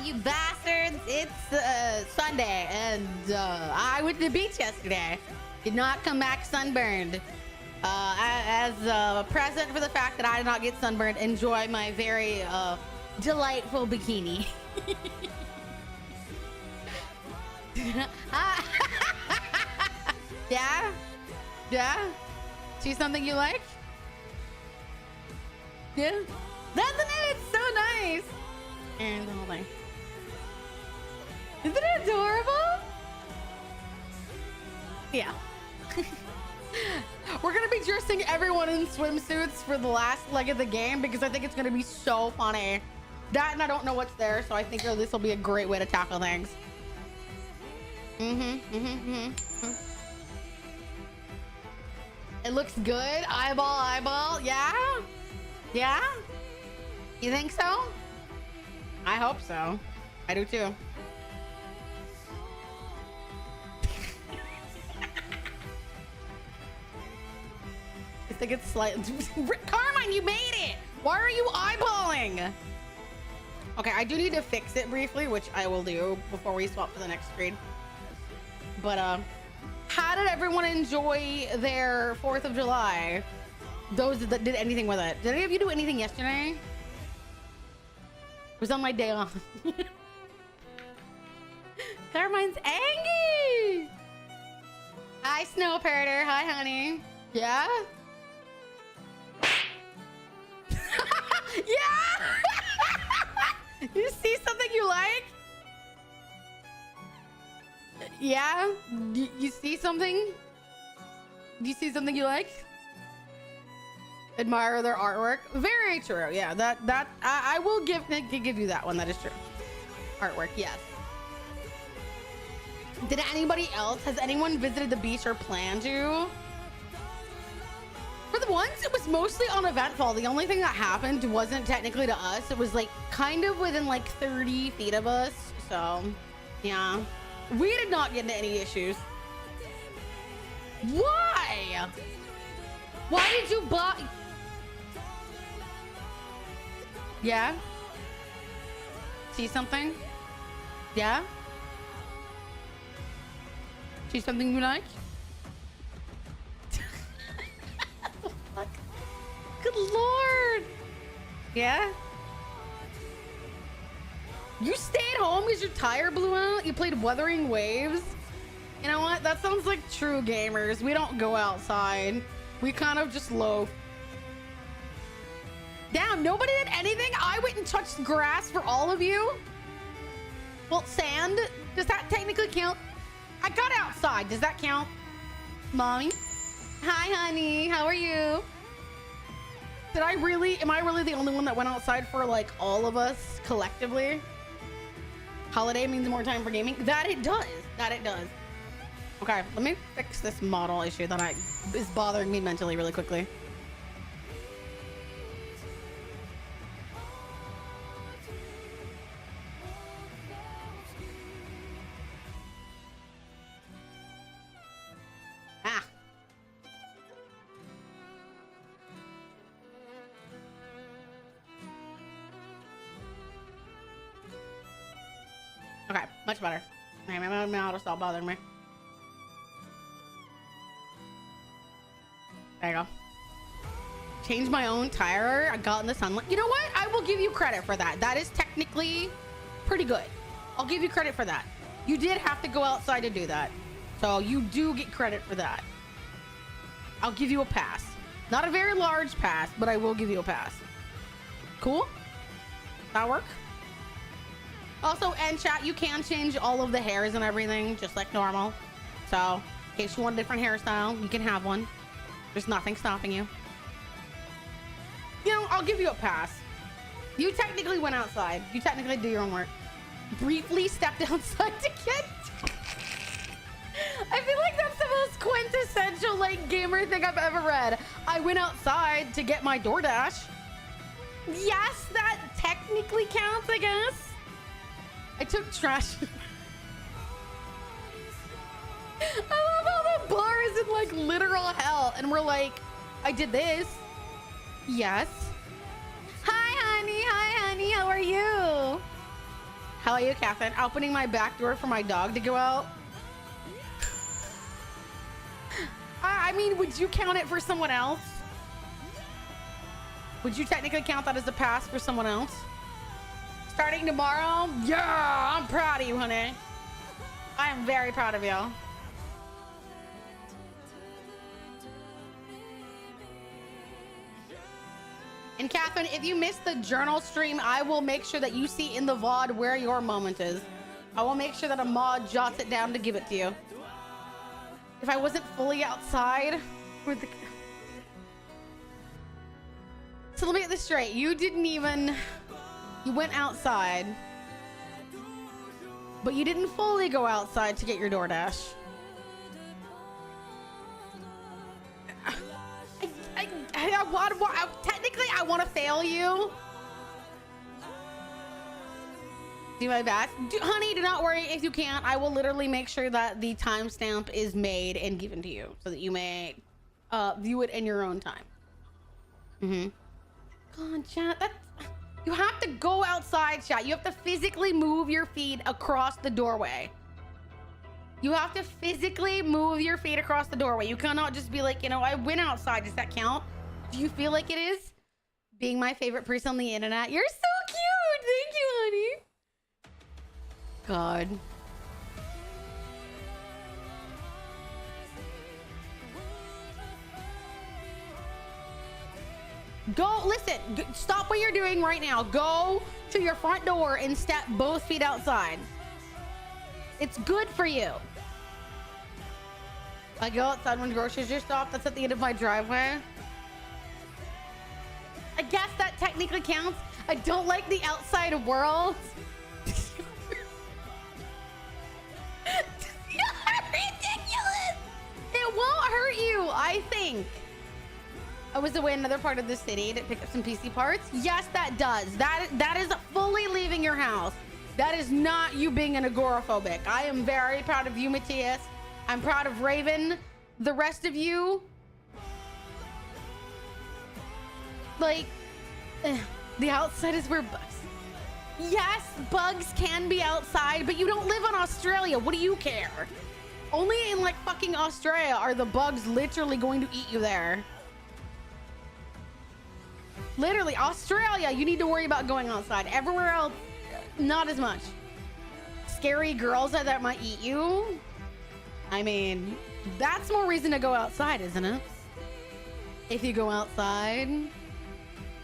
you bastards. It's Sunday, and I went to the beach yesterday. Did not come back sunburned. As a present for the fact that I did not get sunburned, enjoy my very delightful bikini. Yeah? Yeah? See something you like? Yeah? Doesn't it? It's so nice. And the whole thing. Isn't it adorable? Yeah. We're gonna be dressing everyone in swimsuits for the last leg of the game because I think it's gonna be so funny. That and I don't know what's there, so I think this will be a great way to tackle things. It looks good. Eyeball. Yeah? Yeah? You think so? I hope so. I do too. I think it's slightly... Carmine, you made it! Why are you eyeballing? Okay, I do need to fix it briefly, which I will do before we swap to the next screen. But, how did everyone enjoy their 4th of July? Those that did anything with it. Did any of you do anything yesterday? It was on my day off. Carmine's angry! Hi, Snow Parroter. Hi, honey. Yeah? Yeah! You see something you like? Yeah? You see something? Do you see something you like? Admire their artwork. Very true. Yeah, that I will give you that one. That is true. Artwork, yes. Did anybody else? Has anyone visited the beach or planned to? For the ones, it was mostly on Eventfall. The only thing that happened wasn't technically to us. It was like kind of within like 30 feet of us. So, yeah. We did not get into any issues. Why? Why did you buy? Yeah? See something? Yeah? See something you like? Fuck. Good lord. Yeah? You stayed home because your tire blew out? You played Wuthering Waves? You know what? That sounds like true gamers. We don't go outside. We kind of just loaf. Damn, nobody did anything? I went and touched grass for all of you? Well, sand? Does that technically count? I got outside. Does that count? Mommy? Hi, honey. How are you? Am I really the only one that went outside for like all of us collectively? Holiday means more time for gaming. That it does. Okay, let me fix this model issue that is bothering me mentally really quickly. Ah. Okay, much better. My auto stop bothering me. There you go. Change my own tire. I got in the sunlight. You know what? I will give you credit for that. That is technically pretty good. I'll give you credit for that. You did have to go outside to do that. So you do get credit for that. I'll give you a pass. Not a very large pass, but I will give you a pass. Cool? That work? Also, and chat, you can change all of the hairs and everything, just like normal. So, in case you want a different hairstyle, you can have one. There's nothing stopping you. You know, I'll give you a pass. You technically went outside. You technically do your own work. Briefly stepped outside to get... I feel like that's the most quintessential, like, gamer thing I've ever read. I went outside to get my DoorDash. Yes, that technically counts, I guess. I took trash. I love how the bar is in like literal hell and we're like, I did this. Yes. Hi honey, how are you? How about you, Catherine? Opening my back door for my dog to go out. I mean, would you count it for someone else? Would you technically count that as a pass for someone else? Starting tomorrow? Yeah, I'm proud of you, honey. I am very proud of you. And Catherine, if you missed the journal stream, I will make sure that you see in the VOD where your moment is. I will make sure that a mod jots it down to give it to you. If I wasn't fully outside with the... So let me get this straight. You didn't even... You went outside. But you didn't fully go outside to get your DoorDash. Technically, I want to fail you. Do my best. Honey, do not worry if you can't. I will literally make sure that the timestamp is made and given to you so that you may view it in your own time. Come on, chat. You have to go outside, chat. You have to physically move your feet across the doorway. You have to physically move your feet across the doorway. You cannot just be like, you know, I went outside. Does that count? Do you feel like it is? Being my favorite person on the internet. You're so cute. Thank you, honey. God. Go, listen, stop what you're doing right now. Go to your front door and step both feet outside. It's good for you. I go outside when groceries are stopped. That's at the end of my driveway. I guess that technically counts. I don't like the outside world. Ridiculous. It won't hurt you, I think. I was away in another part of the city to pick up some PC parts. Yes, that does. That is fully leaving your house. That is not you being an agoraphobic. I am very proud of you, Matthias. I'm proud of Raven. The rest of you, like, the outside is where bugs. Yes, bugs can be outside, but you don't live in Australia. What do you care? Only in like fucking Australia are the bugs literally going to eat you there. Literally, Australia, you need to worry about going outside. Everywhere else, not as much. Scary girls that might eat you. I mean, that's more reason to go outside, isn't it? If you go outside,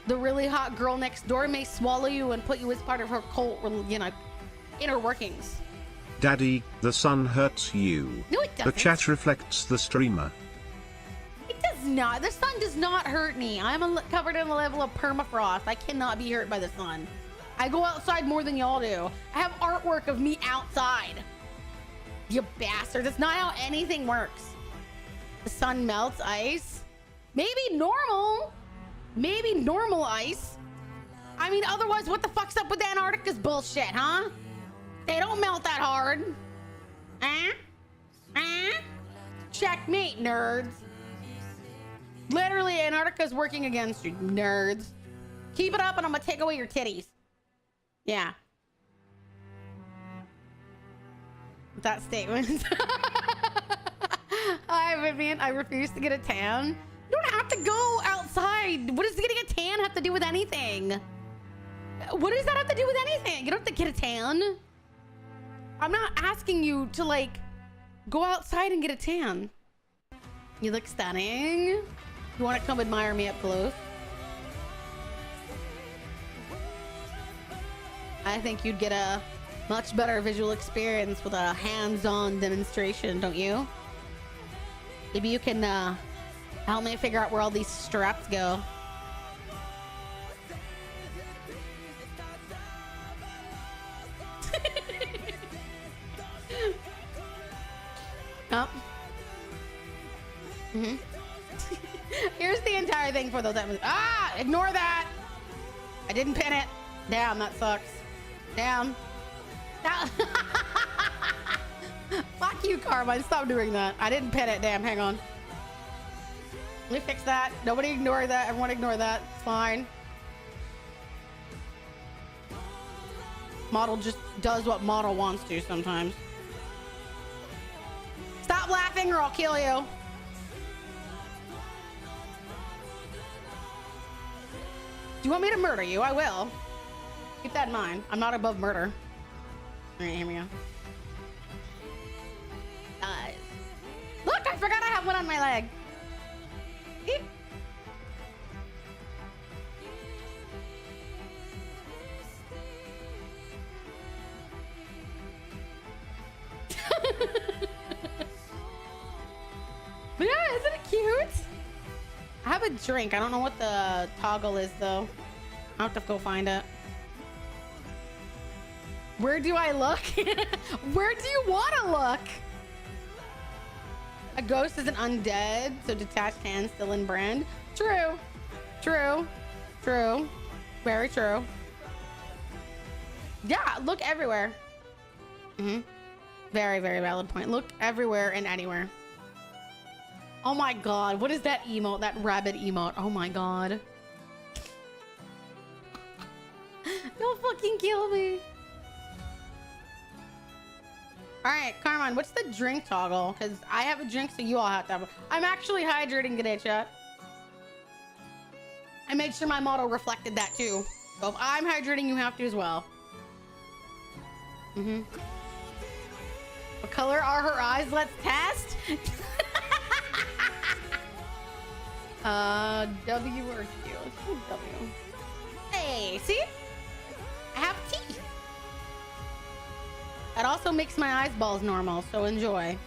the really hot girl next door may swallow you and put you as part of her cult, you know, inner workings. Daddy, the sun hurts you. No, it doesn't. The chat reflects the streamer. It does not. The sun does not hurt me. I'm covered in a level of permafrost. I cannot be hurt by the sun. I go outside more than y'all do. I have artwork of me outside. You bastard. That's not how anything works. The sun melts ice. Maybe normal. Maybe normal ice. I mean, otherwise, what the fuck's up with Antarctica's bullshit, huh? They don't melt that hard. Checkmate, nerds. Literally, Antarctica's working against you, nerds. Keep it up and I'm gonna take away your titties. Yeah. That statement. Hi, Vivian. I refuse to get a tan. You don't have to go outside. What does getting a tan have to do with anything? What does that have to do with anything? You don't have to get a tan. I'm not asking you to, like, go outside and get a tan. You look stunning. You want to come admire me up close? I think you'd get a much better visual experience with a hands-on demonstration, don't you? Maybe you can help me figure out where all these straps go. Oh. Here's the entire thing for those episodes. Ah! Ignore that! I didn't pin it. Damn, that sucks. Damn. Fuck you, Carmine. Stop doing that. I didn't pin it. Damn, hang on. Let me fix that. Nobody ignore that. Everyone ignore that. It's fine. Model just does what model wants to sometimes. Stop laughing or I'll kill you. Do you want me to murder you? I will. Keep that in mind. I'm not above murder. All right, here we go. Look, I forgot I have one on my leg. Eep. But yeah, isn't it cute? I have a drink. I don't know what the toggle is though. I'll have to go find it. Where do I look? Where do you want to look? A ghost isn't undead, so detached hands still in brand. True. True. True. Very true. Yeah, look everywhere. Very, very valid point. Look everywhere and anywhere. Oh my god, what is that emote? That rabbit emote. Oh my god. Don't fucking kill me. All right, Carmine, what's the drink toggle? Because I have a drink, so you all have to have. I'm actually hydrating today, chat. I made sure my model reflected that too. So if I'm hydrating, you have to as well. What color are her eyes? Let's test. W or Q? Let's do W. Hey, see? I have teeth. That also makes my eyeballs normal, so enjoy.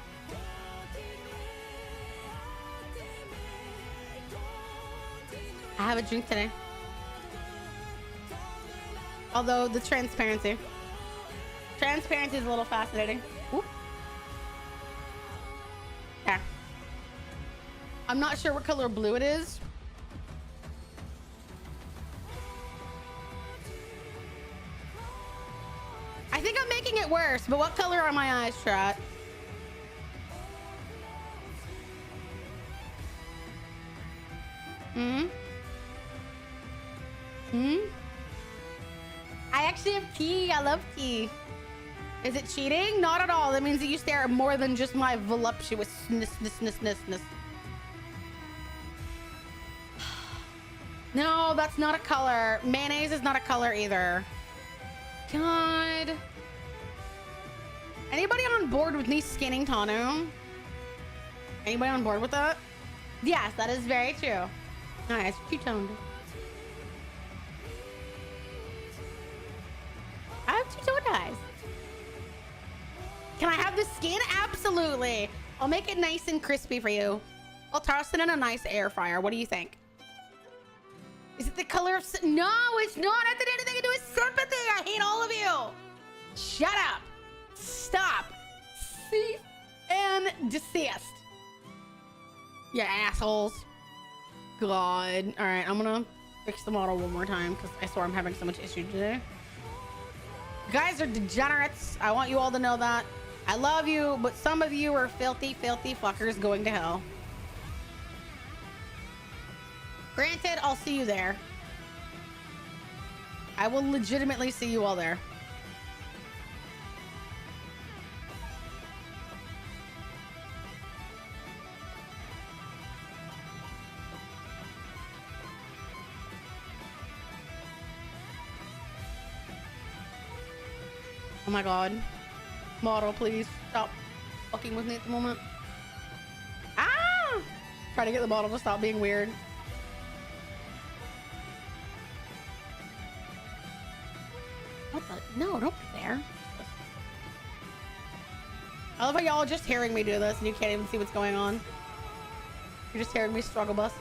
I have a drink today. Although the transparency. Transparency is a little fascinating. Ooh. Yeah. I'm not sure what color blue it is. I think I'm making it worse, but what color are my eyes, chat? I actually have tea. I love tea. Is it cheating? Not at all. That means that you stare at more than just my voluptuousness. No, that's not a color. Mayonnaise is not a color either. God. Anybody on board with me skinning Tanu? Anybody on board with that? Yes, that is very true. Nice, two-toned. I have two-toned eyes. Can I have the skin? Absolutely. I'll make it nice and crispy for you. I'll toss it in a nice air fryer. What do you think? Is it the color of... No, it's not. It has anything to do with sympathy. I hate all of you. Shut up. Stop. Cease and desist. You assholes. God. All right, I'm gonna fix the model one more time because I swear I'm having so much issue today. You guys are degenerates. I want you all to know that. I love you, but some of you are filthy, filthy fuckers going to hell. Granted, I'll see you there. I will legitimately see you all there. Oh my god. Model, please stop fucking with me at the moment. Ah! Try to get the model to stop being weird. What the? No, don't be there. I love how y'all are just hearing me do this and you can't even see what's going on. You're just hearing me struggle bus.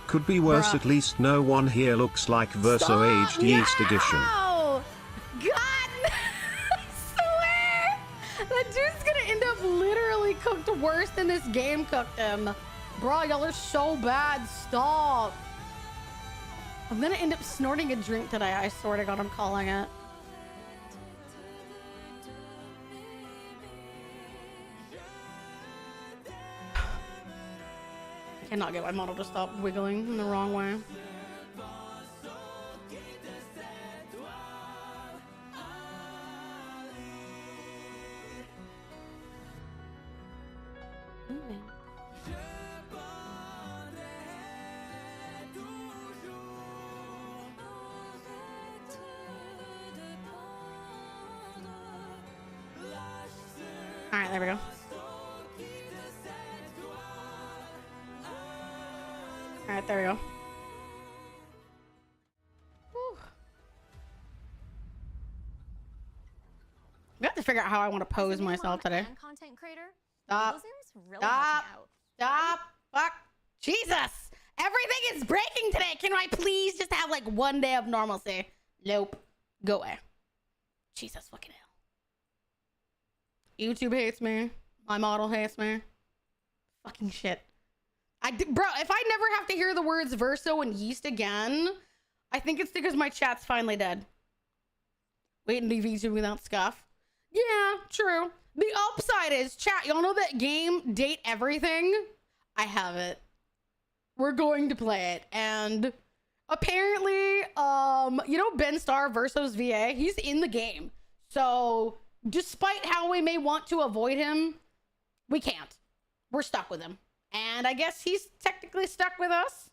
Could be worse. Bruh. At least no one here looks like Verso Aged Yeast Edition. God! I swear! That dude's gonna end up literally cooked worse than this game cooked him. Bro, y'all are so bad. Stop. I'm gonna end up snorting a drink today. I swear to God, I'm calling it. cannot get my model to stop wiggling in the wrong way. All right, there we go. All right, there we go. Whew. I have to figure out how I want to pose myself today. Content creator. Stop. Really Stop. out. Stop. Fuck. Jesus. Everything is breaking today. Can I please just have like one day of normalcy? Nope. Go away. Jesus fucking hell. YouTube hates me. My model hates me. Fucking shit. Bro, if I never have to hear the words Verso and Yeast again, I think it's because my chat's finally dead. Wait and leave YouTube without scuff. Yeah, true. The upside is, chat, y'all know that game Date Everything? I have it. We're going to play it. And apparently, you know Ben Starr versus VA? He's in the game. So despite how we may want to avoid him, we can't. We're stuck with him. And I guess he's technically stuck with us.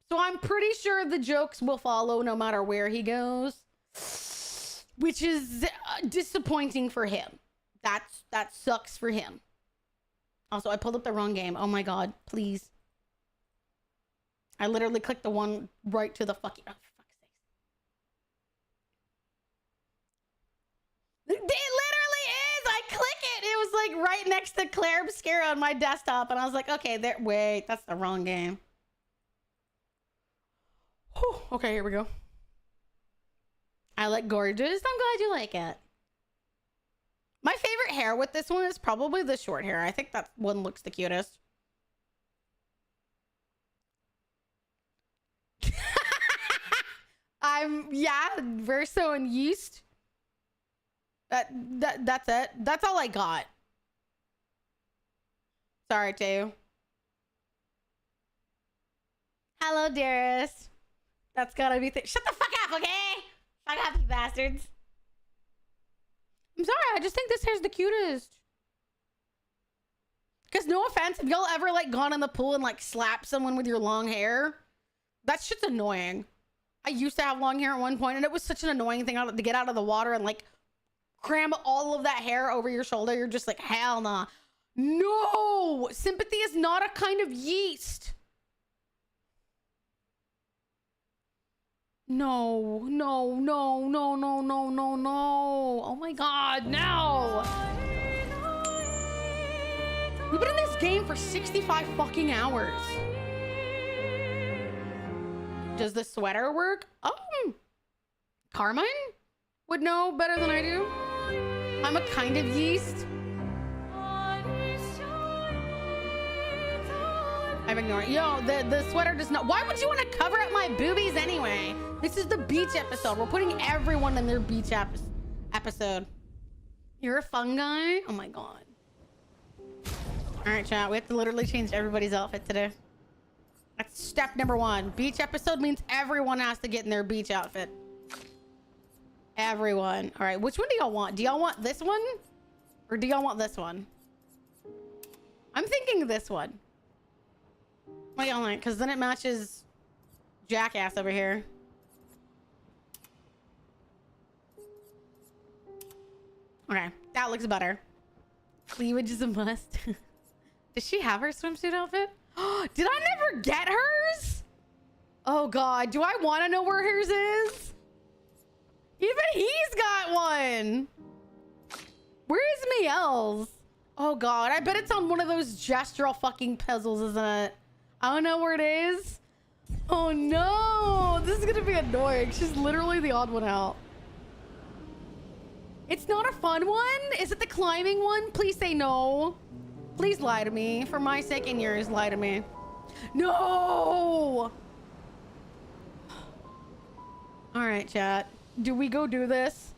So I'm pretty sure the jokes will follow no matter where he goes. Which is disappointing for him. That sucks for him. Also, I pulled up the wrong game. Oh my god, please. I literally clicked the one right to the fucking... Oh, for fuck's sake. It literally is! I click it! It was like right next to Claire Obscura on my desktop. And I was like, okay, there... Wait, that's the wrong game. Whew, okay, here we go. I look gorgeous. I'm glad you like it. My favorite hair with this one is probably the short hair. I think that one looks the cutest. Yeah, Verso and Yeast. That's it. That's all I got. Sorry, Teo. Hello, dearest. That's gotta be shut the fuck up, okay? Fuck up, you bastards. I'm sorry, I just think this hair's the cutest. Because no offense, if y'all ever like gone in the pool and like slapped someone with your long hair, that shit's annoying. I used to have long hair at one point and it was such an annoying thing to get out of the water and like cram all of that hair over your shoulder. You're just like, hell nah. No! Sympathy is not a kind of yeast. No, no, no, no, no, no, no, no. Oh my god, no! We've been in this game for 65 fucking hours. Does the sweater work? Carmine would know better than I do. I'm a kind of yeast. I'm ignoring. Yo, the sweater does not. Why would you want to cover up my boobies anyway? This is the beach episode. We're putting everyone in their beach episode. You're a fun guy? Oh my god. All right, chat. We have to literally change everybody's outfit today. That's step number one. Beach episode means everyone has to get in their beach outfit. Everyone. All right, which one do y'all want? Do y'all want this one? Or do y'all want this one? I'm thinking this one. What y'all like? Because then it matches Jackass over here. Okay, that looks better. Cleavage is a must. Does she have her swimsuit outfit? Did I never get hers? Oh god, do I want to know where hers is? Even he's got one. Where's Miel's? Oh god, I bet it's on one of those gestural fucking puzzles, isn't it? I don't know where it is. Oh no, this is gonna be annoying. She's literally the odd one out. It's not a fun one? Is it the climbing one? Please say no. Please lie to me. For my sake and yours, lie to me. No! All right, chat. Do we go do this?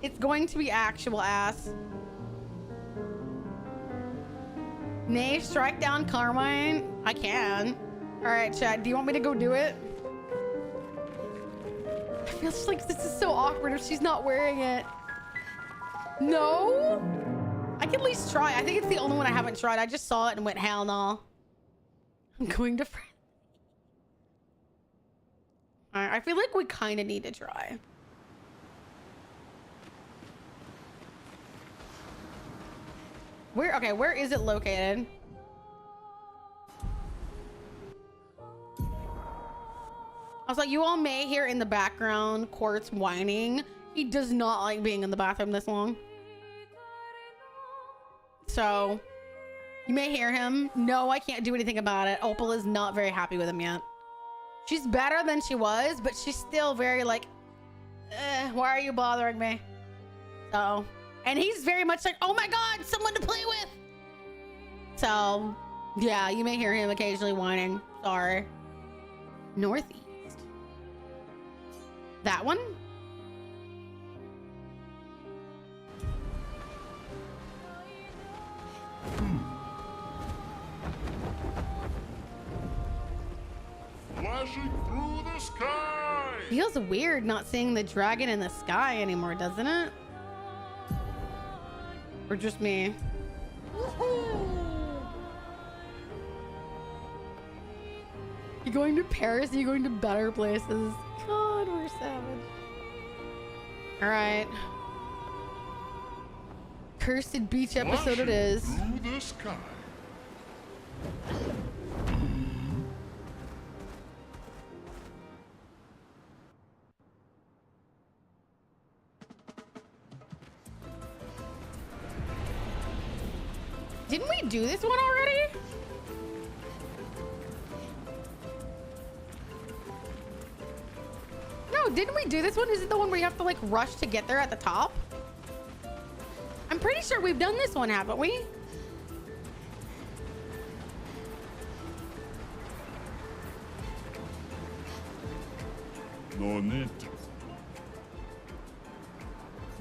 It's going to be actual ass. Nay, strike down Carmine. I can. All right, Chad, do you want me to go do it? I feel just like this is so awkward if she's not wearing it. No? I can at least try. I think it's the only one I haven't tried. I just saw it and went, hell no. I'm going to... All right, I feel like we kind of need to try. Okay, where is it located? I was like, you all may hear in the background Quartz whining. He does not like being in the bathroom this long. So, you may hear him. No, I can't do anything about it. Opal is not very happy with him yet. She's better than she was, but she's still very like, why are you bothering me? So... And he's very much like, oh my God, someone to play with. So, yeah, you may hear him occasionally whining. Sorry. Northeast. That one? Flashing through the sky. Feels weird not seeing the dragon in the sky anymore, doesn't it? Or just me? You going to Paris? You going to better places? God, we're savage. All right. Cursed beach episode it is. Through the sky. Didn't we do this one already? No, didn't we do this one? Is it the one where you have to like rush to get there at the top? I'm pretty sure we've done this one, haven't we? No need to.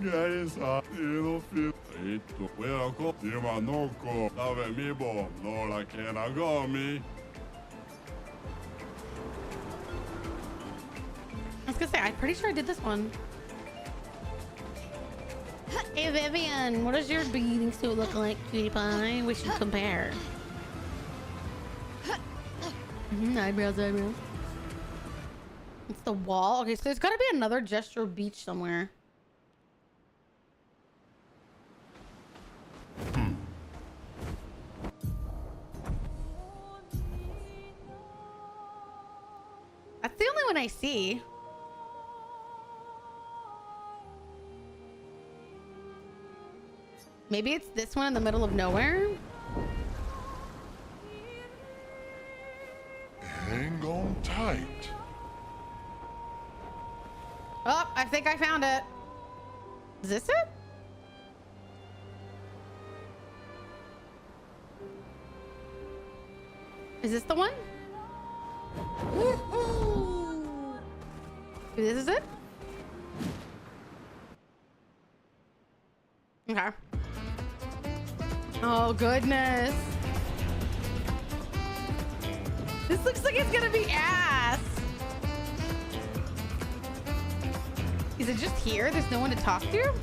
Guys, you know, feel it. Where go? Dima no go. Lave mi bo. No la can I go me. I was gonna say, I'm pretty sure I did this one. Hey Vivian, what does your bathing suit look like, cutie pie? We should compare. Eyebrows, eyebrows. It's the wall. Okay, so there's gotta be another gesture beach somewhere. That's the only one I see. Maybe it's this one in the middle of nowhere. Hang on tight. Oh, I think I found it. Is this it? Is this the one? This is it? Okay. Oh, goodness. This looks like it's gonna be ass. Is it just here? There's no one to talk to?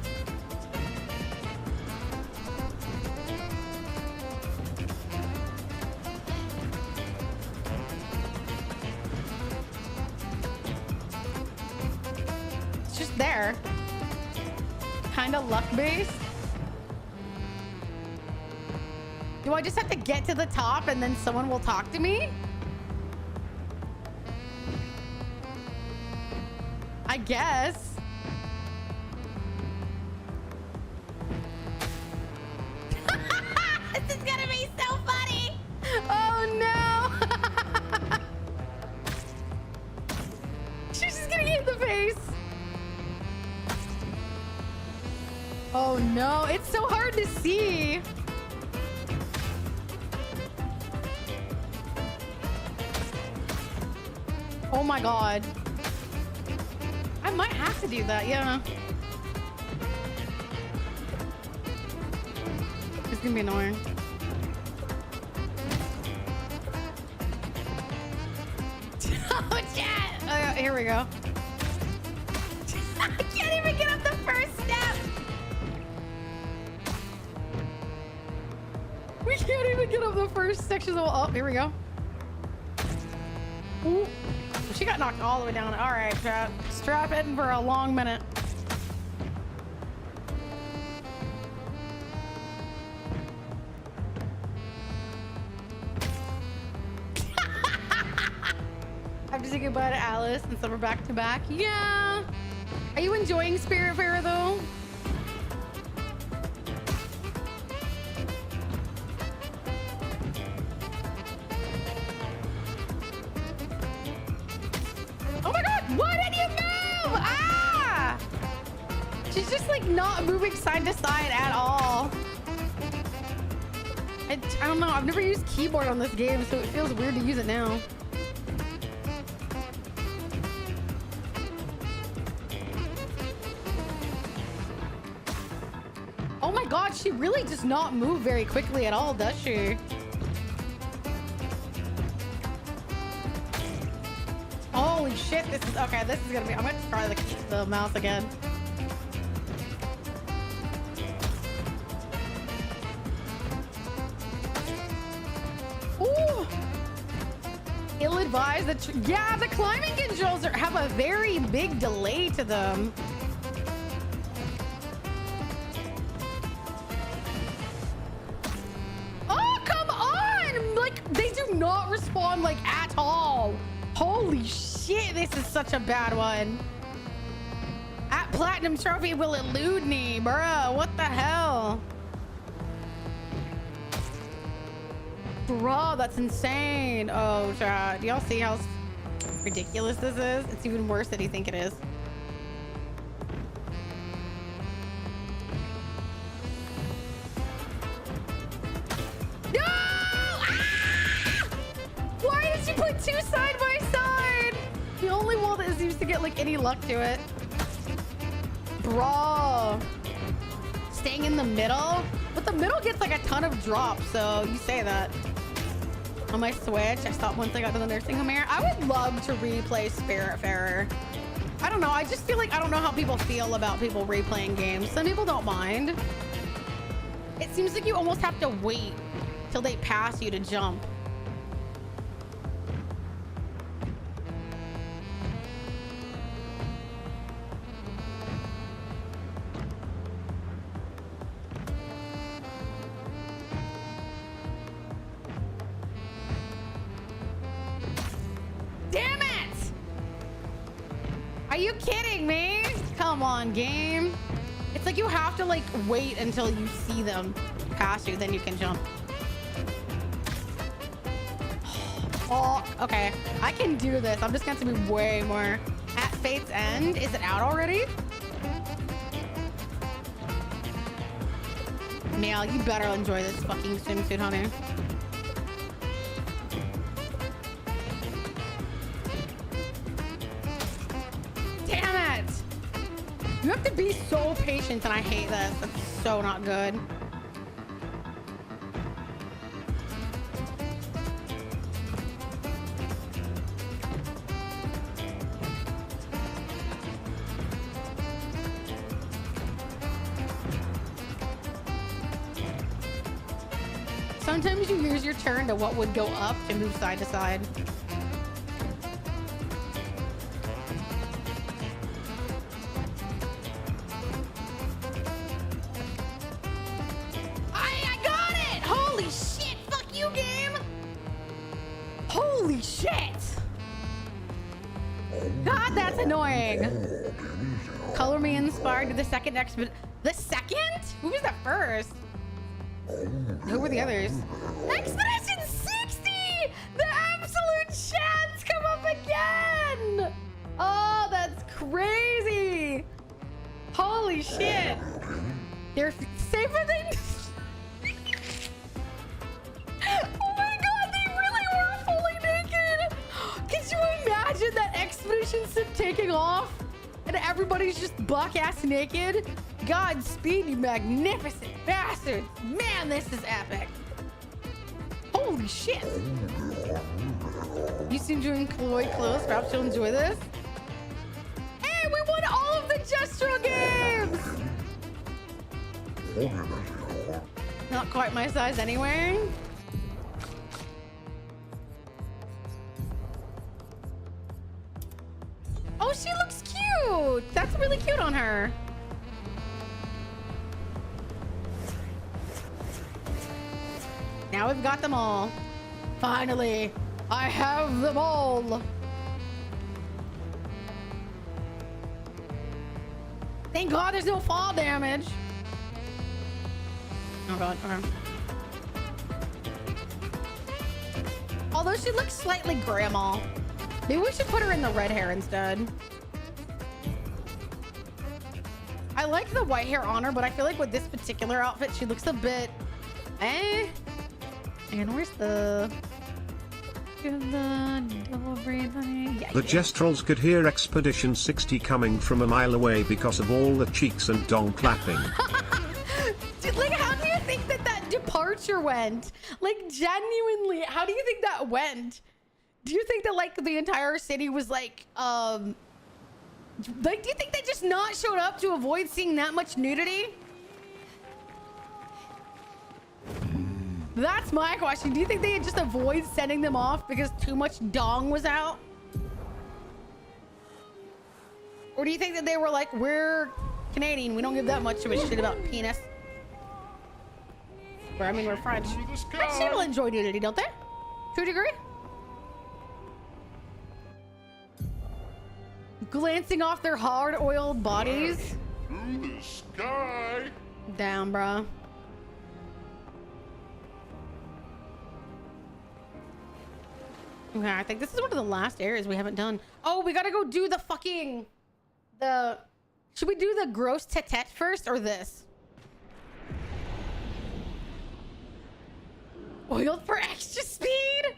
It's just there. Kind of luck-based. Do I just have to get to the top and then someone will talk to me? I guess. This is gonna be so funny. Oh no. She's just gonna get in the face. Oh no, it's so hard to see. Oh my god. I might have to do that, yeah. It's gonna be annoying. Oh, chat. Here we go. I can't even get up the first step. We can't even get up the first section. Oh, here we go. Ooh. She got knocked all the way down. All right, chat. Strap in for a long minute. I have to say goodbye to Alice and so we're back to back. Yeah. Are you enjoying Spiritfarer though? Oh my god, why did you move? Ah! She's just like not moving side to side at all. I don't know, I've never used keyboard on this game, so it feels weird to use it now. Oh my god, she really does not move very quickly at all, does she? Holy shit, this is okay. This is gonna be. I'm gonna try the mouse again. Ooh, ill-advised. Yeah, the climbing controls have a very big delay to them. Oh, come on! Like they do not respond like at all. Holy shit, this is such a bad one. At Platinum Trophy will elude me, bruh. What the hell? Bruh, that's insane. Oh, chat. Do y'all see how ridiculous this is? It's even worse than you think it is. No! Ah! Why did you put two side by side? The only wall that seems to get like any luck to it. Bro. Staying in the middle? But the middle gets like a ton of drops, so you say that. On my Switch, I stopped once I got to the nursing home here. I would love to replay Spiritfarer. I don't know, I just feel like I don't know how people feel about people replaying games. Some people don't mind. It seems like you almost have to wait till they pass you to jump. Damn it! Are you kidding me? Come on, game. It's like you have to like wait until you see them pass you, then you can jump. Oh, okay. I can do this. I'm just going to be way more. At Fate's End, is it out already? Mel, you better enjoy this fucking swimsuit, honey. Damn it! You have to be so patient, and I hate this. That's so not good. Sometimes you use your turn to what would go up to move side to side. I got it! Holy shit! Fuck you, game! Holy shit! God, that's annoying. Color me inspired to the second expedition. The second? Who was that first? Who were the others? Expedition 60! The absolute chance come up again! Oh, that's crazy! Holy shit! They're safer than... Oh my god, they really were fully naked! Could you imagine that expedition taking off? And everybody's just buck-ass naked? Godspeed, you magnificent bastards! Man, this is epic! Holy shit! You seem to enjoy close. Perhaps you'll enjoy this. Hey, we won all of the Gestural games! Not quite my size anyway. Oh, she looks cute. That's really cute on her. Now we've got them all. Finally, I have them all. Thank God there's no fall damage. Oh God, okay. Although she looks slightly grandma. Maybe we should put her in the red hair instead. I like the white hair on her, but I feel like with this particular outfit, she looks a bit, eh? And where's the... The Gestrels could hear Expedition 60 coming from a mile away because of all the cheeks and dong clapping. Dude, like, how do you think that that departure went? Like, genuinely, how do you think that went? Do you think that, like, the entire city was, like, do you think they just not showed up to avoid seeing that much nudity? That's my question. Do you think they just avoid sending them off because too much dong was out? Or do you think that they were like, we're Canadian, we don't give that much of a shit about penis? Or, I mean, we're French. French people enjoy nudity, don't they? To a degree? Glancing off their hard-oiled bodies. Through the sky. Damn, bro. Okay, I think this is one of the last areas we haven't done. Oh, we gotta go do the fucking... Should we do the gross tete first or this? Oiled for extra speed?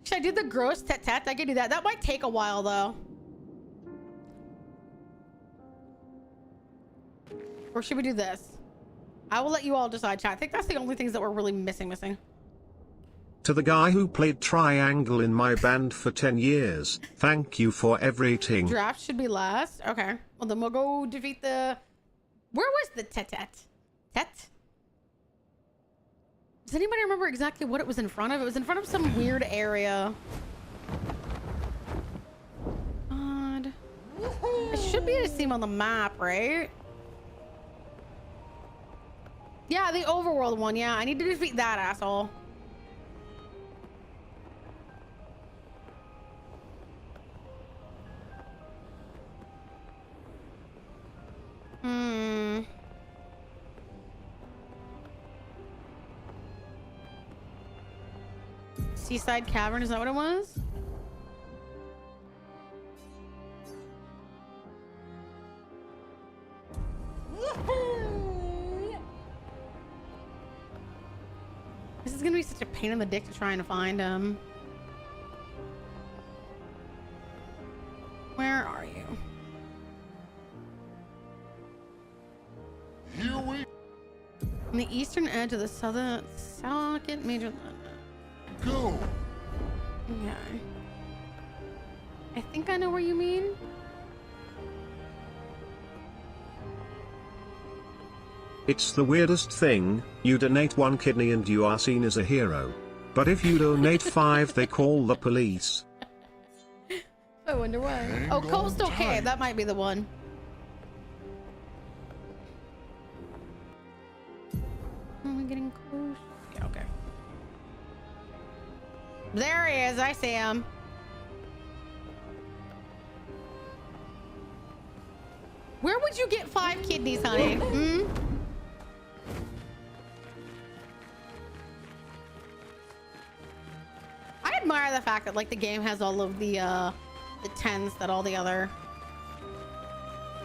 Should I do the gross tete? I can do that. That might take a while, though. Or should we do this? I will let you all decide, chat. I think that's the only things that we're really missing. To the guy who played triangle in my band for 10 years, thank you for everything. Draft should be last. Okay. Well, then we'll go defeat the... Where was the tete? Does anybody remember exactly what it was in front of? It was in front of some weird area. Odd. It should be able to see him on the map, right? Yeah, the overworld one. Yeah, I need to defeat that asshole. Seaside Cavern, is that what it was? This is gonna be such a pain in the dick to try and find him. Where are you? Here we On the eastern edge of the second major land. go. Yeah. I think I know where you mean. It's the weirdest thing, you donate 1 kidney and you are seen as a hero. But if you donate 5 they call the police. I wonder why. Hang Oh, Coastal on Cave, tight. that might be the one. Are we getting close? Yeah, okay. There he is, I see him. Where would you get 5 kidneys, honey? Hmm? I admire the fact that, like, the game has all of the 10s that all the other...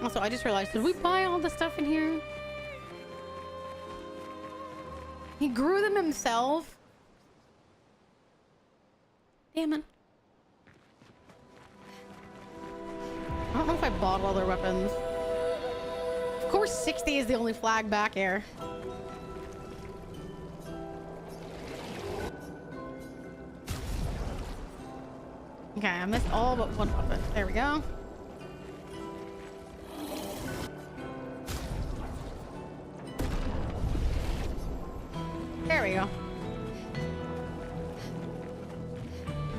Also, I just realized, did we buy all the stuff in here? He grew them himself? Damn it. I don't know if I bought all their weapons. Of course 60 is the only flag back here. Okay, I missed all but one weapon. There we go. There we go.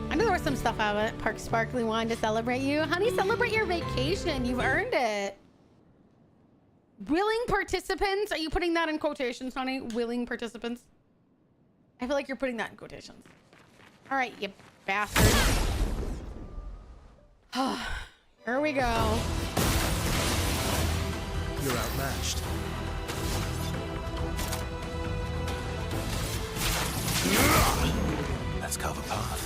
I knew there was some stuff out of it. Park sparkling wine to celebrate you. Honey, celebrate your vacation. You've earned it. Willing participants. Are you putting that in quotations, honey? Willing participants? I feel like you're putting that in quotations. All right, you bastard. Here we go. You're outmatched. Let's carve a path.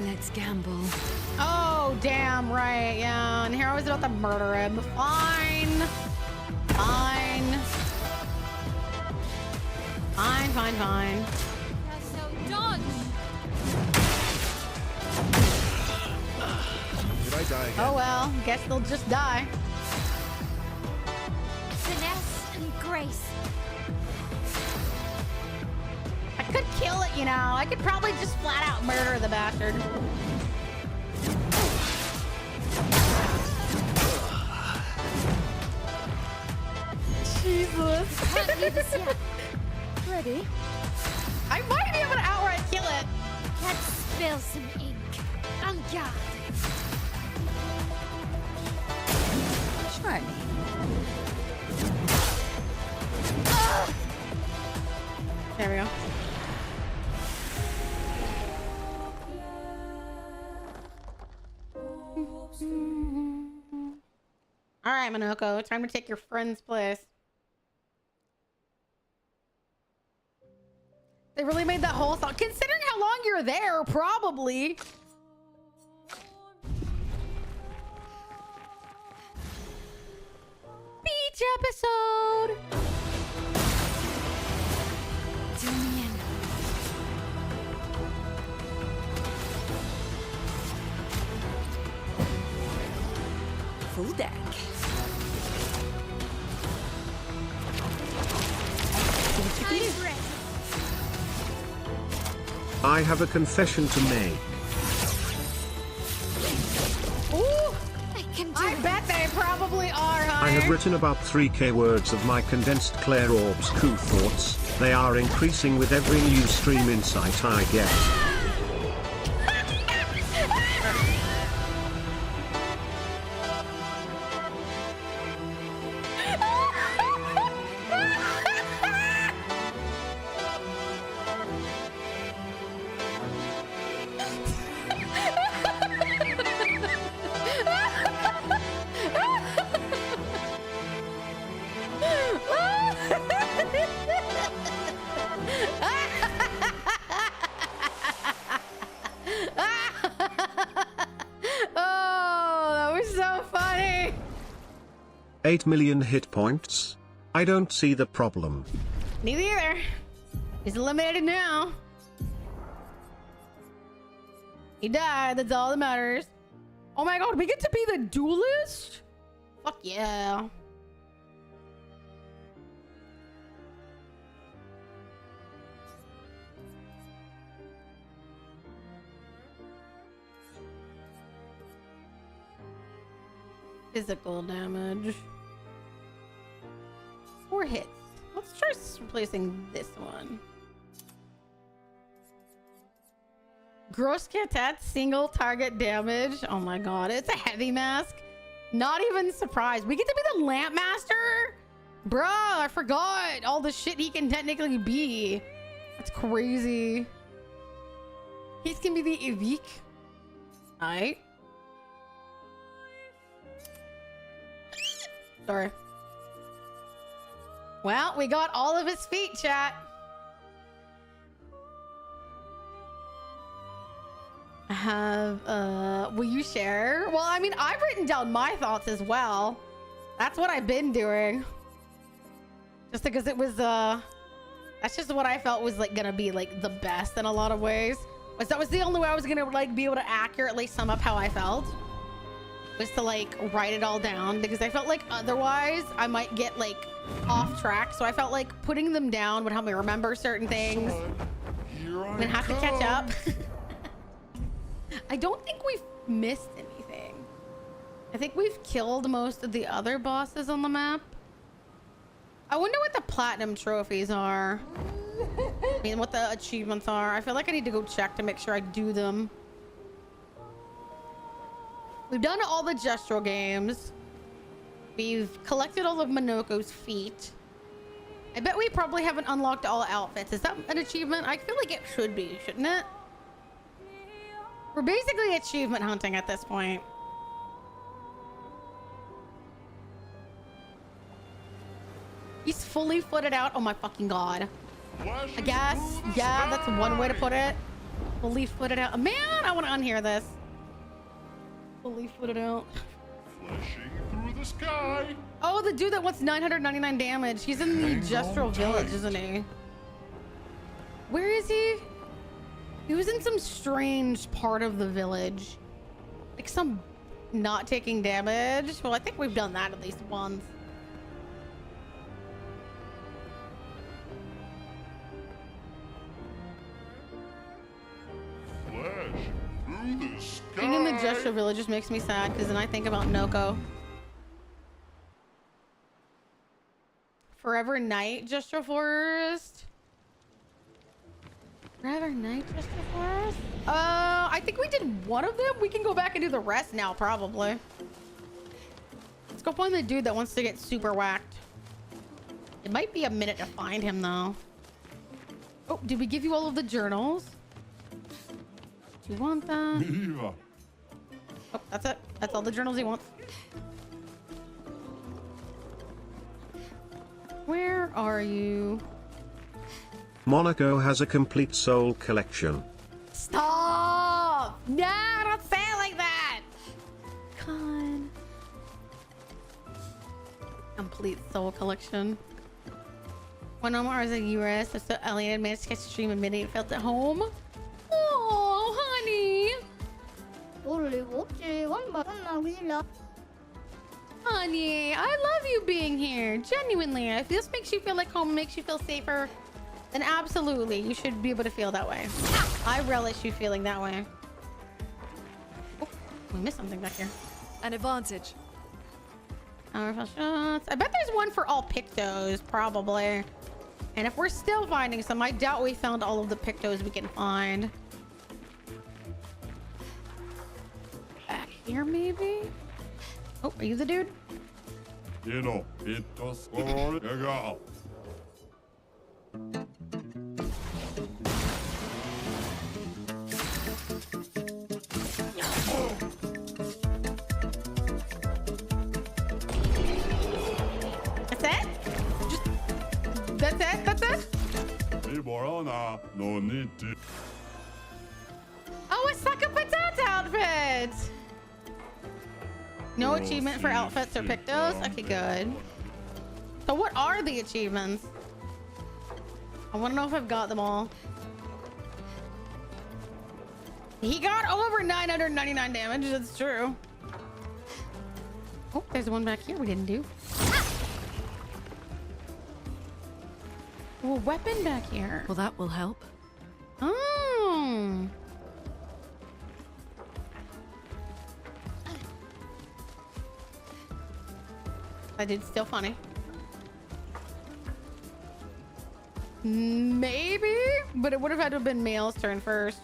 Let's gamble. Oh, damn right. Yeah, and here I was about to murder him. Fine. Fine. Fine, fine, fine. You're so done. Did I die again? Oh well, guess they'll just die. Finesse and grace. I could kill it, you know. I could probably just flat out murder the bastard. Jesus. Can't leave this yet. Ready? I might be able to outright kill it. Let's spill some ink. En garde. Try me. There we go. All right, Minoko, time to take your friend's place. They really made that whole song. Considering how long you're there, probably. Beach episode. Do me in. Full deck. I'm ready. I have a confession to make. Ooh, I can do I it. bet they probably are, honey. I have written about 3k words of my condensed Claire Orb's coup thoughts. They are increasing with every new stream insight I get. Oh, that was so funny. 8 million hit points? I don't see the problem. Neither either. He's eliminated now. He died. That's all that matters. Oh my god, we get to be the duelist? Fuck yeah. Physical damage. 4 hits. Let's try replacing this one. Gross Catat single target damage. Oh my god, it's a heavy mask. Not even surprised. We get to be the Lamp Master? Bruh, I forgot all the shit he can technically be. That's crazy. He's gonna be the Evique. Alright. Sorry. Well, we got all of his feet, chat. I have, will you share? Well, I mean, I've written down my thoughts as well. That's what I've been doing. Just because it was, that's just what I felt was, like, gonna be, like, the best in a lot of ways. That was the only way I was gonna, like, be able to accurately sum up how I felt. was to like write it all down because I felt like otherwise I might get like off track. So I felt like putting them down would help me remember certain things. Here I'm gonna have to catch up. I don't think we've missed anything. I think we've killed most of the other bosses on the map. I wonder what the platinum trophies are. I mean, what the achievements are. I feel like I need to go check to make sure I do them. We've done all the gestural games. We've collected all of Minoko's feet. I bet we probably haven't unlocked all outfits. Is that an achievement? I feel like it should be, shouldn't it? We're basically achievement hunting at this point. He's fully footed out. Oh my fucking god. I guess. Yeah, that's one way to put it. Fully footed out. Man, I want to unhear this. Fully footed out. Flashing through the sky. Oh, the dude that wants 999 damage. He's in the Gestural Village, isn't he? Where is he? He was in some strange part of the village. Like some not taking damage. Well, I think we've done that at least once. Flash through the sky. Being in the Gestural Village just makes me sad because then I think about Noko. Forever Night Gestural Forest. Forever Night Gestural Forest? I think we did one of them. We can go back and do the rest now, probably. Let's go find the dude that wants to get super whacked. It might be a minute to find him, though. Oh, did we give you all of the journals? Do you want that? Viva. Oh, that's it. That's all the journals he wants. Where are you? Monaco has a complete soul collection. Stop! No, don't say it like that! Con. Complete soul collection. When Omar was in US, so Elliot managed to catch a stream at midnight and felt at home. Oh, honey! Honey, I love you being here. Genuinely. If this makes you feel like home, makes you feel safer, then absolutely, you should be able to feel that way. I relish you feeling that way. Oh, we missed something back here. An advantage. Powerful shots. I bet there's one for all Pictos, probably. And if we're still finding some, I doubt we found all of the Pictos we can find. Back here, maybe? Oh, are you the dude? You know, it does. Go. That's it? Just... That's it? That's it? Viborana, no need to. Oh, a Sucker Patat outfit! No Oh, achievement for see, outfits or see, Pictos? yeah. Okay, good. So what are the achievements? I want to know if I've got them all. He got over 999 damage, that's true. Oh, there's one back here we didn't do. Oh, a weapon back here. Well, that will help. Oh. That dude's still funny. Maybe, but it would have had to have been Male's turn first.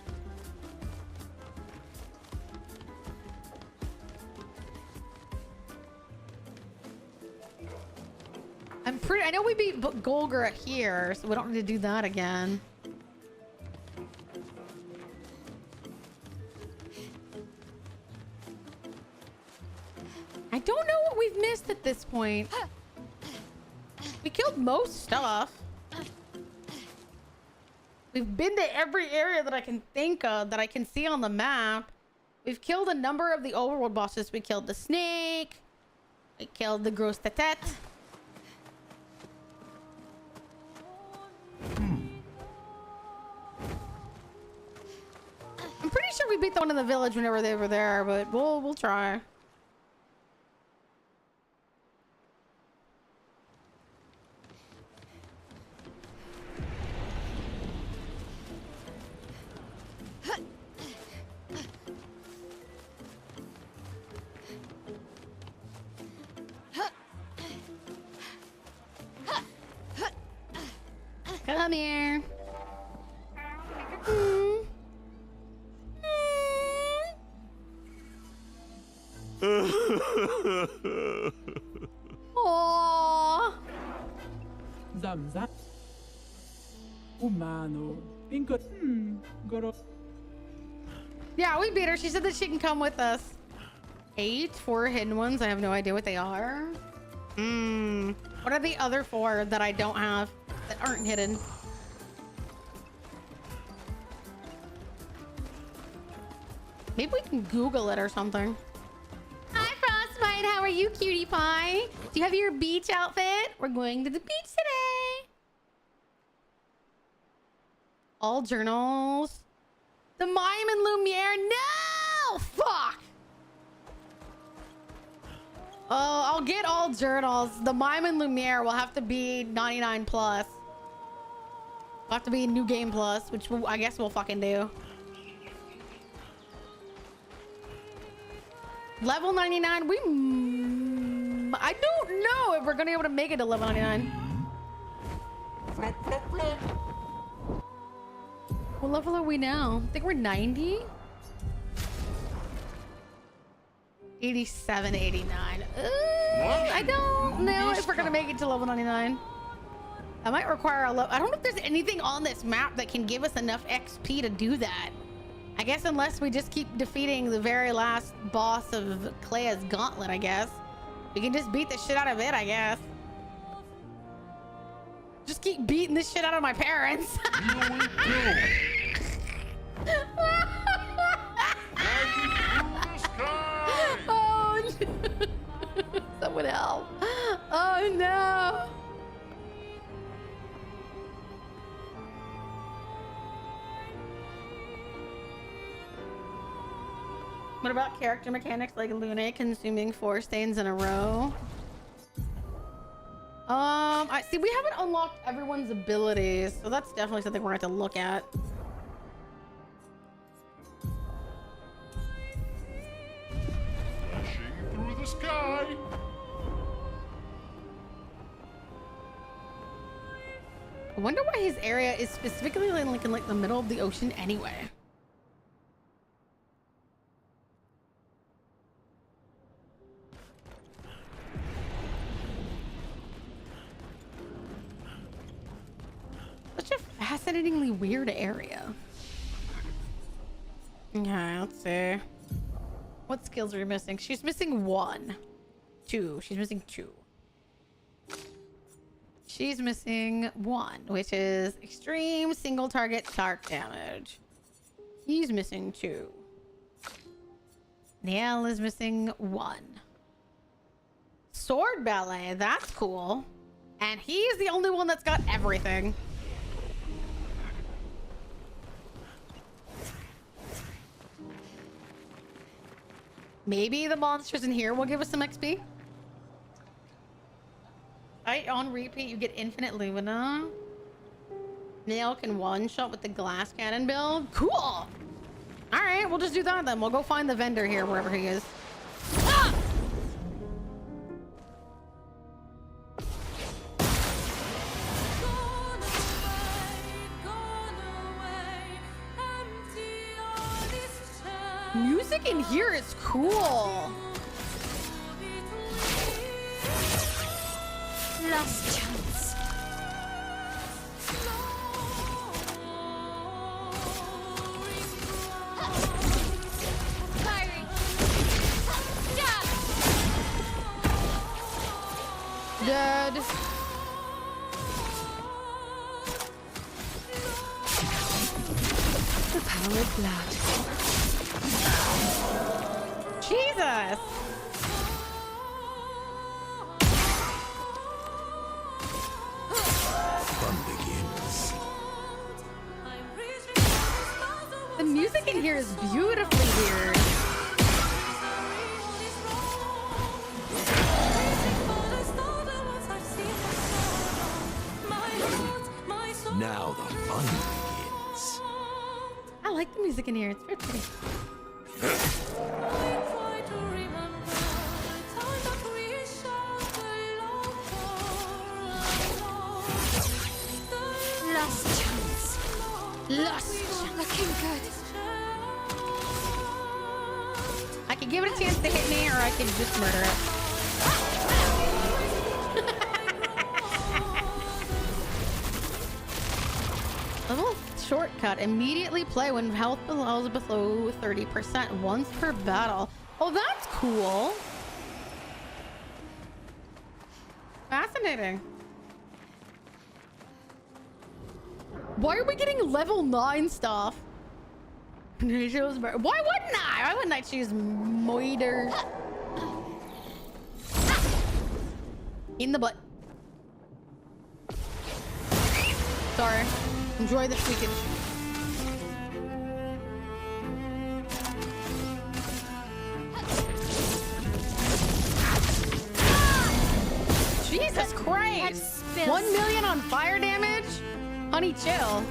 I know we beat Golgara here, so we don't need to do that again. I don't know what we've missed at this point. We killed most stuff. We've been to every area that I can think of, that I can see on the map. We've killed a number of the overworld bosses. We killed the snake. We killed the gross tatet. I'm pretty sure we beat the one in the village whenever they were there, but we'll try. Come here. Aww. Zamza. Umano. Pinko. Goro. Yeah, we beat her. She said that she can come with us. 4 hidden ones. I have no idea what they are. What are the other 4 that I don't have that aren't hidden? Maybe we can Google it or something. Hi, Frostbite. How are you, cutie pie? Do you have your beach outfit? We're going to the beach today. All journals. The Mime and Lumiere. No! Fuck! Oh, I'll get all journals. The Mime and Lumiere will have to be 99 plus. Will have to be New Game Plus, which I guess we'll fucking do. Level 99. I don't know if we're gonna be able to make it to level 99. What level are we now? I think we're 90. 87, 89. I don't know if we're gonna make it to level 99. That might require a I don't know if there's anything on this map that can give us enough XP to do that. I guess unless we just keep defeating the very last boss of Clea's Gauntlet, I guess. We can just beat the shit out of it, I guess. Just keep beating the shit out of my parents. Oh, no. Someone help. Oh, no. What about character mechanics like Lune consuming 4 stains in a row? I see we haven't unlocked everyone's abilities, so that's definitely something we're going to have to look at. Flashing through the sky. I wonder why his area is specifically like in like the middle of the ocean anyway. Such a fascinatingly weird area. Okay, let's see. What skills are we missing? She's missing 1. 2. She's missing 2. She's missing 1, which is extreme single target shark damage. He's missing 2. Niall is missing 1. Sword ballet, that's cool. And he's the only one that's got everything. Maybe the monsters in here will give us some XP. On repeat, you get infinite Lumina. Nail can one-shot with the glass cannon build. Cool! Alright, we'll just do that then. We'll go find the vendor here, wherever he is. Ah! Music in here is cool. Last chance. Firing. Yeah. Dead. The power of blood. Jesus. Fun begins. The music in here is beautifully weird. Now the fun begins. I like the music in here. It's very pretty. Last chance. Lust. Looking good. I could give it a chance to hit me, or I could just murder it. Level shortcut. Immediately play when health is below 30% once per battle. Oh, that's cool. Fascinating. Why are we getting level 9 stuff? Why wouldn't I? Why wouldn't I choose Moiter? In the butt. Sorry. Enjoy the tweaking. Jesus Christ! 1 million on fire damage? Honey, chill.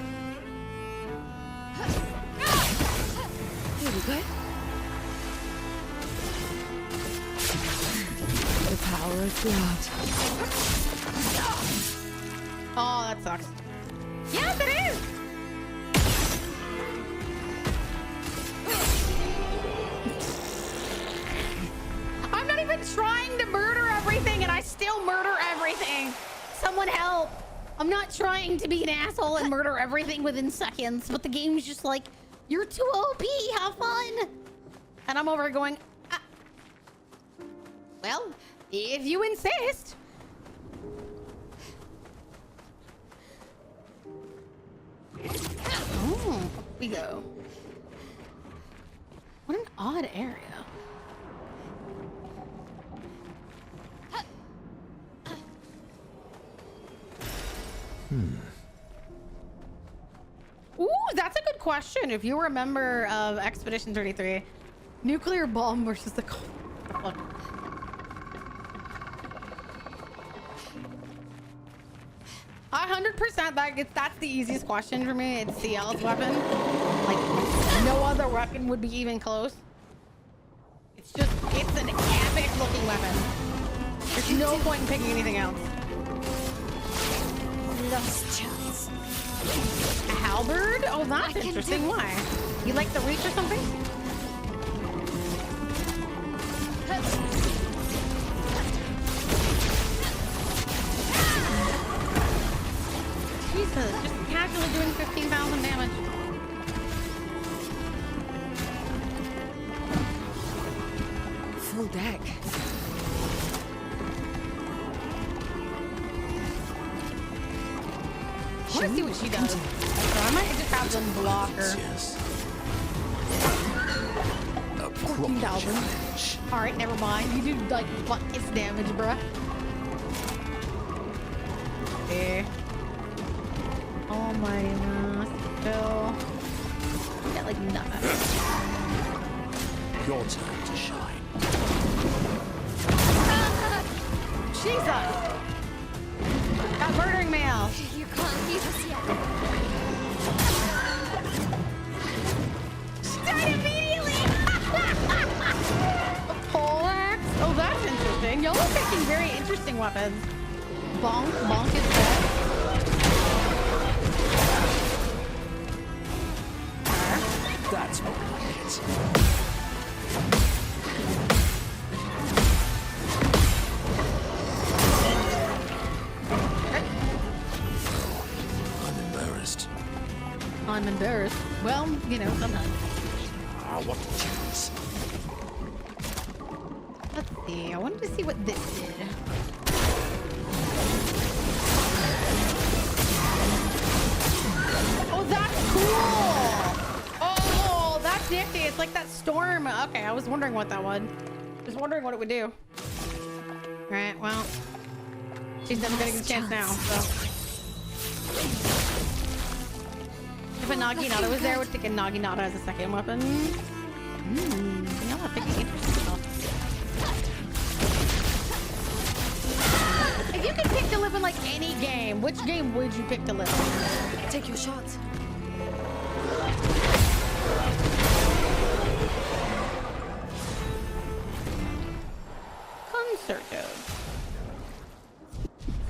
Really good. The power of cloud. Oh, that sucks. Yes, it is! I'm not even trying to murder everything, and I still murder everything. Someone help. I'm not trying to be an asshole and murder everything within seconds, but the game's just like, you're too OP, have fun. And I'm over here going, ah. Well, if you insist. Oh, up we go. What an odd area. Ooh, that's a good question. If you remember Expedition 33, nuclear bomb versus the cold. 100% that's the easiest question for me. It's CL's weapon. Like, no other weapon would be even close. It's an epic looking weapon. There's no point in picking anything else. Last chance. A halberd? Oh, that's interesting. Why? You like the reach or something? Jesus, just casually doing 15,000 damage. Full deck. I want to see what she does. So I might just have them block her. Yes. A 14,000. Alright, never mind. You do like buckets damage, bruh. Okay. Almighty mass. Bill. Got like nothing. Your turn to shine. Jesus! That murdering male. You can't leave us yet. She died immediately! A poleaxe? Oh, that's interesting. Y'all are picking very interesting weapons. Bonk. Bonk is dead. That's more like it. I'm embarrassed. I'm embarrassed. Well, you know, sometimes. I want a chance. Let's see. I wanted to see what this did. Oh, that's cool! Oh, that's nifty. It's like that storm. Okay, I was wondering what that was. Just wondering what it would do. Alright, well. She's never getting a chance now, so. If a Naginata was there, I would take a Naginata as a second weapon. Y'all are picking interesting stuff. If you could pick to live in like any game, which game would you pick to live in? Take your shots. Concerto.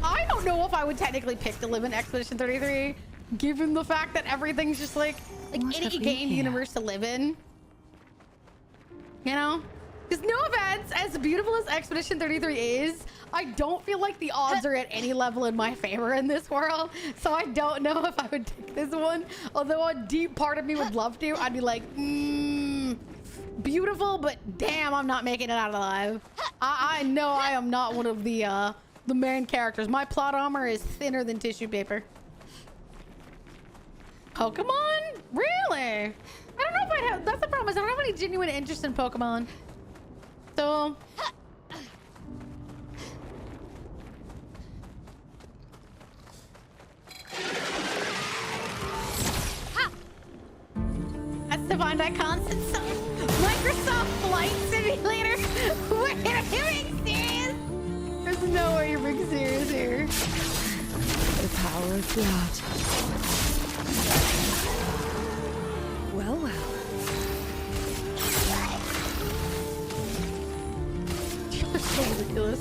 I don't know if I would technically pick to live in Expedition 33. given the fact that everything's just like What have any we game here? universe to live in. You know? Because no offense, as beautiful as Expedition 33 is, I don't feel like the odds are at any level in my favor in this world. So I don't know if I would take this one. Although a deep part of me would love to. I'd be like, beautiful, but damn, I'm not making it out alive. I know I am not one of the main characters. My plot armor is thinner than tissue paper. Pokemon? Really? I don't know if I have. That's the problem. Is I don't have any genuine interest in Pokemon. So. That's Divine Constant. Microsoft Flight Simulator. Wait, are you being serious? There's no way you're being serious here. The power of blood. Well, well. You're so ridiculous.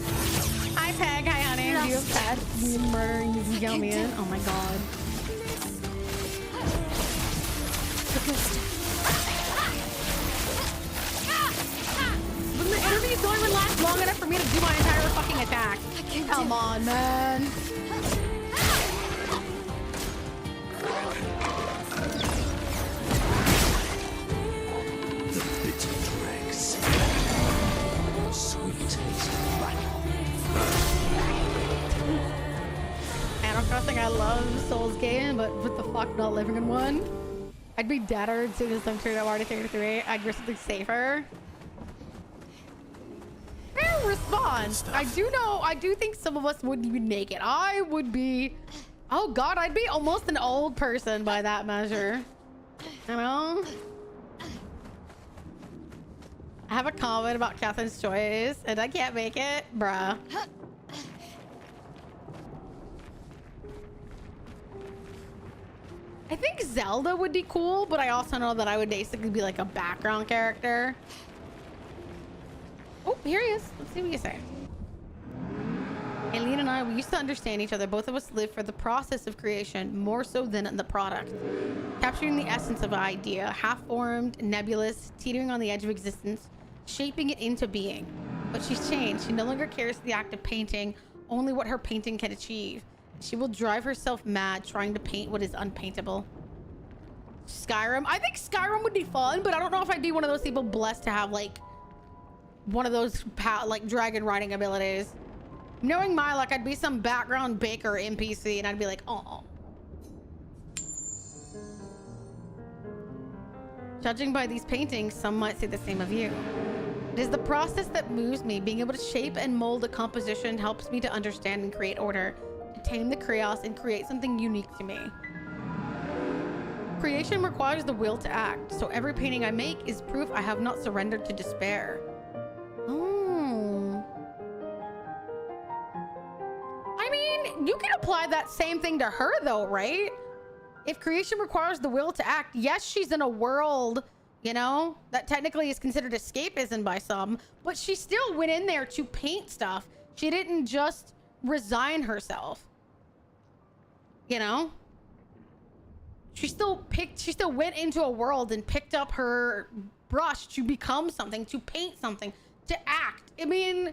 Hi, Peg. Hi, honey. Do you have pets? You murdering these young men? Oh my god. But the interviews don't even last long enough for me to do my entire fucking attack. Come on, man. The bitter dregs. Sweet taste of battle. Animal Crossing, I love Souls game, but what the fuck, not living in one? I'd be deader as soon as I'm turned out already 33. I'd go something safer. Fair response. I do think some of us wouldn't even make it. I would be, oh god, I'd be almost an old person by that measure. You know? I have a comment about Catherine's choice and I can't make it, bruh. I think Zelda would be cool, but I also know that I would basically be like a background character. Oh, here he is. Let's see what you say. Aileen and I, we used to understand each other. Both of us live for the process of creation more so than the product. Capturing the essence of an idea, half-formed, nebulous, teetering on the edge of existence, shaping it into being. But she's changed. She no longer cares for the act of painting, only what her painting can achieve. She will drive herself mad trying to paint what is unpaintable. Skyrim. I think Skyrim would be fun, but I don't know if I'd be one of those people blessed to have like one of those like dragon riding abilities. Knowing my luck, I'd be some background baker NPC and I'd be like, oh. Judging by these paintings, some might say the same of you. It is the process that moves me. Being able to shape and mold a composition helps me to understand and create order, to tame the chaos and create something unique to me. Creation requires the will to act, so every painting I make is proof I have not surrendered to despair. Oh. I mean, you can apply that same thing to her though, right? If creation requires the will to act, yes, she's in a world, you know, that technically is considered escapism by some, but she still went in there to paint stuff. She didn't just resign herself. You know? She still went into a world and picked up her brush to become something, to paint something, to act. I mean,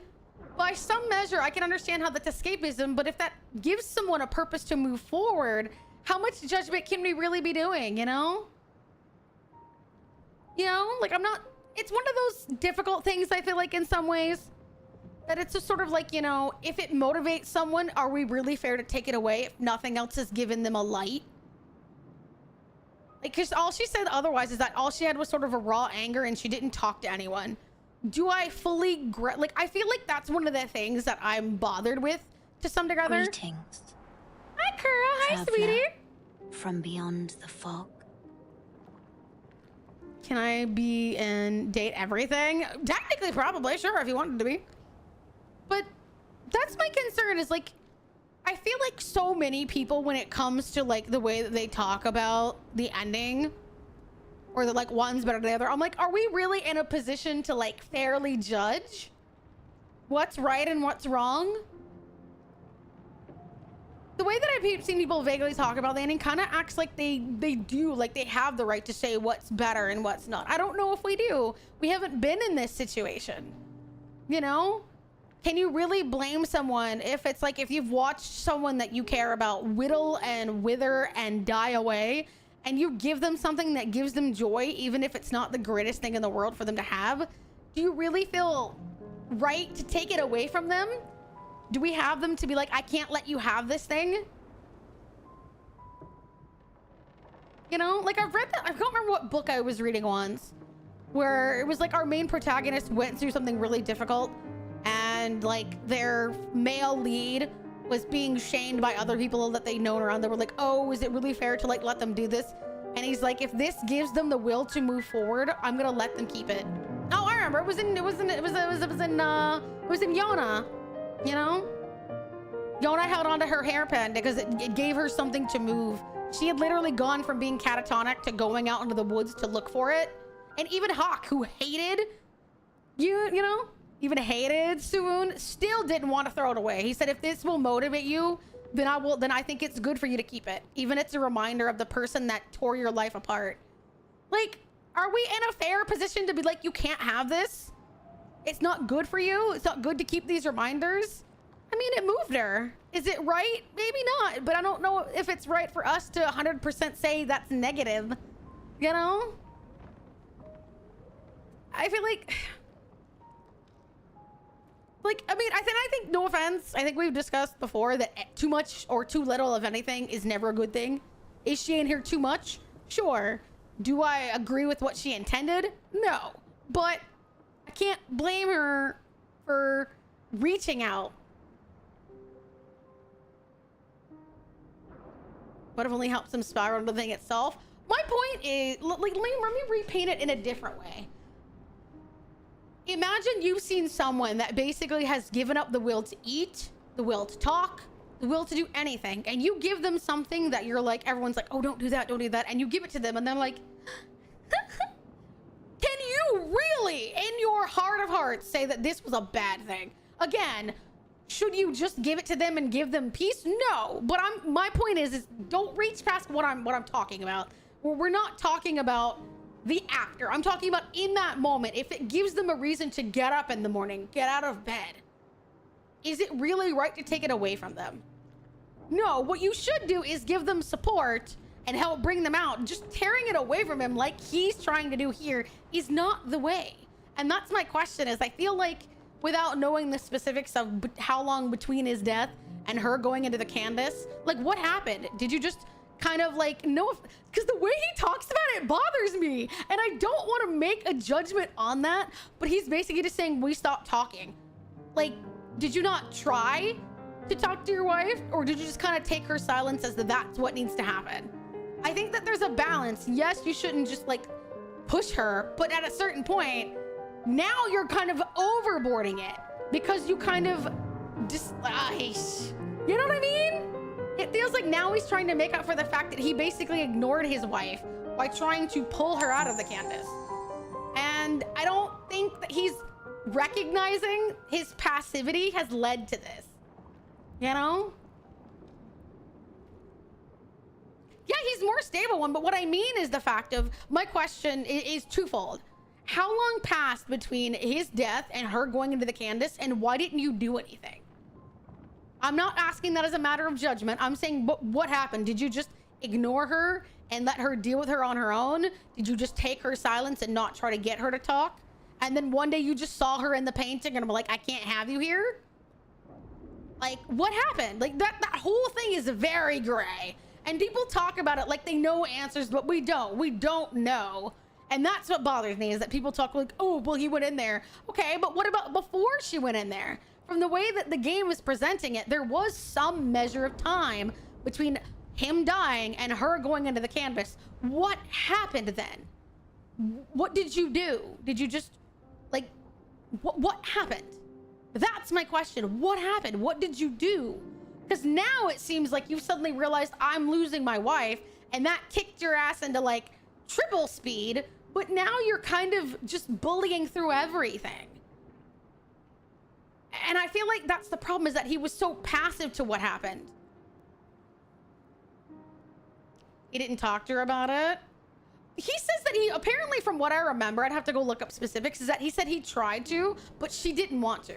by some measure, I can understand how that's escapism, but if that gives someone a purpose to move forward, how much judgment can we really be doing, you know? You know, like it's one of those difficult things, I feel like, in some ways, that it's just sort of like, you know, if it motivates someone, are we really fair to take it away if nothing else has given them a light? Like, because all she said otherwise is that all she had was sort of a raw anger and she didn't talk to anyone. Do I fully like, I feel like that's one of the things that I'm bothered with to some degree. Greetings. Hi, Kura. Hi, Traveler sweetie. from beyond the fog. Can I be and date everything? Technically, probably. Sure, if you wanted to be. But that's my concern is, like, I feel like so many people, when it comes to, like, the way that they talk about the ending, or the, like, one's better than the other, I'm like, are we really in a position to, like, fairly judge what's right and what's wrong? the way that I've seen people vaguely talk about the ending kind of acts like they do, like they have the right to say what's better and what's not. I don't know if we do. We haven't been in this situation, you know? Can you really blame someone if it's like, if you've watched someone that you care about whittle and wither and die away, and you give them something that gives them joy, even if it's not the greatest thing in the world for them to have? Do you really feel right to take it away from them? Do we have them to be like, I can't let you have this thing? You know, like I've read that, I don't remember what book I was reading once, where it was like our main protagonist went through something really difficult, and like their male lead was being shamed by other people that they'd known around. They were like, oh, is it really fair to like let them do this? And he's like, if this gives them the will to move forward, I'm gonna let them keep it. Oh, I remember. It was in Yona. You know, Yona held onto her hairpin because it gave her something to move. She had literally gone from being catatonic to going out into the woods to look for it. And even Hawk, who hated even hated Suun, still didn't want to throw it away. He said, if this will motivate you, then I think it's good for you to keep it. Even it's a reminder of the person that tore your life apart. Like, are we in a fair position to be like, you can't have this? It's not good for you. It's not good to keep these reminders. I mean, it moved her. Is it right? Maybe not, but I don't know if it's right for us to 100% say that's negative, you know? I feel like, I mean, I think, no offense, I think we've discussed before that too much or too little of anything is never a good thing. Is she in here too much? Sure. Do I agree with what she intended? No. But I can't blame her for reaching out. But it only helps them spiral into the thing itself. My point is, let me repaint it in a different way. Imagine you've seen someone that basically has given up the will to eat, the will to talk, the will to do anything, and you give them something that you're like, everyone's like, oh, don't do that, and you give it to them, and they're like, can you really, in your heart of hearts, say that this was a bad thing? Again, should you just give it to them and give them peace? No, but my point is don't reach past what I'm talking about. We're not talking about the actor. I'm talking about in that moment, if it gives them a reason to get up in the morning, get out of bed, is it really right to take it away from them? No, what you should do is give them support and help bring them out. Just tearing it away from him like he's trying to do here is not the way. And that's my question, is I feel like without knowing the specifics of how long between his death and her going into the Candace, like what happened? Did you just kind of like, no, because the way he talks about it bothers me, and I don't want to make a judgment on that, but he's basically just saying we stopped talking. Like, did you not try to talk to your wife, or did you just kind of take her silence as that's what needs to happen? I think that there's a balance. Yes, you shouldn't just like push her, but at a certain point, now you're kind of overboarding it because you kind of just, you know what I mean? It feels like now he's trying to make up for the fact that he basically ignored his wife by trying to pull her out of the Candace. And I don't think that he's recognizing his passivity has led to this, you know? Yeah, he's more stable one, but what I mean is the fact of, my question is twofold. How long passed between his death and her going into the Candace, and why didn't you do anything? I'm not asking that as a matter of judgment. I'm saying, what happened? Did you just ignore her and let her deal with her on her own? Did you just take her silence and not try to get her to talk? And then one day you just saw her in the painting and I'm like, I can't have you here? Like, what happened? Like, that whole thing is very gray. And people talk about it like they know answers, but we don't. We don't know. And that's what bothers me, is that people talk like, oh, well, he went in there. Okay, but what about before she went in there? From the way that the game was presenting it, there was some measure of time between him dying and her going into the canvas. What happened then? What did you do? Did you just, like, what happened? That's my question. What happened? What did you do? Because now it seems like you suddenly realized I'm losing my wife, and that kicked your ass into, like, triple speed, but now you're kind of just bullying through everything. And I feel like that's the problem, is that he was so passive to what happened. He didn't talk to her about it. He says that he, apparently from what I remember, I'd have to go look up specifics, is that he said he tried to, but she didn't want to.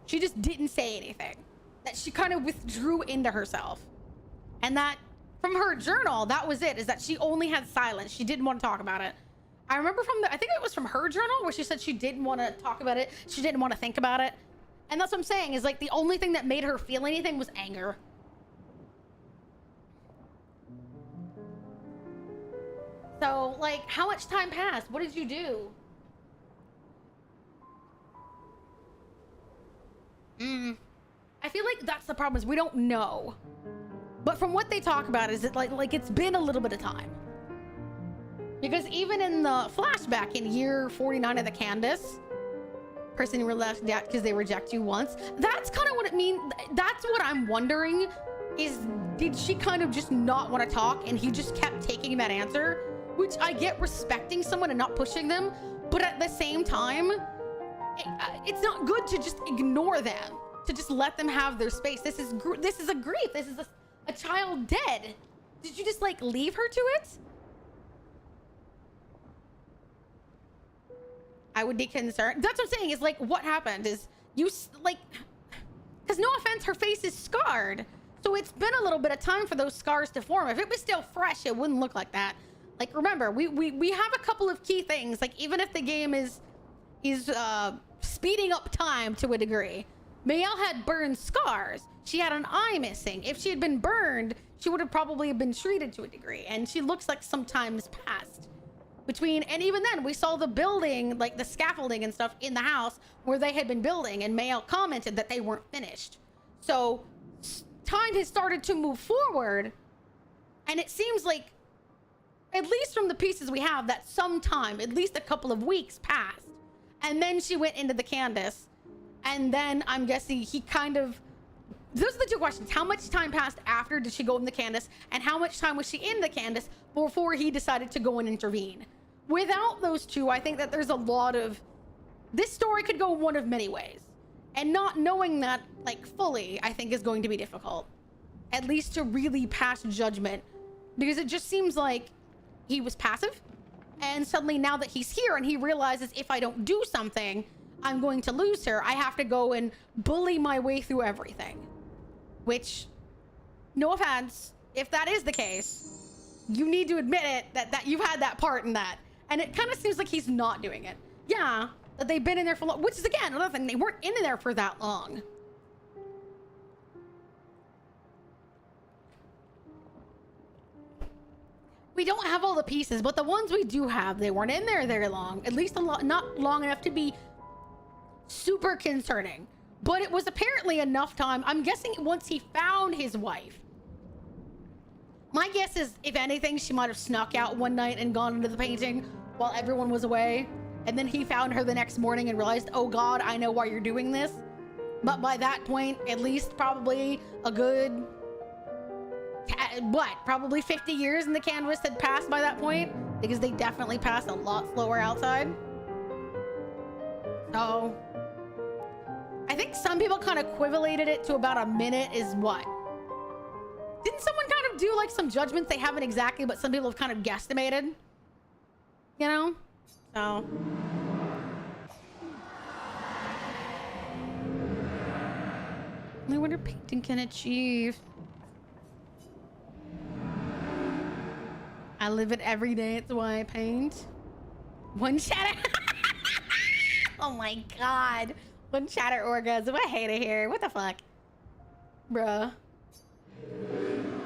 She just didn't say anything. That she kind of withdrew into herself. And that, from her journal, that was it, is that she only had silence. She didn't want to talk about it. I remember from the, I think it was from her journal, where she said she didn't want to talk about it. She didn't want to think about it. And that's what I'm saying, is like the only thing that made her feel anything was anger. So, like, how much time passed? What did you do? I feel like that's the problem, is we don't know. But from what they talk about, is it like it's been a little bit of time. Because even in the flashback in year 49 of the Candace, person who were left dead because they reject you once, that's kind of what it means. That's what I'm wondering, is did she kind of just not want to talk and he just kept taking that answer? Which I get, respecting someone and not pushing them, but at the same time, it's not good to just ignore them, to just let them have their space. This is a grief. This is a child dead. Did you just like leave her to it? I would be concerned. That's what I'm saying, is like, what happened is you like, because no offense, her face is scarred. So it's been a little bit of time for those scars to form. If it was still fresh, it wouldn't look like that. Like, remember, we have a couple of key things. Like, even if the game is speeding up time to a degree, Mayel had burned scars. She had an eye missing. If she had been burned, she would have probably been treated to a degree. And she looks like some time's passed between, and even then we saw the building, like the scaffolding and stuff in the house where they had been building, and Mayel commented that they weren't finished. So time has started to move forward, and it seems like, at least from the pieces we have, that sometime, at least a couple of weeks passed. And then she went into the Candace. And then I'm guessing he kind of, those are the two questions. How much time passed after did she go in the Candace? And how much time was she in the Candace before he decided to go and intervene? Without those two, I think that there's a lot of, this story could go one of many ways. And not knowing that, like, fully, I think is going to be difficult. At least to really pass judgment. Because it just seems like he was passive, and suddenly now that he's here and he realizes, if I don't do something, I'm going to lose her. I have to go and bully my way through everything. Which, no offense, if that is the case, you need to admit it, that you've had that part in that. And it kind of seems like he's not doing it. Yeah, that they've been in there for long, which is, again, another thing, they weren't in there for that long. We don't have all the pieces, but the ones we do have, they weren't in there very long. At least not long enough to be super concerning. But it was apparently enough time. I'm guessing once he found his wife. My guess is, if anything, she might have snuck out one night and gone into the painting while everyone was away. And then he found her the next morning and realized, oh God, I know why you're doing this. But by that point, at least probably a good... what, probably 50 years in the canvas had passed by that point, because they definitely passed a lot slower outside. So I think some people kind of equivalated it to about a minute is what? Didn't someone kind of do like some judgments they haven't exactly, but some people have kind of guesstimated, you know? So only what a painting can achieve. I live it every day, it's why I paint. One shatter. Oh my God. One shatter orgasm. I hate it here. What the fuck? Bruh.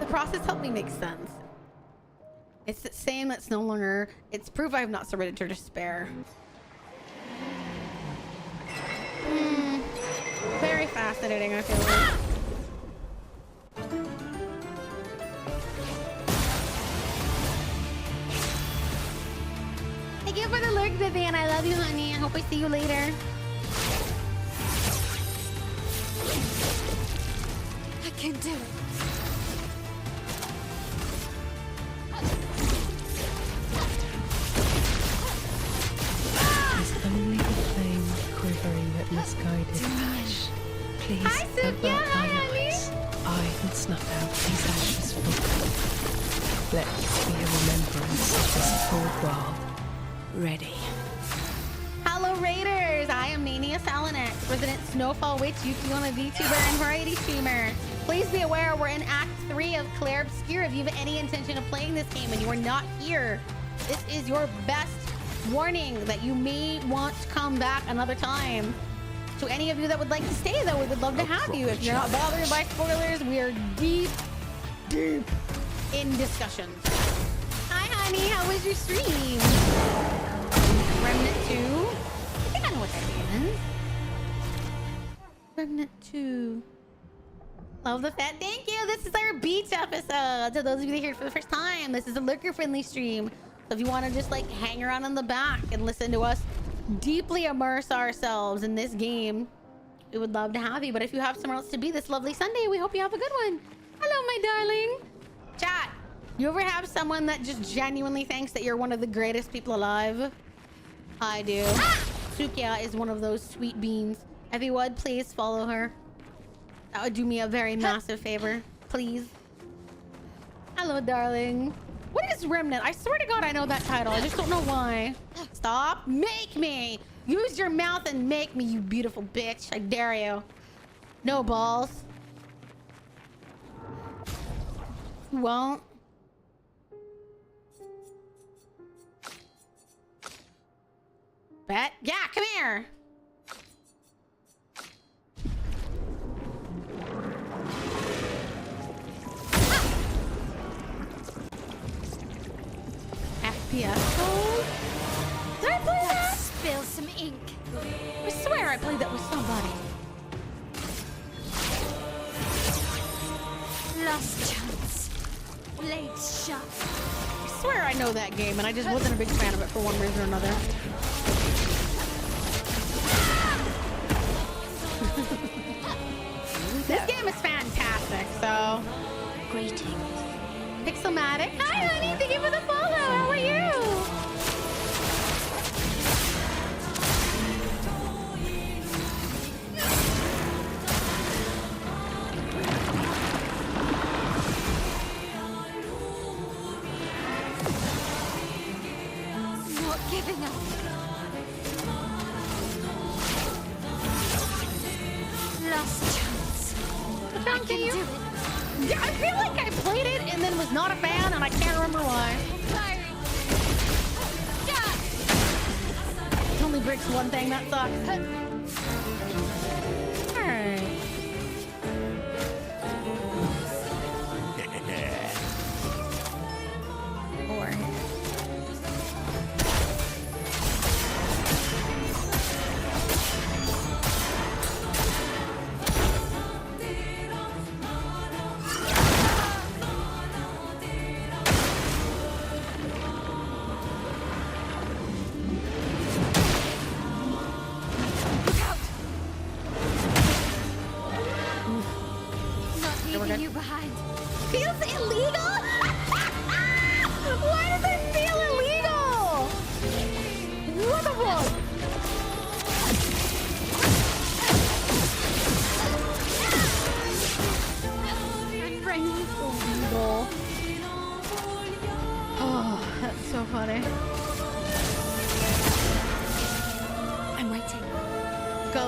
The process helped me make sense. It's the same that's no longer. It's proof I have not surrendered to despair. Very fascinating, I feel like. Thank you for the lurk, Vivian. I love you, honey. I hope I see you later. I can do it. It's only the flame quivering that misguided ash. Please, Hi, avert Sukia. Hi, my honey. eyes. I can snuff out these ashes for Let's be a remembrance of this cold world. Ready. Hello Raiders! I am Mania Salinex, resident Snowfall Witch, Yukiona VTuber, and Variety Streamer. Please be aware we're in Act 3 of Claire Obscure. If you have any intention of playing this game and you are not here, this is your best warning that you may want to come back another time. To any of you that would like to stay, though, we would love to have you. If you're not bothered by spoilers, we are deep in discussions. Hi, honey. How was your stream? Remnant 2. I think I know what that is. Remnant 2. Love the fat. Thank you. This is our beach episode. To those of you that are here for the first time, this is a lurker-friendly stream. So if you want to just like hang around in the back and listen to us deeply immerse ourselves in this game, we would love to have you. But if you have somewhere else to be this lovely Sunday, we hope you have a good one. Hello, my darling. Chat, you ever have someone that just genuinely thinks that you're one of the greatest people alive? I do. Sukia is one of those sweet beans. If you would, please follow her. That would do me a very massive favor. Please. Hello, darling. What is Remnant? I swear to God I know that title. I just don't know why. Stop. Make me. Use your mouth and make me, you beautiful bitch. I dare you. No balls. You won't. Bet? Yeah, come here. FPS code? Did I play that? Spill some ink. I swear I played that with somebody. Lost chance. Blades shut. I swear I know that game, and I just wasn't a big fan of it for one reason or another. This game is fantastic, so... Greetings. Pixelmatic. Hi, honey. Thank you for the follow. How are you? Not giving up. Last chance. I can do it. Yeah, I feel like I played it and then was not a fan, and I can't remember why. Firing. It only breaks one thing, that sucks. Alright. Four. Leaving you behind. Feels illegal? Why does it feel illegal? What the fuck? Illegal. Oh, that's so funny. I'm waiting. Go.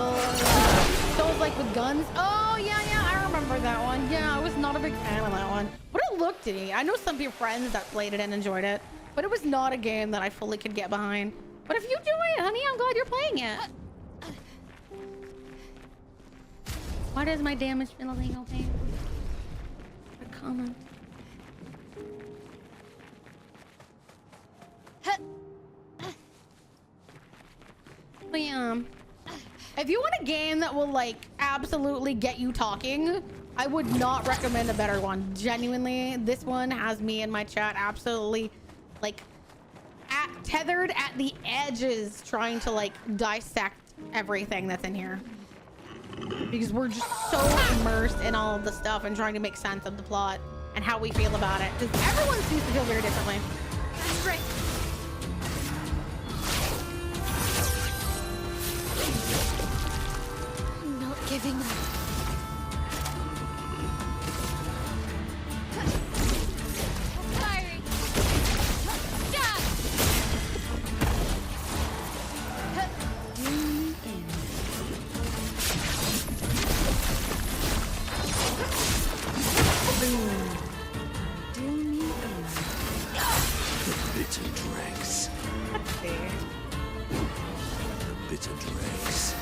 Those like with guns? Oh, yeah, I remember that one. Yeah, I was not a big fan of that one. But it looked at me. I know some of your friends that played it and enjoyed it, but it was not a game that I fully could get behind. But if you enjoy it, honey, I'm glad you're playing it. Why does my damage feel illegal, babe? A comment. But yeah, if you want a game that will like absolutely get you talking, I would not recommend a better one. Genuinely, this one has me in my chat absolutely like tethered at the edges, trying to like dissect everything that's in here, because we're just so immersed in all of the stuff and trying to make sense of the plot and how we feel about it, because everyone seems to feel very differently. That's great. Not giving up. Firing. bitter dregs.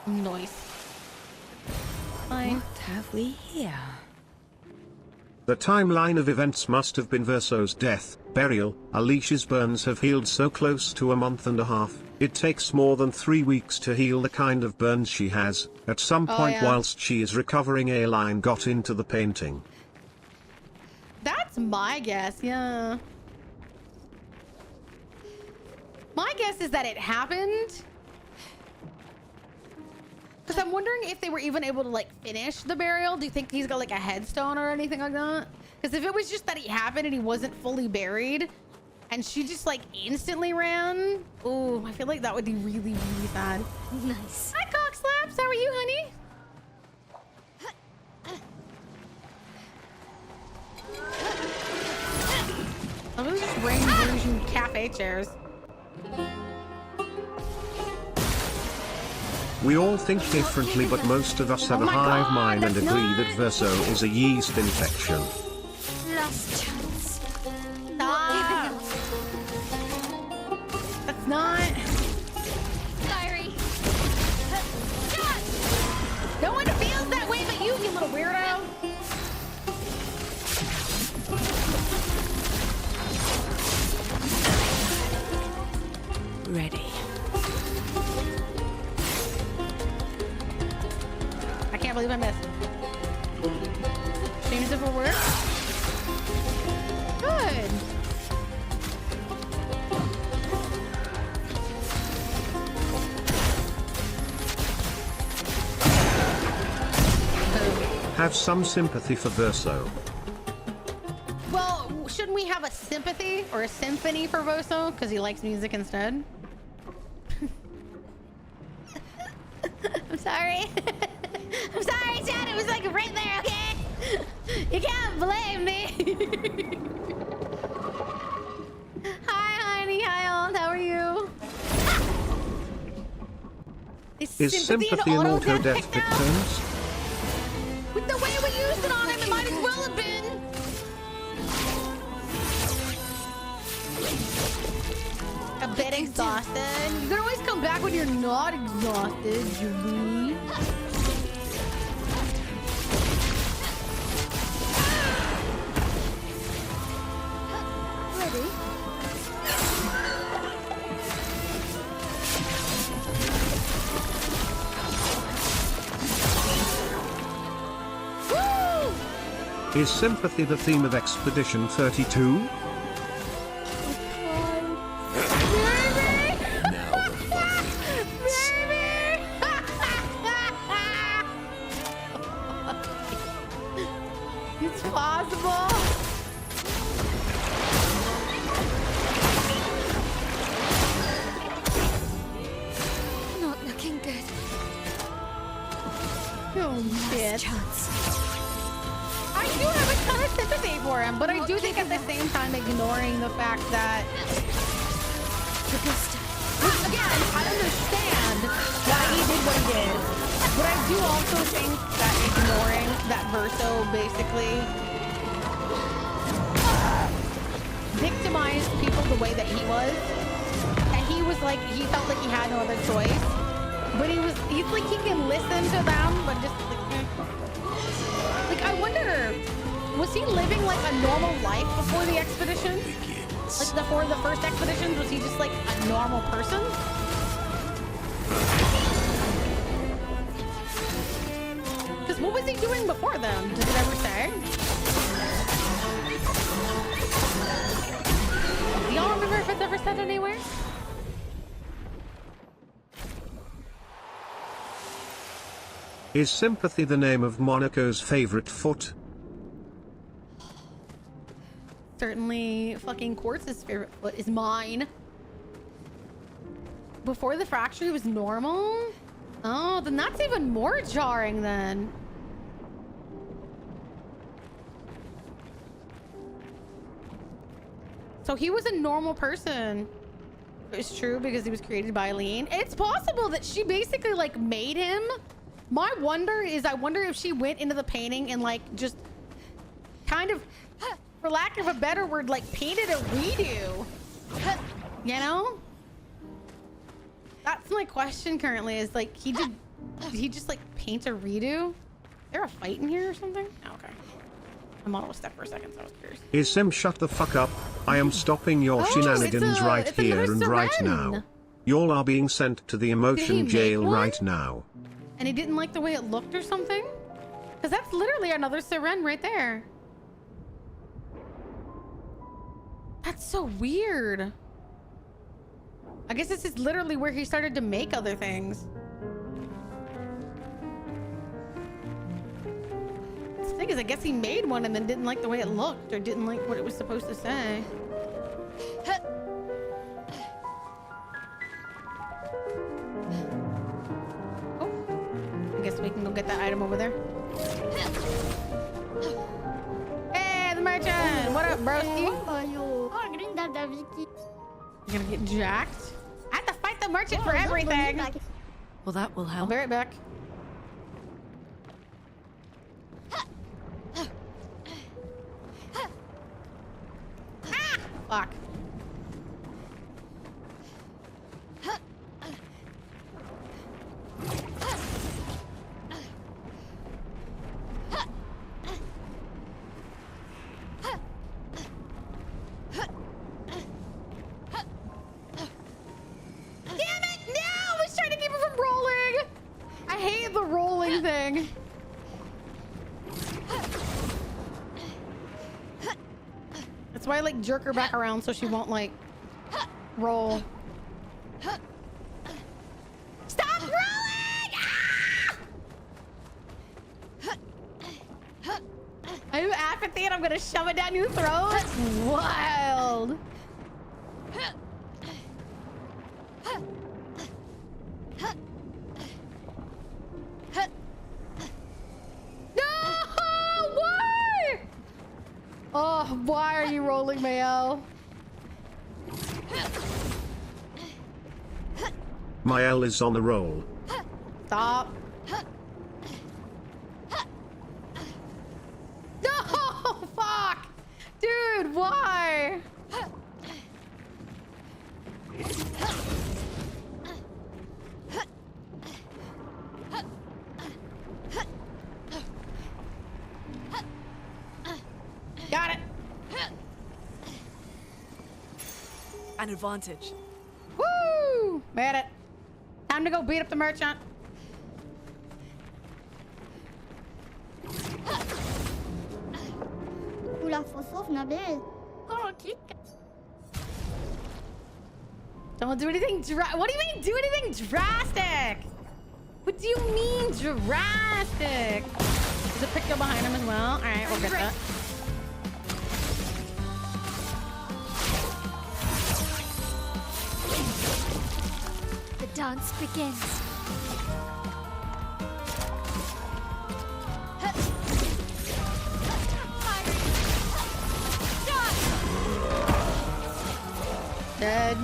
Nice. Fine. What have we here? The timeline of events must have been Verso's death, burial. Alicia's burns have healed so close to a month and a half. It takes more than 3 weeks to heal the kind of burns she has. At some point whilst she is recovering, a line got into the painting. That's my guess, yeah. My guess is that it happened. Because I'm wondering if they were even able to like finish the burial. Do you think he's got like a headstone or anything like that? Because if it was just that he happened and he wasn't fully buried and she just like instantly ran, oh, I feel like that would be really, really sad. Nice. Hi, Cock Slaps. How are you, honey? Oh, those are just Rain Illusion cafe chairs. We all think differently, but most of us have a hive mind and agree that Verso is a yeast infection. Last chance. Stop. That's not. Diary. No one feels that way but you, you little weirdo. Ready. I can't believe I missed. Seems if it works. Good. Have some sympathy for Verso. Well, shouldn't we have a sympathy or a symphony for Voso? Because he likes music instead. I'm sorry. I'm sorry, Chad. It was like right there, okay? You can't blame me. Hi, honey. Hi, all. How are you? Is sympathy an auto-death victims? With the way we used it on him, it might as well have been. A bit exhausted. You can always come back when you're not exhausted, Julie. Ready? Is sympathy the theme of Expedition 32? It's possible. Not looking good. Oh shit. Chance. I do have a ton of sympathy for him, but I do think at the same time ignoring the fact that, which again, I understand why he did what he did, but I do also think that ignoring that Verso basically victimized people the way that he was, and he was like, he felt like he had no other choice, but he's like, he can listen to them, but just like I wonder, was he living like a normal life before the expedition? Like before the first expeditions, was he just like a normal person? Because what was he doing before then? Did it ever say? Do y'all remember if it's ever said anywhere? Is sympathy the name of Monaco's favorite foot? Certainly fucking Quartz's favorite foot is mine. Before the fracture, he was normal? Oh, then that's even more jarring then. So he was a normal person. It's true because he was created by Eileen. It's possible that she basically like made him My wonder is, I wonder if she went into the painting and like just kind of, for lack of a better word, like painted a redo. You know? That's my question currently, is like, did he just like paint a redo? Is there a fight in here or something? Oh, okay. I'm auto step for a second, so I was curious. Is Sim shut the fuck up? I am stopping your shenanigans right here and right now. Y'all are being sent to the emotion jail right now. And he didn't like the way it looked or something? Because that's literally another Siren right there. That's so weird. I guess this is literally where he started to make other things. The thing is, I guess he made one and then didn't like the way it looked or didn't like what it was supposed to say. I guess we can go get that item over there. Hey, the merchant! What up, broski? You're gonna get jacked? I have to fight the merchant for everything! Well, that will I'll help. be right back. Ah! Fuck. Thing. That's why I like jerk her back around so she won't like roll. Stop rolling! Ah! Are you apathy and I'm gonna shove it down your throat? That's wild. Oh, why are you rolling, Mayo? Mael is on the roll. Stop. No! Fuck! Dude, why? Got it. An advantage. Woo! Made it. Time to go beat up the merchant. Don't do anything what do you mean do anything drastic? What do you mean drastic? There's a picture behind him as well. Alright, we'll get that. The dance begins. Dead.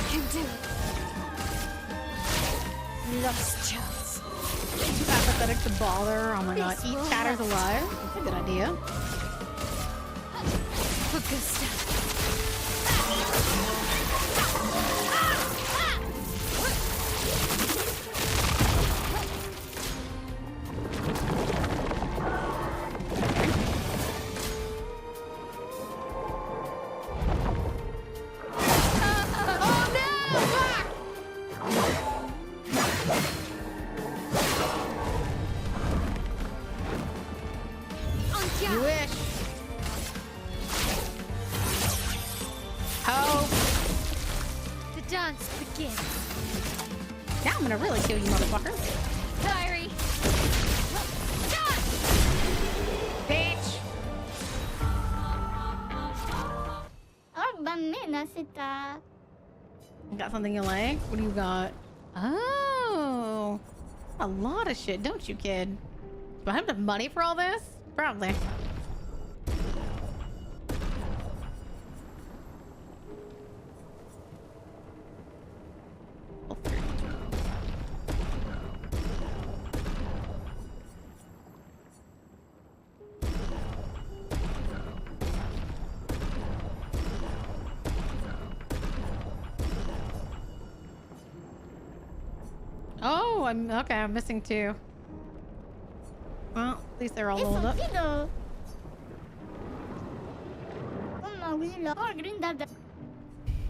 Can do it. Lost chance. Too apathetic to bother. Oh my god. This Eat will chatters hurt. alive. That's a good idea. Augusta. You wish. Hope. The dance begins. Now I'm gonna really kill you, motherfucker. Diary. Bitch. You got something you like? What do you got? Oh. A lot of shit, don't you, kid? Do I have enough money for all this? Probably. Oh, I'm okay. I'm missing 2. Well, at least they're all rolled up.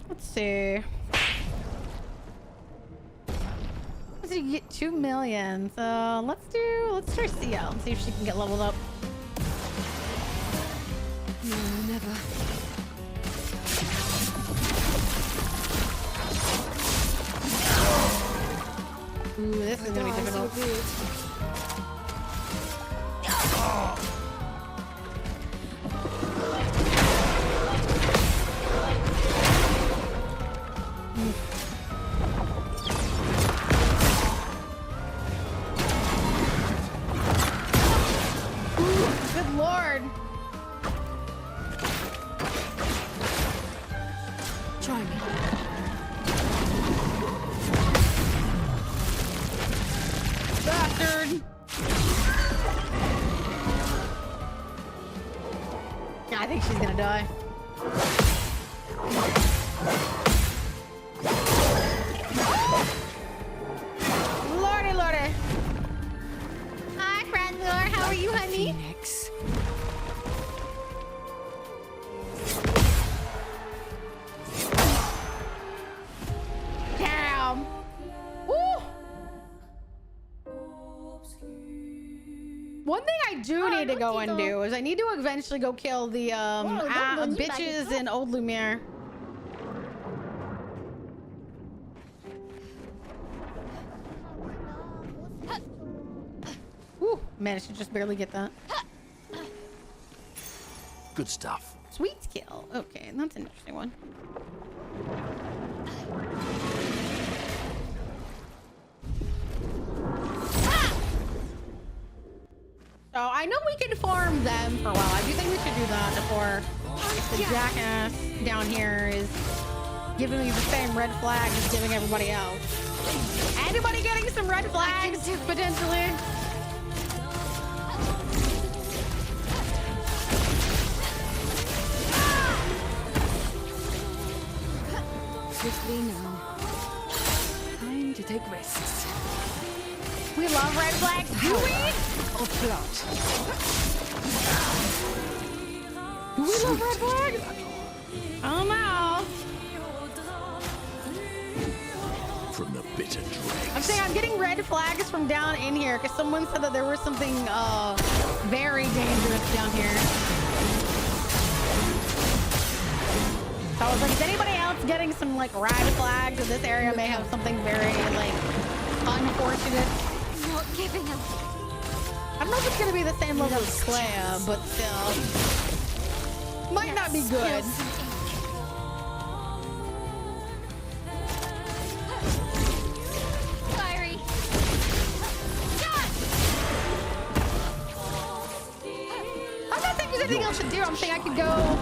Let's see. Let's see, get 2 million. So let's try CL and see if she can get leveled up. No, never. Ooh, this is gonna be difficult. Good lord. Try me. Bastard. Yeah, I think she's gonna die. Lordy, lordy. Hi, Franzor. How are you, honey? Phoenix. Damn. Woo. One thing I do need to go and do is I need to eventually go kill the bitches in Old Lumiere. Woo, managed to just barely get that. Good stuff. Sweet skill. Okay, that's an interesting one. So I know we can farm them for a while. I do think we should do that before the jackass down here is giving me the same red flag as giving everybody else. Anybody getting some red flags potentially? Swiftly now. Time to take risks. We love red flags, do we? Or plot. Do we love red flags? I don't know. From the bitter dregs. I'm saying I'm getting red flags from down in here because someone said that there was something very dangerous down here. So I was like, is anybody else getting some like red flags? Or this area may have something very like unfortunate. Not giving up. I don't know if it's gonna be the same level as Clea, but still. Might not be good. Fiery. I'm not saying there's anything else to do. I'm saying I could go.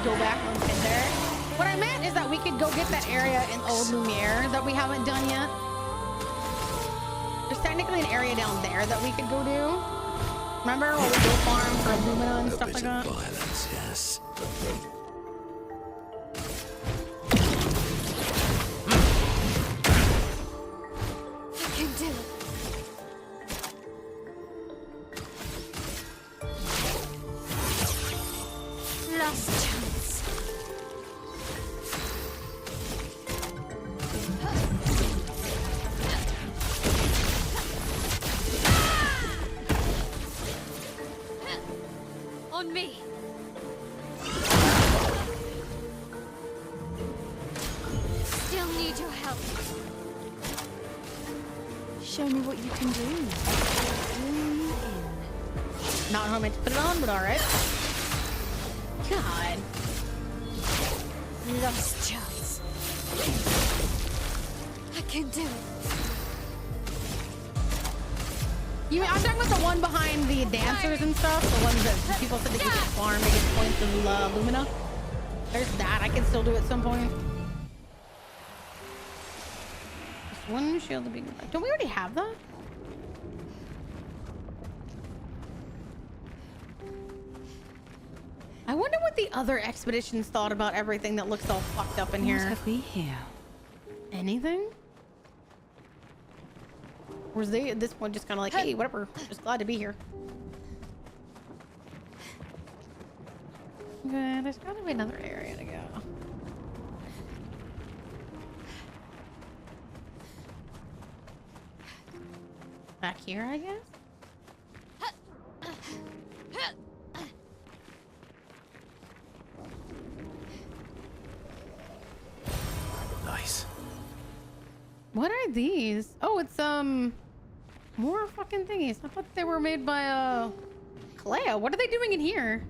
Go back and get there. What I meant is that we could go get that area in Old Lumiere that we haven't done yet. There's technically an area down there that we could go do. Remember when we go farm for Lumina and A stuff bit like of that? violence, yes. I can do it. Last chance. On me. Still need your help. Show me what you can do. Zoom in. Not how I meant to put it on, but alright. God. Lost chance. I can do it. You mean, I'm talking about the one behind the dancers and stuff. The ones that people said that you could farm to get points of Lumina. There's that. I can still do at some point. Just one shield to be. Don't we already have that? I wonder what the other expeditions thought about everything that looks all fucked up in here. What have we here? Anything? Or was they at this point just kind of like, hey, whatever, just glad to be here? Okay, there's gotta be another area to go. Back here, I guess? Nice. What are these? Oh, it's more fucking thingies. I thought they were made by Kaleo. What are they doing in here?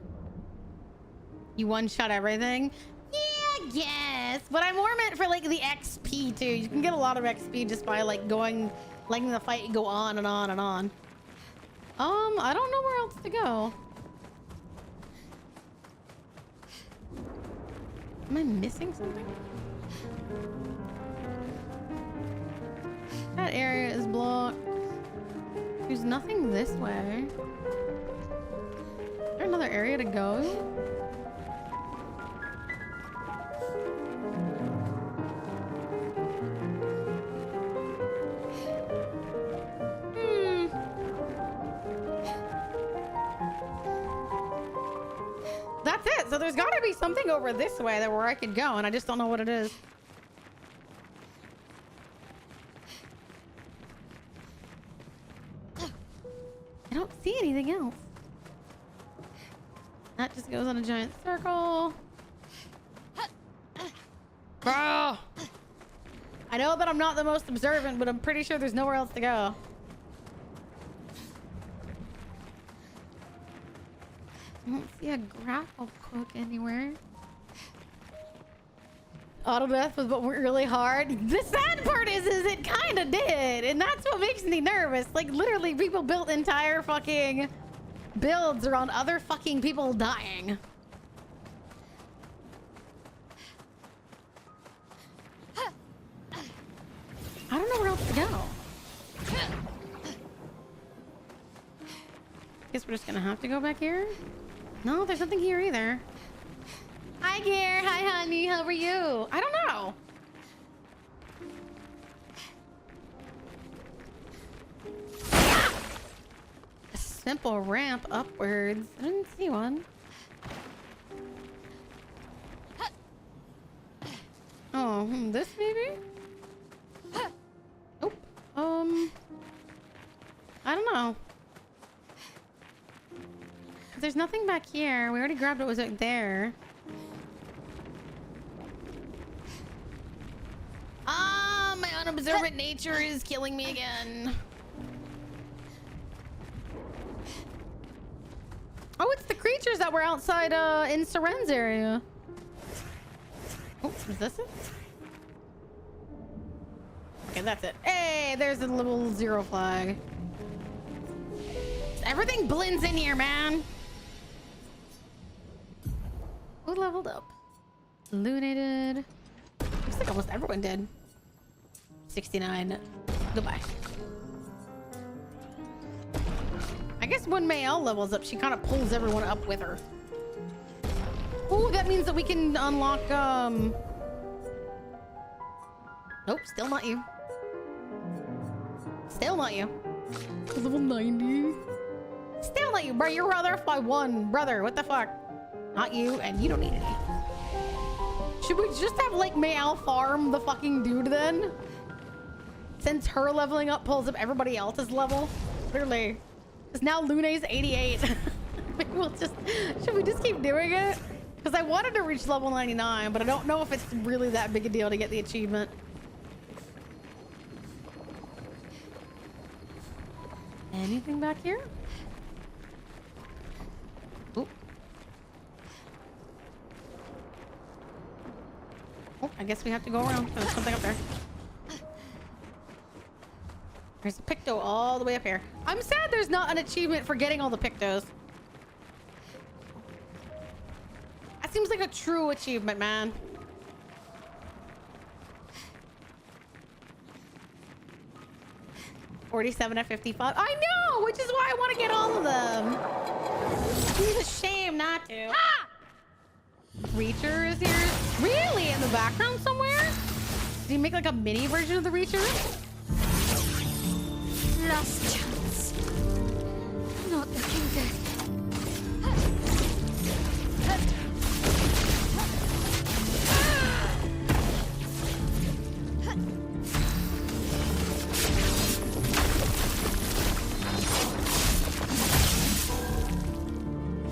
You one-shot everything? Yeah, I guess. But I more meant for like the XP too. You can get a lot of XP just by like going, letting the fight go on and on and on. I don't know where else to go. Am I missing something? That area is blocked. There's nothing this way. Is there another area to go? That's it. So there's got to be something over this way that where I could go, and I just don't know what it is. I don't see anything else. That just goes on a giant circle. Bro! I know that I'm not the most observant, but I'm pretty sure there's nowhere else to go. I don't see a grapple hook anywhere. Auto death was what went really hard. The sad part is it kind of did, and that's what makes me nervous. Like literally, people built entire fucking builds around other fucking people dying. I don't know where else to go. Guess we're just gonna have to go back here. No, there's nothing here either. Hi, Gear. Hi, honey. How are you? I don't know. A simple ramp upwards. I didn't see one. Oh, this maybe? Nope. I don't know. There's nothing back here. We already grabbed what was right there. Ah, my unobservant nature is killing me again. Oh, it's the creatures that were outside in Seren's area. Oh, is this it? Okay, that's it. Hey, there's a level 0 flag. Everything blends in here, man. Who leveled up? Illuminated. Looks like almost everyone did. 69. Goodbye. I guess when Mayel levels up, she kind of pulls everyone up with her. Oh, that means that we can unlock, Nope, still not you. Still not you. Level 90. Still not you, bro. You're other by one, brother. What the fuck? Not you, and you don't need any. Should we just have like Mayal farm the fucking dude then? Since her leveling up pulls up everybody else's level? Clearly. Because now Lune's 88. Maybe we'll just... Should we just keep doing it? Because I wanted to reach level 99, but I don't know if it's really that big a deal to get the achievement. Anything back here? Oop. I guess we have to go around. There's something up there. There's a picto all the way up here. I'm sad there's not an achievement for getting all the pictos. That seems like a true achievement, man. $47 at 55. I know, which is why I want to get all of them. It's a shame not to. Ah! Reacher is here. Really? In the background somewhere? Did he make like a mini version of the Reacher? Last chance. Not looking good.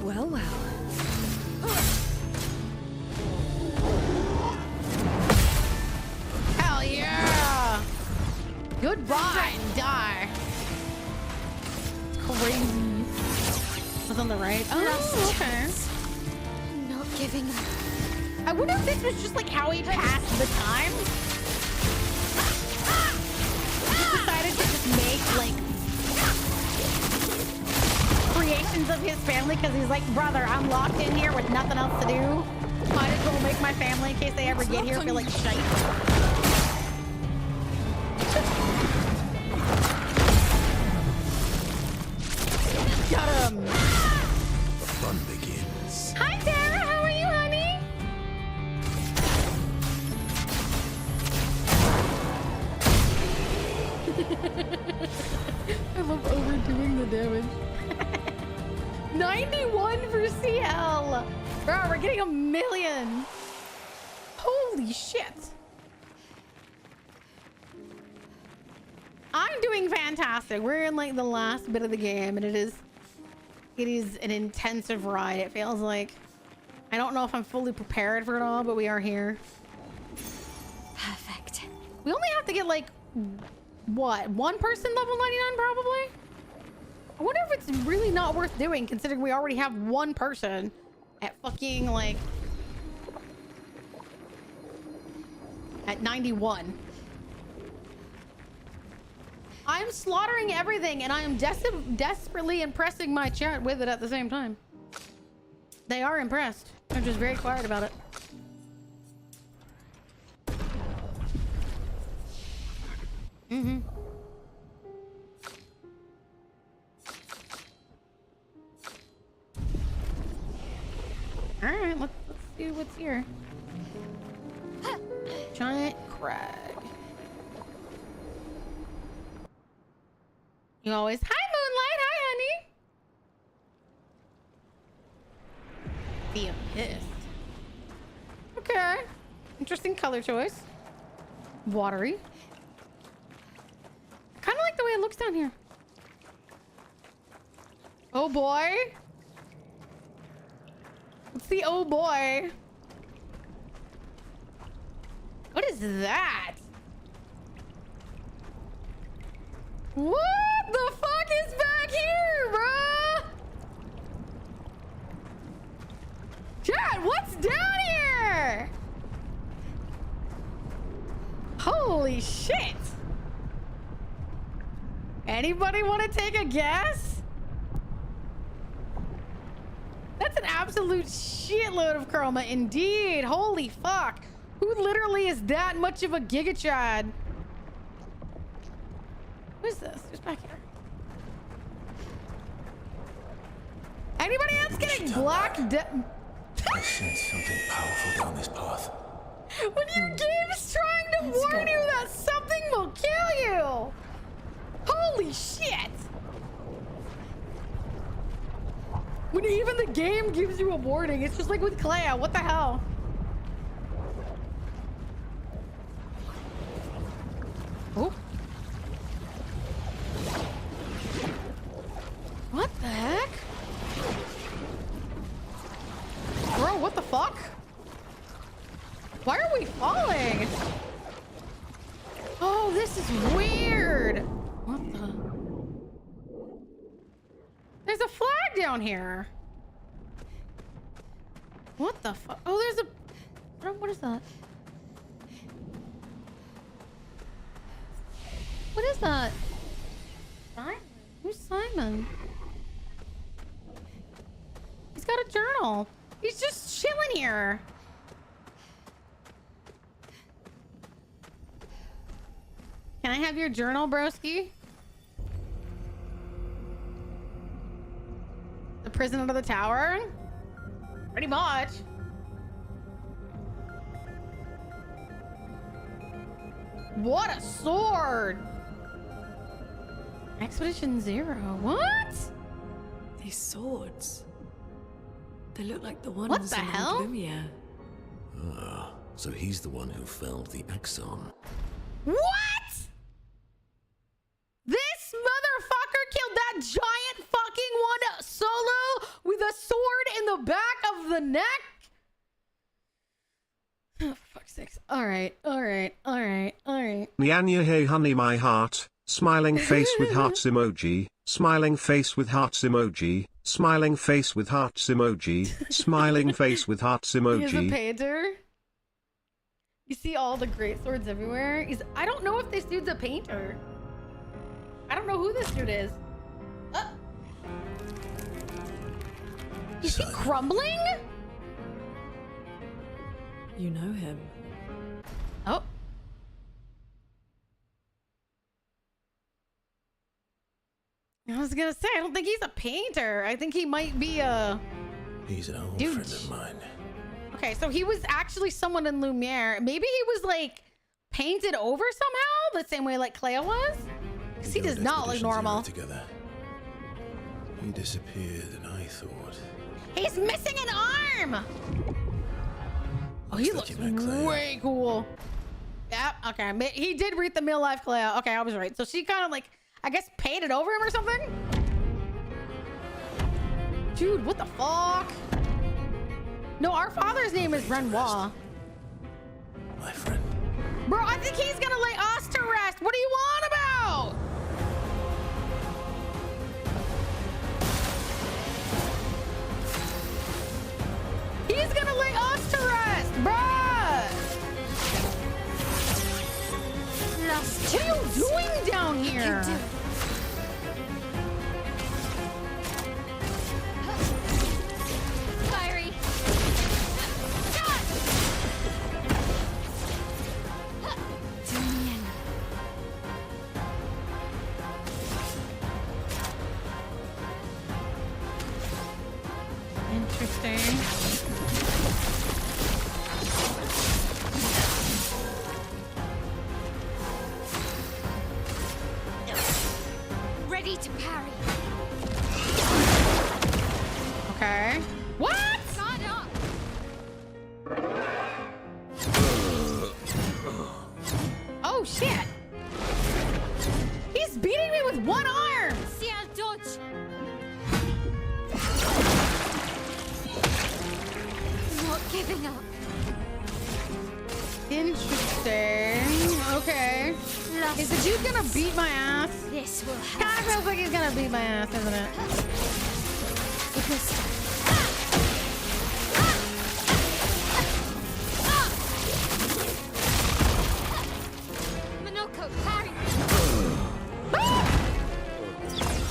Well, well. Hell yeah! Goodbye and die. Crazy. What's on the right? Oh, okay. Not giving up. I wonder if this was just like how he passed the time. He just decided to just make like creations of his family because he's like, brother, I'm locked in here with nothing else to do. Might as well make my family in case they ever get here feel like shite. Got him. The fun begins. Hi, Tara. How are you, honey? I love overdoing the damage. 91 for CL. Bro, we're getting 1 million. Holy shit. I'm doing fantastic. We're in like the last bit of the game and it is an intensive ride. It feels like I don't know if I'm fully prepared for it all, but we are here. Perfect. We only have to get like what, one person level 99 probably? I wonder if it's really not worth doing considering we already have one person at fucking like at 91. I'm slaughtering everything and I am desperately impressing my chat with it at the same time. They are impressed. They're just very quiet about it. Mm-hmm. All right, let's see what's here. Giant crag. You always, hi Moonlight, hi honey. The abyss. Okay, interesting color choice. Watery. Kind of like the way it looks down here. Oh boy. What's the oh boy? What is that? What the fuck is back here, bruh? Chat, what's down here? Holy shit. Anybody want to take a guess? That's an absolute shitload of chroma indeed. Holy fuck. Who literally is that much of a Giga Chad? Who is this? Who's back here? Anybody else getting black? I sense something powerful down this path. When your game is trying to warn you that something will kill you. Holy shit. When even the game gives you a warning, it's just like with Clea. What the hell? Oh. What the heck? Bro, what the fuck? Why are we falling? Oh, this is weird. What the? There's a flag down here. What the fuck? Oh, there's a... What is that? What is that? Simon? Who's Simon? He's got a journal. He's just chilling here. Can I have your journal, broski? The prison under the tower? Pretty much. What a sword! Expedition Zero. What? These swords. They look like the ones What the in hell? Lumiere. Ah, so he's the one who found the Axon. What? This motherfucker killed that giant fucking one solo with a sword in the back of the neck? Oh, fuck's sakes. Alright. Nyanya hey honey my heart, smiling face with hearts emoji, smiling face with hearts emoji, smiling face with hearts emoji, smiling face with hearts He's a emoji. painter. You see all the great swords everywhere. I don't know if this dude's a painter. I don't know who this dude is. Is he Simon. crumbling? You know him. Oh. I was gonna say, I don't think he's a painter. I think he might be a... He's an old Dude. friend of mine. Okay, so he was actually someone in Lumiere. Maybe he was like painted over somehow, the same way like Cleo was? Because he We go does to not look Expedition Zero normal. Together. He disappeared, and I thought. He's missing an arm! Oh, he Looks looks like you met Cleo. way cool. Yep, okay. He did read the real life Cleo. Okay, I was right. So she kind of like, I guess, painted over him or something? Dude, what the fuck? No, our father's name is Renoir. My friend. Bro, I think he's gonna lay us to rest. What do you want about? He's gonna lay us to rest, bruh. Lost What are you doing down here? do. Fiery. To the end. Interesting. Ready to parry. Okay. What? Guard up. Oh shit. He's beating me with one arm. See our dodge. Not giving up. Interesting. Okay. Lost. Is the dude gonna beat my ass? This will Kind of hurt. feels like he's gonna beat my ass, isn't it? Because Minoko, parry.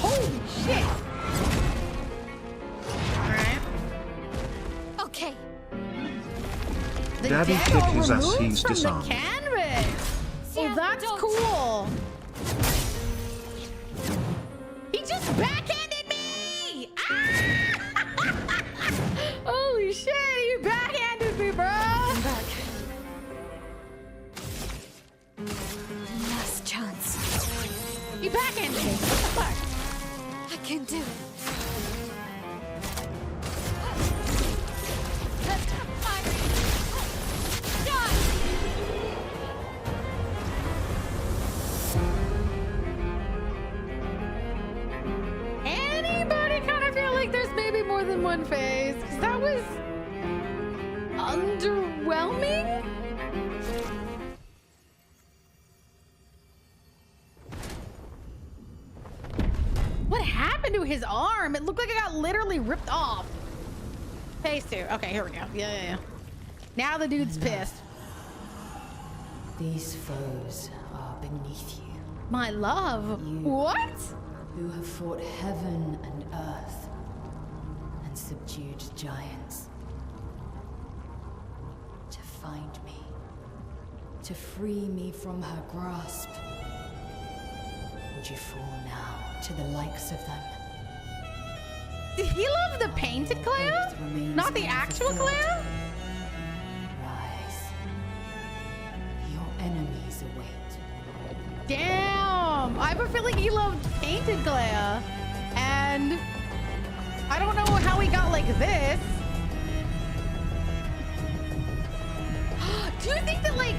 Holy shit! Alright. Okay. The Daddy dead kick are his ass, removed he's from disarmed. the canvas. Oh, that's cool. He just backhanded me! Ah! Holy shit, you backhanded me, bro! I'm back. Last chance. You backhanded me. What the fuck? I can do it. Anybody kind of feel like there's maybe more than one phase? Because that was underwhelming. What happened to his arm? It looked like it got literally ripped off. Phase 2. Okay, here we go. Yeah. Now the dude's pissed. These foes are beneath you. My love. What? Who have fought heaven and earth and subdued giants. To find me. To free me from her grasp. Would you fall now to the likes of them? Did he love the painted Clea? Not the actual Clea? Rise. Your enemies await. Damn! I have a feeling he loved painted Clea. And I don't know how he got like this. Do you think that like,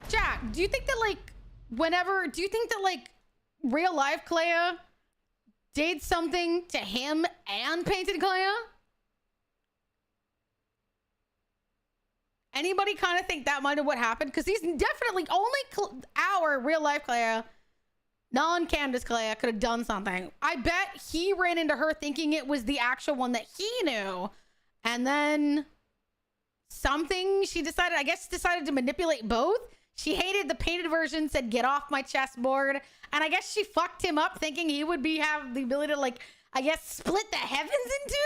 Jack, do you think that like, do you think that like real life Clea did something to him and painted Clea? Anybody kind of think that might have what happened? Because he's definitely only our real life Clea, non-Candace Clea, could have done something. I bet he ran into her thinking it was the actual one that he knew. And then something she decided, I guess, decided to manipulate both. She hated the painted version, said, get off my chessboard. And I guess she fucked him up thinking he would have the ability to, like, I guess, split the heavens in two?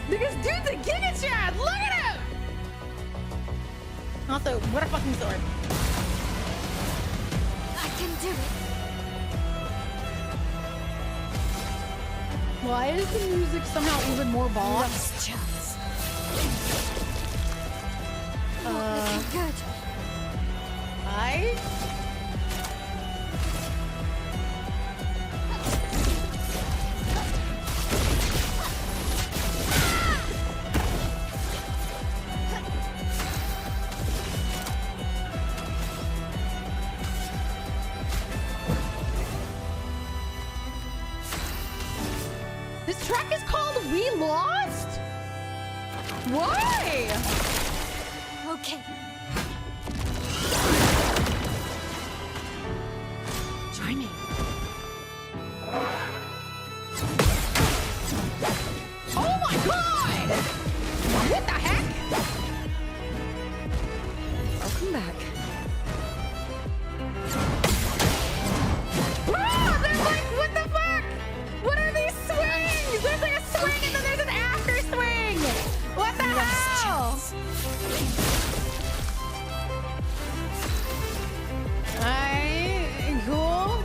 Because dude's a Giga Chad! Look at him! Also, what a fucking sword. I can do it. Why is the music somehow even more boss? Last chance. Not looking good. This track is called We Lost? Why? Okay. Try me. Oh my god! What the heck? Welcome back. Ah, they're like, what the fuck? What are these swings? There's like a swing and then there's an after swing. What the hell? Alright, cool.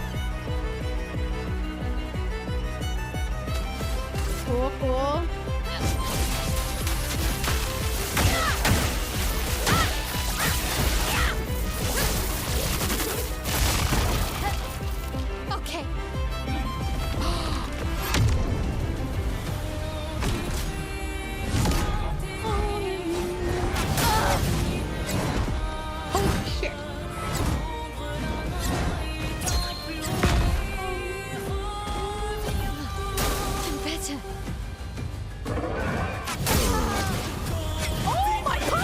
Cool. Okay. Oh shit. I'm better. Oh my god!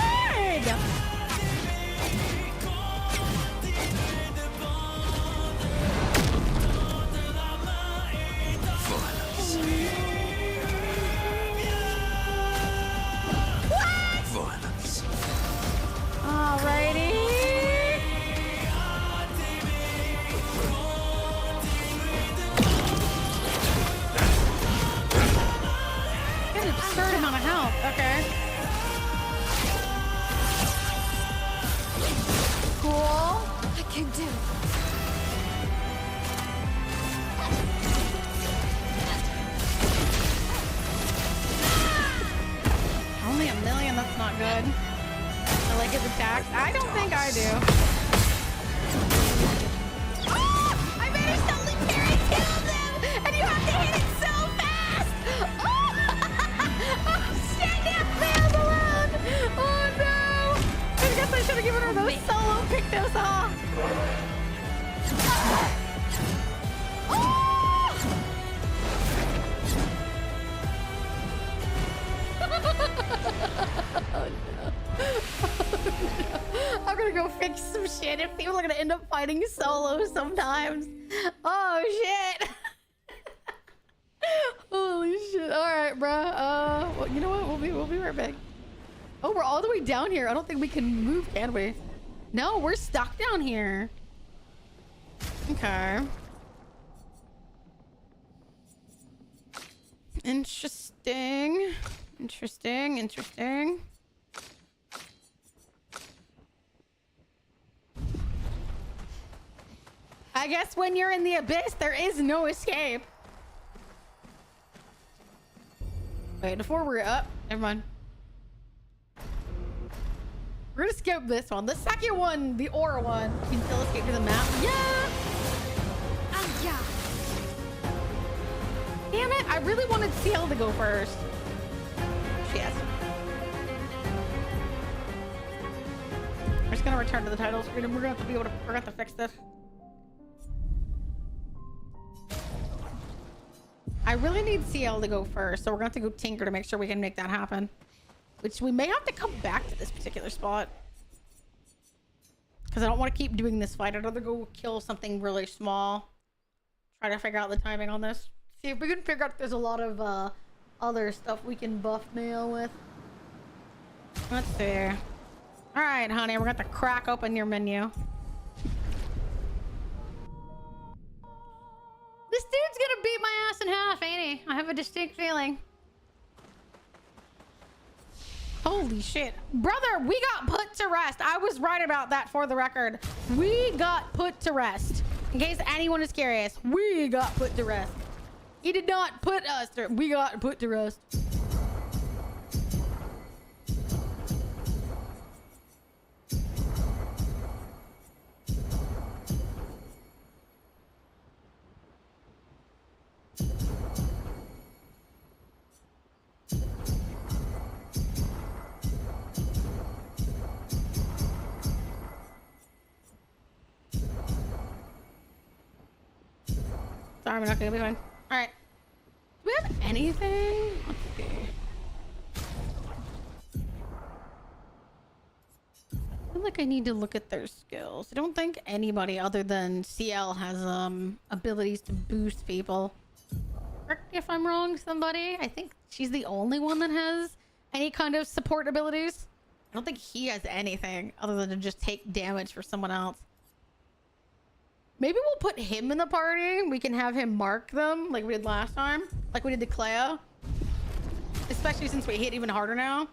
Violence. Alrighty. Got an absurd amount of health. Okay. Cool. I can do it. Only a million. That's not good. I like his attacks. I don't think I do. Oh! I managed to only parry two of them! And you have to hit it so fast! Oh, oh shit! It failed alone! Oh no! I guess I should have given her those solo pictos, huh? Oh no. I'm gonna go fix some shit if people are gonna end up fighting solo sometimes. Oh shit. Holy shit. Alright, bruh. Well, you know what? We'll be right back. Oh, we're all the way down here. I don't think we can move, can we? No, we're stuck down here. Okay. Interesting. Interesting. I guess when you're in the abyss, there is no escape. Wait, before we're up, never mind. We're gonna skip this one. The second one, the aura one, you can still escape to the map. Yeah! Anja! Damn it, I really wanted CL to go first. Yes. We're just gonna return to the title screen and we're gonna have to be able to, we're gonna have to fix this. I really need CL to go first, so we're gonna have to go tinker to make sure we can make that happen. Which we may have to come back to this particular spot. Because I don't want to keep doing this fight. I'd rather go kill something really small. Try to figure out the timing on this. See if we can figure out if there's a lot of other stuff we can buff Mail with. Let's see. Alright, honey, we're going to have to crack open your menu. This dude's gonna beat my ass in half, ain't he? I have a distinct feeling. Holy shit. Brother, we got put to rest. I was right about that for the record. We got put to rest. In case anyone is curious, we got put to rest. He did not put us to, we got put to rest. Sorry, we're not gonna be fine. Alright. Do we have anything? Let's see. I feel like I need to look at their skills. I don't think anybody other than CL has abilities to boost people. Correct me if I'm wrong, somebody. I think she's the only one that has any kind of support abilities. I don't think he has anything other than to just take damage for someone else. Maybe we'll put him in the party. We can have him mark them like we did last time. Like we did to Cleo. Especially since we hit even harder now.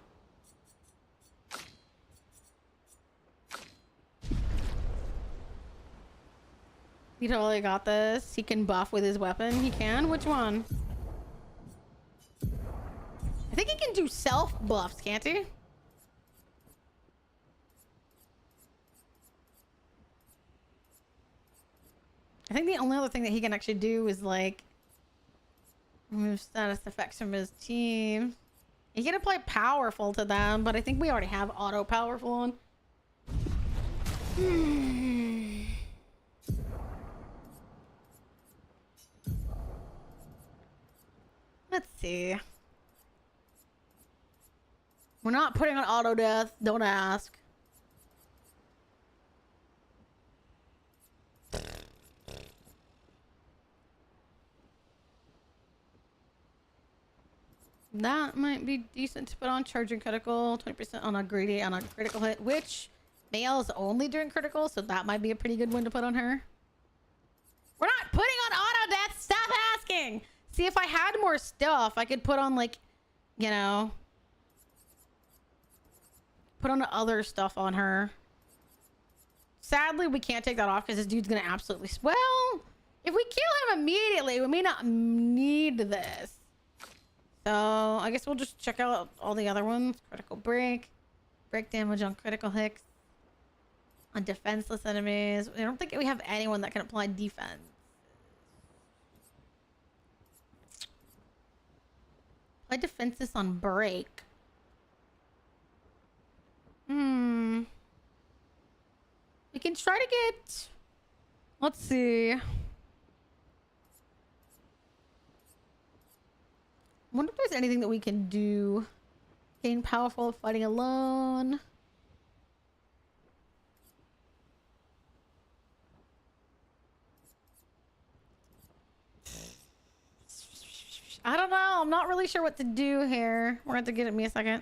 He totally got this. He can buff with his weapon. He can? Which one? I think he can do self buffs, can't he? I think the only other thing that he can actually do is like remove status effects from his team. He can apply powerful to them, but I think we already have auto powerful on. Let's see. We're not putting on auto death. Don't ask. That might be decent to put on. Charging critical, 20% on a greedy on a critical hit, which Mail is only during critical, so that might be a pretty good one to put on her. We're not putting on auto death. Stop asking. See, if I had more stuff, I could put on like, you know, put on other stuff on her. Sadly, we can't take that off because this dude's gonna absolutely. Well, if we kill him immediately, we may not need this. So I guess we'll just check out all the other ones. Critical break damage on critical hits, on defenseless enemies. I don't think we have anyone that can apply defense. Apply defenses on break. We can try to get. Let's see. I wonder if there's anything that we can do. Gain powerful fighting alone. I don't know. I'm not really sure what to do here. We're going to have to give me a second.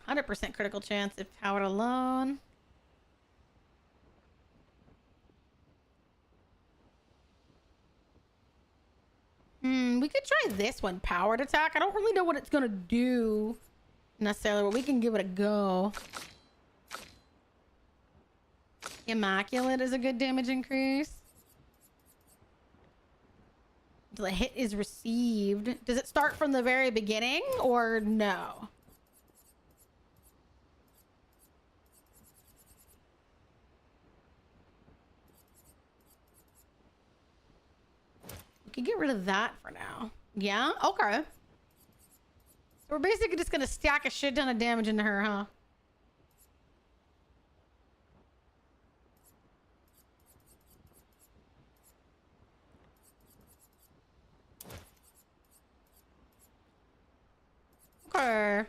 100% critical chance if powered alone. we could try this one, powered attack. I don't really know what it's gonna do necessarily, but we can give it a go. Immaculate is a good damage increase. The hit is received. Does it start from the very beginning or no? We can get rid of that for now. Yeah? Okay. So we're basically just gonna stack a shit ton of damage into her, huh? Okay.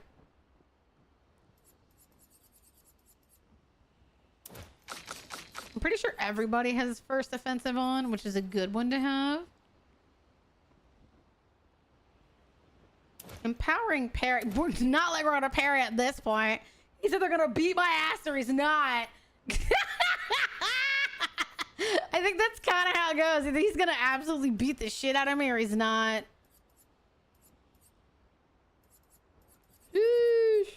I'm pretty sure everybody has first offensive on, which is a good one to have. Empowering parry. We're not like we're gonna parry at this point. He said they're gonna beat my ass or he's not. I think that's kind of how it goes. Either he's gonna absolutely beat the shit out of me or he's not. Sheesh.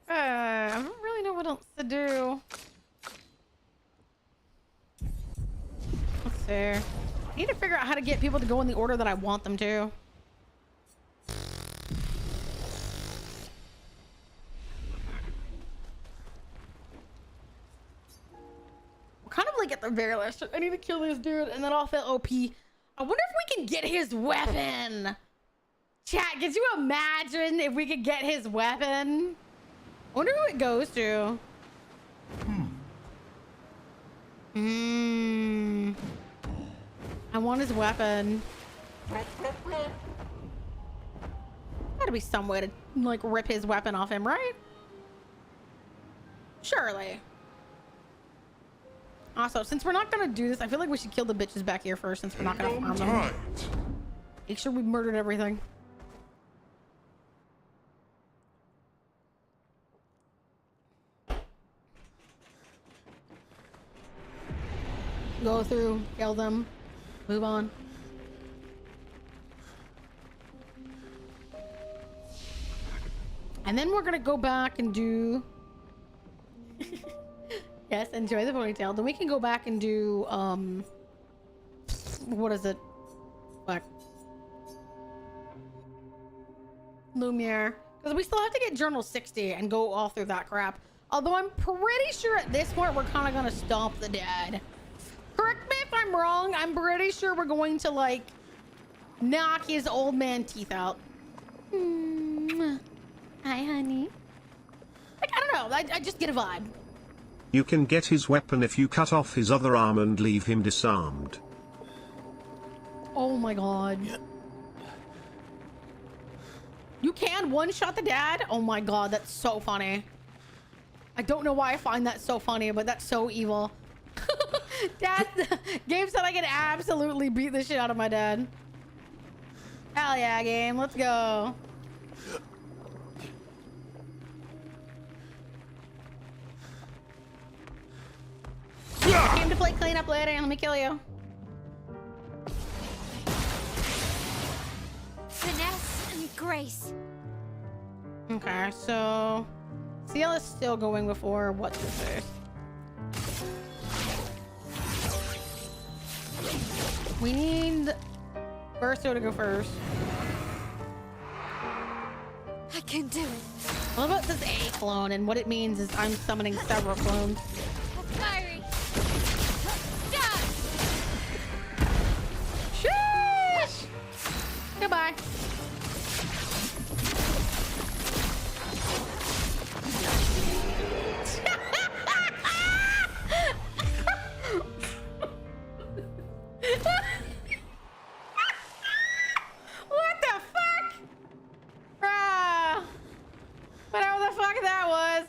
I don't really know what else to do. Let's see. I need to figure out how to get people to go in the order that I want them to. Kind of like at the very last. I need to kill this dude and then I'll feel OP. I wonder if we can get his weapon. Chat, could you imagine if we could get his weapon? I wonder who it goes to. I want his weapon. Gotta be some way to like rip his weapon off him, right? Surely. Also, since we're not gonna do this, I feel like we should kill the bitches back here first since we're not gonna farm them. Make sure we murdered everything. Go through, kill them, move on. And then we're gonna go back and do... Yes, enjoy the ponytail. Then we can go back and do, what is it? Fuck. Lumiere. Because we still have to get Journal 60 and go all through that crap. Although I'm pretty sure at this point we're kind of gonna stomp the dead. Correct me if I'm wrong. I'm pretty sure we're going to, like, knock his old man teeth out. Hi, honey. Like, I don't know. I just get a vibe. You can get his weapon if you cut off his other arm and leave him disarmed. Oh my god. You can one-shot the dad? Oh my god, that's so funny. I don't know why I find that so funny, but that's so evil. Dad, Gabe said I can absolutely beat the shit out of my dad. Hell yeah, game. Let's go. I came to play cleanup later and let me kill you. Finesse and grace. Okay, so CL is still going before what's this first. We need Bursto to go first. I can do it. What about this A clone? And what it means is I'm summoning several clones. Fiery. Sheesh! Goodbye. What the fuck? Whatever the fuck that was.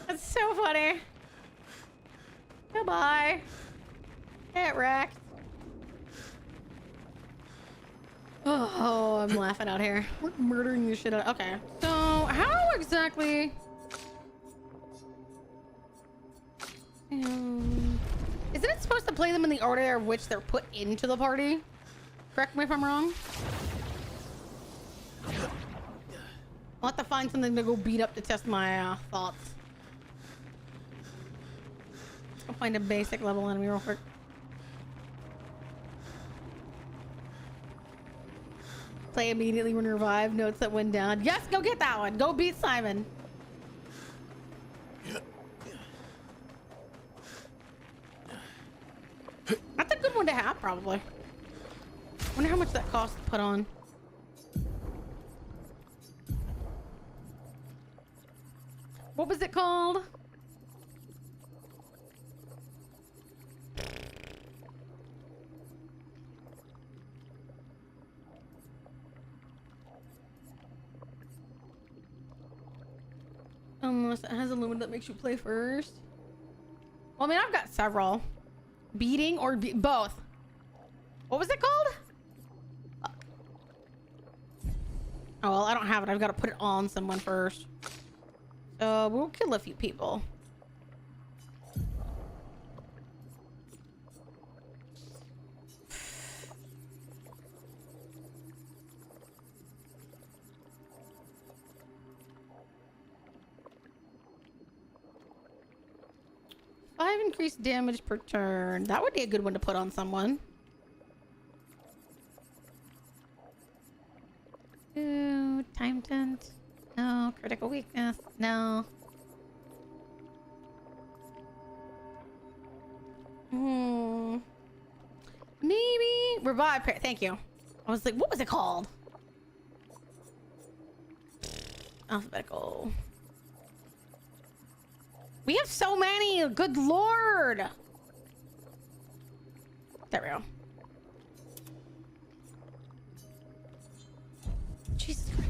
That's so funny. Goodbye. Get wrecked. Oh, I'm laughing out here. We're murdering the shit out. Okay, so how exactly? Isn't it it supposed to play them in the order of which they're put into the party? Correct me if I'm wrong. I'll have to find something to go beat up to test my thoughts. I'll find a basic level enemy real quick. Play immediately when revived. Notes that went down. Yes, go get that one. Go beat Simon. That's a good one to have, probably. Wonder how much that costs to put on. What was it called? Unless it has a limit that makes you play first. Well, I mean, I've got several. Beating or both. What was it called? Oh, well, I don't have it. I've got to put it on someone first. So we'll kill a few people. Five increased damage per turn. That would be a good one to put on someone. Ooh, time tent. No. Critical weakness. No. Maybe revive. Thank you. I was like, what was it called? Alphabetical. We have so many. Good lord. There we go. Jesus Christ.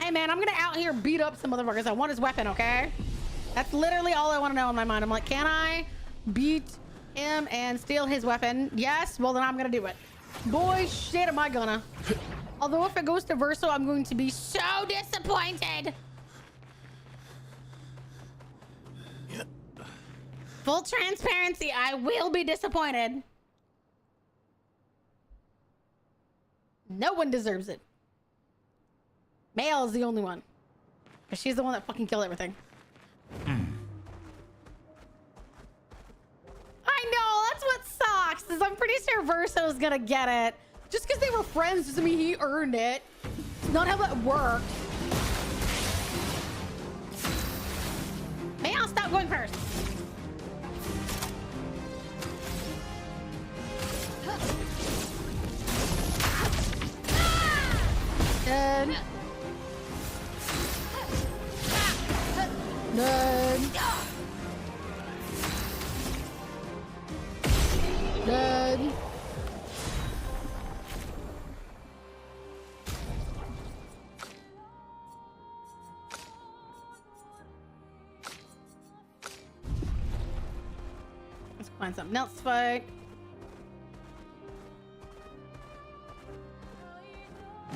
Hey man, I'm gonna out here beat up some motherfuckers. I want his weapon, okay? That's literally all I want to know in my mind. I'm like, can I beat him and steal his weapon? Yes? Well, then I'm gonna do it. Boy, shit, am I gonna. Although if it goes to Verso, I'm going to be so disappointed. Full transparency, I will be disappointed. No one deserves it. Male is the only one. Because she's the one that fucking killed everything. I know, that's what sucks. Is I'm pretty sure Verso's gonna get it. Just because they were friends doesn't mean he earned it. It's not how that works. May I stop going first? Dead. Dead. Dead. Let's find something else to fight.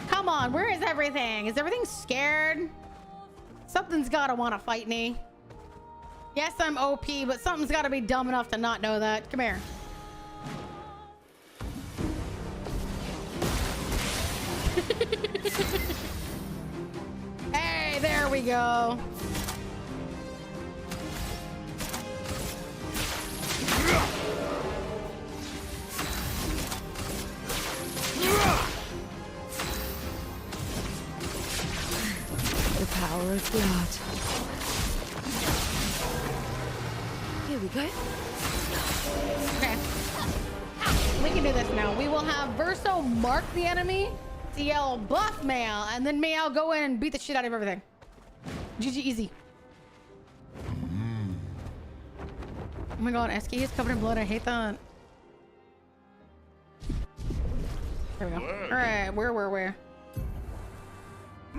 Come on, where is everything? Is everything scared? Something's gotta want to fight me. Yes, I'm OP, but something's gotta be dumb enough to not know that. Come here. Hey, there we go. The power of blood. Here we go. Okay. We can do this now. We will have Verso mark the enemy to yell buff Mayal, and then Mayal go in and beat the shit out of everything. GG easy. Oh my god, SK is covered in blood. I hate that. There we go. Alright, where?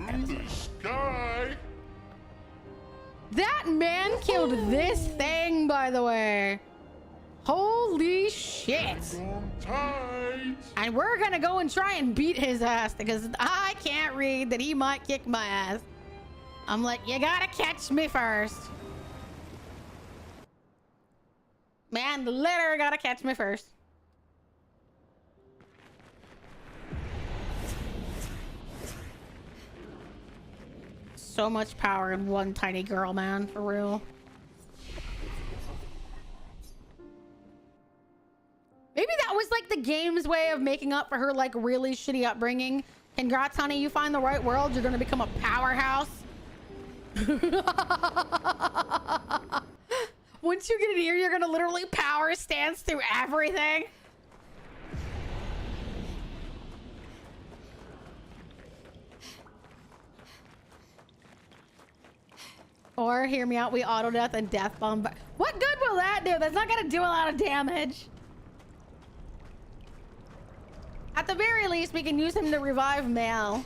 In the sky. That man killed this thing, by the way. Holy shit. Tight. And we're gonna go and try and beat his ass because I can't read that he might kick my ass. I'm like, you gotta catch me first. Man, the litter gotta catch me first. So much power in one tiny girl, man, for real. Maybe that was like the game's way of making up for her like really shitty upbringing. Congrats, honey, you find the right world, you're gonna become a powerhouse. Once you get in here, you're gonna literally power stance through everything. Or, hear me out, we auto death and death bomb. What good will that do? That's not gonna do a lot of damage. At the very least, we can use him to revive Mal.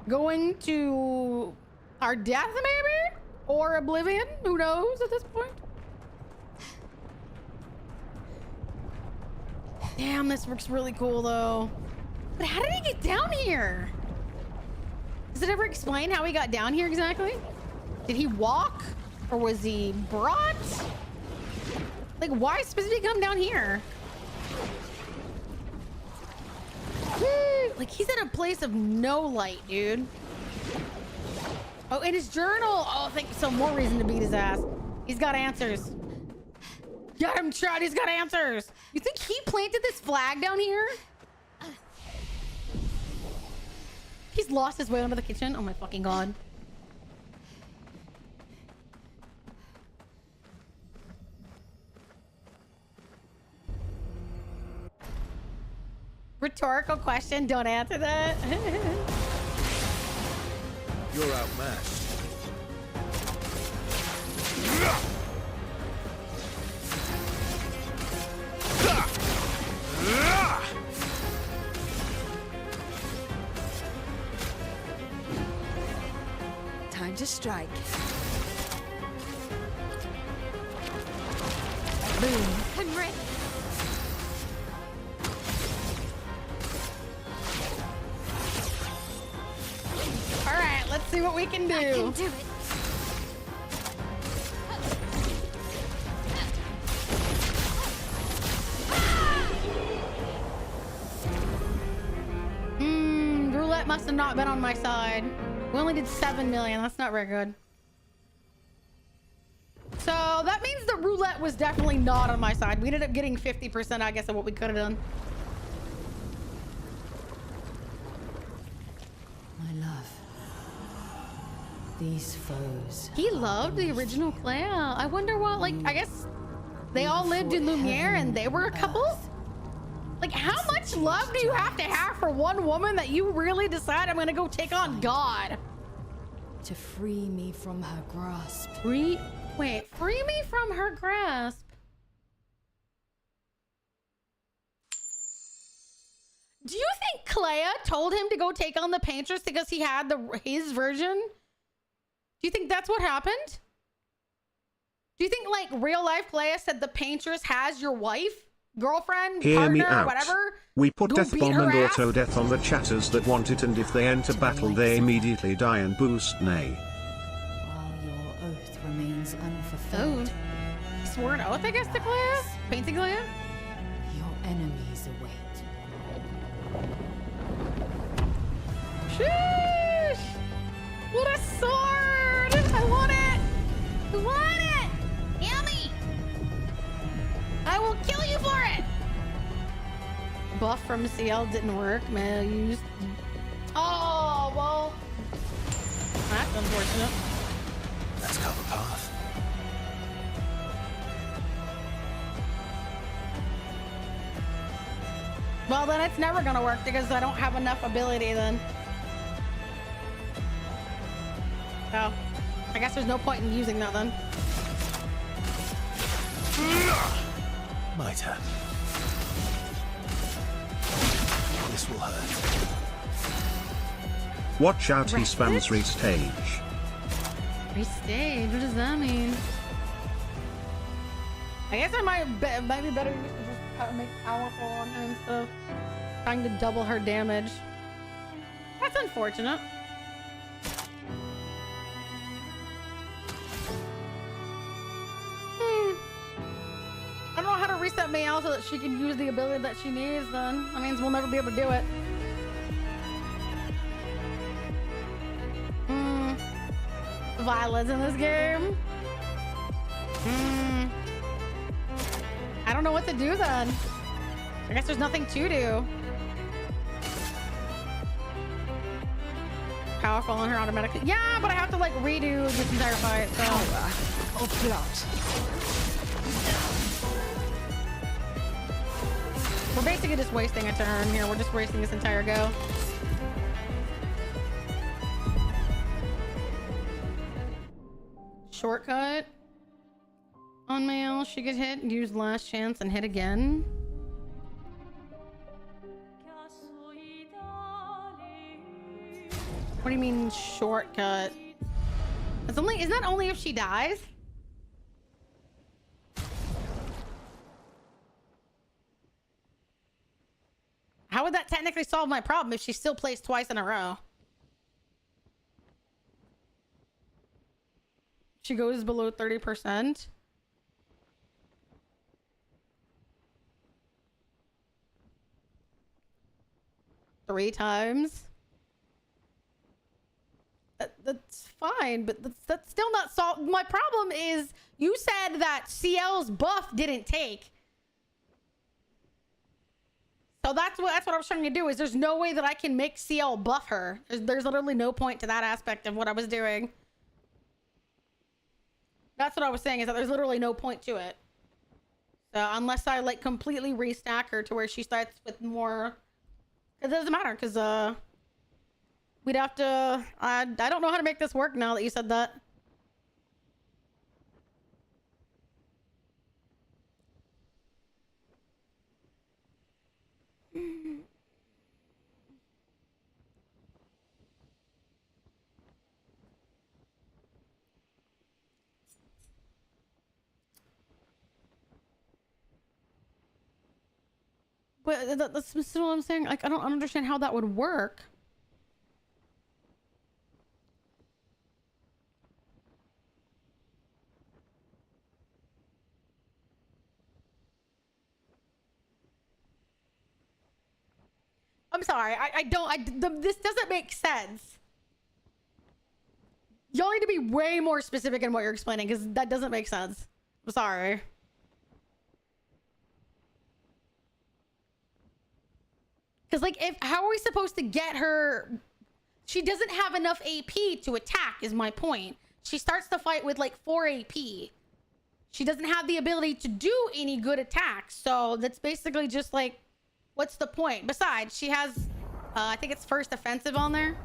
Going to our death, maybe? Or oblivion? Who knows at this point? Damn, this looks really cool, though. But how did he get down here? Does it ever explain how he got down here exactly? Did he walk? Or was he brought? Like, why specifically come down here? Like, he's in a place of no light, dude. Oh, in his journal. Oh, thank you. So more reason to beat his ass. He's got answers. Get him, Chad. He's got answers. You think he planted this flag down here? He's lost his way onto the kitchen. Oh my fucking god. Rhetorical question. Don't answer that. You're outmatched. Time to strike. Boom. I'm ready. All right, let's see what we can do. I can do it. Roulette must have not been on my side. We only did 7 million. That's not very good. So that means the roulette was definitely not on my side. We ended up getting 50%, I guess, of what we could have done. My love. These foes. He loved the original Claire. I wonder what, like, I guess they all lived in Lumiere and they were a couple? Like, how much love do you have to have for one woman that you really decide I'm gonna go take on God? To free me from her grasp. Free me from her grasp. Do you think Clea told him to go take on the Paintress because he had his version? Do you think that's what happened? Do you think, like, real life Clea said the Paintress has your wife? Girlfriend, Hear me partner, out. whatever. We put Go death beat bomb her and ass? auto death on the chatters that want it, and if they enter battle they immediately die and boost nay. While your oath remains Oh. unfulfilled, Swore an oath, I guess, to Clea? Painting Clea? your enemies await. Sheesh! What a sword! I want it! I want it! Yummy! I will kill you for it! Buff from CL didn't work, man. Used. Oh, well. That's unfortunate. Let's go the path. Well, then it's never gonna work because I don't have enough ability then. Oh. I guess there's no point in using that then. My turn. This will hurt. Watch out, he spams restage. Restage? What does that mean? I guess I might be better just to just make powerful on him and stuff. Trying to double her damage. That's unfortunate. I don't know how to reset Mayel so that she can use the ability that she needs then. That means we'll never be able to do it. Violence in this game. I don't know what to do then. I guess there's nothing to do. Powerful on her automatically. Yeah, but I have to like redo this entire fight. So. Power or plot. We're basically just wasting a turn here. We're just wasting this entire go. Shortcut on Mail. She could hit, use last chance, and hit again. What do you mean shortcut? It's only, isn't that only if she dies? How would that technically solve my problem if she still plays twice in a row? She goes below 30%. Three times. That's fine, but that's still not solved. My problem is you said that CL's buff didn't take. So that's what I was trying to do. Is there's no way that I can make CL buff her. There's literally no point to that aspect of what I was doing. That's what I was saying, is that there's literally no point to it. So unless I like completely restack her to where she starts with more, it doesn't matter because we'd have to. I don't know how to make this work now that you said that. But that's still what I'm saying. Like, I don't understand how that would work. I'm sorry. This doesn't make sense. Y'all need to be way more specific in what you're explaining because that doesn't make sense. I'm sorry. Because, like, how are we supposed to get her? She doesn't have enough AP to attack, is my point. She starts the fight with, like, 4 AP. She doesn't have the ability to do any good attacks. So that's basically just, like, what's the point? Besides, she has, I think it's first offensive on there.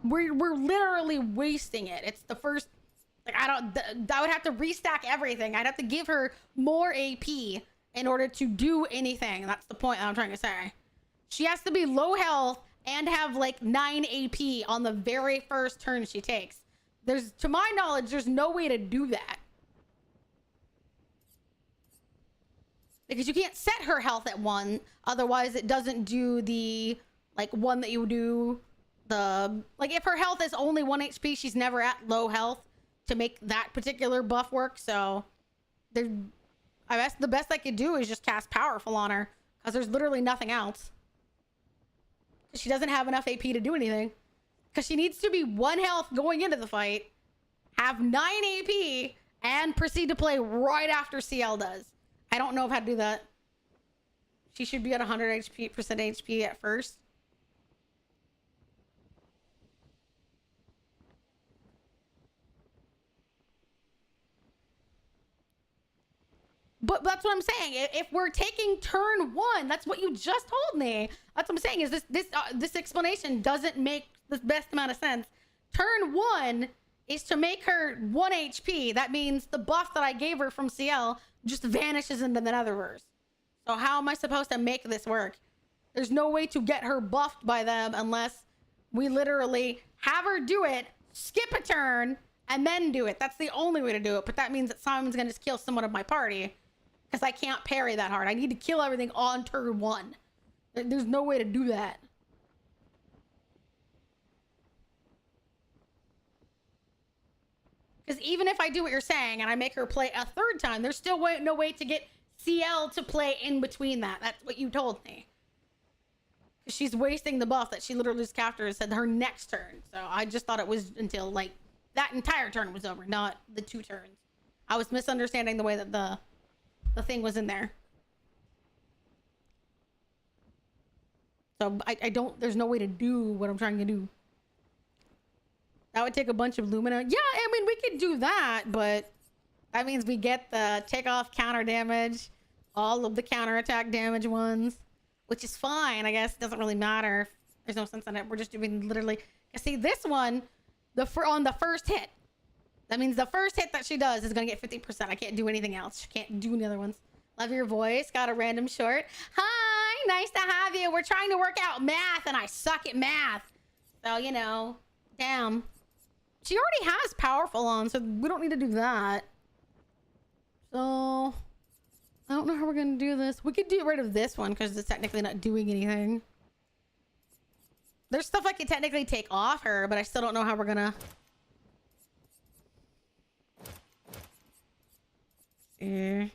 We're literally wasting it. It's the first, like, I would have to restack everything. I'd have to give her more AP in order to do anything. That's the point that I'm trying to say. She has to be low health and have like 9 AP on the very first turn she takes. To my knowledge, there's no way to do that. Because you can't set her health at 1. Otherwise, it doesn't do the, like, one that you would do. Like, if her health is only 1 HP, she's never at low health to make that particular buff work. So, I guess the best I could do is just cast Powerful on her. Because there's literally nothing else. She doesn't have enough AP to do anything. Because she needs to be 1 health going into the fight, have 9 AP, and proceed to play right after CL does. I don't know how to do that. She should be at 100% HP at first. But that's what I'm saying. If we're taking turn 1, that's what you just told me. That's what I'm saying. Is this explanation doesn't make the best amount of sense. Turn 1 is to make her 1 HP. That means the buff that I gave her from CL just vanishes into the Netherverse. So how am I supposed to make this work? There's no way to get her buffed by them unless we literally have her do it, skip a turn, and then do it. That's the only way to do it. But that means that Simon's going to just kill someone of my party. Because I can't parry that hard. I need to kill everything on turn 1. There's no way to do that. Because even if I do what you're saying and I make her play a third time, there's still no way to get CL to play in between that. That's what you told me. She's wasting the buff that she literally just cast her and said her next turn. So I just thought it was until like that entire turn was over, not the 2 turns. I was misunderstanding the way that the thing was in there. So I don't, there's no way to do what I'm trying to do. That would take a bunch of Lumina. Yeah, I mean, we could do that, but that means we get the take off counter damage, all of the counter attack damage ones, which is fine. I guess it doesn't really matter. There's no sense in it. We're just doing literally. See, this one, on the first hit, that means the first hit that she does is going to get 50%. I can't do anything else. She can't do any other ones. Love your voice. Got a random short. Hi, nice to have you. We're trying to work out math, and I suck at math. So, you know, damn. She already has powerful on, so we don't need to do that. So, I don't know how we're going to do this. We could get rid of this one because it's technically not doing anything. There's stuff I could technically take off her, but I still don't know how we're going to... If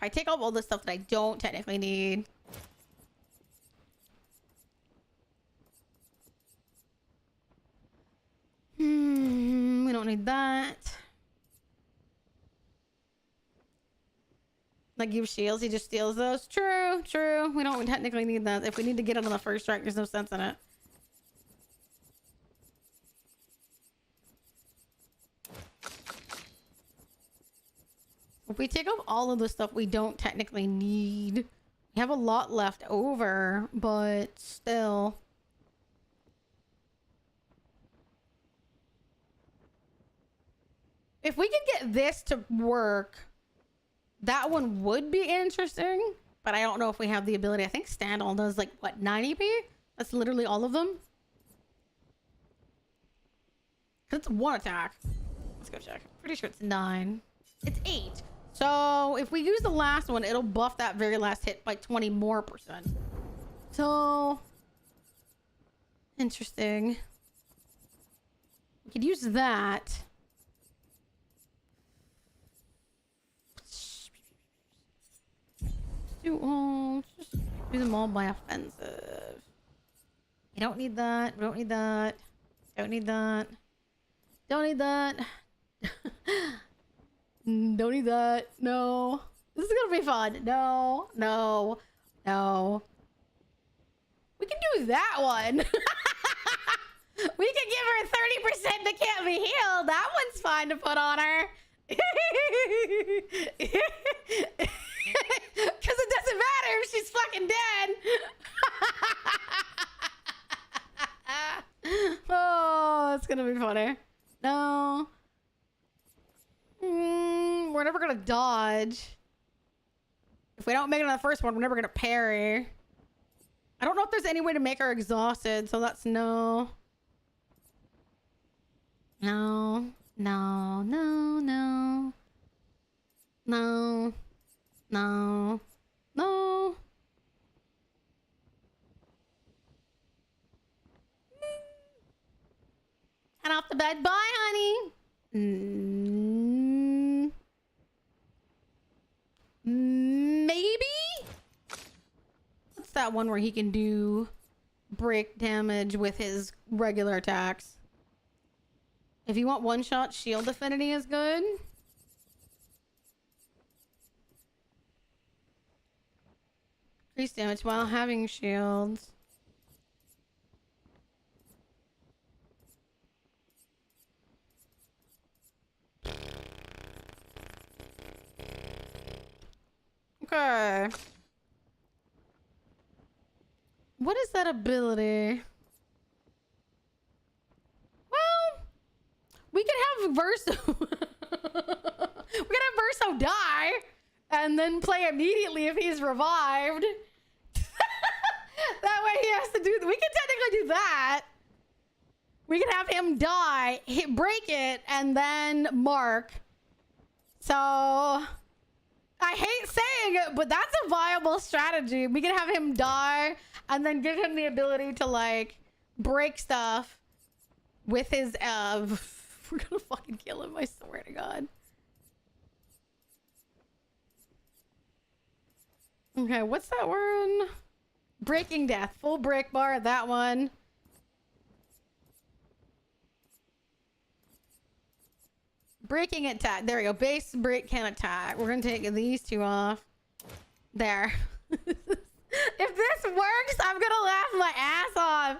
I take off all the stuff that I don't technically need... we don't need that. Like give shields, he just steals those. True, true. We don't technically need that. If we need to get it on the first strike, there's no sense in it. If we take off all of the stuff we don't technically need, we have a lot left over, but still. If we could get this to work, that one would be interesting, but I don't know if we have the ability. I think Standall does like, what, 9 EP? That's literally all of them. It's 1 attack. Let's go check. Pretty sure it's 9. It's 8. So if we use the last one, it'll buff that very last hit by 20 more %. So interesting. We could use that. Just do them all by offensive. You don't need that. We don't need that. Don't need that. Don't need that. Don't need that. No. This is gonna be fun. No. No. No. We can do that one. We can give her 30% that can't be healed. That one's fine to put on her. Because it doesn't matter if she's fucking dead. Oh, it's gonna be funny. No. We're never gonna dodge. If we don't make it on the first one, we're never gonna parry. I don't know if there's any way to make her exhausted, so that's no. No. No. No. No. No. No. No. Head off the bed. Bye, honey. Maybe? What's that one where he can do break damage with his regular attacks? If you want one shot, shield affinity is good. Increase damage while having shields. Okay. What is that ability? Well, we could have Verso. We could have Verso die and then play immediately if he's revived. That way he has to do. We could technically do that. We could have him die, break it, and then mark. So, I hate saying it, but that's a viable strategy. We can have him die and then give him the ability to like break stuff with his we're gonna fucking kill him, I swear to God. Okay, what's that word? Breaking death. Full break bar, that one. Breaking attack. There we go. Base break can attack. We're gonna take these two off. There. If this works, I'm gonna laugh my ass off.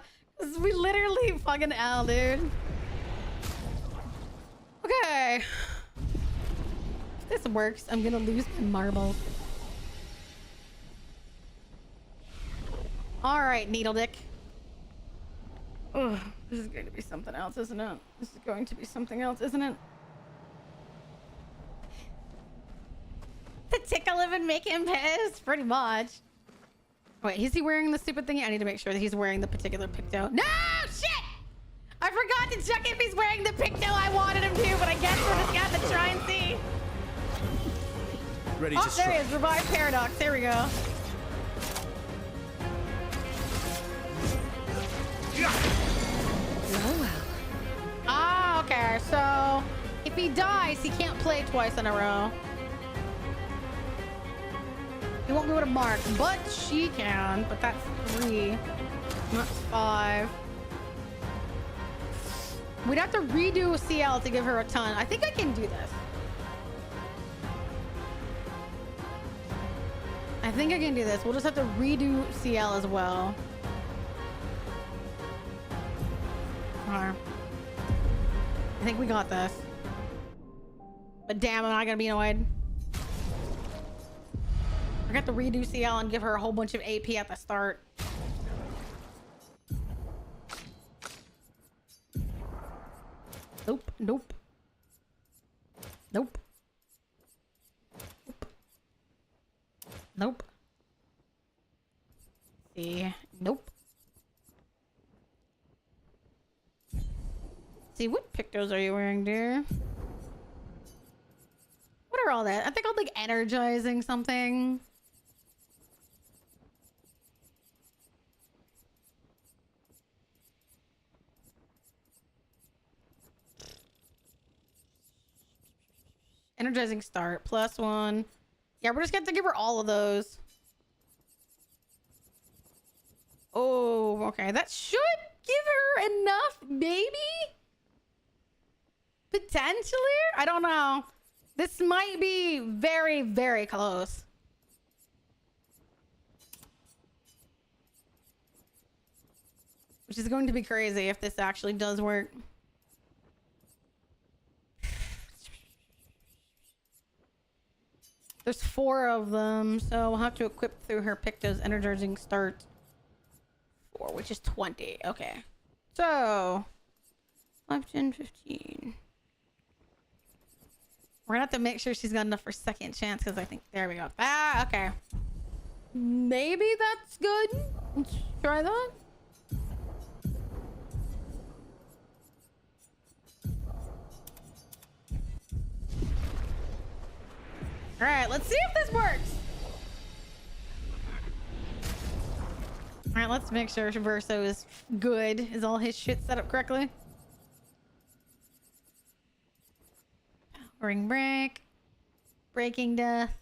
We literally fucking L, dude. Okay. If this works, I'm gonna lose my marbles. Alright, Needle Dick. Ugh, this is going to be something else, isn't it? This is going to be something else, isn't it? To tickle him and make him pissed, pretty much. Wait, is he wearing the stupid thingy? I need to make sure that he's wearing the particular picto. No, shit! I forgot to check if he's wearing the picto I wanted him to, but I guess we're just gonna have to try and see. Ready Oh, to there strike. he is. Revive Paradox. There we go. Oh well. Ah, okay. So if he dies, he can't play twice in a row. He won't be able to mark, but she can. But that's 3. That's 5. We'd have to redo CL to give her a ton. I think I can do this. I think I can do this. We'll just have to redo CL as well. I think we got this. But damn, I'm not gonna be annoyed. I got to redo CL and give her a whole bunch of AP at the start. Nope, nope. Nope. Nope. Nope. See, nope. See, what pictos are you wearing, dear? What are all that? I think I'm like energizing something. Energizing start, +1. Yeah, we're just gonna have to give her all of those. Oh, okay. That should give her enough, maybe? Potentially? I don't know. This might be very, very close. Which is going to be crazy if this actually does work. There's 4 of them, so we'll have to equip through her Picto's energizing start 4, which is 20. Okay. So 5, 10, 15. We're gonna have to make sure she's got enough for second chance because I think there we go. Ah, okay. Maybe that's good. Let's try that. All right, let's see if this works. All right, let's make sure Verso is good. Is all his shit set up correctly? Powering break. Breaking death.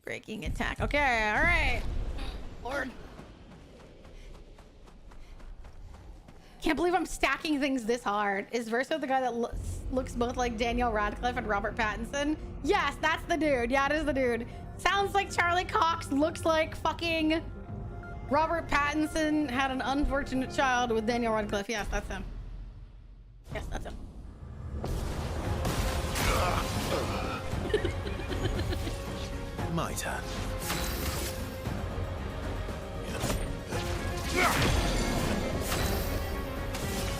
Breaking attack. Okay, all right. Lord. Can't believe I'm stacking things this hard. Is Verso the guy that looks both like Daniel Radcliffe and Robert Pattinson? Yes, that's the dude. Yeah, it is the dude. Sounds like Charlie Cox. Looks like fucking Robert Pattinson had an unfortunate child with Daniel Radcliffe. Yes, that's him. Yes, that's him. My turn.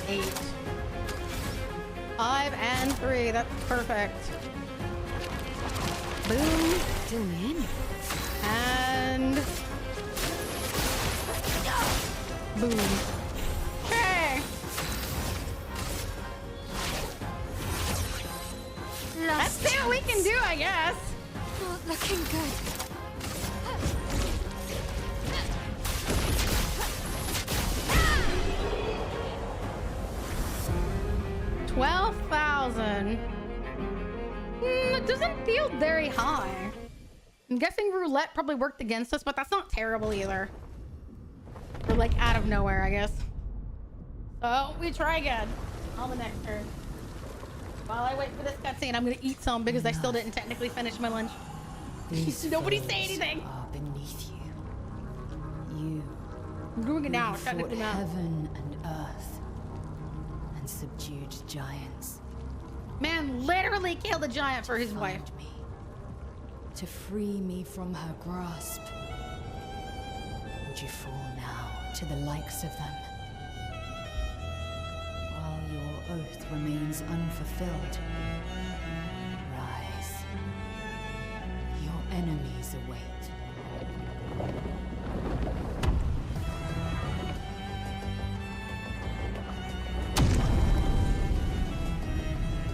8. 5 and 3. That's perfect. Boom. Zoom in. And boom. Okay. Let's see what we can can do, I guess. Not looking good. 12,000. It doesn't feel very high. I'm guessing roulette probably worked against us, but that's not terrible either. We're like out of nowhere, I guess. So we try again on the next turn. While I wait for this cutscene, I'm gonna eat some because I still didn't technically finish my lunch. Nobody say anything. Are beneath you. You. I'm doing it now. who Technically fought not. heaven and earth and subdued giants. Man literally killed a giant for his wife. Find me, to free me from her grasp. Would you fall now to the likes of them? While your oath remains unfulfilled, rise. Your enemies await.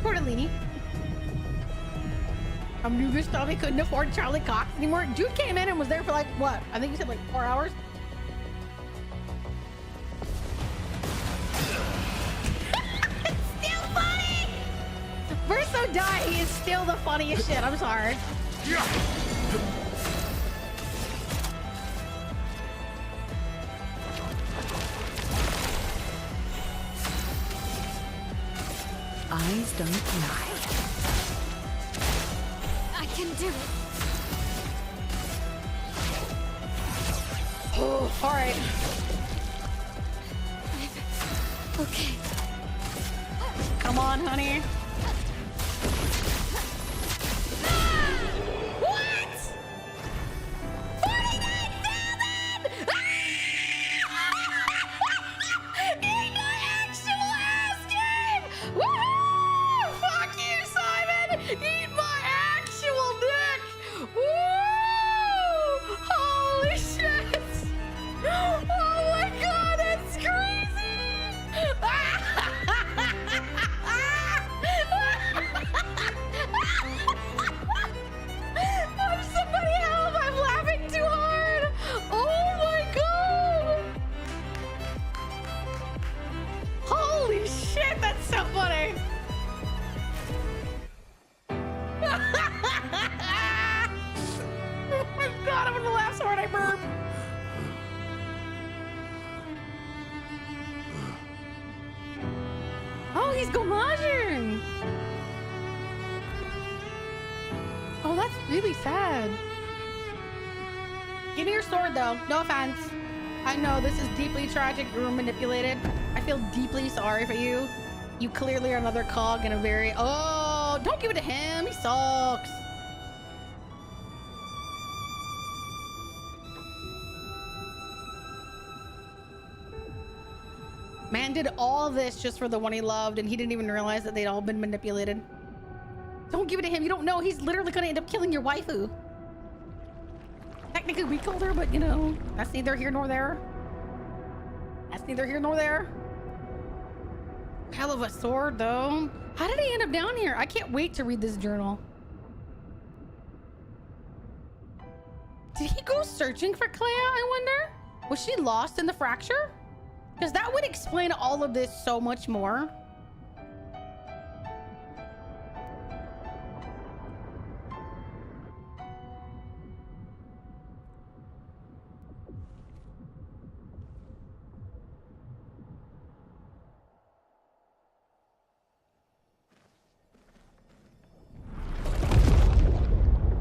Tortellini. I knew this Tommy couldn't afford Charlie Cox anymore. Dude came in and was there for like, what? I think he said like 4 hours. It's still funny! Verso Die is still the funniest shit. I'm sorry. Eyes don't lie. I can do it. Oh, all right. Okay. Come on, honey. What? 49,000! Eat my actual ass game! Woohoo! Fuck you, Simon! Eat my actual dick! Woo! Holy shit! Oh my god, that's crazy! Somebody help! I'm laughing too hard! Oh my god! Holy shit, that's so funny! Oh my god, I'm gonna laugh so hard I burp! Oh, he's gommaging! Oh, that's really sad. Give me your sword, though. No offense. I know this is deeply tragic. You were manipulated. I feel deeply sorry for you. You clearly are another cog in a very... Oh, don't give it to him. He sucks. Man did all this just for the one he loved, and he didn't even realize that they'd all been manipulated. Don't give it to him. You don't know. He's literally gonna end up killing your waifu. Technically, we killed her, but you know, that's neither here nor there. That's neither here nor there. Hell of a sword, though. How did he end up down here? I can't wait to read this journal. Did he go searching for Clea, I wonder? Was she lost in the fracture? Because that would explain all of this so much more.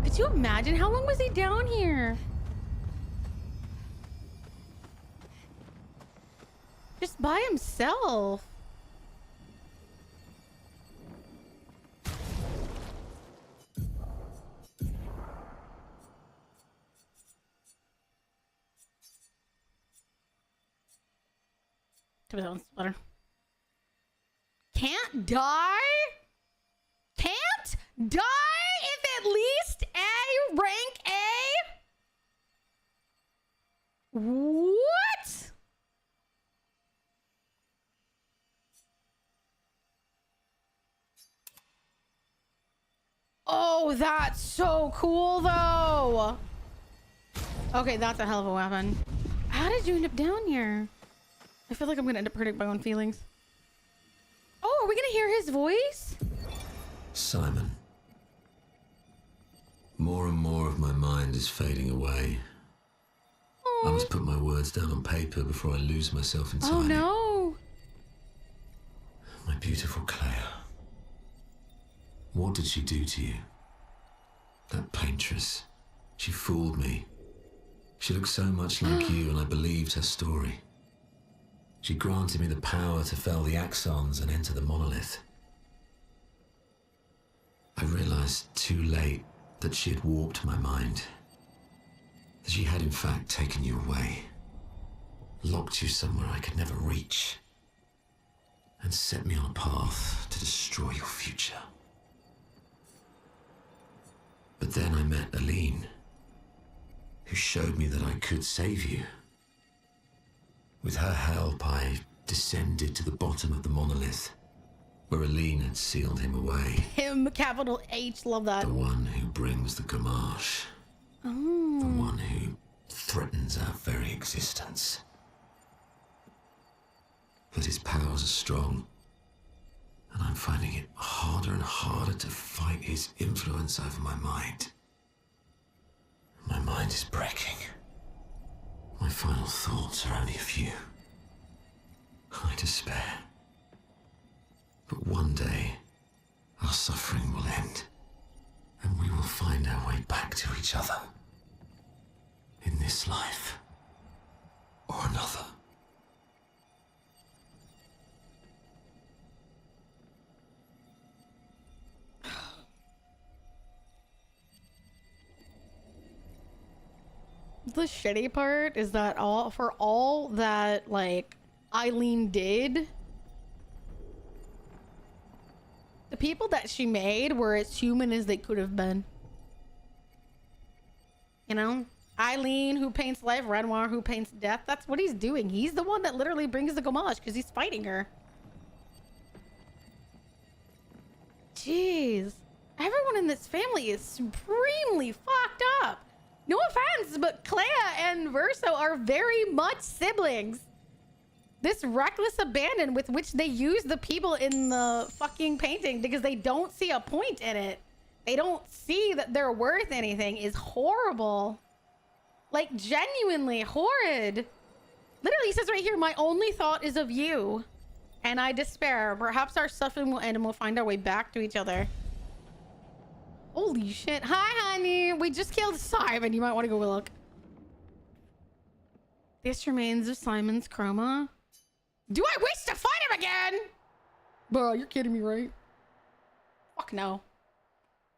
Could you imagine? How long was he down here? Just by himself. Sweater. Can't die? Can't die if at least A rank A? What? Oh Oh, that's so cool though. Okay, that's a hell of a weapon. How did you end up down here? I feel like I'm gonna end up hurting my own feelings. Oh, are we gonna hear his voice? Simon. More and more of my mind is fading away. I must put my words down on paper before I lose myself in time. Oh no. My beautiful Claire. What did she do to you? That paintress. She fooled me. She looked so much like you, and I believed her story. She granted me the power to fell the axons and enter the monolith. I realized too late that she had warped my mind. That she had in fact taken you away, locked you somewhere I could never reach, and set me on a path to destroy your future. But then I met Aline, who showed me that I could save you. With her help, I descended to the bottom of the monolith, where Aline had sealed him away. Him, capital H, love that. The one who brings the gamache. Oh. The one who threatens our very existence. But his powers are strong, and I'm finding it harder and harder to fight his influence over my mind. My mind is breaking. My final thoughts are only a few. I despair. But one day, our suffering will end, and we will find our way back to each other. In this life, or another. The shitty part is that for all that like Eileen did, the people that she made were as human as they could have been. You know, Eileen who paints life, Renoir who paints death. That's what he's doing. He's the one that literally brings the gamache because he's fighting her. Jeez, everyone in this family is supremely fucked up. No offense, but Clea and Verso are very much siblings. This reckless abandon with which they use the people in the fucking painting because they don't see a point in it. They don't see that they're worth anything is horrible. Like, genuinely horrid. Literally, he says right here, my only thought is of you. And I despair. Perhaps our suffering will end and we'll find our way back to each other. Holy shit. Hi, honey. We just killed Simon. You might want to go look. This remains of Simon's chroma. Do I wish to fight him again? Bro, you're kidding me, right? Fuck no.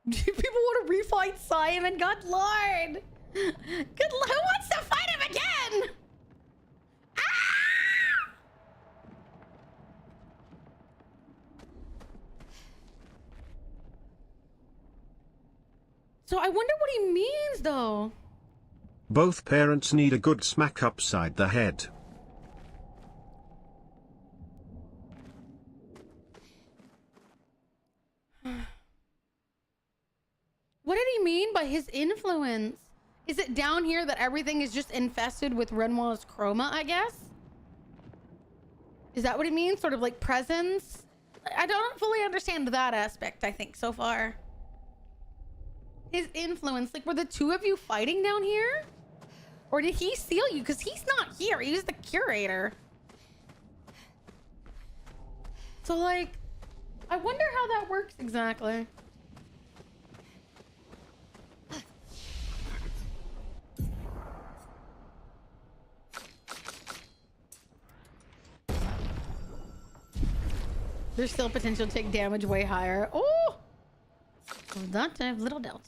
Do people want to refight Simon? Good lord. Good lord. Who wants to fight him again? Ah! So I wonder what he means, though. Both parents need a good smack upside the head. What did he mean by his influence? Is it down here that everything is just infested with Renoir's chroma, I guess? Is that what he means? Sort of like presence? I don't fully understand that aspect, I think, so far. His influence. Like, were the two of you fighting down here? Or did he seal you? Because he's not here. He's the curator. So, like, I wonder how that works exactly. There's still potential to take damage way higher. Oh! Well, that I have little doubt.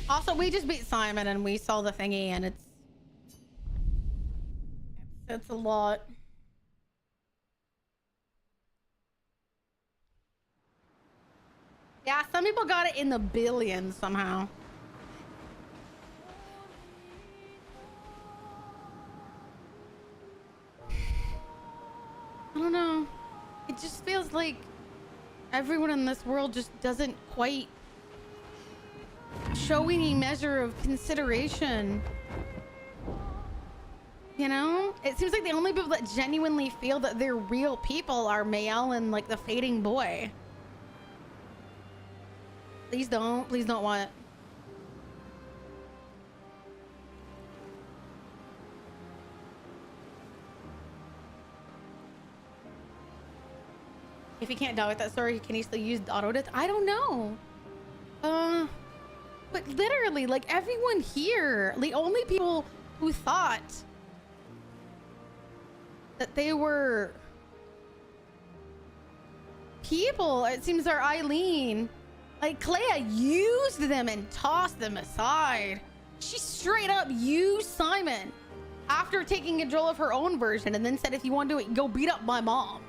Also, we just beat Simon and we saw the thingy and it's a lot. Yeah, some people got it in the billions somehow. I don't know. feels like everyone in this world just doesn't quite show any measure of consideration. You know? It seems like the only people that genuinely feel that they're real people are Mael and like the fading boy. Please don't. Please don't want it. If he can't die with that story, can he still use auto death? I don't know. But literally, like everyone here, the only people who thought that they were people, it seems, are Eileen. Like Clea used them and tossed them aside. She straight up used Simon after taking control of her own version and then said, if you want to do it, go beat up my mom.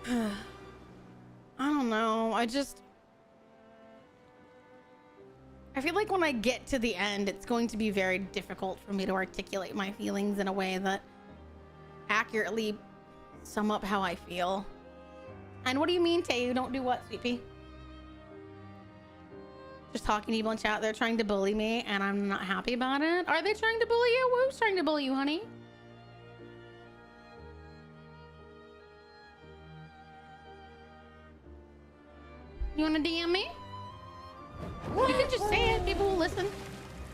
I don't know. I feel like when I get to the end, it's going to be very difficult for me to articulate my feelings in a way that accurately sum up how I feel. And what do you mean, Tay? You don't do what, Sweet Pea? Just talking to people in chat. They're trying to bully me, and I'm not happy about it. Are they trying to bully you? Who's trying to bully you, honey? You want to DM me? You can just say it. People will listen.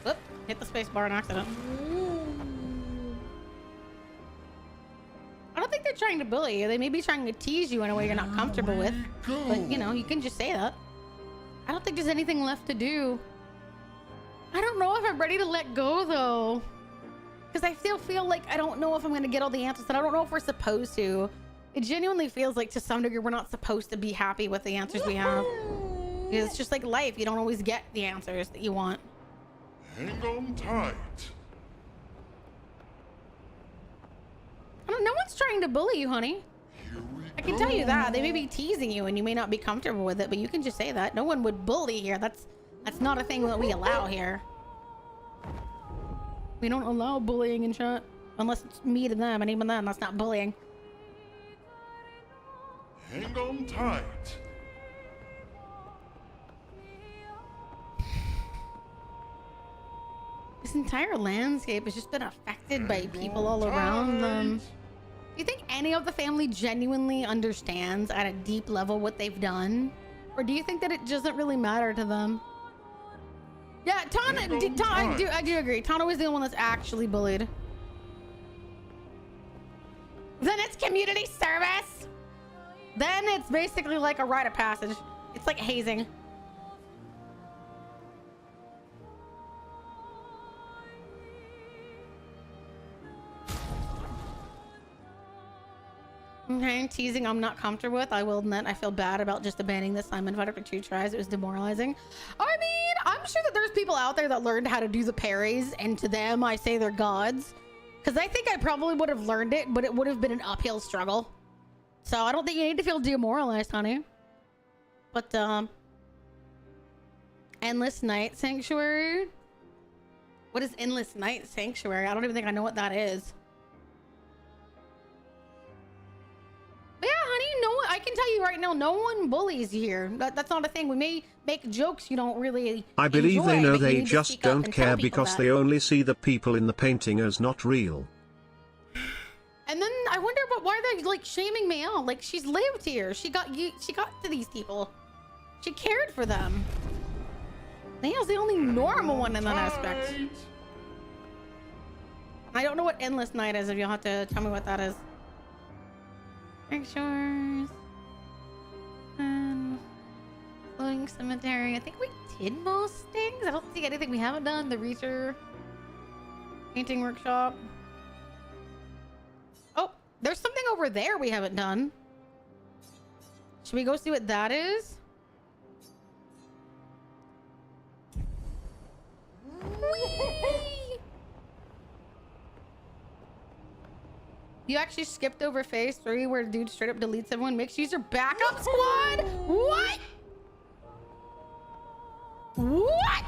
Whoop. Hit the space bar on accident. I don't think they're trying to bully you. They may be trying to tease you in a way you're not comfortable with. But, you know, you can just say that. I don't think there's anything left to do. I don't know if I'm ready to let go, though. Because I still feel like I don't know if I'm going to get all the answers. And I don't know if we're supposed to. It genuinely feels like to some degree we're not supposed to be happy with the answers we have. Because it's just like life. You don't always get the answers that you want. Hang on tight. I don't, no one's trying to bully you, honey. I can tell you that. They may be teasing you and you may not be comfortable with it, but you can just say that. No one would bully here. That's not a thing that we allow here. We don't allow bullying in chat. Unless it's me to them, and even then, that's not bullying. Hang on tight. This entire landscape has just been affected by people all around them. Do you think any of the family genuinely understands at a deep level what they've done? Or do you think that it doesn't really matter to them? Yeah, I do agree. Tana was the one that's actually bullied. Then it's community service. Then it's basically like a rite of passage. It's like hazing. Okay, teasing I'm not comfortable with. I will admit I feel bad about just abandoning the Simon fight after 2 tries. It was demoralizing. I mean, I'm sure that there's people out there that learned how to do the parries, and to them I say they're gods. Because I think I probably would have learned it, but it would have been an uphill struggle. So I don't think you need to feel demoralized, honey. But, Endless Night Sanctuary? What is Endless Night Sanctuary? I don't even think I know what that is. But yeah, honey, no one, I can tell you right now, no one bullies here. That's not a thing. We may make jokes you don't really I believe enjoy, they know but you they need to just speak up don't and tell care people because that. they only see the people in the painting as not real. And then I wonder why they're like shaming Mael. Like, she's lived here. She got to these people. She cared for them. Mael's the only normal one in that aspect. I don't know what Endless Night is, if you'll have to tell me what that is. Pictures. And floating cemetery. I think we did most things. I don't see anything we haven't done. The Reacher. Painting workshop. Oh, there's something over there we haven't done. Should we go see what that is? Whee! You actually skipped over phase 3 where dude straight up deletes everyone, makes user backup squad? What? What?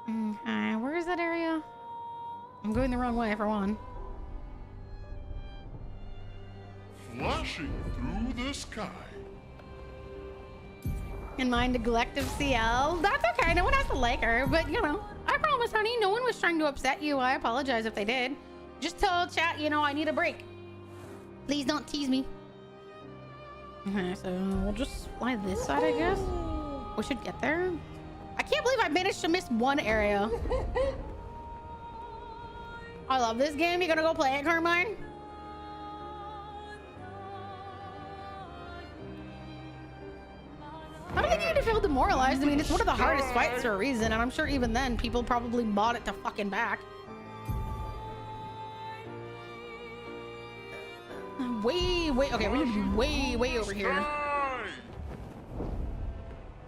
Okay, where is that area? I'm going the wrong way for one. Flashing through the sky. In my neglect of CL. That's okay. No one has to like her, but you know, I promise, honey, no one was trying to upset you. I apologize if they did. Just tell chat, you know, I need a break. Please don't tease me. Okay, so we'll just fly this side, I guess. We should get there. I can't believe I managed to miss one area. I love this game. You gonna go play it, Carmine? I don't think you need to feel demoralized. I mean, it's one of the hardest fights for a reason, and I'm sure even then, people probably bought it to fucking back. Okay, we're gonna be way over here. I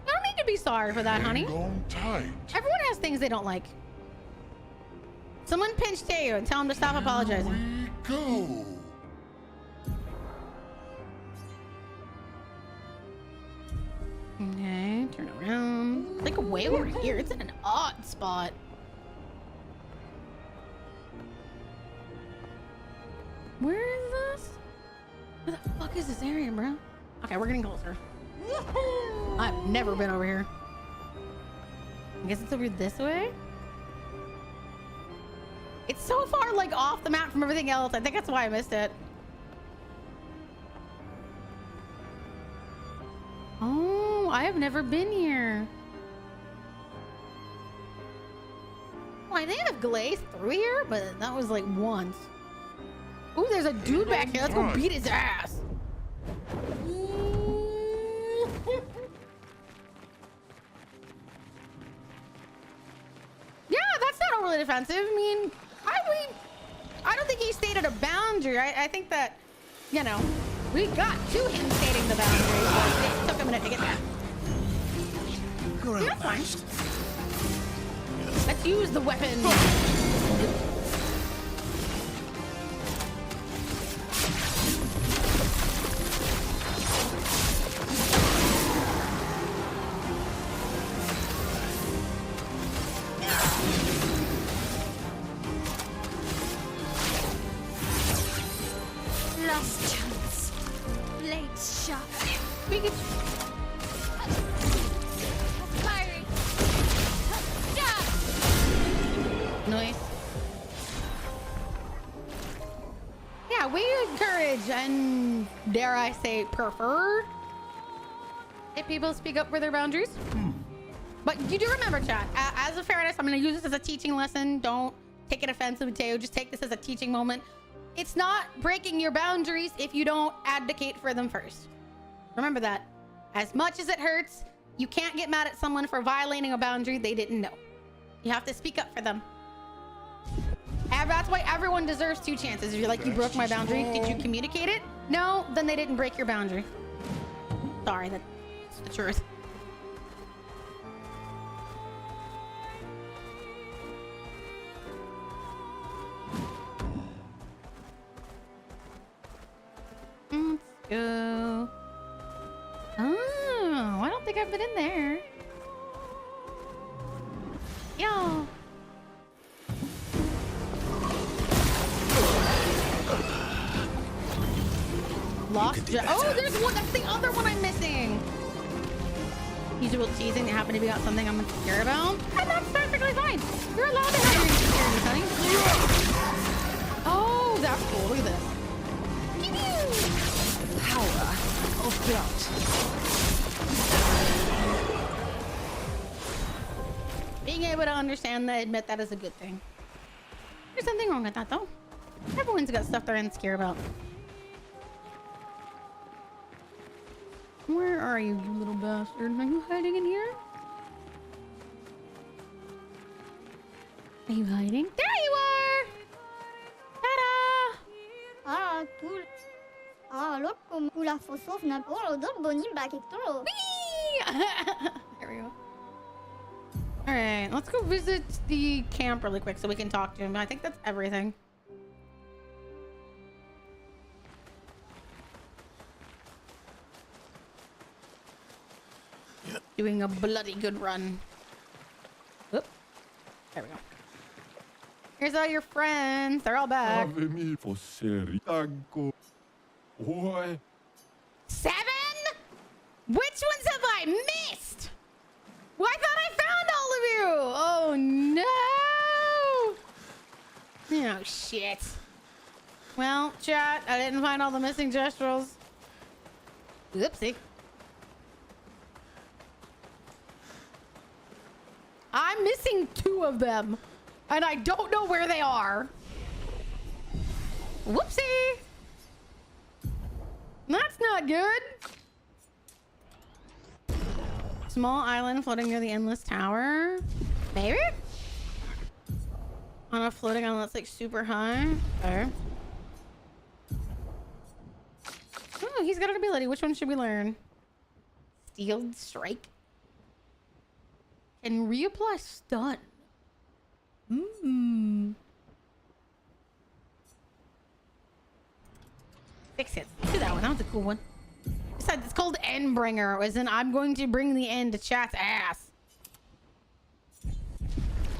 don't need to be sorry for that, honey. Everyone has things they don't like. Someone pinch Teo and tell him to stop apologizing. Go. Okay, turn around. It's like way over here. It's in an odd spot. Where is this? Where the fuck is this area, bro? Okay, we're getting closer. I've never been over here. I guess it's over this way? It's so far, like, off the map from everything else. I think that's why I missed it. Oh, I have never been here. Well, I think I've glazed through here, but that was like once. Ooh, there's a dude back here. Let's go beat his ass. Yeah, that's not overly defensive. I mean, I don't think he stated a boundary. I think that, you know, we got to him stating the boundary, but it took a minute to get there. Yeah, that's fine. Let's use the weapon. Last chance. Blades sharp. We could... Firing. Nice. Yeah, we encourage and, dare I say, prefer if people speak up for their boundaries. But you do remember, chat, as a fairness, I'm going to use this as a teaching lesson. Don't take it offensive, Mateo. Just take this as a teaching moment. It's not breaking your boundaries if you don't advocate for them first. Remember that. As much as it hurts, you can't get mad at someone for violating a boundary they didn't know. You have to speak up for them. And that's why everyone deserves 2 chances. If you're like, you broke my boundary, did you communicate it? No, then they didn't break your boundary. Sorry, that's the truth. Let's go. Oh, I don't think I've been in there. Yo. Lost. Oh, there's one. That's the other one I'm missing. Usual teasing. They happen to be about something I'm insecure about, and that's perfectly fine. You're allowed to have your insecurities, honey. Oh, that's cool. Look at this. Power of blood. Being able to understand that, admit that is a good thing. There's nothing wrong with that, though. Everyone's got stuff they're insecure about. Where are you, you little bastard? Are you hiding in here? Are you hiding? There you are! Ta-da! Ah, cool. Ah, look, kula fosov na polo dot bonim back itoro. There we go. All right, let's go visit the camp really quick so we can talk to him. I think that's everything. Doing a bloody good run. Oop. There we go. Here's all your friends. They're all back. Ave mi fosseri tango. Oi. 7? Which ones have I missed? Well, I thought I found all of you. Oh, no. Oh, shit. Well, chat, I didn't find all the missing gestrels. Oopsie. I'm missing 2 of them, and I don't know where they are. Whoopsie. That's not good. Small island floating near the endless tower. Maybe? On a floating island that's like super high. Okay. Oh, he's got an ability. Which one should we learn? Steeled Strike. And reapply stun. Fix it. Do that one. That was a cool one. Besides, it's called Endbringer, as in I'm going to bring the end to chat's ass.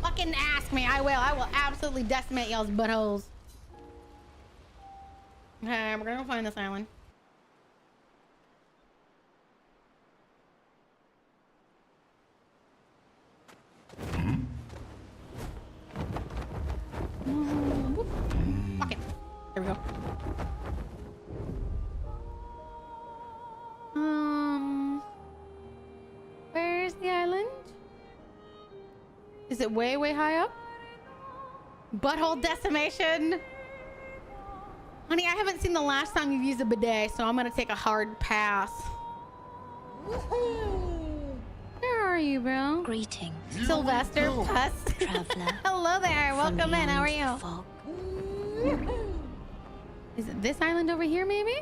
Fucking ask me. I will. I will absolutely decimate y'all's buttholes. Okay, we're gonna go find this island. Fuck it. There we go. Where's the island? Is it way, way high up? Butthole decimation. Honey, I haven't seen the last time you've used a bidet, so I'm gonna take a hard pass. Where are you, bro? Greetings, Sylvester Puss. traveler. Hello there. from Welcome in. How are beyond you? fog. Is it this island over here, maybe?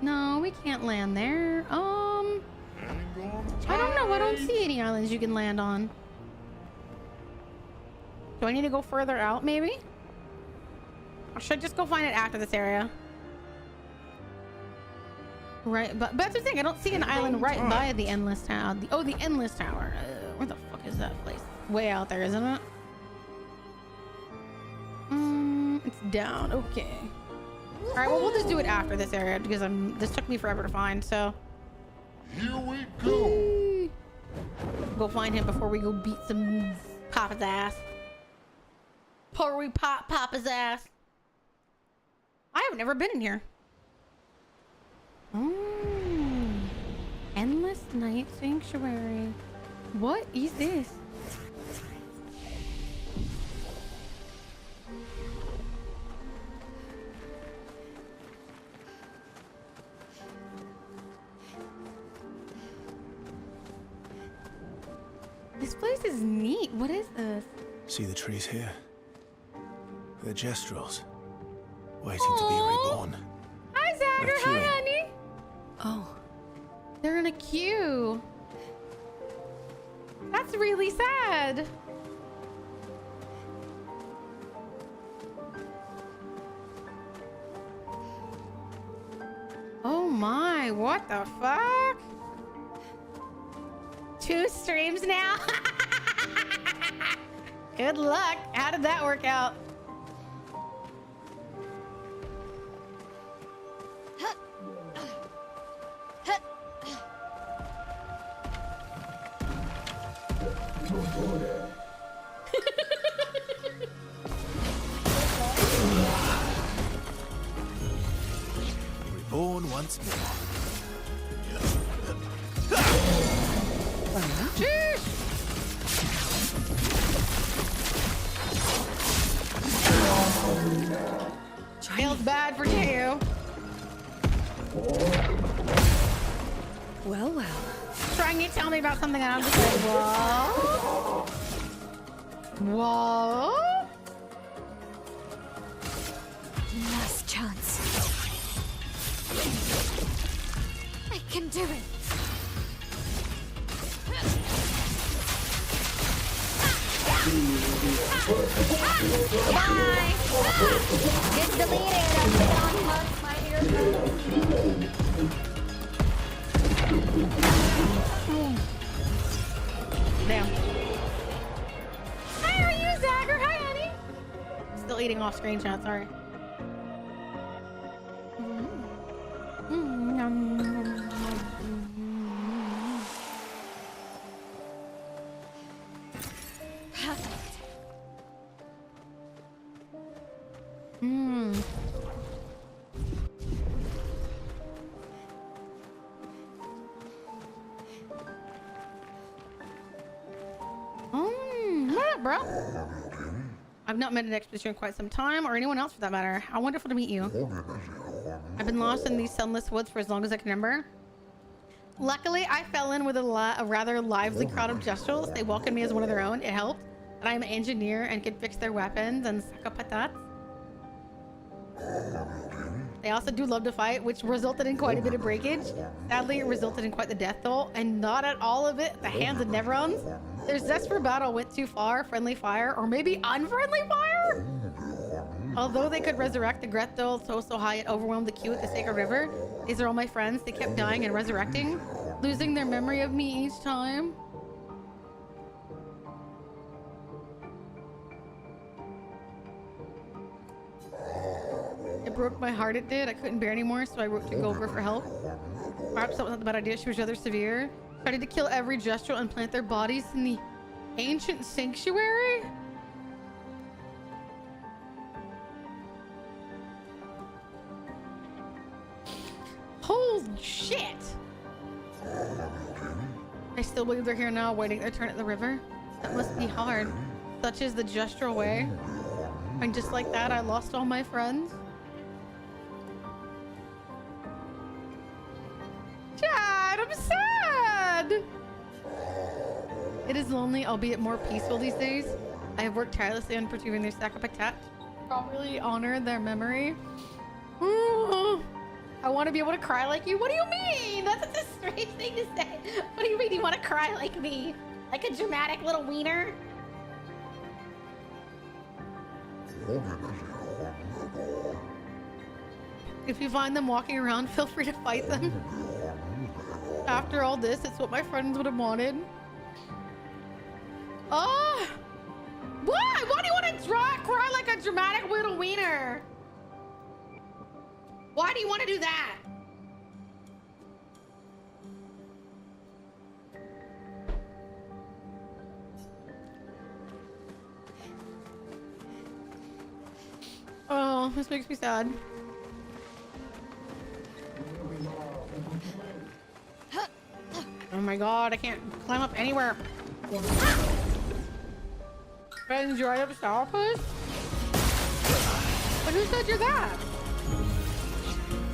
No, we can't land there. I don't know. I don't see any islands you can land on. Do I need to go further out, maybe? Or should I just go find it after this area? Right, but that's the thing. I don't see an island right by the Endless Tower. The Endless Tower. Where the fuck is that place? Way out there, isn't it? It's down. Okay. All right. Well, we'll just do it after this area because this took me forever to find. So. Here we go. Go find him before we go beat some Papa's ass. Before we pop Papa's ass. I have never been in here. Endless Night Sanctuary. What is this? This place is neat. What is this? See the trees here? They're gestrels, waiting to be reborn. Hi, Zagger. They're Hi, queuing. honey. Oh, They're in a queue. That's really sad. Oh my, what the fuck? 2 streams now? Good luck. How did that work out? Reborn once more. Feels bad for you. well, well. Trying to tell me about something and I'm just like, whoa. Whoa. Last chance. I can do it. Bye! Get deleted. I'm on my earphone. Damn. Hi, how are you, Zagger? Hi, Annie. Still eating off screen chat, sorry. What up, bro? I've not met an expedition in quite some time, or anyone else for that matter. How wonderful to meet you. I've been lost in these sunless woods for as long as I can remember. Luckily, I fell in with a rather lively crowd of Jestrals. They welcomed me as one of their own. It helped that I'm an engineer and could fix their weapons and sakapatats. They also do love to fight, which resulted in quite a bit of breakage. Sadly, it resulted in quite the death toll, and not at all of it the hands of Neverons. Their zest for battle went too far. Friendly fire, or maybe unfriendly fire? Although they could resurrect the Grethel so high it overwhelmed the queue at the Sacred River, these are all my friends. They kept dying and resurrecting, losing their memory of me each time. It broke my heart, it did. I couldn't bear anymore, so I wrote to Gulliver for help. Perhaps that wasn't the bad idea. She was rather severe. Tried to kill every Jestral and plant their bodies in the ancient sanctuary? Holy shit! I still believe they're here now, waiting their turn at the river. That must be hard. Such is the Jestral way. And just like that, I lost all my friends. Chad, I'm sad! It is lonely, albeit more peaceful these days. I have worked tirelessly on preserving their sakapatat. Properly honor their memory. I want to be able to cry like you. What do you mean? That's a strange thing to say. What do you mean you want to cry like me? Like a dramatic little wiener? If you find them walking around, feel free to fight them. After all this, it's what my friends would have wanted. Oh! Why? Why do you want to cry like a dramatic little wiener? Why do you want to do that? Oh, this makes me sad. Oh my god, I can't climb up anywhere. Friends, you right up sourpuss? But who said you're that?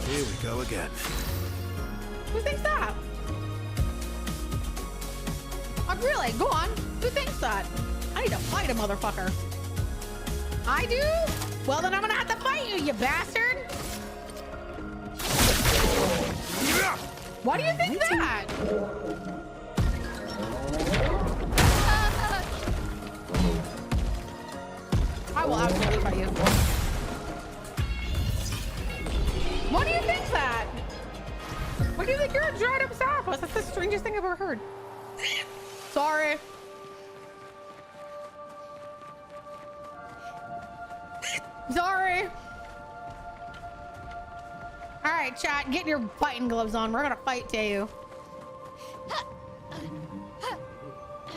Here we go again. Who thinks that? Oh, really? Go on. Who thinks that? I need to fight a motherfucker. I do? Well, then I'm gonna have to fight you, you bastard! Why do you think that? I will absolutely fight you. Why do you think that? Why do you think you're a dried up sourpuss? That's the strangest thing I've ever heard. Sorry. Sorry. All right, chat, get your fighting gloves on. We're gonna fight Teo.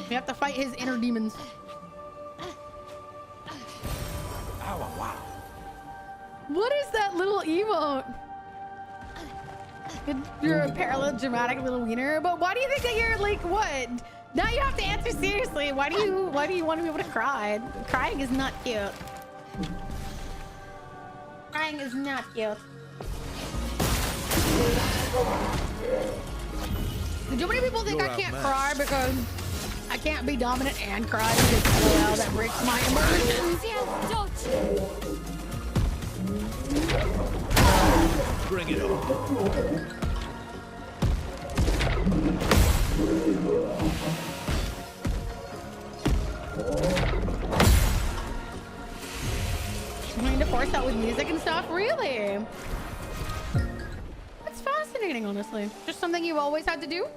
You have to fight his inner demons. Oh, wow. What is that little emote? You're a parallel dramatic little wiener, but why do you think that you're like what? Now you have to answer seriously. Why do you want to be able to cry? Crying is not cute. Crying is not cute. Do many people think I can't cry because I can't be dominant and cry? Because well, that breaks my emotions. Bring it on. Trying to force out with music and stuff? Really? That's That's fascinating, honestly. Just something you've always had to do?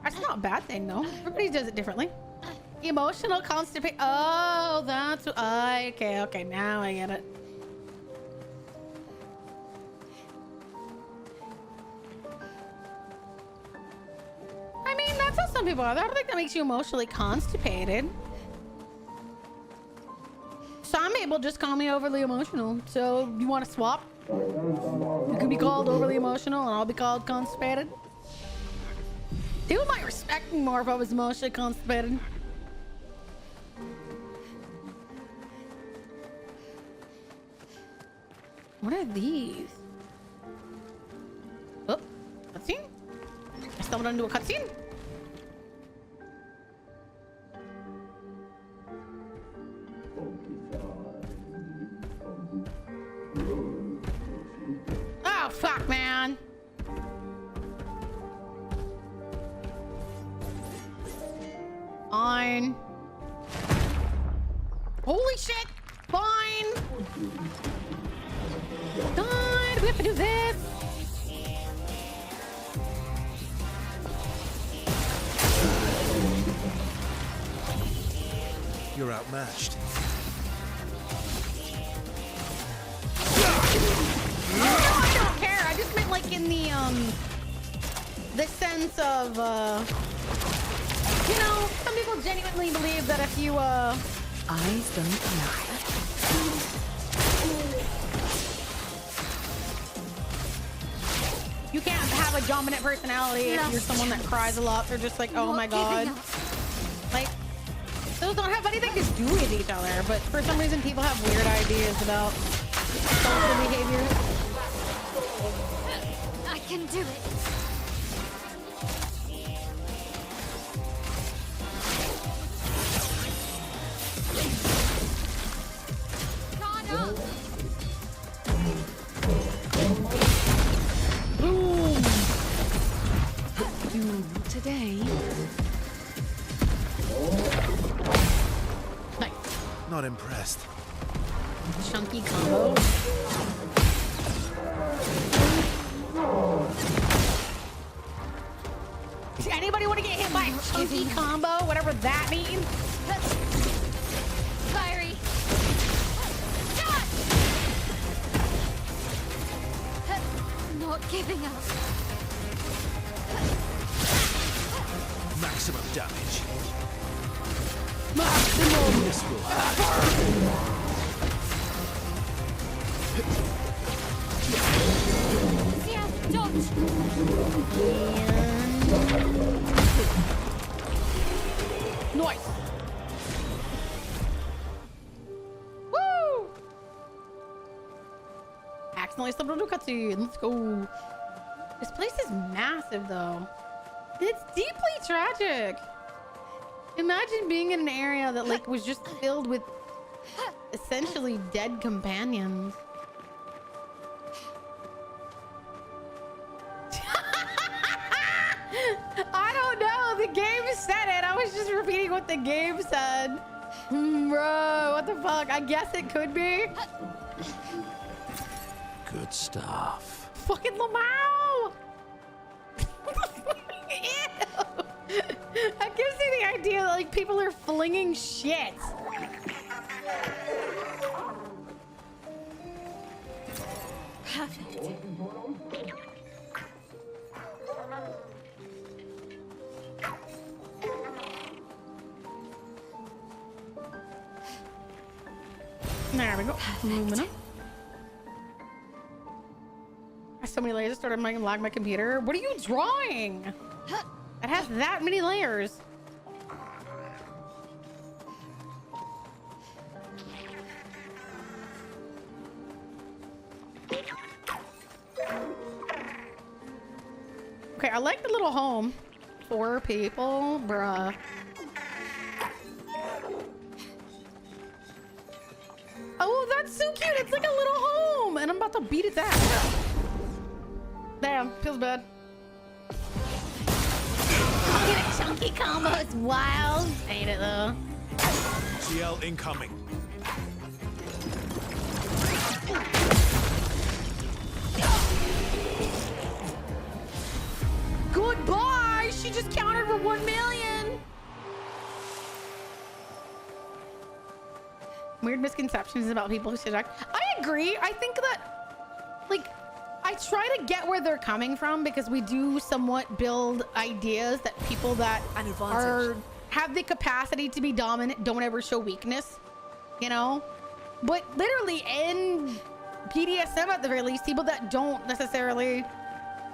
That's not a bad thing, though. Everybody does it differently. Emotional constipation. Oh, that's what okay, now I get it. I mean, that's how some people are. I don't think that makes you emotionally constipated. Some people just call me overly emotional. So you want to swap? You can be called overly emotional and I'll be called constipated. People might respect me more if I was emotionally constipated. What are these? Oh, cutscene? I stumbled into a cutscene? Oh, fuck, man. Fine. Holy shit. Fine. God, we have to do this. You're outmatched. I don't care. I just meant like in the sense of, you know, some people genuinely believe that if you, Eyes don't lie. you can't have a dominant personality if you're someone that cries a lot. They're just like, oh my god. Like, those don't have anything to do with each other, but for some reason people have weird ideas about social behavior. I can do it. Boom! You today. Nice. Not impressed. Chunky combo. Does anybody want to get hit by a chunky combo? Whatever that means. Fiery. Not giving up. Maximum damage. Maximum. This will hurt. Yeah, dodge. Nice. Woo! Accidentally stumbled into a cutscene. Let's go. This place is massive, though. It's deeply tragic. Imagine being in an area that like was just filled with essentially dead companions. I don't know. The game said it. I was just repeating what the game said. Bro, what the fuck? I guess it could be. Good stuff. Fucking Lamau! Ew! That gives me the idea that like people are flinging shit. Perfect. There we go. Moving up. So many layers started making lag my computer. What are you drawing? It has that many layers. Okay, I like the little home. 4 people, bruh. Oh, that's so cute. It's like a little home. And I'm about to beat its ass. Damn, feels bad. Fucking a chunky combo is wild. Ain't it though? CL incoming. weird misconceptions about people who suggest. I agree. I think that, like, I try to get where they're coming from because we do somewhat build ideas that people that have the capacity to be dominant don't ever show weakness, you know? But literally in BDSM at the very least, people that don't necessarily,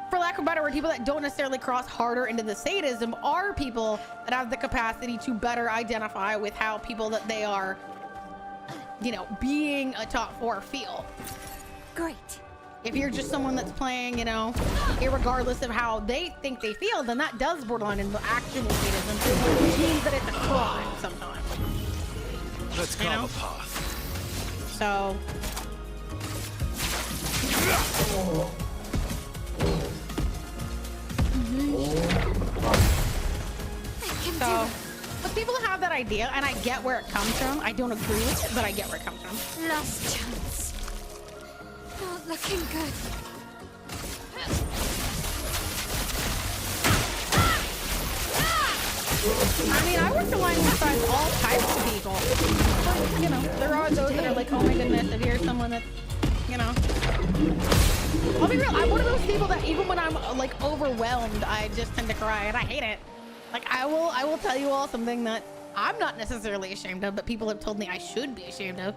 for lack of a better word, people that don't necessarily cross harder into the sadism are people that have the capacity to better identify with how people that they are, you know, being a top 4 feel. Great. If you're just someone that's playing, you know, irregardless of how they think they feel, then that does borderline into actual sadism, which means that it's a crime sometimes. Let's carve a path. So. So, but people have that idea, and I get where it comes from. I don't agree with it, but I get where it comes from. Last chance. Not looking good. I mean, I work alongside all types of people. But, you know, there are those that are like, oh my goodness, if you're someone that's, you know. I'll be real, I'm one of those people that even when I'm like overwhelmed, I just tend to cry, and I hate it. Like, I will tell you all something that I'm not necessarily ashamed of, but people have told me I should be ashamed of.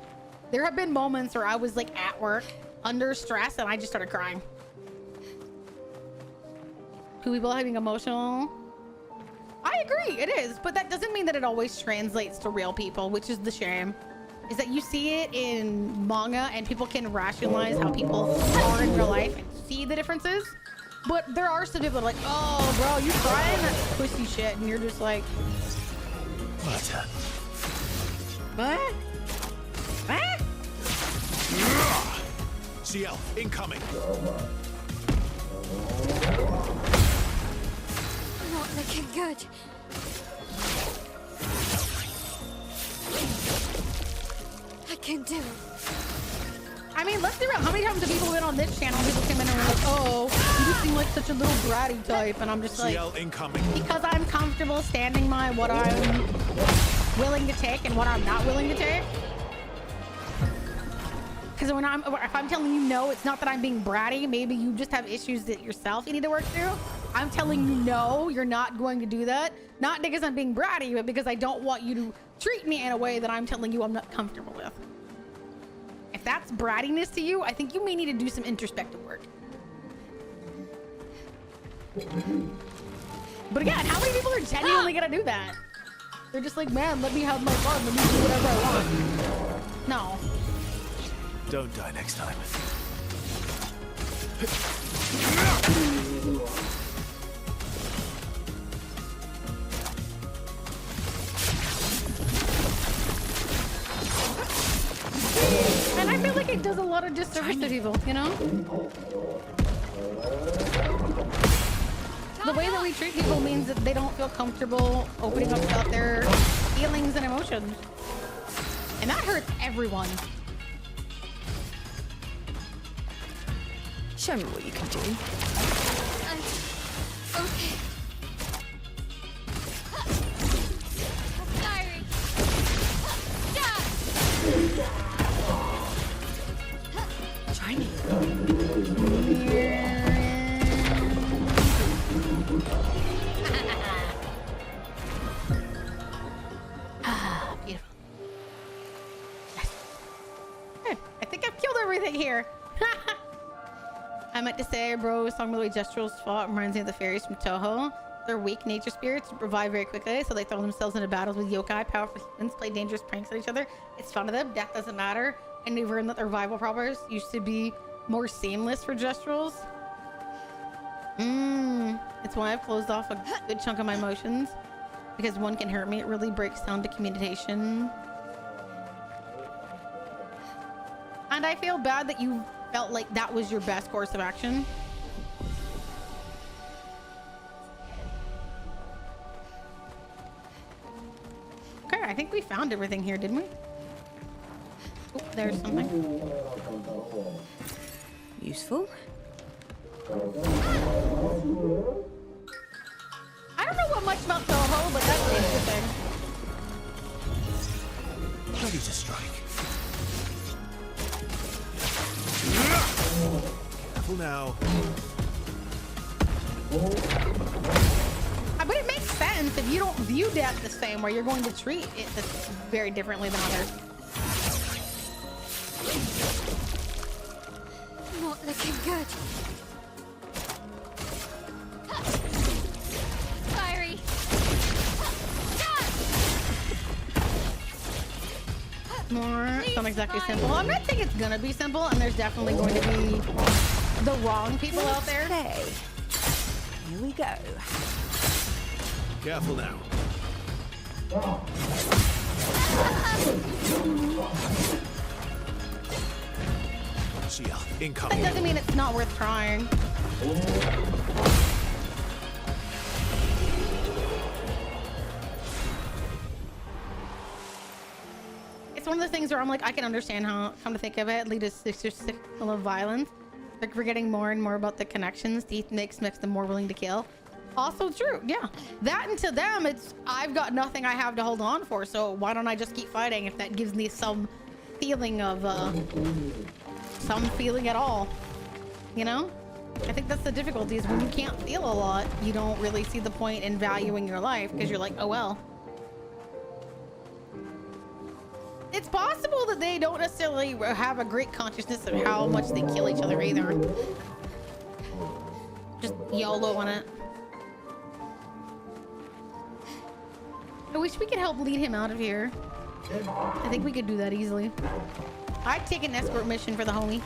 There have been moments where I was like at work under stress and I just started crying. Who people having emotional? I agree, it is, but that doesn't mean that it always translates to real people, which is the shame. Is that you see it in manga and people can rationalize how people are in real life and see the differences. But there are some people that are like, oh, bro, you crying? That's pussy shit. And you're just like, What? what? What? CL, incoming. Not looking good. I can do it. I mean, let's be real. How many times have people been on this channel? People come in and are like, oh, you just seem like such a little bratty type. And I'm just like, CL incoming. because I'm comfortable standing by what I'm willing to take and what I'm not willing to take. Because if I'm telling you no, it's not that I'm being bratty. Maybe you just have issues that yourself you need to work through. I'm telling you no, you're not going to do that. Not because I'm being bratty, but because I don't want you to treat me in a way that I'm telling you I'm not comfortable with. If that's brattiness to you, I think you may need to do some introspective work. But again, how many people are genuinely gonna do that? They're just like, man, let me have my fun. Let me do whatever I want. No. Don't die next time. And I feel like it does a lot of disservice to people, you know? The way that we treat people means that they don't feel comfortable opening up about their feelings and emotions. And that hurts everyone. Show me what you can do. Okay. Sorry. Try me. Ah, beautiful. Yes. Hey, I think I've killed everything here. I meant to say, bro, song by the way Gestrals fought reminds me of the fairies from Toho. They're weak nature spirits, revive very quickly, so they throw themselves into battles with yokai, powerful humans, play dangerous pranks at each other. It's fun to them, death doesn't matter, and we've learned that their revival powers used to be more seamless for Gestrals. It's why I've closed off a good chunk of my emotions, because one can hurt me, it really breaks down to communication. And I feel bad that you felt like that was your best course of action. Okay, I think we found everything here, didn't we? Oh, there's something. Useful. I don't know what much about Toho, but that's interesting. Ready to strike. Careful now. But it makes sense if you don't view death the same way, you're going to treat it very differently than others. Not looking good. Fiery. More. It's not exactly simple. I'm not saying it's gonna be simple, and there's definitely going to be the wrong people out there. Okay. Here we go. Careful now. Shield That incoming. doesn't mean it's not worth trying. It's one of the things where I'm like, I can understand how, come to think of it, lead a signal of violence. Like forgetting more and more about the connections Teeth makes them more willing to kill. Also true, yeah. That and to them, it's I've got nothing I have to hold on for, so why don't I just keep fighting if that gives me some feeling of some feeling at all, you know? I think that's the difficulty is when you can't feel a lot, you don't really see the point in valuing your life because you're like, oh well. It's possible that they don't necessarily have a great consciousness of how much they kill each other either. Just YOLO on it. I wish we could help lead him out of here. I think we could do that easily. I'd take an escort mission for the homie.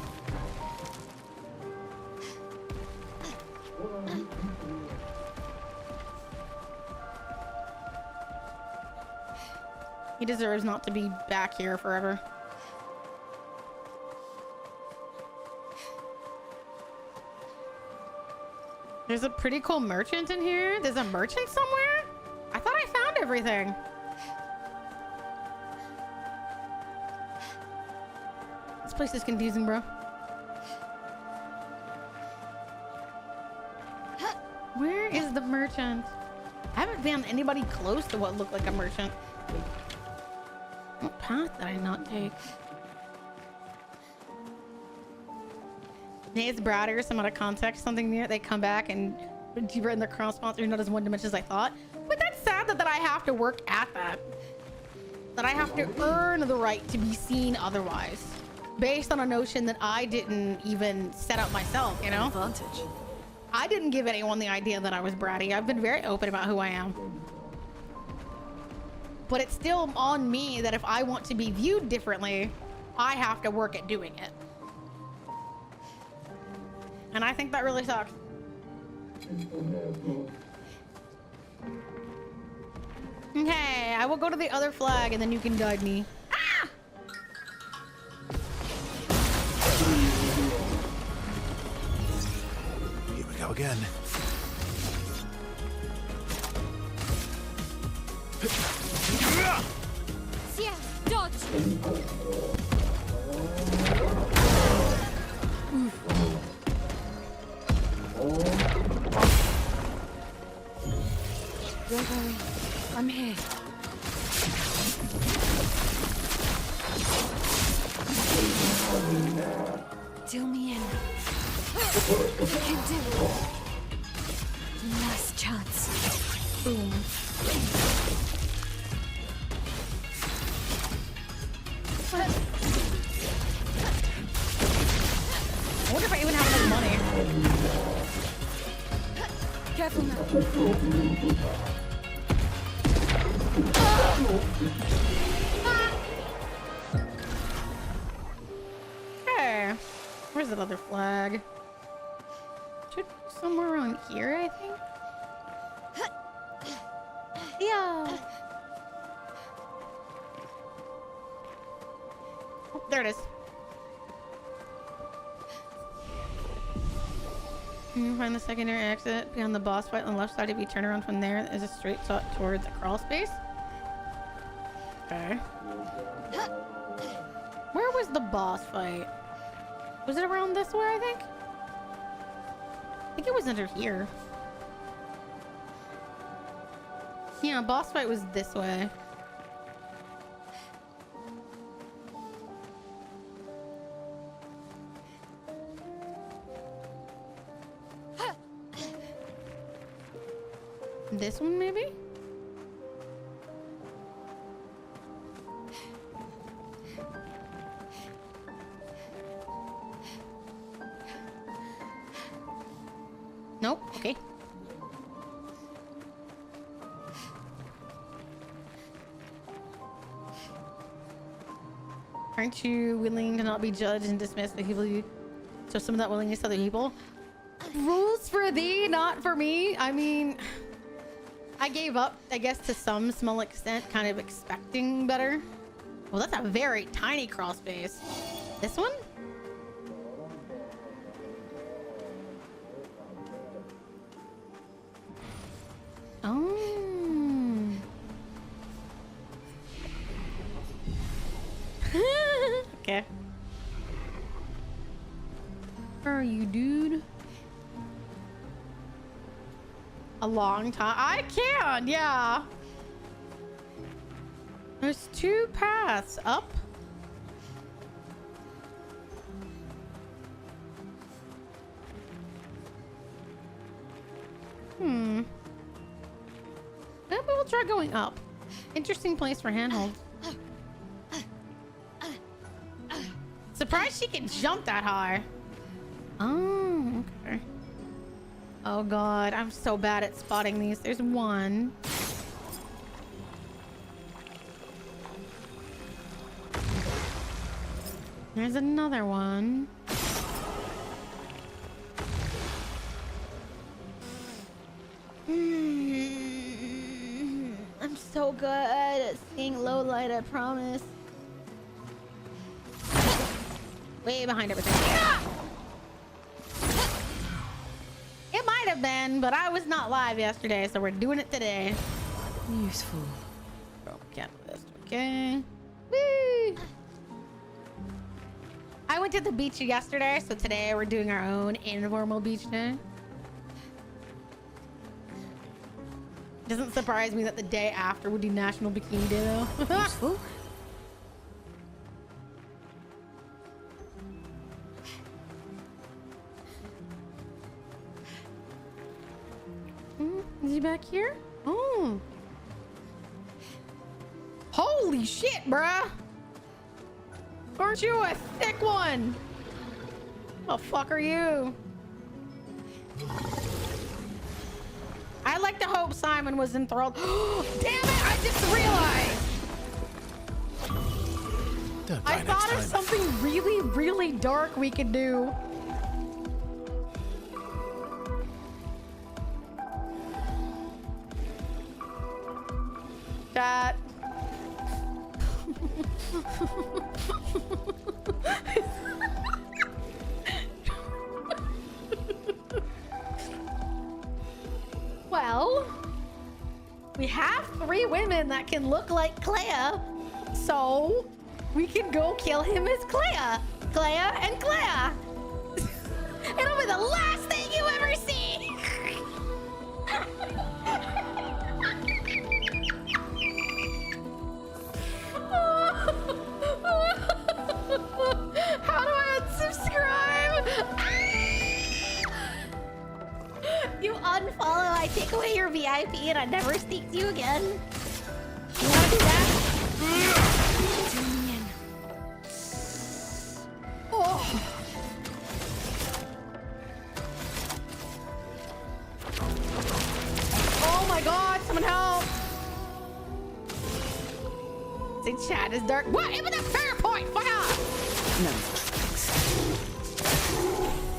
He deserves not to be back here forever. There's a pretty cool merchant in here. There's a merchant somewhere? I thought I found everything. This place is confusing, bro. Where is the merchant? I haven't found anybody close to what looked like a merchant. What path did I not take? It's Bradder, some out of context, something near. They come back and deeper in the cross sponsor, you're not as one dimension as I thought. But that's sad that I have to work at that. That I have to earn the right to be seen otherwise. Based on a notion that I didn't even set up myself, you know? Advantage. I didn't give anyone the idea that I was bratty. I've been very open about who I am. But it's still on me that if I want to be viewed differently, I have to work at doing it. And I think that really sucks. Okay, I will go to the other flag and then you can guide me. Ah! Here we go again. Yeah, dodge. Don't worry. I'm here. Deal me in. You can do it. Last chance. Boom. I wonder if I even have enough money. Careful now. Okay. Where's that other flag? Should be somewhere around here, I think. Yeah. Oh, there it is. Find the secondary exit beyond the boss fight on the left side. If you turn around from there, there's a straight shot towards the crawl space. Okay. Where was the boss fight? Was it around this way, I think? I think it was under here. Yeah, boss fight was this way. This one, maybe? Nope. Okay. Aren't you willing to not be judged and dismissed by people you show some of that willingness to other people? Rules for thee, not for me. I mean, I gave up, I guess, to some small extent, kind of expecting better. Well, that's a very tiny crawl space. This one? Oh. Okay. Where are you, dude? A long time. I can, yeah. There's 2 paths up. Maybe we'll try going up. Interesting place for handhold. Surprised she can jump that high. Oh, okay. Oh god, I'm so bad at spotting these. There's one. There's another one. I'm so good at seeing low light, I promise. Way behind everything. Yeah! It might have been, but I was not live yesterday, so we're doing it today. Useful. Oh, catalyst. Okay. Woo! I went to the beach yesterday, so today we're doing our own informal beach day. Doesn't surprise me that the day after we do National Bikini Day, though. Useful. Is he back here? Oh. Holy shit, bruh. Aren't you a thick one? The fuck are you? I like to hope Simon was enthralled. Damn it, I just realized. I thought of something really, really dark we could do. Chat. Well, we have 3 women that can look like Clea, so we can go kill him as Clea. Clea and Clea. It'll be the last thing you ever see. How do I unsubscribe? You unfollow, I take away your VIP, and I never speak to you again. You wanna do that? Oh. Oh my god, someone help! Say chat is dark. What? It was a fair point! Fuck off! No.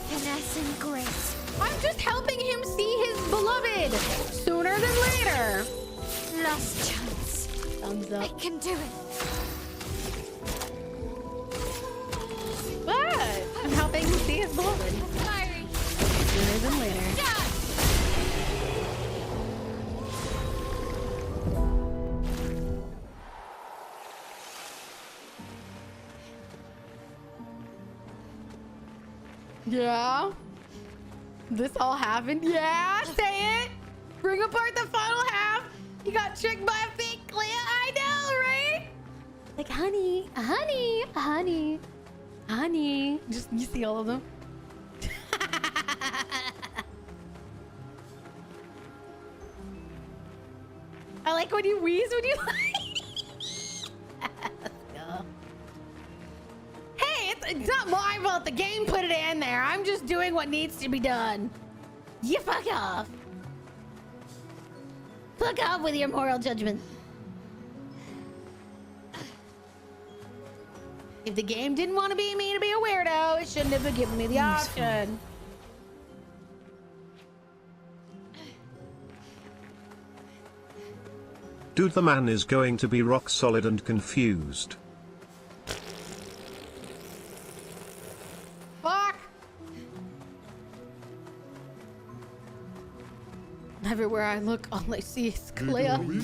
Finesse and grace. I'm just helping him see his beloved sooner than later. Last chance. Thumbs up. I can do it. What? I'm helping him see his beloved Fiery. sooner than later. Done. Yeah. This all happened. Yeah, say it. Bring apart the final half. You got tricked by a fake Clea. I know, right? Like, honey, honey, honey, honey. Just, you see all of them. I like when you wheeze when you Let's go. Hey, it's not my fault. The game put it in there. I'm just doing what needs to be done. You fuck off. Fuck off with your moral judgment. If the game didn't want to be me to be a weirdo, it shouldn't have given me the option. Dude, the man is going to be rock solid and confused. Fuck! Everywhere I look, all I see is Clea. Oh my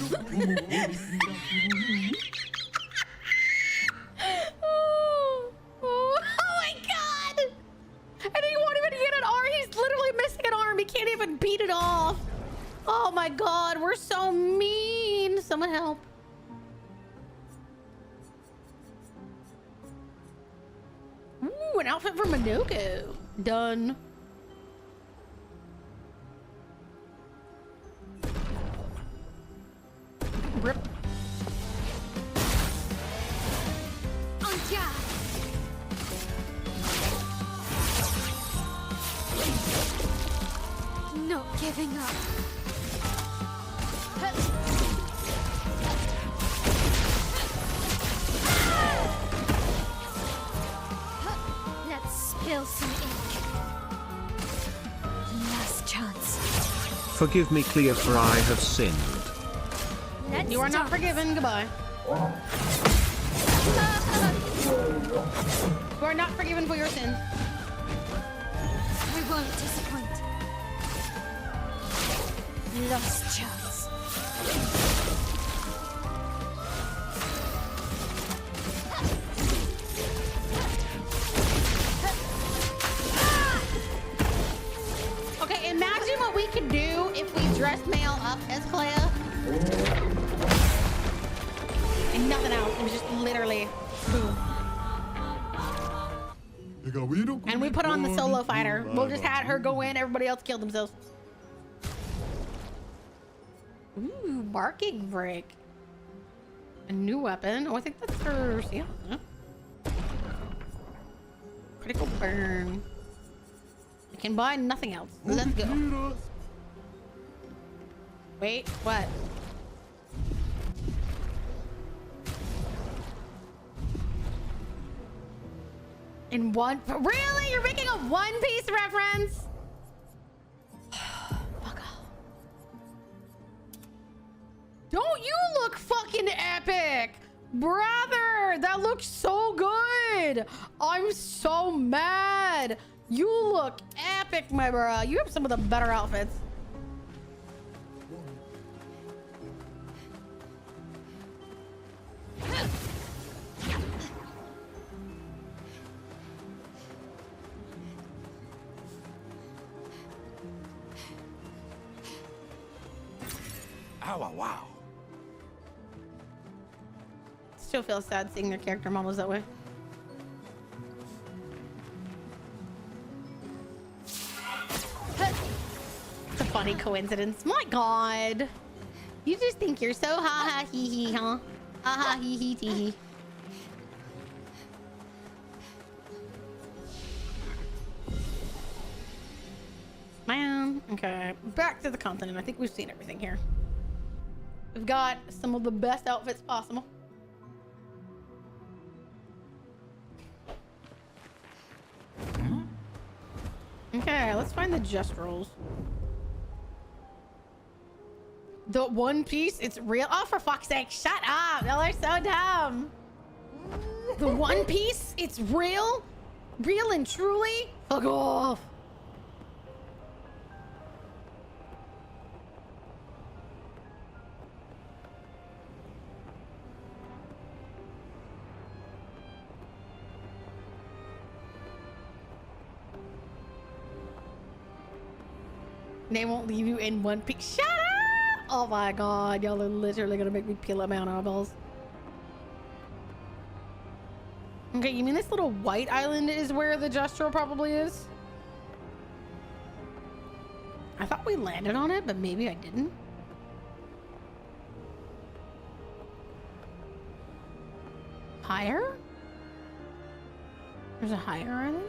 god! And he won't even get an arm. He's literally missing an arm. He can't even beat it off. Oh my god, we're so mean. Someone help. Ooh, an outfit for Minoko. Done. Rip. Not giving up. Let's spill some ink. Last chance. Forgive me, Clea, for I have sinned. You are not forgiven. Goodbye. You are not forgiven for your sins. We won't disappoint. Last chance. Okay, imagine what we could do if we dressed Mail up as Clea. And nothing else. It was just literally boom. And we put on the solo fighter. We'll just have her go in, everybody else kill themselves. Ooh, barking break. A new weapon. Oh, I think that's her. Yeah. Critical burn. I can buy nothing else. Let's go. Wait, what? In one. Really? You're making a One Piece reference? Fuck off. Don't you look fucking epic? Brother, that looks so good. I'm so mad. You look epic, my bro. You have some of the better outfits. Oh, wow. Still feel sad seeing their character models that way. It's a funny coincidence. My god. You just think you're so ha ha hee hee, huh? Ha ha hee hee tee hee. Man, okay. Back to the continent. I think we've seen everything here. We've got some of the best outfits possible. Okay, let's find the just rolls. The One Piece, it's real. Oh, for fuck's sake, shut up. Y'all are so dumb. The One Piece, it's real. Real and truly. Fuck off. They won't leave you in one piece. Shut up! Oh my god, y'all are literally gonna make me peel up my own eyeballs. Okay, you mean this little white island is where the Justro probably is? I thought we landed on it, but maybe I didn't. Higher? There's a higher island?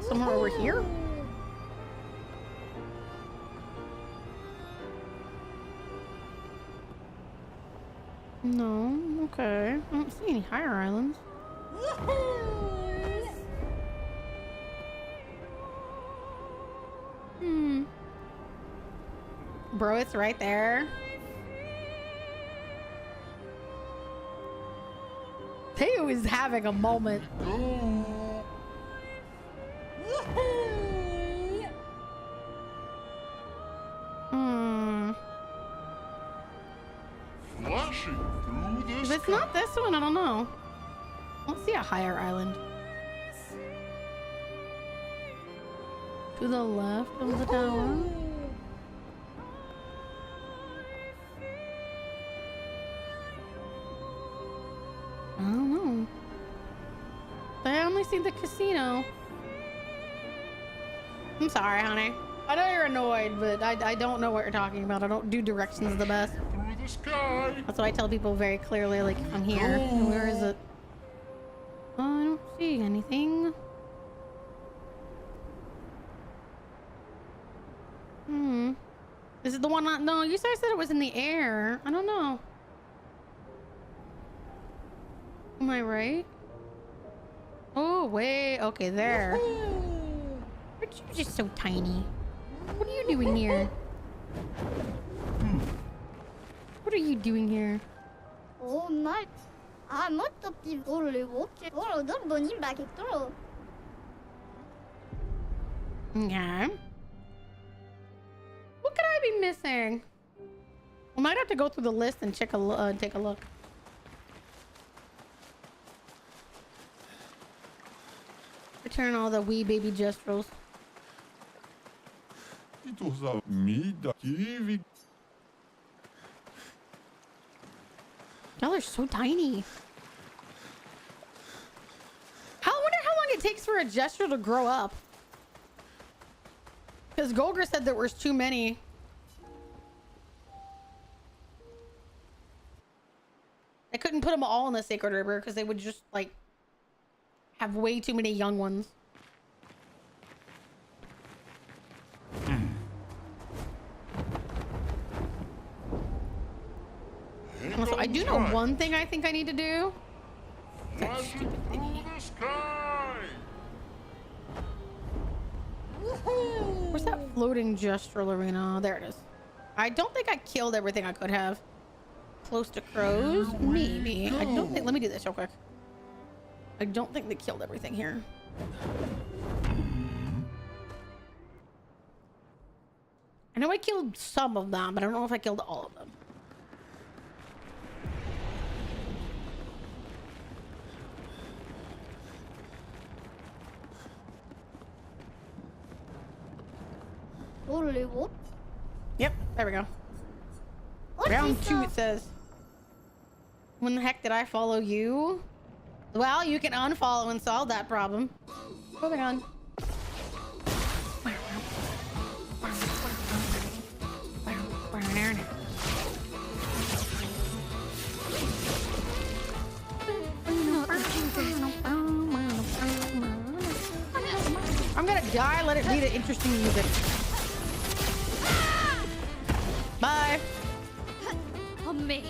Somewhere over here? No, okay. I don't see any higher islands. Bro, it's right there. Teo is having a moment. Flashing through the If it's not this one, I don't know. I don't see a higher island. To the left of the tower. I don't know. I only see the casino. I'm sorry, honey. I know you're annoyed, but I don't know what you're talking about. I don't do directions the best. through the sky. That's why I tell people very clearly, like, I'm here. Where is it? Oh, I don't see anything. Is it the one on... No, you guys said it was in the air. I don't know. Am I right? Oh, wait. Okay, there. Aren't you just so tiny? What are you doing here? What are you doing here? Oh my. Ah, molto piccolo. Piccolo, dolboni backetolo. Okay. What could I be missing? I might have to go through the list and take a look. Return all the wee baby gestrels. Y'all are so tiny. I wonder how long it takes for a gestrel to grow up. Because Golger said there was too many. I couldn't put them all in the Sacred River because they would just, like, have way too many young ones. Also, I do know one thing I think I need to do. That stupid thingy. Where's that floating gestural arena? Oh, there it is. I don't think I killed everything I could have. Close to crows? Maybe. I don't think... Let me do this real quick. I don't think they killed everything here. I know I killed some of them, but I don't know if I killed all of them. Yep, there we go. Round 2, it says. When the heck did I follow you? Well, you can unfollow and solve that problem. Moving on. I'm gonna die. Let it be the interesting music. Bye. On me.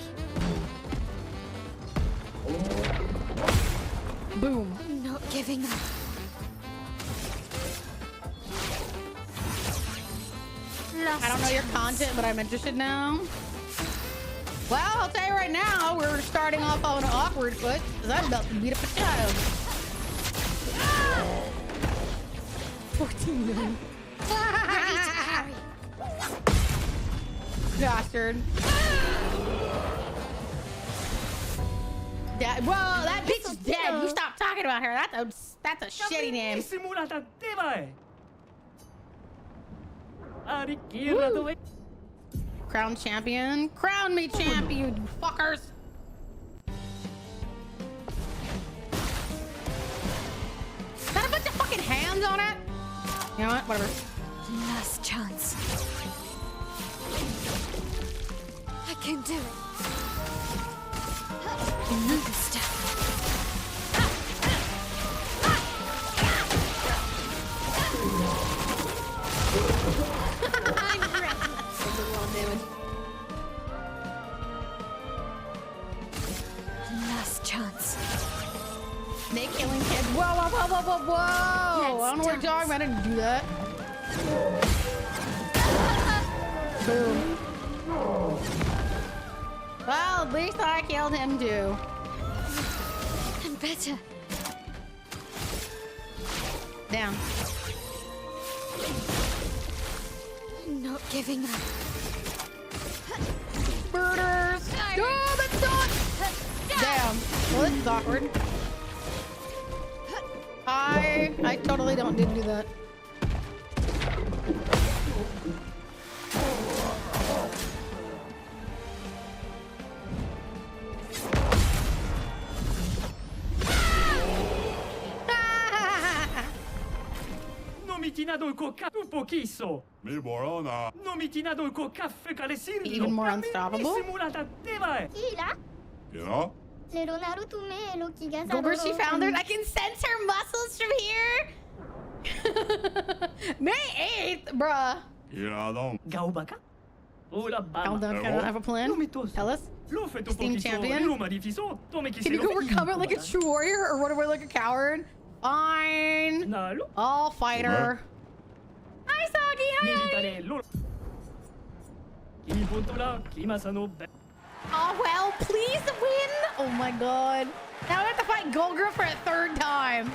Boom. I'm not giving up. I don't know your content, but I'm interested now. Well, I'll tell you right now, we're starting off on an awkward foot, because I'm about to beat up a child. 14 million. Ready to carry. Bastard. Well, that bitch is dead. You stop talking about her. That's a shitty name. Woo. Crown champion. Crown me champion, you fuckers. Is that a bunch of fucking hands on it? You know what? Whatever. Last chance. I can do it. Another step. Last chance. Snake killing kids. Whoa, whoa, whoa, whoa, whoa, whoa! I don't know what you're talking about. I didn't do that. Boom. Well, at least I killed him too. I'm better. Damn. I'm not giving up. Murders! No, that's not! Damn. Well, this is awkward. I totally didn't do that. Non mi ti nado il caffè un pochisso. Mi borona. Non mi ti nado il caffè calesirlo. Even more unstoppable. Simulata deva. Kila, You know? lero Naruto me lo kiga Goober, she found her. I can sense her muscles from here. May 8th, bruh. Kiradon. Gaubaka? Ola Calm down, I don't have a plan. Ellis, L'ho fatto Steam pochisso. champion. Roma di fiso. Tome chi can you go overcome it like a true warrior or run away like a coward? Fine. Nalo. I'll fight her. Hi, Soggy. Hi. Militare loro. Il punto là, Kimasano. Oh, well, please win. Oh my god. Now I have to fight Golgra for a third time.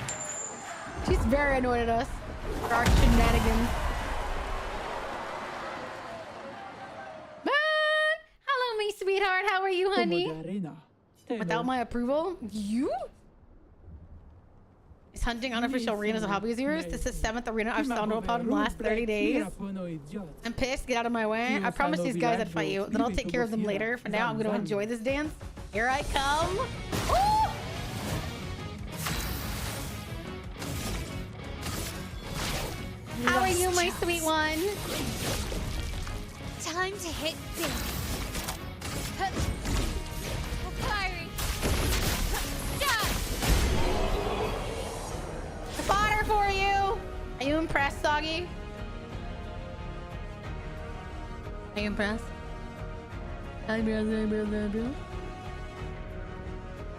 She's very annoyed at us for our shenanigans. Man! Hello, me sweetheart. How are you, honey? Without my approval? You? Is hunting unofficial arenas a hobby of yours? This is 7th arena I've stumbled upon in the last 30 days. I'm pissed. Get out of my way. I promised these guys I'd fight you. Then I'll take care of them later. For now, I'm going to enjoy this dance. Here I come. Ooh! How are you, my sweet one? Time to hit big. Fiery. Fodder for you. Are you impressed, Soggy? Are you impressed? Eyebrows, eyebrows, eyebrows.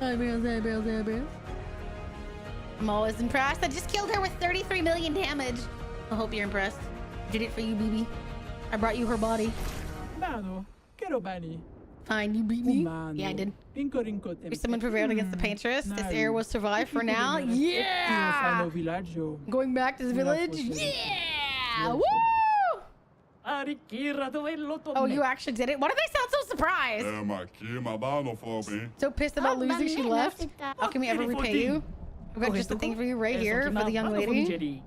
Eyebrows, eyebrows, eyebrows. I'm always impressed. I just killed her with 33 million damage. I hope you're impressed. Did it for you, BB. I brought you her body. Mano, che robani. Fine, you beat me. Yeah, I did. If someone prevailed against the Paintress, this area will survive for now. Yeah! Going back to the village? Yeah! Woo! Oh, you actually did it? Why do they sound so surprised? So pissed about losing she left? How can we ever repay you? I've got just a thing for you right here for the young lady.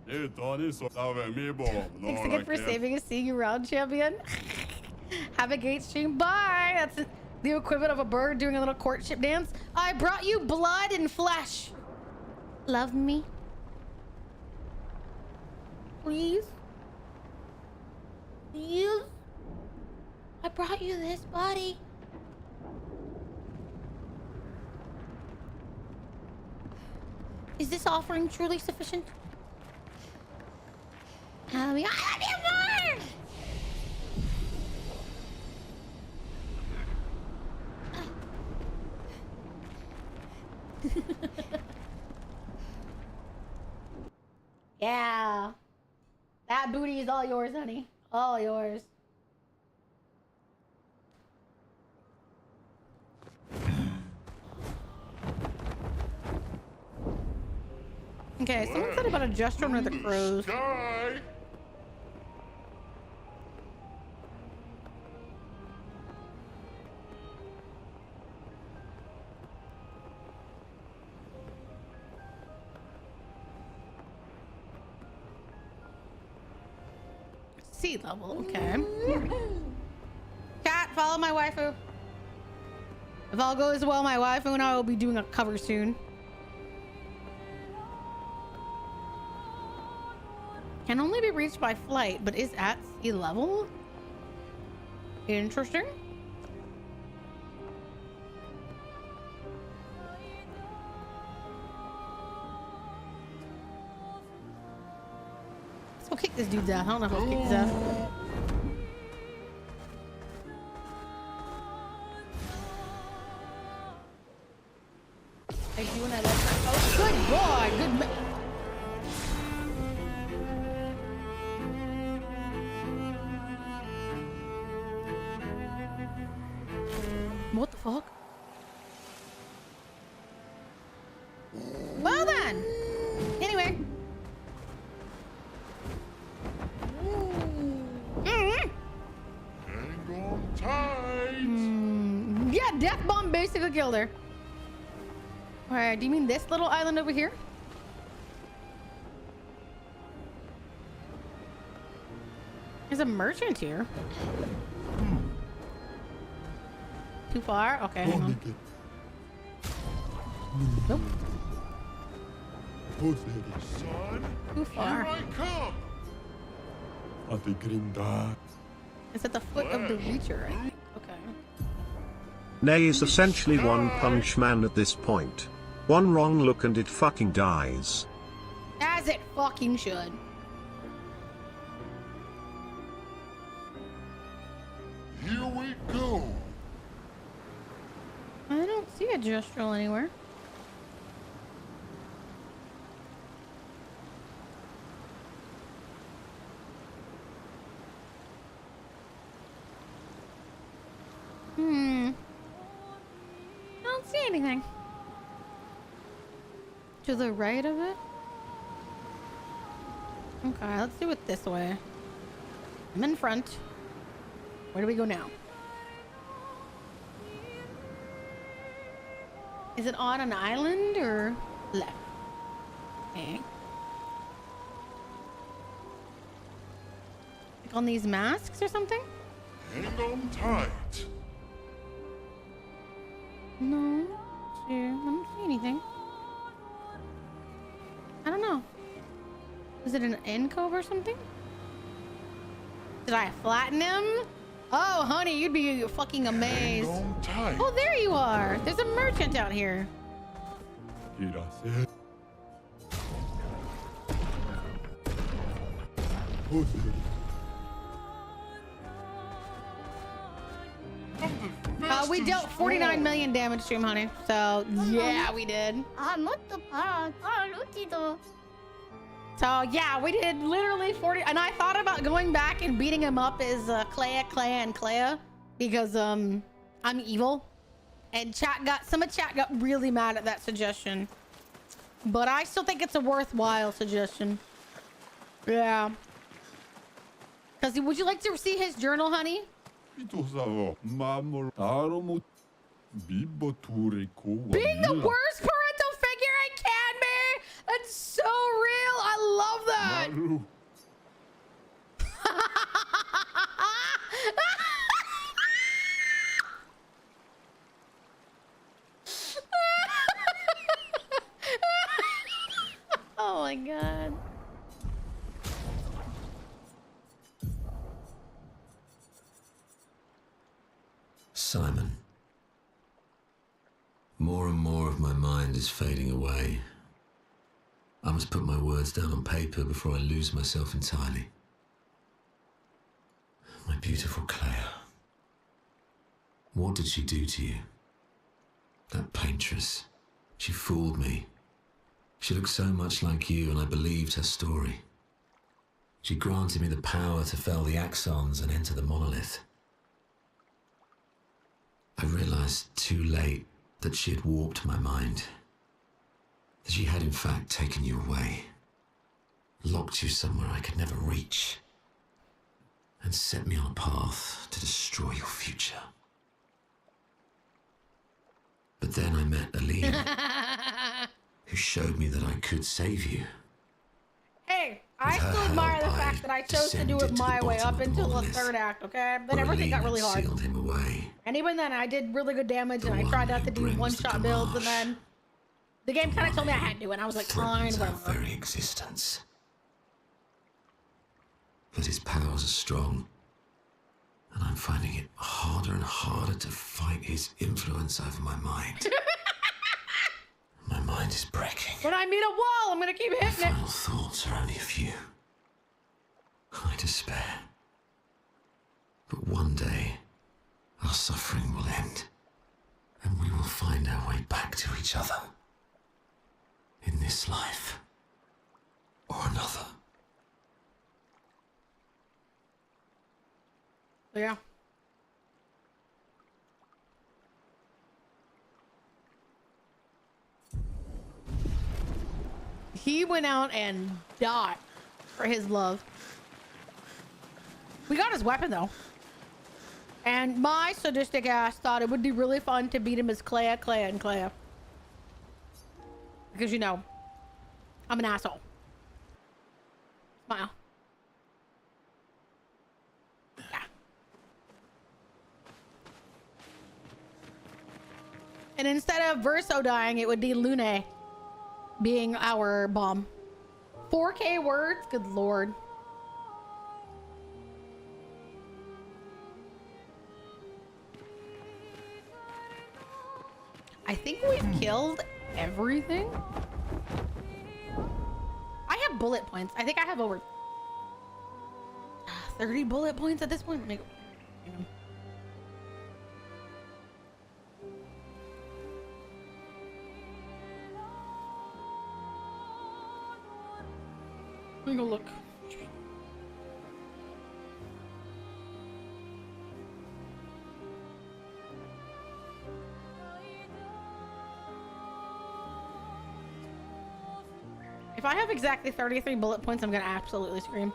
Thanks again for saving us, seeing you around, champion. Have a great stream. Bye. That's the equivalent of a bird doing a little courtship dance. I brought you blood and flesh. Love me. Please. Please. I brought you this body. Is this offering truly sufficient? I love you more! Yeah. That booty is all yours, honey. All yours. Okay, someone said about a gesture under the crows. Sea level, okay. Cat, follow my waifu. If all goes well, my waifu and I will be doing a cover soon. Can only be reached by flight, but is at sea level? Interesting. Let's go kick this dude's ass. I don't know if I'll kick his ass. I do and I like her. Oh, good boy. Good. What the fuck? Well then. Anyway. Hang on tight. Yeah, death bomb basically killed her. Alright, do you mean this little island over here? There's a merchant here. Too far? Okay, hang on. Nope. Son, Too far. here I come. At the grinda. It's at the foot of the Reacher, I think. Okay. Nay is essentially One Punch Man at this point. One wrong look and it fucking dies. As it fucking should. Here we go. I don't see a gestural anywhere. I don't see anything. To the right of it? Okay, let's do it this way. I'm in front. Where do we go now? Is it on an island or left? Okay. Like on these masks or something? Hang on tight. No. Sure. I don't see anything. I don't know. Is it an end cove or something? Did I flatten him? Oh, honey, you'd be fucking amazed. Hang on tight. Oh, there you are. There's a merchant out here. We dealt 49 million damage to him, honey. So, yeah, we did. あ、もっとパラルキド。 So, yeah, we did literally 40. And I thought about going back and beating him up as Clea, and Clea. Because, I'm evil. And some of chat got really mad at that suggestion. But I still think it's a worthwhile suggestion. Yeah. Because would you like to see his journal, honey? Being the worst parental figure I can be! That's so real! I love that! Oh my god. Simon. More and more of my mind is fading away. I must put my words down on paper before I lose myself entirely. My beautiful Clea. What did she do to you? That paintress. She fooled me. She looked so much like you, and I believed her story. She granted me the power to fell the axons and enter the monolith. I realized too late that she had warped my mind. That she had in fact taken you away, locked you somewhere I could never reach, and set me on a path to destroy your future. But then I met Aline, who showed me that I could save you. Hey, I still admire the fact that I chose to do it my way up until the third act, okay? Then everything got really hard. Sealed him away. And even then, I did really good damage, and I tried not to do one-shot builds, and then the game kind of told me I had to, and I was like, fine, whatever. Our very existence. But his powers are strong, And I'm finding it harder and harder to fight his influence over my mind. My mind is breaking. When I meet a wall, I'm gonna keep My hitting it. final thoughts are only a few. I despair. But one day, our suffering will end, and we will find our way back to each other. In this life, or another. Yeah. He went out and died for his love. We got his weapon though. And my sadistic ass thought it would be really fun to beat him as Clea. Because you know, I'm an asshole. Smile. Yeah. And instead of Verso dying, it would be Lune being our bomb. 4K words? Good lord. I think we've killed everything. I have bullet points. I think I have over 30 bullet points at this point. Let me go. Let me go look. If I have exactly 33 bullet points, I'm gonna absolutely scream.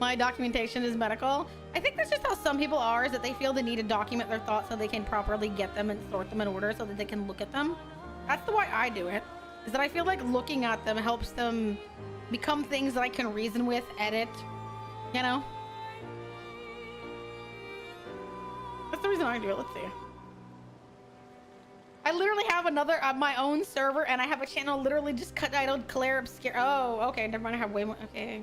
My documentation is medical. I think that's just how some people are, is that they feel the need to document their thoughts so they can properly get them and sort them in order so that they can look at them. That's the way I do it, is that I feel like looking at them helps them become things that I can reason with, edit, you know? That's the reason I do it. Let's see. I literally have another, my own server, and I have a channel literally just titled Claire Obscure. Oh, okay. Never mind. I have way more. Okay.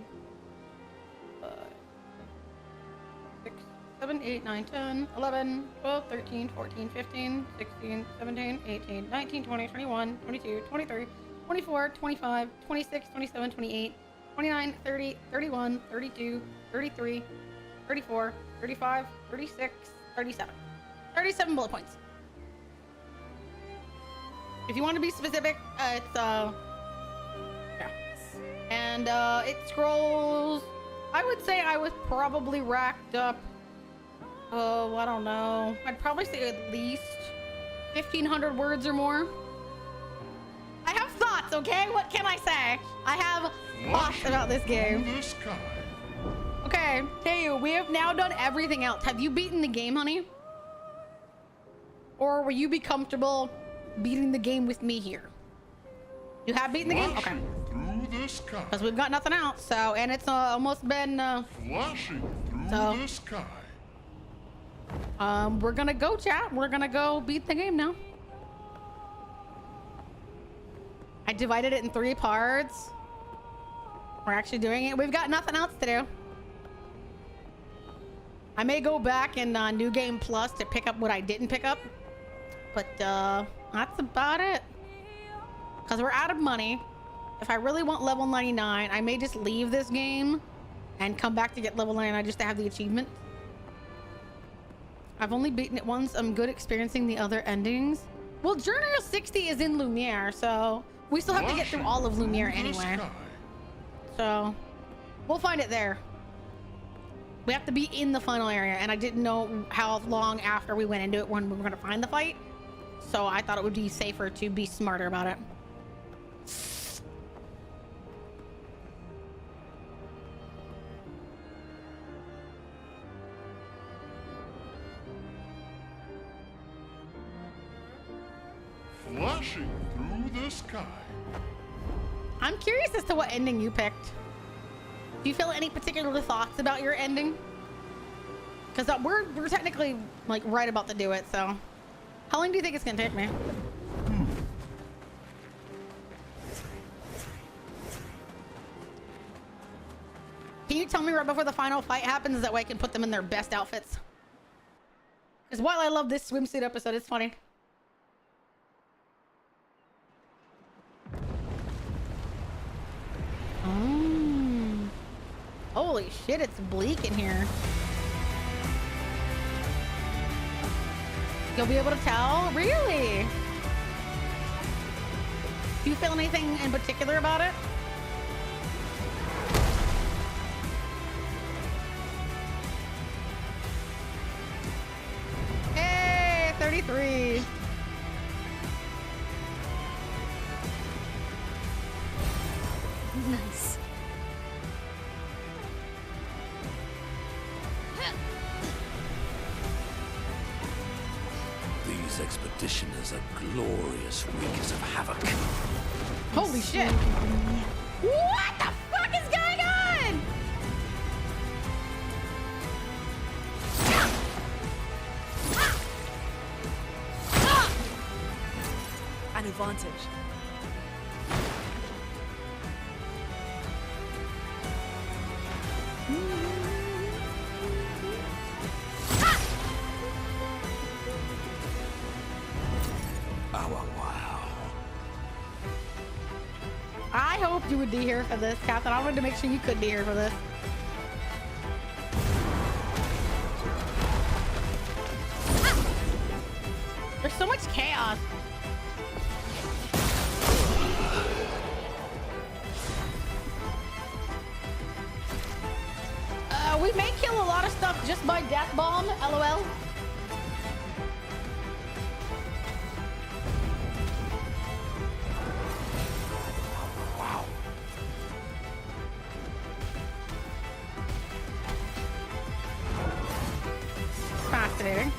6, 7, 8, 9, 10, 11, 12, 13, 14, 15, 16, 17, 18, 19, 20, 21, 22, 23, 24, 25, 26, 27, 28, 29, 30, 31, 32, 33, 34, 35, 36, 37. 37 bullet points. If you want to be specific, it's, yeah. And, it scrolls, I would say I was probably racked up, oh, I don't know. I'd probably say at least 1,500 words or more. I have thoughts, okay? What can I say? I have thoughts about this game. Okay, Teo, we have now done everything else. Have you beaten the game, honey? Or will you be comfortable beating the game with me here? You have beaten the game? Okay. Because we've got nothing else, so, and it's almost been, so, we're gonna go, chat. We're gonna go beat the game now. I divided it in 3 parts. We're actually doing it. We've got nothing else to do. I may go back in New Game Plus to pick up what I didn't pick up, but that's about it. Because we're out of money. If I really want level 99, I may just leave this game and come back to get level 99 just to have the achievement. I've only beaten it once. I'm good experiencing the other endings. Well, Journey of 60 is in Lumiere, so we still have to get through all of Lumiere anyway. So we'll find it there. We have to be in the final area, and I didn't know how long after we went into it when we were going to find the fight. So I thought it would be safer to be smarter about it. Flashing through the sky. I'm curious as to what ending you picked. Do you feel any particular thoughts about your ending? Because we're technically like right about to do it, so how long do you think it's gonna take me? Can you tell me right before the final fight happens? That way I can put them in their best outfits. Because while I love this swimsuit episode, it's funny. Holy shit, it's bleak in here. You'll be able to tell? Really? Do you feel anything in particular about it? Hey, 33. Nice. These expeditioners are glorious wreakers of havoc. Holy shit. What the fuck is going on? An advantage. I hoped you would be here for this, Captain. I wanted to make sure you could be here for this. There's so much chaos. We may kill a lot of stuff just by death bomb, LOL. Fascinating.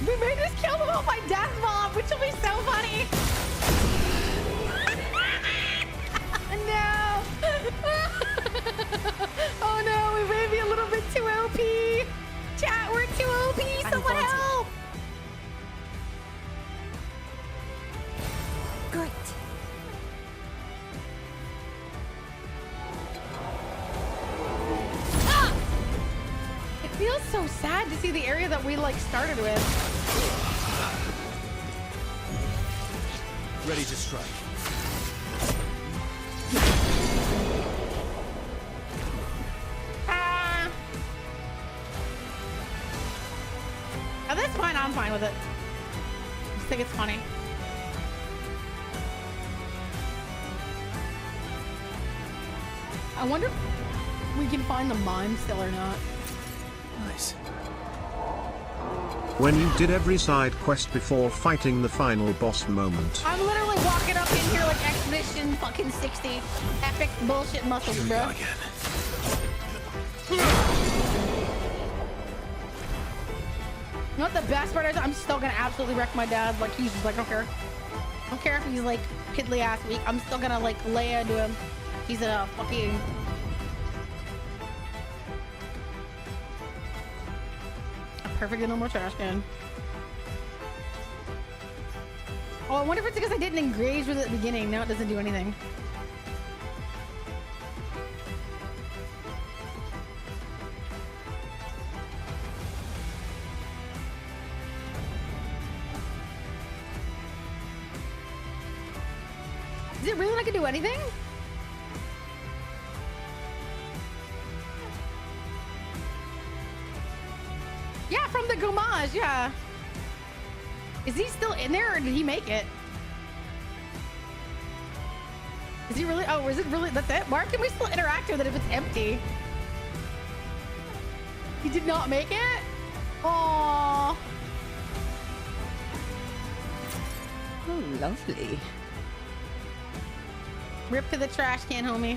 We may just kill them all by death bomb, which will be so funny. No. Oh no, we may be a little bit too OP. Chat, we're too OP. Someone help. Great. It feels so sad to see the area that we like started with. Ready to strike. Oh, that's fine. I'm fine with it. I just think it's funny. I wonder if we can find the mime still or not. Nice. When you did every side quest before fighting the final boss moment. I'm literally walking up in here like Expedition fucking 60. Epic bullshit muscles, bro. You know what the best part is? I'm still gonna absolutely wreck my dad. Like, he's just like, I don't care. I don't care if he's like piddly ass weak. I'm still gonna like lay into him. He's a fucking... a perfectly normal trash can. Oh, I wonder if it's because I didn't engage with it at the beginning. Now it doesn't do anything. Is it really not gonna do anything? Yeah, from the Gomage, yeah. Is he still in there or did he make it? Is he really? Oh, is it really? That's it? Why can we still interact with it if it's empty? He did not make it? Aww. Oh, lovely. Rip to the trash can, homie.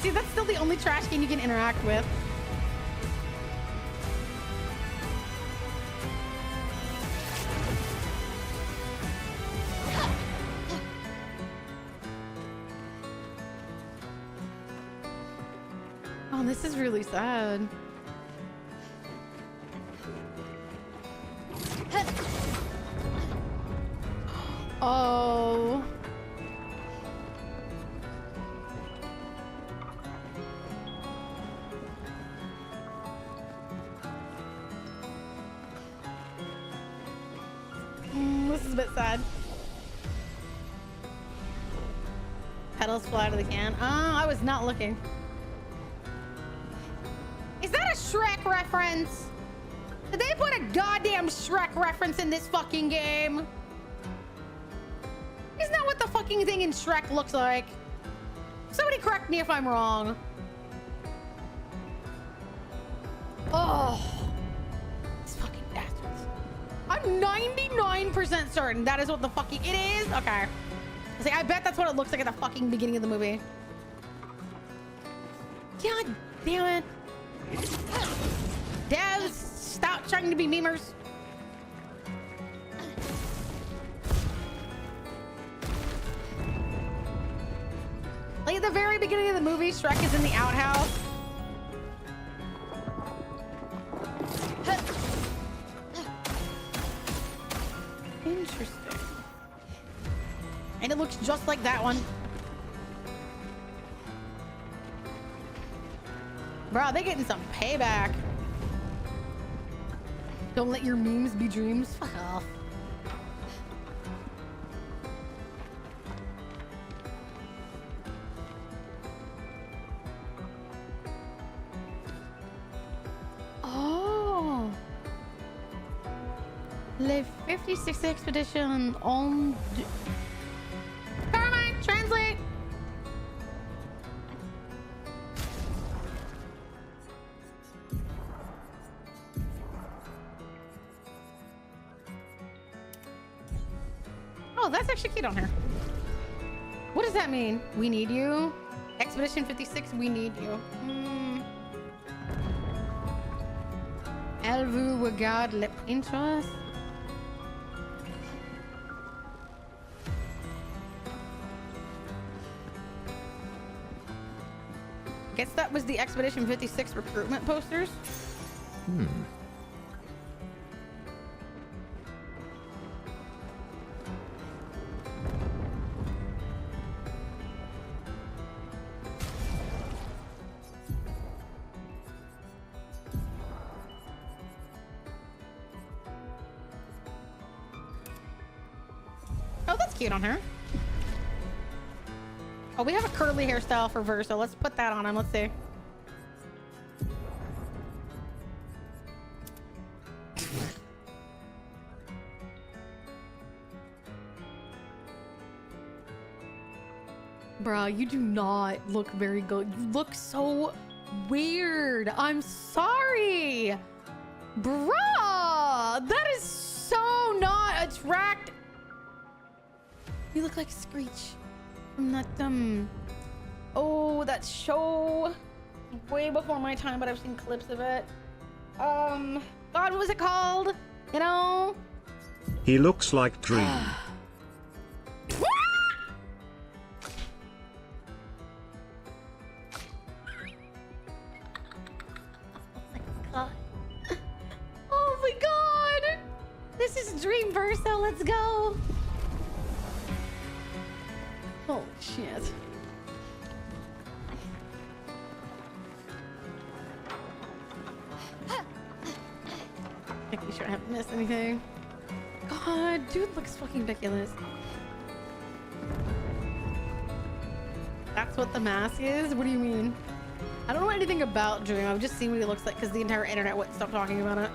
See, that's still the only trash can you can interact with. Oh, this is really sad. Oh. This is a bit sad. Petals fly out of the can. I was not looking. Is that a Shrek reference? Did they put a goddamn Shrek reference in this fucking game? Isn't that what the fucking thing in Shrek looks like? Somebody correct me if I'm wrong. Oh. These fucking bastards. I'm 99% certain that is what the fucking... It is? Okay. See, I bet that's what it looks like at the fucking beginning of the movie. God damn it. Devs, stop trying to be memers. Like at the very beginning of the movie, Shrek is in the outhouse. Interesting. And it looks just like that one. Bro, they getting some payback. Don't let your memes be dreams. Fuck off. Oh. Le 56 expedition on... Paramount, translate! Oh, that's actually cute on her. What does that mean? We need you? Expedition 56, we need you. Elle vous regarde le Pinterest. Guess that was the Expedition 56 recruitment posters. Oh, that's cute on her. Oh, we have a curly hairstyle for Versa. Let's put that on him. Let's see. Bruh, you do not look very good. You look so weird. I'm sorry. Bruh, that is so not attractive. You look like Screech from that, oh, that show way before my time, but I've seen clips of it. God, what was it called? You know? He looks like Dream. Oh my god! This is Dream Versa, let's go! Oh shit. Making sure I haven't missed anything. God, dude looks fucking ridiculous. That's what the mask is? What do you mean? I don't know anything about Dream. I've just seen what he looks like because the entire internet wouldn't stop talking about it.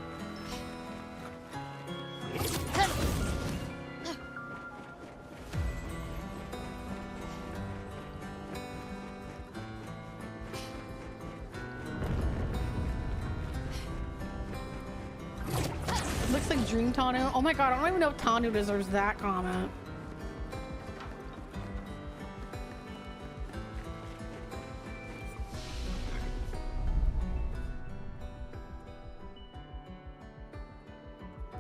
Looks like Dream Tanu. Oh my god, I don't even know if Tanu deserves that comment.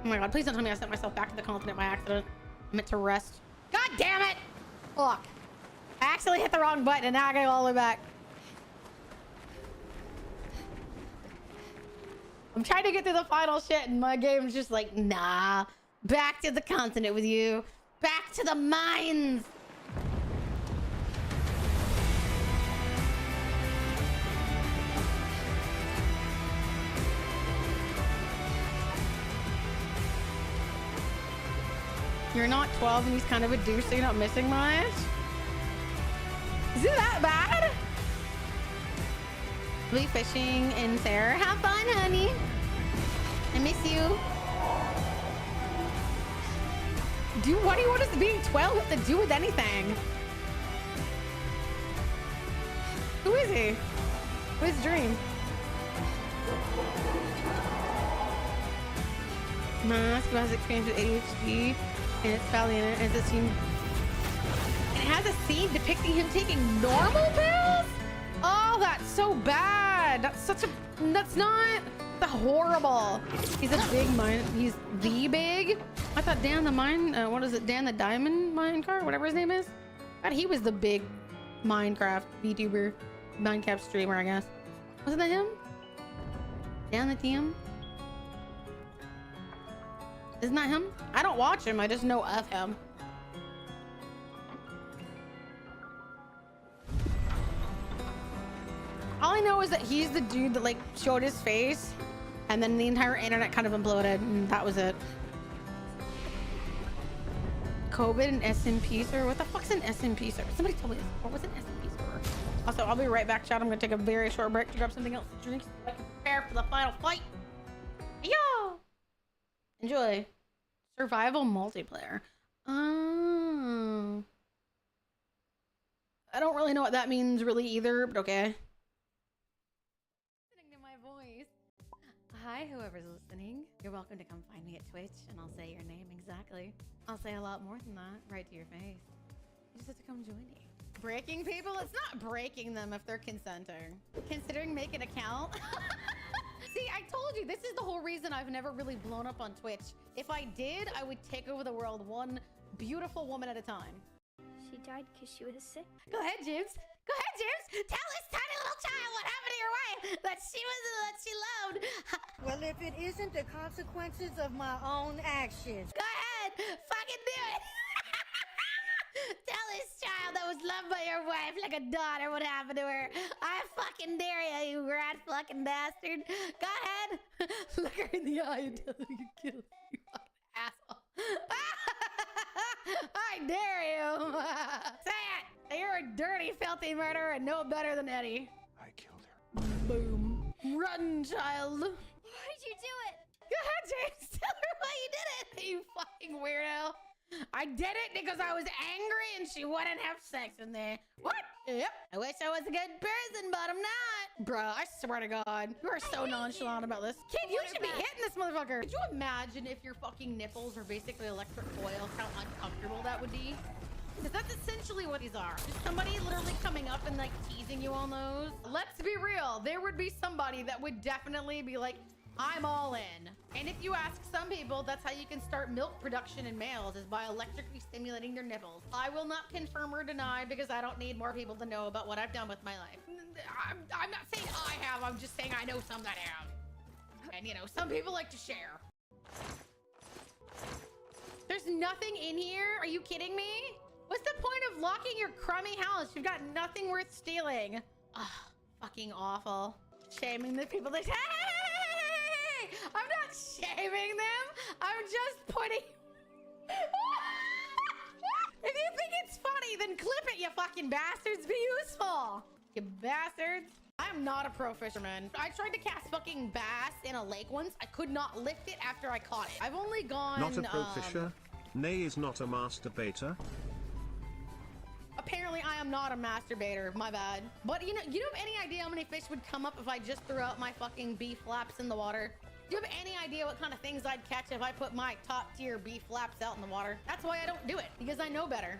Oh my god, please don't tell me I sent myself back to the continent by accident. I meant to rest. God damn it! Look. I accidentally hit the wrong button and now I gotta go all the way back. I'm trying to get through the final shit and my game's just like, nah. Back to the continent with you. Back to the mines. You're not 12 and he's kind of a douche, so you're not missing much? Is it that bad? We'll be fishing in Sarah. Have fun, honey. I miss you. Dude, what do you want us being 12 have to do with anything? Who is he? Who's Dream? Mask who has experience with ADHD and it's Valiant and it's a scene. And it has a scene depicting him taking normal pills? Oh, that's so bad. That's such a. That's not. That's horrible. He's a big mine. He's the big. I thought Dan the mine. What is it? Dan the Diamond Minecraft, whatever his name is. I thought he was the big Minecraft VTuber, Minecraft streamer, I guess. Wasn't that him? Dan the TM? Isn't that him? I don't watch him. I just know of him. All I know is that he's the dude that like showed his face and then the entire internet kind of imploded and that was it. COVID and SMP server? What the fuck's an SMP server? Somebody told me this. What was an SMP server? Also, I'll be right back, chat. I'm gonna take a very short break to grab something else to drink so I can prepare for the final fight. Yo! Enjoy. Survival multiplayer. Oh. I don't really know what that means really either, but okay. Listening to my voice. Hi, whoever's listening. You're welcome to come find me at Twitch and I'll say your name exactly. I'll say a lot more than that right to your face. You just have to come join me. Breaking people? It's not breaking them if they're consenting. Considering make an account? See, I told you, this is the whole reason I've never really blown up on Twitch. If I did, I would take over the world one beautiful woman at a time. She died because she was sick. Go ahead, James. Go ahead, James. Tell this tiny little child what happened to your wife that she loved. Well, if it isn't the consequences of my own actions. Go ahead. Fucking do it. Tell this child that was loved by your wife like a daughter what happened to her. I fucking dare you, you rat fucking bastard. Go ahead. Look her in the eye and tell her you killed her, you fucking asshole. I dare you. Say it. You're a dirty, filthy murderer and no better than Eddie. I killed her. Boom. Run, child. Why did you do it? Go ahead, James. Tell her why you did it, you fucking weirdo. I did it because I was angry and she wouldn't have sex in there. What? Yep. I wish I was a good person, but I'm not. Bruh, I swear to God. You are so nonchalant about this. Kid, you should be hitting this motherfucker. Could you imagine if your fucking nipples are basically electric coils, how uncomfortable that would be? Because that's essentially what these are. Just somebody literally coming up and like teasing you on those. Let's be real. There would be somebody that would definitely be like, I'm all in. And if you ask some people, that's how you can start milk production in males is by electrically stimulating their nipples. I will not confirm or deny because I don't need more people to know about what I've done with my life. I'm not saying I have, I'm just saying I know some that have. And you know, some people like to share. There's nothing in here? Are you kidding me? What's the point of locking your crummy house? You've got nothing worth stealing. Ugh, fucking awful. Shaming the people that- I'm not shaming them. I'm just putting. If you think it's funny, then clip it, you fucking bastards. Be useful, you bastards. I'm not a pro fisherman. I tried to cast fucking bass in a lake once. I could not lift it after I caught it. I've only gone. Not a pro fisher. Nay is not a masturbator. Apparently, I am not a masturbator. My bad. But you have any idea how many fish would come up if I just threw out my fucking beef flaps in the water? Do you have any idea what kind of things I'd catch if I put my top tier beef flaps out in the water? That's why I don't do it, because I know better.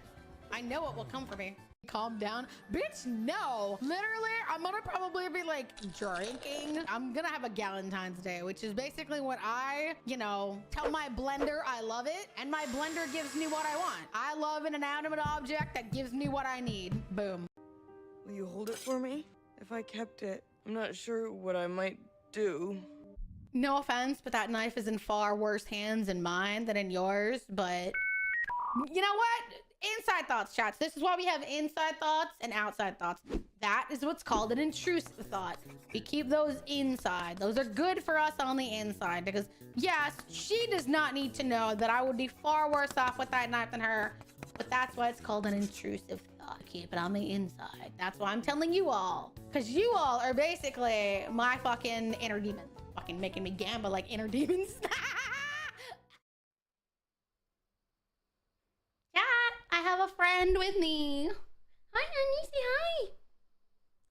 I know what will come for me. Calm down. Bitch, no. Literally, I'm gonna probably be like drinking. I'm gonna have a Galentine's Day, which is basically what I, tell my blender I love it, and my blender gives me what I want. I love an inanimate object that gives me what I need. Boom. Will you hold it for me? If I kept it, I'm not sure what I might do. No offense, but that knife is in far worse hands in mine than in yours, but You know what? Inside thoughts, chats. This is why we have inside thoughts and outside thoughts. That is what's called an intrusive thought. We keep those inside. Those are good for us on the inside because, yes, she does not need to know that I would be far worse off with that knife than her. But that's why it's called an intrusive thought. Keep it on the inside. That's why I'm telling you all. Because you all are basically my fucking inner demons. Fucking making me gamble like inner demons. Chat, I have a friend with me. Hi, honey. Say hi.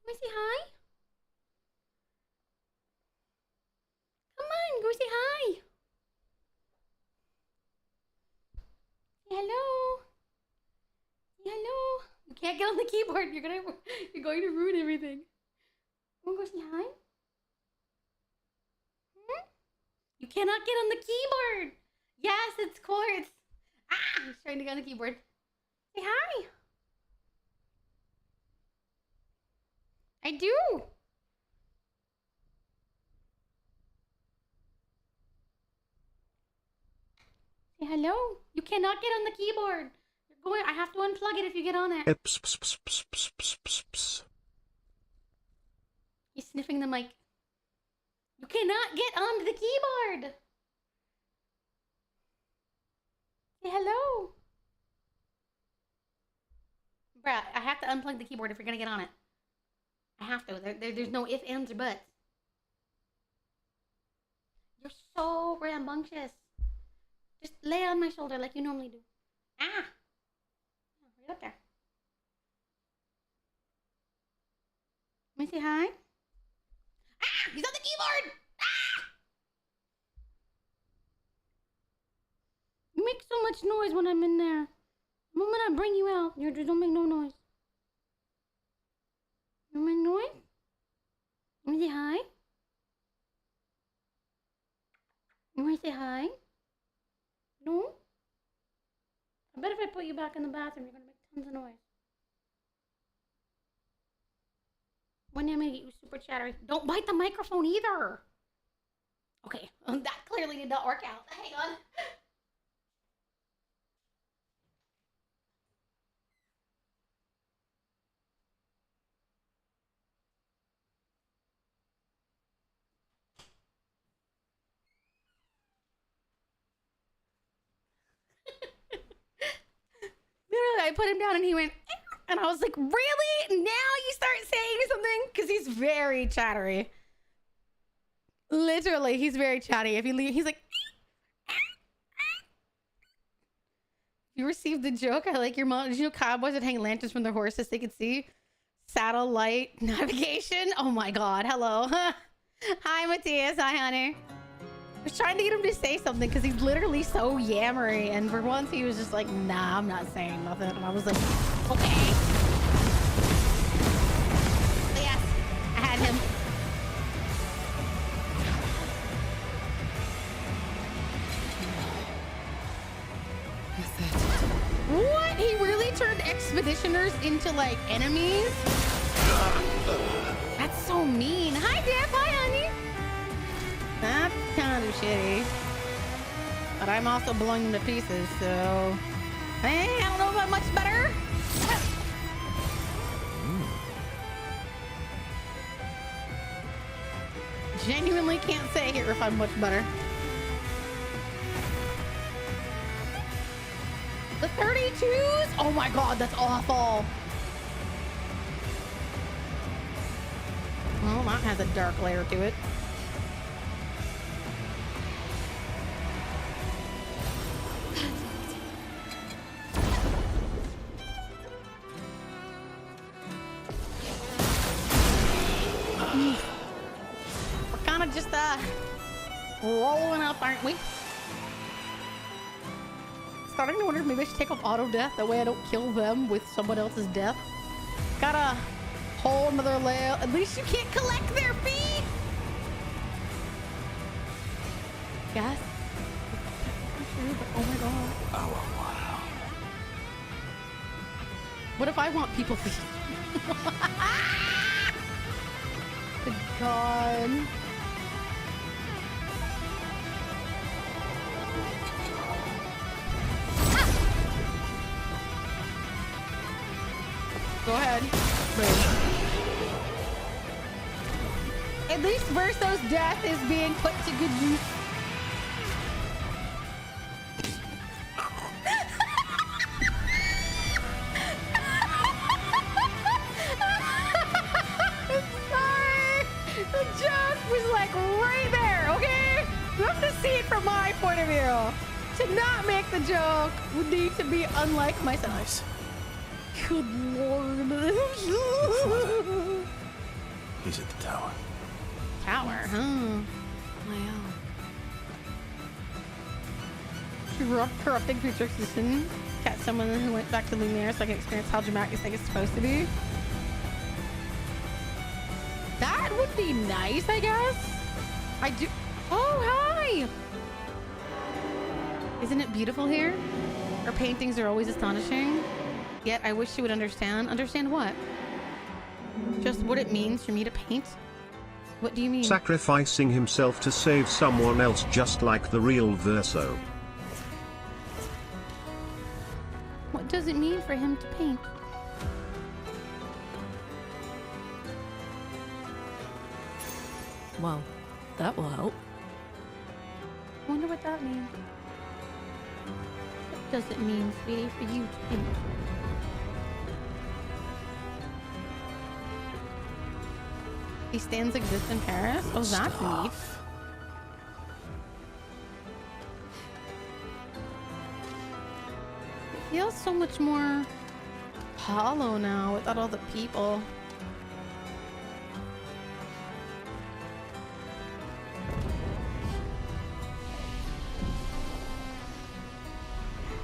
Can I say hi? Come on, go say hi. Say hello. Say hello. You can't get on the keyboard. You're going to ruin everything. Wanna go say hi? Hmm? You cannot get on the keyboard. Yes, it's quartz. Ah, he's trying to get on the keyboard. Say hi. I do. Say hello. You cannot get on the keyboard. You're going. I have to unplug it if you get on it. He's sniffing the mic. You cannot get on the keyboard. Say hello. Bruh, I have to unplug the keyboard if you're gonna get on it. I have to. There's no ifs, ands, or buts. You're so rambunctious. Just lay on my shoulder like you normally do. Ah! Right up there. Let me say hi. Ah! He's on the keyboard! Ah! You make so much noise when I'm in there. The moment I bring you out, you just don't make no noise. You make noise? Let me say hi. You want to say hi? No? I bet if I put you back in the bathroom, you're going to make tons of noise. One day I'm going to get you super chattery. Don't bite the microphone either. Okay, that clearly did not work out. Hang on. Literally, I put him down and he went, and I was like, really? Now you start saying something? Because he's very chattery. Literally, he's very chatty. If you leave, he's like, you received the joke. I like your mom. Did you know cowboys would hang lanterns from their horses so they could see? Satellite navigation. Oh my God. Hello. Hi, Matthias. Hi, honey. I was trying to get him to say something because he's literally so yammery. And for once, he was just like, nah, I'm not saying nothing. And I was like, okay. But yes, I had him. What? He really turned expeditioners into like enemies? That's so mean. Hi, Deb. Hi, honey. That's kind of shitty. But I'm also blowing them to pieces, so... Hey, I don't know about much better. Genuinely can't say here if I'm much better. The 32s? Oh my God, that's awful. Well, that has a dark layer to it. We're kind of just rolling up, aren't we? Starting to wonder if maybe I should take off auto death. That way I don't kill them with someone else's death. Got a whole another layer. At least you can't collect their feet. Yes. Oh my God. Oh, wow. What if I want people feet? Good God. Go ahead. At least Verso's death is being put to good use. Sorry. The joke was like right there, okay? You have to see it from my point of view. To not make the joke would need to be unlike myself. Nice. Good lord. He's at the tower. Tower, huh? Wow. Corrupting future existence. Catch someone who went back to Lumiere so I can experience how dramatic you think it's supposed to be. That would be nice, I guess. I do. Oh, hi. Isn't it beautiful here? Her paintings are always astonishing. Yet I wish she would understand. Understand what? Just what it means for me to paint? What do you mean? Sacrificing himself to save someone else, just like the real Verso. What does it mean for him to paint? Well, that will help. I wonder what that means. What does it mean, sweetie, for you to paint? These stands exist in Paris? Oh, that's neat. It feels so much more hollow now without all the people.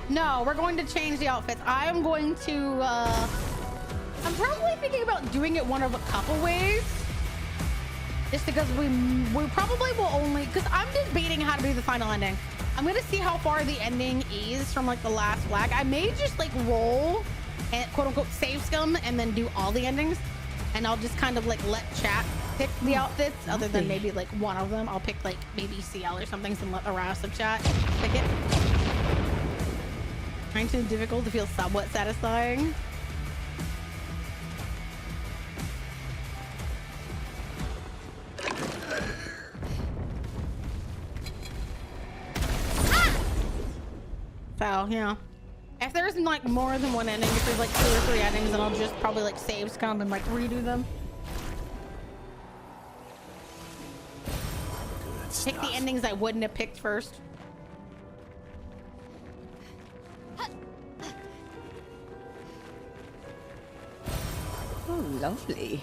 No, we're going to change the outfits. I am going to, I'm probably thinking about doing it one of a couple ways. Just because we probably will only, because I'm debating how to do the final ending. I'm gonna see how far the ending is from like the last flag. I may just like roll and quote unquote save scum and then do all the endings. And I'll just kind of like let chat pick the outfits other than maybe like one of them. I'll pick like maybe CL or something and let the rest of chat pick it. Trying to be difficult to feel somewhat satisfying. So, yeah. If there's like more than one ending, if there's like 2 or 3 endings, then I'll just probably like save scum and like redo them. Pick the endings I wouldn't have picked first. Oh, lovely.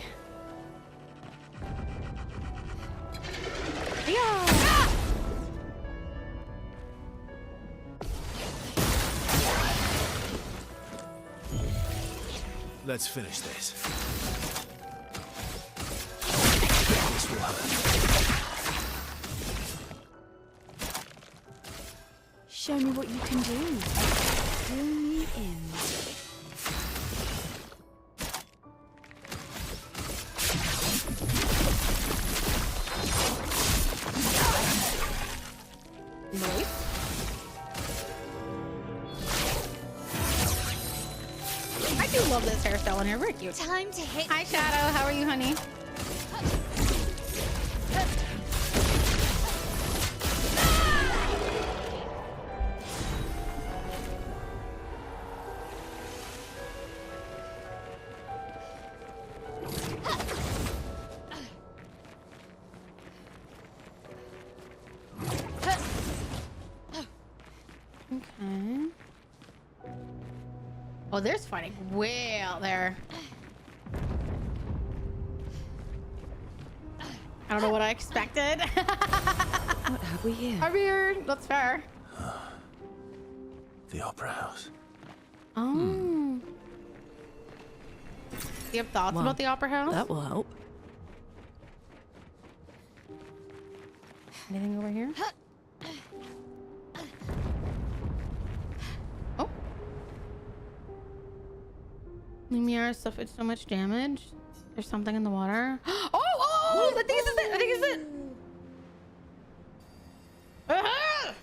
Yeah. Let's finish this. This will hurt. Show me what you can do. Pull me in. I do love this hairstyle in here. Very cute. Time to hit. Hi, Shadow. How are you, honey? Okay. Oh, there's fighting way out there. I don't know what I expected. What have we here? I'm here. That's fair. The Opera House. Oh. You have thoughts Well, about the Opera House? That will help. Anything over here? Oh. Lumiere suffered so much damage. There's something in the water. Oh, I think this is it. I think this is it. Uh-huh.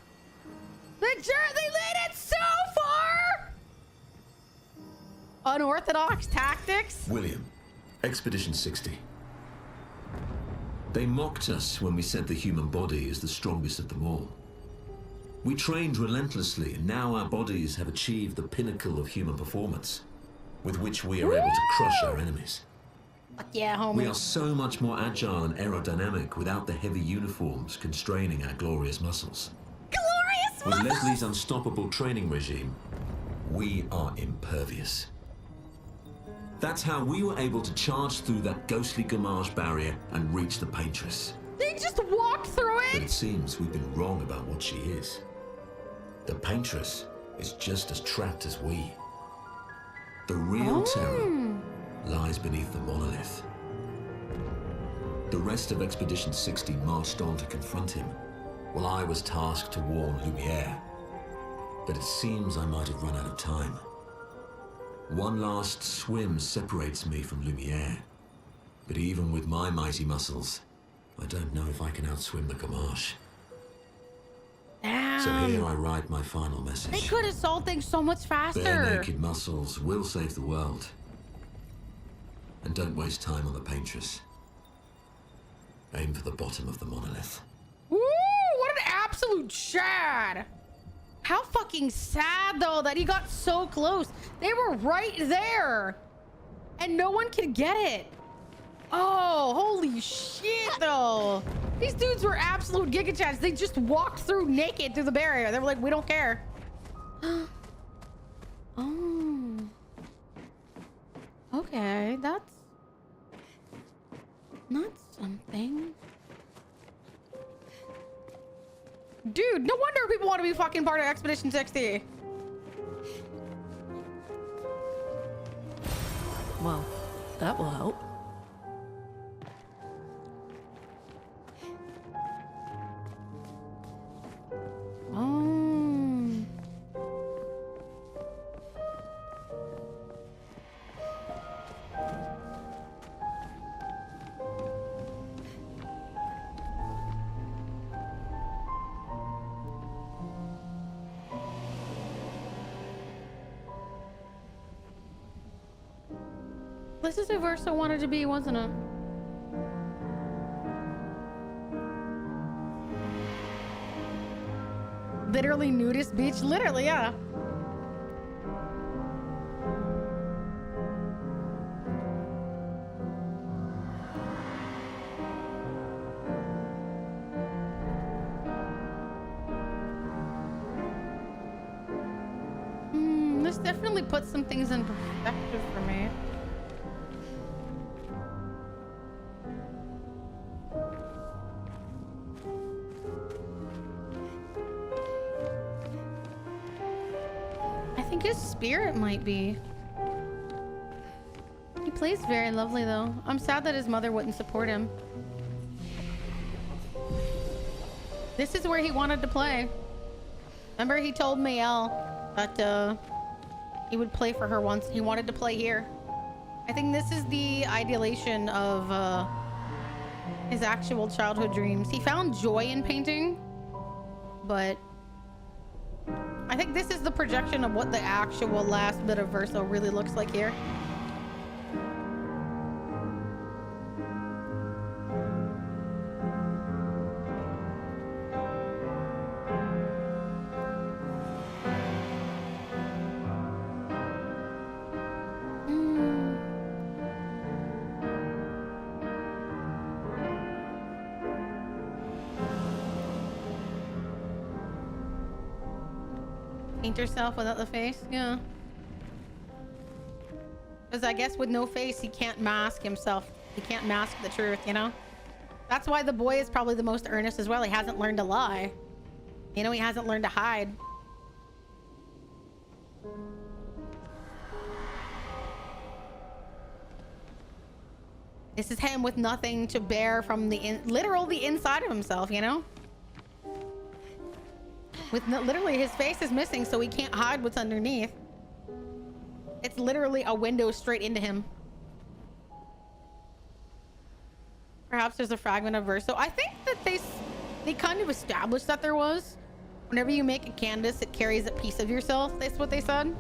They laid it so far. Unorthodox tactics? William, Expedition 60. They mocked us when we said the human body is the strongest of them all. We trained relentlessly, and now our bodies have achieved the pinnacle of human performance, with which we are able to crush our enemies. Fuck yeah, homie. We are so much more agile and aerodynamic without the heavy uniforms constraining our glorious muscles. Glorious muscles! With Leslie's unstoppable training regime, we are impervious. That's how we were able to charge through that ghostly Gamage barrier and reach the Paintress. They just walked through But it? it seems we've been wrong about what she is. The Paintress is just as trapped as we. The real terror lies beneath the monolith. The rest of Expedition 60 marched on to confront him, while I was tasked to warn Lumiere. But it seems I might have run out of time. One last swim separates me from Lumiere. But even with my mighty muscles, I don't know if I can outswim the Gamage. Damn. So here I write my final message. They could have solved things so much faster. Bare naked muscles will save the world. And don't waste time on the Paintress. Aim for the bottom of the monolith. Woo! What an absolute Chad! How fucking sad though that he got so close. They were right there, and no one could get it. Oh, holy shit though. These dudes were absolute Giga Chads. They just walked through naked through the barrier. They were like, we don't care. Oh. Okay, that's not something. Dude, no wonder people want to be fucking part of Expedition 60. Well, that will help. This is who Verso wanted to be, wasn't it? Literally nudist beach. Literally, yeah. This definitely puts some things in perspective for me. I think his spirit might be. He plays very lovely though. I'm sad that his mother wouldn't support him. This is where he wanted to play. Remember he told Mayel that he would play for her once. He wanted to play here. I think this is the idealization of his actual childhood dreams. He found joy in painting, but I think this is the projection of what the actual last bit of Verso really looks like here. Paint herself without the face? Yeah. Because I guess with no face, he can't mask himself. He can't mask the truth, you know? That's why the boy is probably the most earnest as well. He hasn't learned to lie. You know, he hasn't learned to hide. This is him with nothing to bear from the literal the inside of himself, you know? With literally his face is missing, so he can't hide what's underneath. It's literally a window straight into him. Perhaps there's a fragment of Verso. I think that they kind of established that there was. Whenever you make a canvas, it carries a piece of yourself. That's what they said.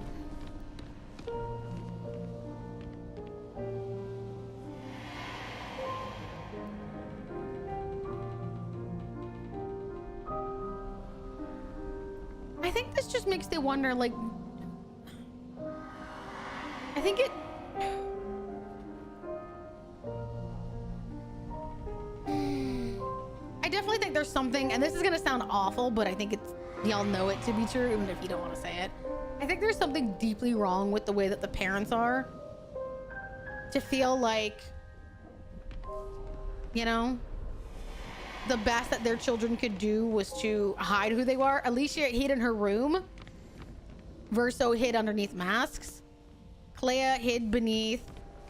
I think this just makes me wonder, like, I think it, I definitely think there's something, and this is gonna sound awful, but I think it's, y'all know it to be true, even if you don't want to say it. I think there's something deeply wrong with the way that the parents are. To feel like, you know, the best that their children could do was to hide who they were. Alicia hid in her room. Verso hid underneath masks. Clea hid beneath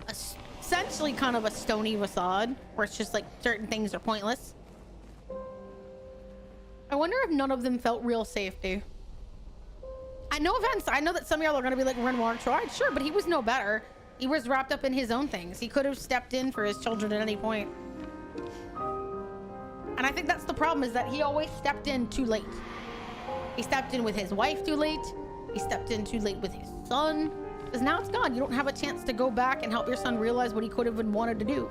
essentially kind of a stony facade where it's just like certain things are pointless. I wonder if none of them felt real safety. No offense, I know that some of y'all are gonna be like, Renoir tried, sure, but he was no better. He was wrapped up in his own things. He could have stepped in for his children at any point. And I think that's the problem, is that he always stepped in too late. He stepped in with his wife too late. He stepped in too late with his son. Because now it's gone. You don't have a chance to go back and help your son realize what he could have and wanted to do.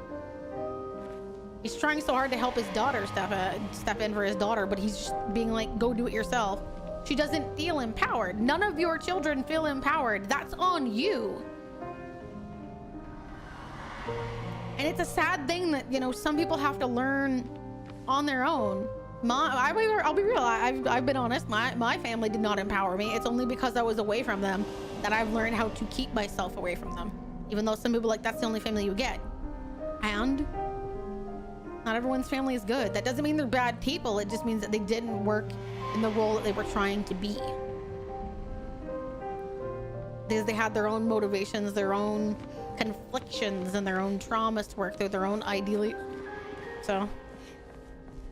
He's trying so hard to help his daughter step in for his daughter, but he's just being like, go do it yourself. She doesn't feel empowered. None of your children feel empowered. That's on you. And it's a sad thing that, you know, some people have to learn on their own. I'll be real. I've been honest. My family did not empower me. It's only because I was away from them that I've learned how to keep myself away from them. Even though some people are like, that's the only family you get. And not everyone's family is good. That doesn't mean they're bad people. It just means that they didn't work in the role that they were trying to be. Because they had their own motivations, their own conflictions, and their own traumas to work through, their own ideally. So,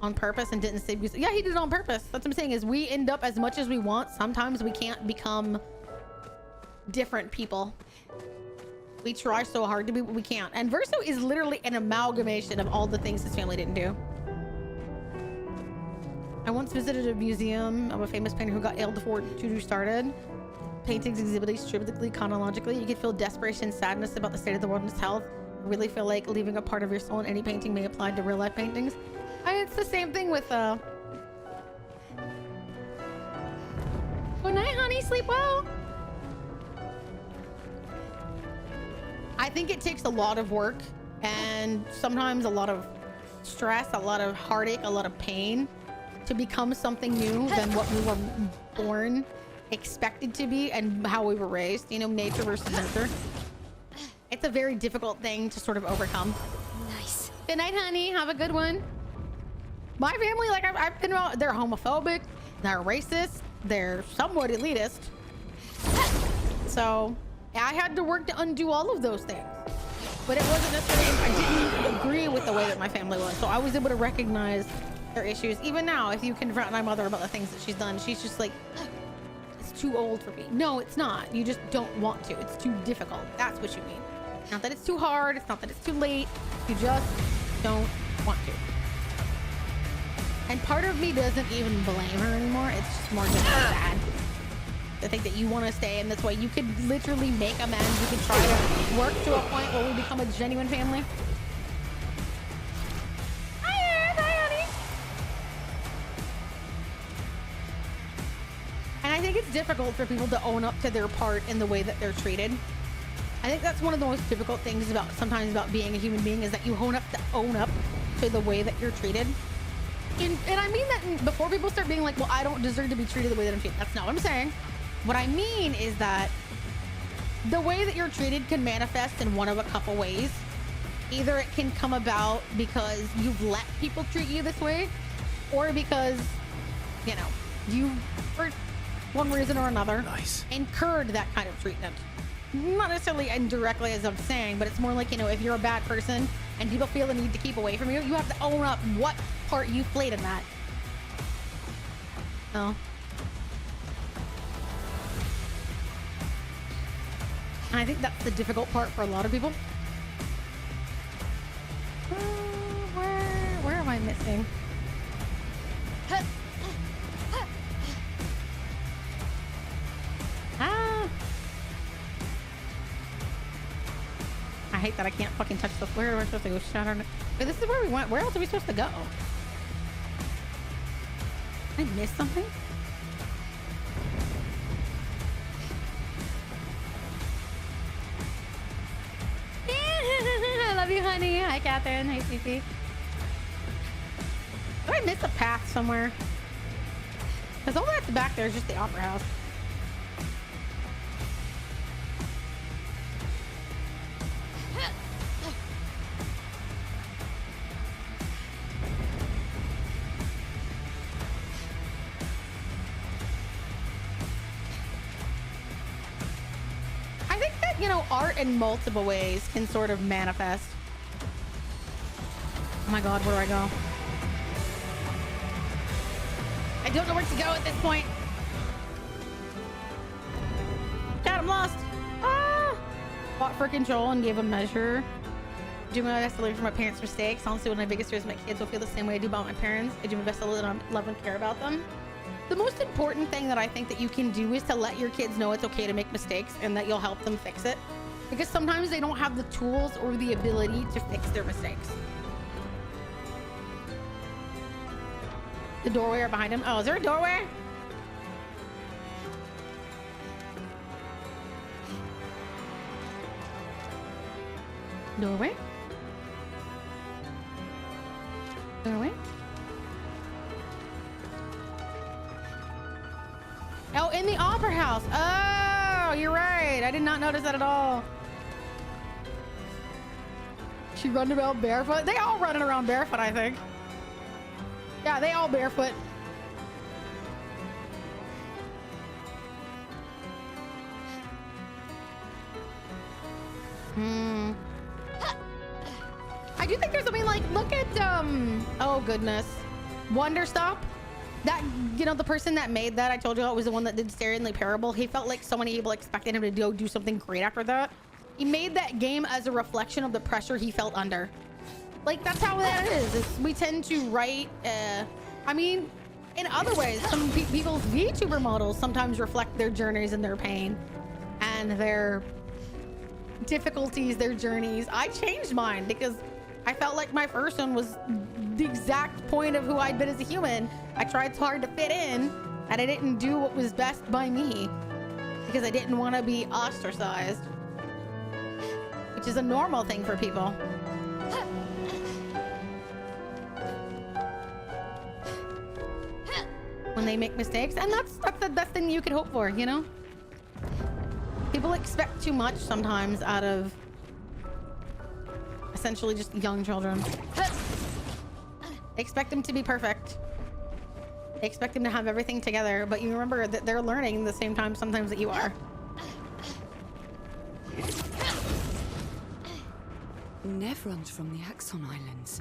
on purpose, and didn't say, yeah, he did it on purpose. That's what I'm saying, is we end up as much as we want. Sometimes we can't become different people. We try so hard to be, but we can't. And Verso is literally an amalgamation of all the things his family didn't do. I once visited a museum of a famous painter who got ill before Tudu started. Paintings exhibited distributively, chronologically. You could feel desperation and sadness about the state of the world and its health. I really feel like leaving a part of your soul in any painting may apply to real life paintings. It's the same thing with good night, honey, sleep well. I think it takes a lot of work and sometimes a lot of stress, a lot of heartache, a lot of pain to become something new than what we were born expected to be and how we were raised. You know, nature versus nurture. It's a very difficult thing to sort of overcome. Nice. Good night, honey. Have a good one. My family, like I've been around, they're homophobic, they're racist, they're somewhat elitist. So I had to work to undo all of those things. But it wasn't necessarily, I didn't agree with the way that my family was. So I was able to recognize their issues. Even now, if you confront my mother about the things that she's done, she's just like, it's too old for me. No, it's not. You just don't want to. It's too difficult. That's what you mean. Not that it's too hard. It's not that it's too late. You just don't want to. And part of me doesn't even blame her anymore. It's just more just sad to think that you want to stay in this way. You could literally make amends. You could try to work to a point where we become a genuine family. Hi, honey. And I think it's difficult for people to own up to their part in the way that they're treated. I think that's one of the most difficult things sometimes about being a human being, is that you own up to the way that you're treated. And I mean that before people start being like, well, I don't deserve to be treated the way that I'm treated. That's not what I'm saying. What I mean is that the way that you're treated can manifest in one of a couple ways. Either it can come about because you've let people treat you this way, or because, you know, you, for one reason or another, incurred that kind of treatment. Not necessarily indirectly, as I'm saying, but it's more like, you know, if you're a bad person and people feel the need to keep away from you, you have to own up what part you played in that. No. And I think that's the difficult part for a lot of people. Where am I missing? I hate that I can't fucking touch this. Where am I supposed to go? But this is where we went. Where else are we supposed to go? I missed something? love you, honey. Hi, Catherine. Hi, Fifi. Did I miss a path somewhere? Because all that's back there is just the opera house. I think that, you know, art in multiple ways can sort of manifest. Oh my God, where do I go? I don't know where to go at this point. God, I'm lost. Ah! Fought for control and gave a measure. Do my best to learn from my parents' mistakes. Honestly, one of my biggest fears is my kids will feel the same way I do about my parents. I do my best to love and care about them. The most important thing that I think that you can do is to let your kids know it's okay to make mistakes and that you'll help them fix it. Because sometimes they don't have the tools or the ability to fix their mistakes. The doorway or behind him? Oh, is there a doorway? Doorway? Doorway? Oh, in the opera house. Oh, you're right. I did not notice that at all. She running around barefoot? They all running around barefoot, I think. Yeah, they all barefoot. I do think there's something like, look at, oh goodness. Wonder Stop. That, you know, the person that made that, I told you it was the one that did Stanley Parable. He felt like so many people expected him to go do something great after that. He made that game as a reflection of the pressure he felt under. Like, that's how that is. We tend to write, I mean, in other ways, some people's VTuber models sometimes reflect their journeys and their pain and their difficulties, their journeys. I changed mine because I felt like my first one was the exact point of who I'd been as a human. I tried so hard to fit in and I didn't do what was best by me because I didn't want to be ostracized, which is a normal thing for people. When they make mistakes, and that's the best thing you could hope for, you know? People expect too much sometimes out of essentially just young children. They expect them to be perfect. They expect them to have everything together, but you remember that they're learning the same time sometimes that you are. Nevrons from the Axon Islands.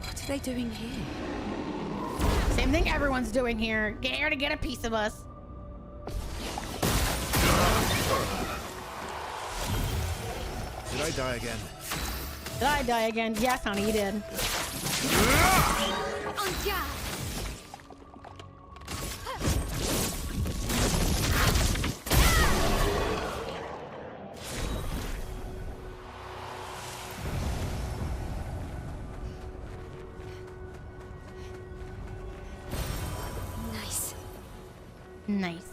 What are they doing here? Same thing everyone's doing here. Get here to get a piece of us. Did I die again? Did I die again? Yes, honey, you did. Nice.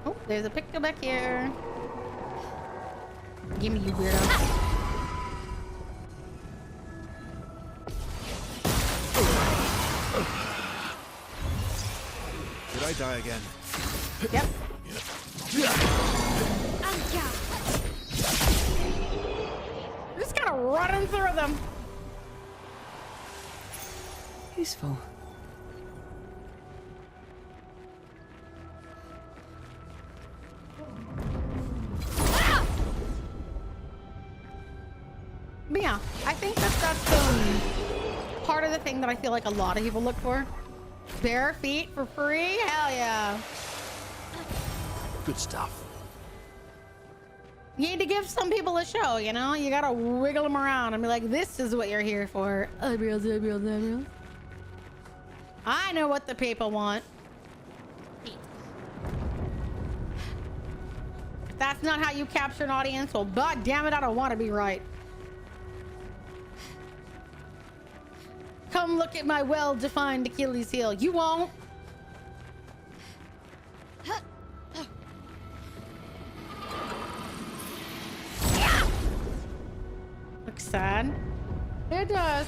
Oh, there's a picture back here. Give me, you weirdo. Did I die again? Yep. Just kind of running through them. Useful. But yeah, I think that's part of the thing that I feel like a lot of people look for. Bare feet for free? Hell yeah. Good stuff. You need to give some people a show, you know? You gotta wiggle them around and be like, this is what you're here for. Eyebrows, eyebrows, eyebrows. I know what the people want. If that's not how you capture an audience, well, god damn it, I don't want to be right. Come look at my well-defined Achilles heel. You won't. Looks sad. It does.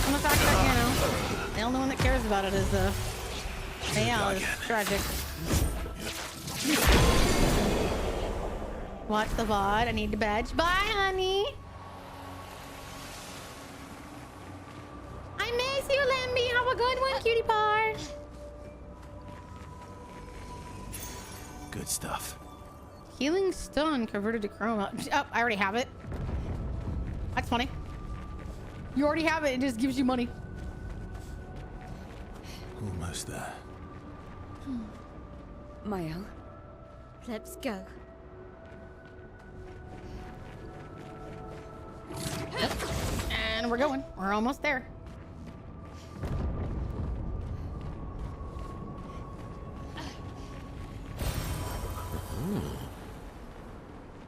And the fact that, you know, the only one that cares about it is the... Yeah, it's tragic. Watch the VOD. I need to badge. Bye, honey. I miss you, Lemby. Have a good one, cutie pie. Good stuff. Healing stun converted to chroma. Oh, I already have it. That's funny. You already have it. It just gives you money. Almost there. Mayo, let's go. Yep. And we're going. We're almost there.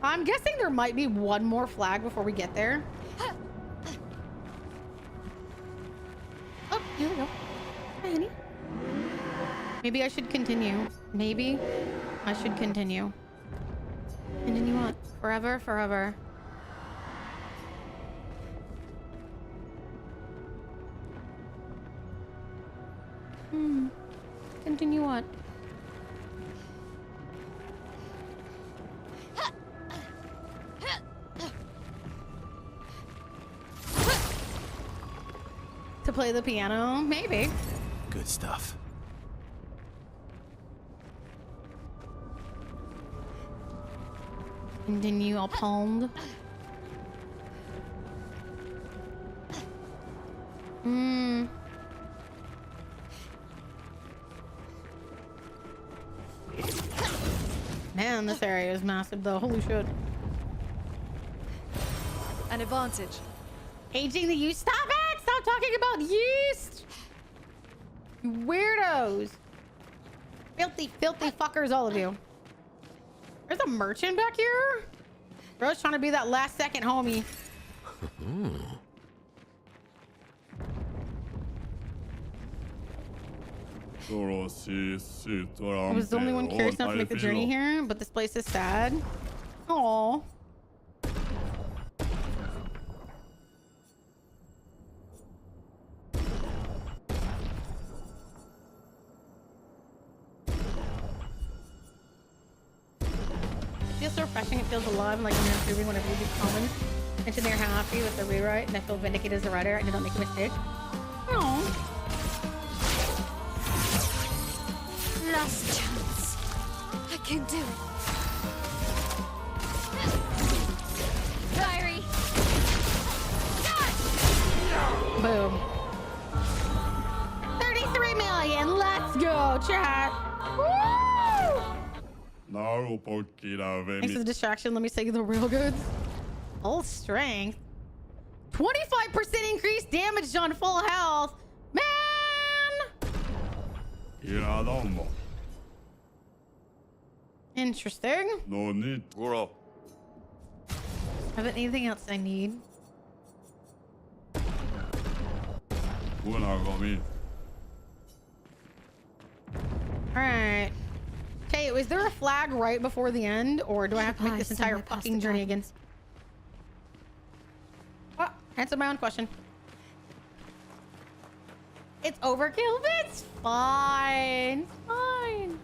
I'm guessing there might be one more flag before we get there. Oh, here we go. Hi, honey. Maybe I should continue. Maybe I should continue. Continue what? Forever, forever. Continue what? To play the piano? Maybe. Good stuff. Continue all palmed. Man, this area is massive though. Holy shit. An advantage. Aging the yeast. Stop it! Stop talking about yeast! You weirdos. Filthy, filthy fuckers, all of you. There's a merchant back here? Bro's trying to be that last second homie. I was the only one curious enough to make the journey here, but this place is sad. Aww. It feels so refreshing. It feels alive, like I'm improving whenever you do comments. Mention they're happy with the rewrite, and I feel vindicated as a writer. I did not make a mistake. Aww. Last chance. I can do it. Diary. Boom. 33 million. Let's go, chat. Woo! Thanks for the distraction. Let me say the real goods. Full strength. 25% increased damage on full health. Man! Interesting. No need. Bro. Have anything else I need? Alright. Okay, is there a flag right before the end, or do I have to make this entire fucking journey again? Oh, answer my own question. It's overkill, but it's fine. It's fine.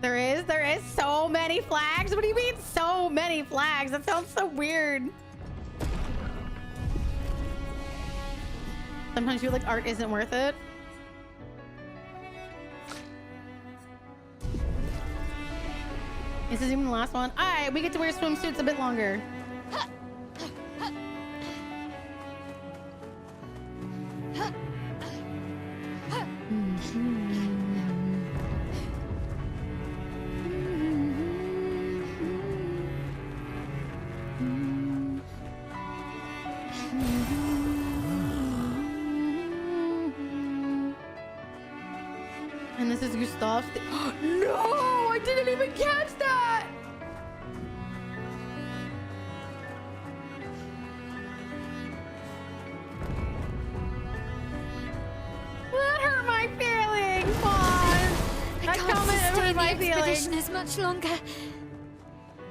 There is so many flags. What do you mean so many flags? That sounds so weird. Sometimes you feel like art isn't worth it. This is even the last one. All right, we get to wear swimsuits a bit longer. And this is Gustav's. No, I didn't even catch that. expedition is much longer.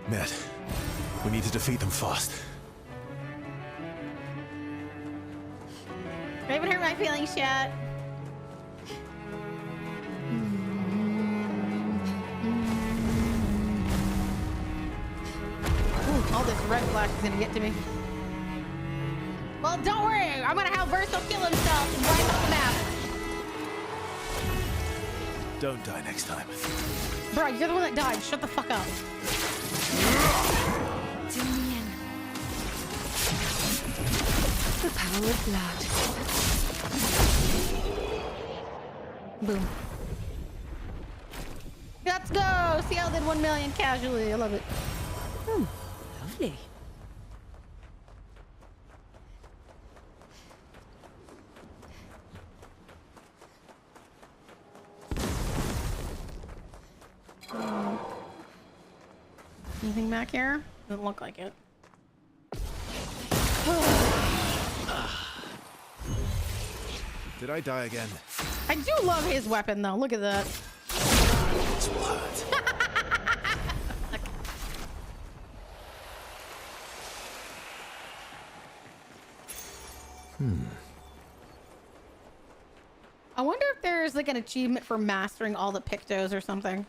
Ned, we need to defeat them fast. I haven't hurt my feelings yet. Ooh, all this red flash is gonna get to me. Well, don't worry. I'm gonna have Verso kill himself and wipe out the map. Don't die next time. Bro, you're the one that died. Shut the fuck up. Dominion. The power of blood. Boom. Let's go. CL did 1 million casually. I love it. Lovely. Anything back here? Doesn't look like it. Did I die again? I do love his weapon though. Look at that. This will hurt. I wonder if there's like an achievement for mastering all the Pictos or something.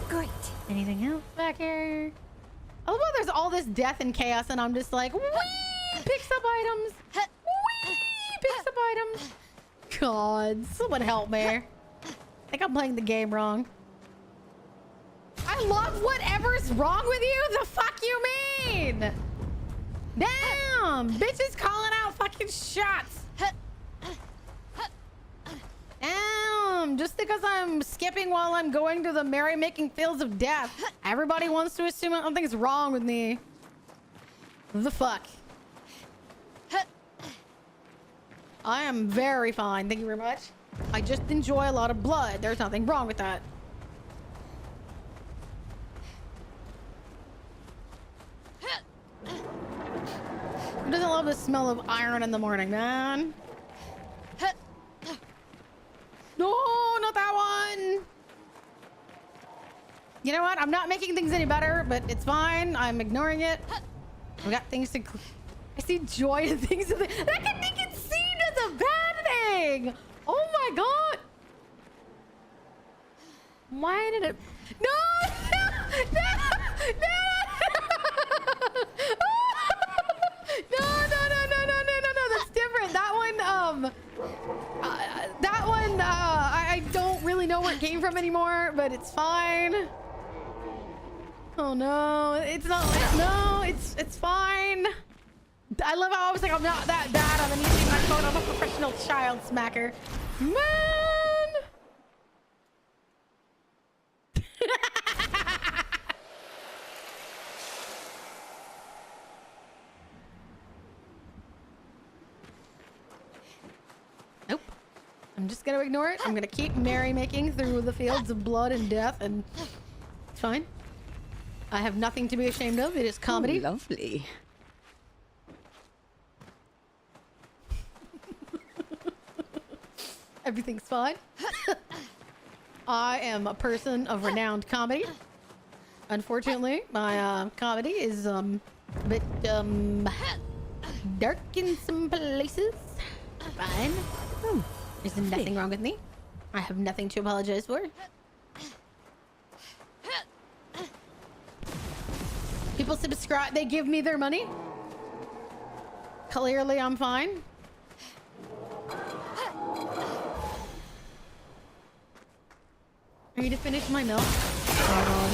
Great. Anything else back here? I love how there's all this death and chaos and I'm just like, wee! Picks up items! Wee! Picks up items! God, someone help me. I think I'm playing the game wrong. I love whatever's wrong with you. The fuck you mean? Damn! Bitches calling out fucking shots. Damn! Just because I'm skipping while I'm going to the merrymaking fields of death, everybody wants to assume something's wrong with me. The fuck? I am very fine. Thank you very much. I just enjoy a lot of blood. There's nothing wrong with that. Who doesn't love the smell of iron in the morning, man? No, not that one. You know what? I'm not making things any better, but it's fine. I'm ignoring it. I've got things to... I see joy in things. That can be conceived as a bad thing. Oh my god. Why did it... No! No! No! No! No! That's different. That one, I don't really know where it came from anymore, but it's fine. Oh no, it's not. No, it's fine. I love how I was like, I'm not that bad on the using my phone. I'm a professional child smacker. Man. Nope. I'm just gonna ignore it. I'm gonna keep merrymaking through the fields of blood and death, and it's fine. I have nothing to be ashamed of. It is comedy. Ooh, lovely. Everything's fine. I am a person of renowned comedy. Unfortunately, my comedy is a bit dark in some places. Fine. There's nothing wrong with me. I have nothing to apologize for. People subscribe, they give me their money. Clearly, I'm fine. Ready to finish my milk? Hold on.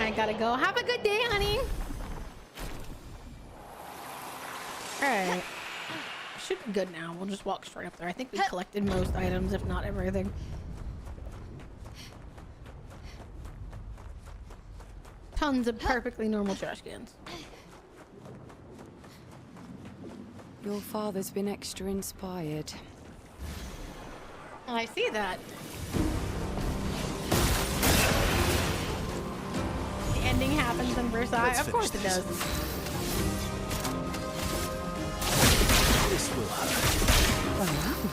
I gotta go. Have a good day, honey. Alright. Should be good now. We'll just walk straight up there. I think we collected most items, if not everything. tons of perfectly normal trash cans. Your father's been extra inspired. I see that. The ending happens in Versailles. Of course it does. This will hurt. Well then.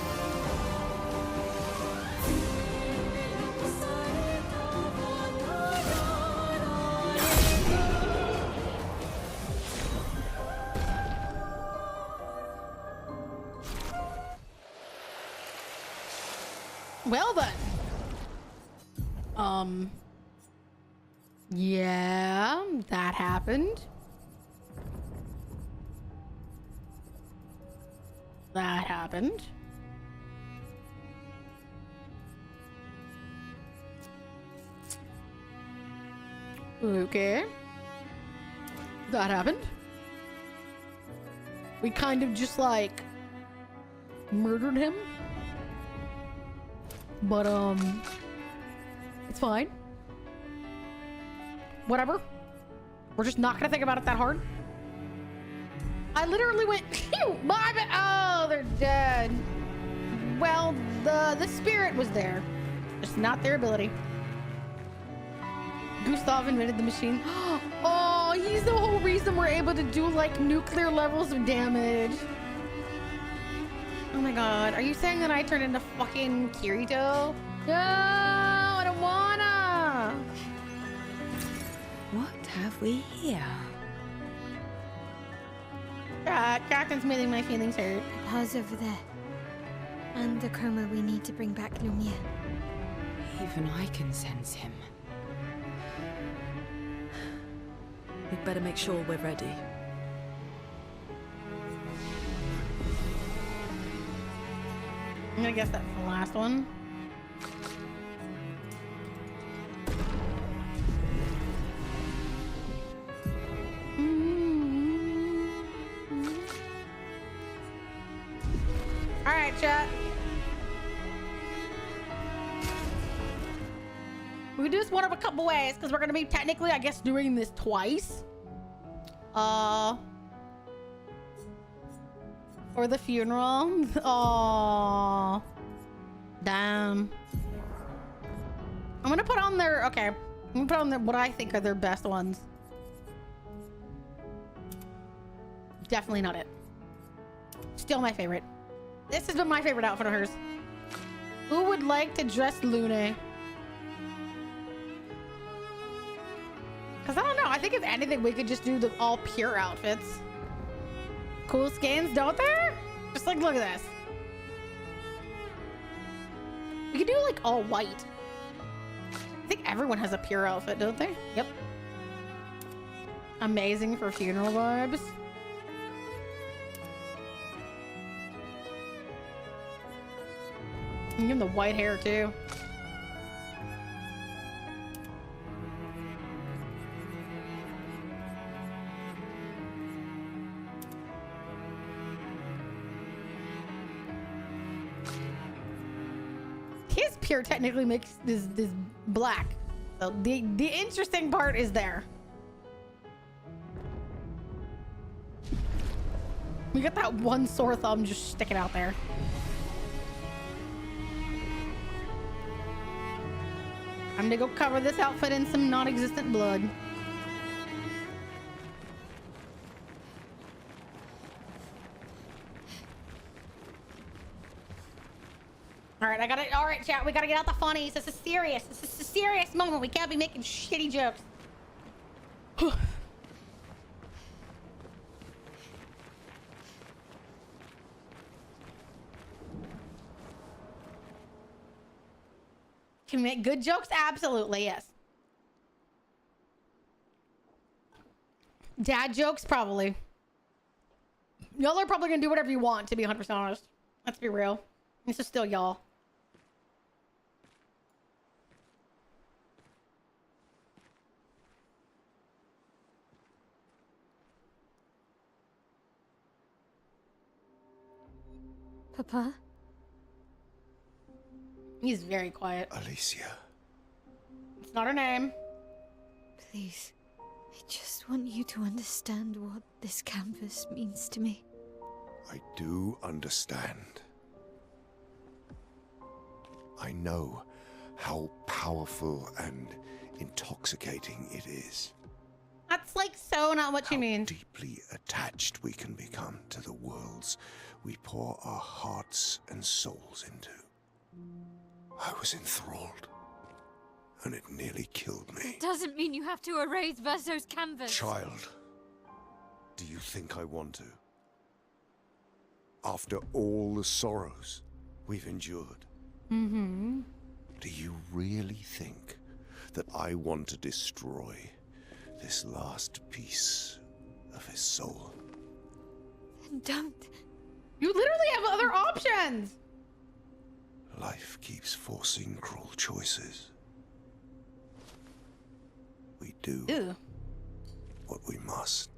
Yeah, that happened. That happened. Okay. That happened. We kind of just like murdered him. But it's fine. Whatever. We're just not gonna think about it that hard. I literally went, phew, oh, they're dead. Well, the spirit was there, just not their ability. Gustav invented the machine. Oh, he's the whole reason we're able to do like nuclear levels of damage. Oh my god, are you saying that I turned into fucking Kirito? No, I don't wanna. What have we here? Captain's making my feelings hurt. Pa's over there. And the coma we need to bring back Lumia. Even I can sense him. We'd better make sure we're ready. I'm gonna guess that's the last one. All right, chat. We can do this one of a couple ways because we're gonna be technically, I guess, doing this twice. For the funeral. Oh, damn. I'm gonna put on their, okay. I'm gonna put on their, what I think are their best ones. Definitely not it. Still my favorite. This has been my favorite outfit of hers. Who would like to dress Lune? Because I don't know. I think if anything, we could just do the all pure outfits. Cool skins, don't there? Just like, look at this. We could do like all white. I think everyone has a pure outfit, don't they? Yep. Amazing for funeral vibes. Give him the white hair too. His pure technically makes this black. So the interesting part is there. We got that one sore thumb just sticking out there. I'm gonna go cover this outfit in some non-existent blood. All right, I got it. All right, chat, we gotta get out the funnies. This is serious. This is a serious moment. We can't be making shitty jokes. Can we make good jokes? Absolutely, yes. Dad jokes? Probably. Y'all are probably gonna do whatever you want, to be 100% honest. Let's be real. This is still y'all. Papa? He's very quiet. Alicia. It's not her name. Please. I just want you to understand what this canvas means to me. I do understand. I know how powerful and intoxicating it is. That's like so not what you mean. Deeply attached we can become to the worlds we pour our hearts and souls into. I was enthralled, and it nearly killed me. It doesn't mean you have to erase Verso's canvas. Child, do you think I want to? After all the sorrows we've endured, do you really think that I want to destroy this last piece of his soul? Then don't. You literally have other options. Life keeps forcing cruel choices. We do what we must.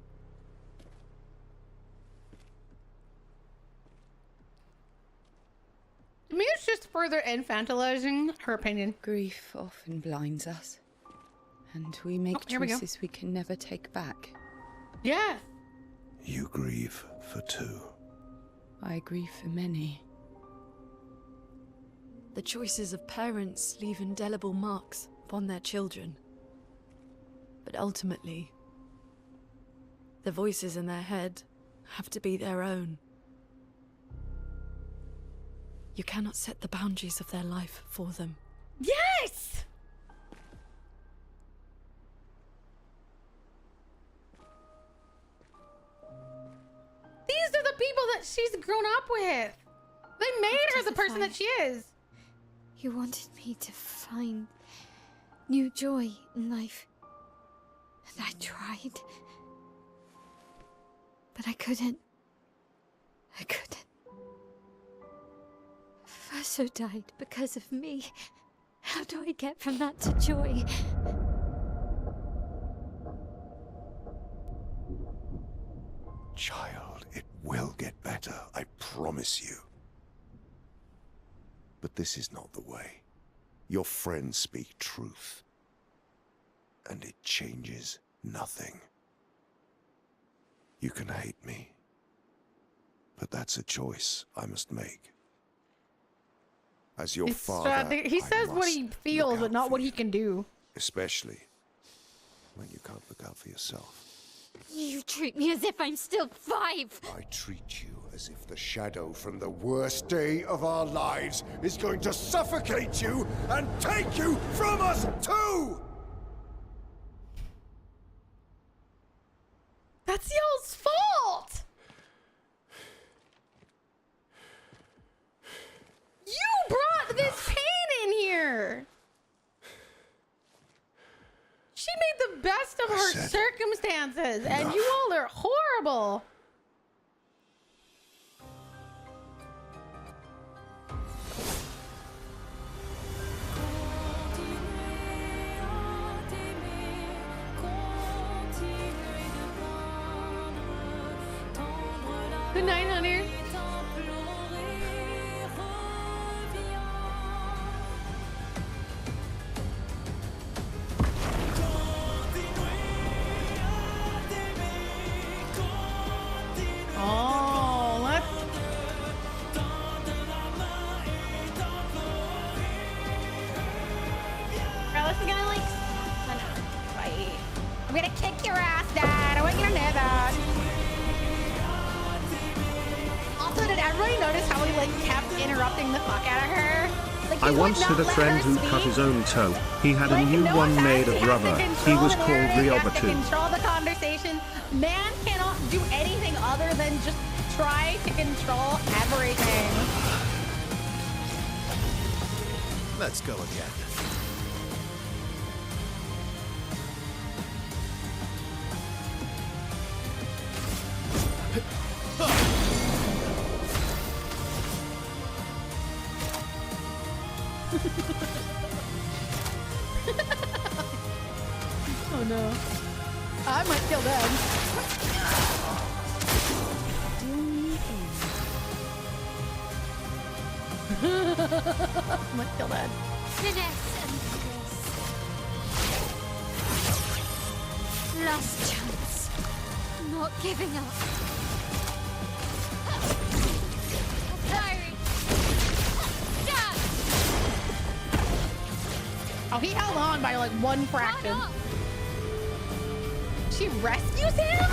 To me, it's just further infantilizing her opinion. Grief often blinds us, and we make choices we can never take back. Yeah. You grieve for two. I grieve for many. The choices of parents leave indelible marks upon their children. But ultimately, the voices in their head have to be their own. You cannot set the boundaries of their life for them. Yes! These are the people that she's grown up with. They made her the person that she is. You wanted me to find new joy in life. And I tried. But I couldn't. Verso died because of me. How do I get from that to joy? Child, it will get better, I promise you. But this is not the way. Your friends speak truth. And it changes nothing. You can hate me. But that's a choice I must make. As your father, he says what he feels, but not what he can do. Especially when you can't look out for yourself. You treat me as if I'm still 5. I treat you as if the shadow from the worst day of our lives is going to suffocate you and take you from us too! That's y'all's fault! You brought this pain in here! She made the best of her circumstances, and you all are horrible! Good night, honey. Oh, let's... Carlos is gonna like... fight. I'm gonna kick your ass, Dad. I want you to know that. Also, did everybody notice how he like kept interrupting the fuck out of her? Like, I once had a friend who cut his own toe. He had a new one made of rubber. He was called Rioba too. Control the conversation. Man cannot do anything other than just try to control everything. Let's go again. Oh no. I might kill them. Might kill that. Last chance. Not giving up. Firing. Dad! Oh, he held on by like one fraction. She rescues him?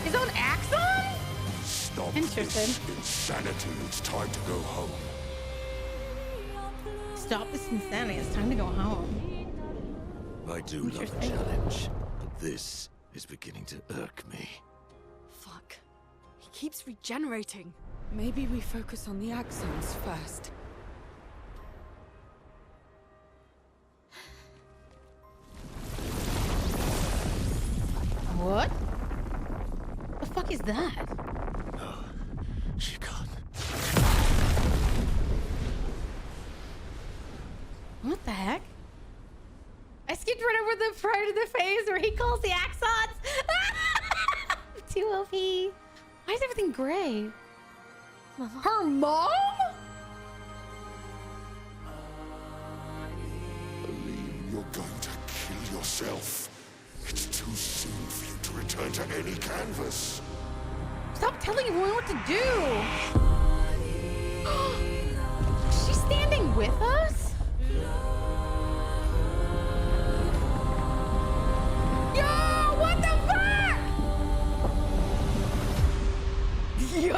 His own axon? Stop Interesting. this insanity. It's time to go home. Stop this insanity. It's time to go home. I do love a challenge, but this is beginning to irk me. Fuck. He keeps regenerating. Maybe we focus on the axons first. What? The fuck is that? No, she can't. What the heck? I skipped right over the part of the phase where he calls the axons. Too OP. Why is everything gray? Her mom? Aline, you're going to kill yourself. It's too soon for you to return to any canvas. Stop telling everyone what to do. She's standing with us? Yo, what the fuck? Yo!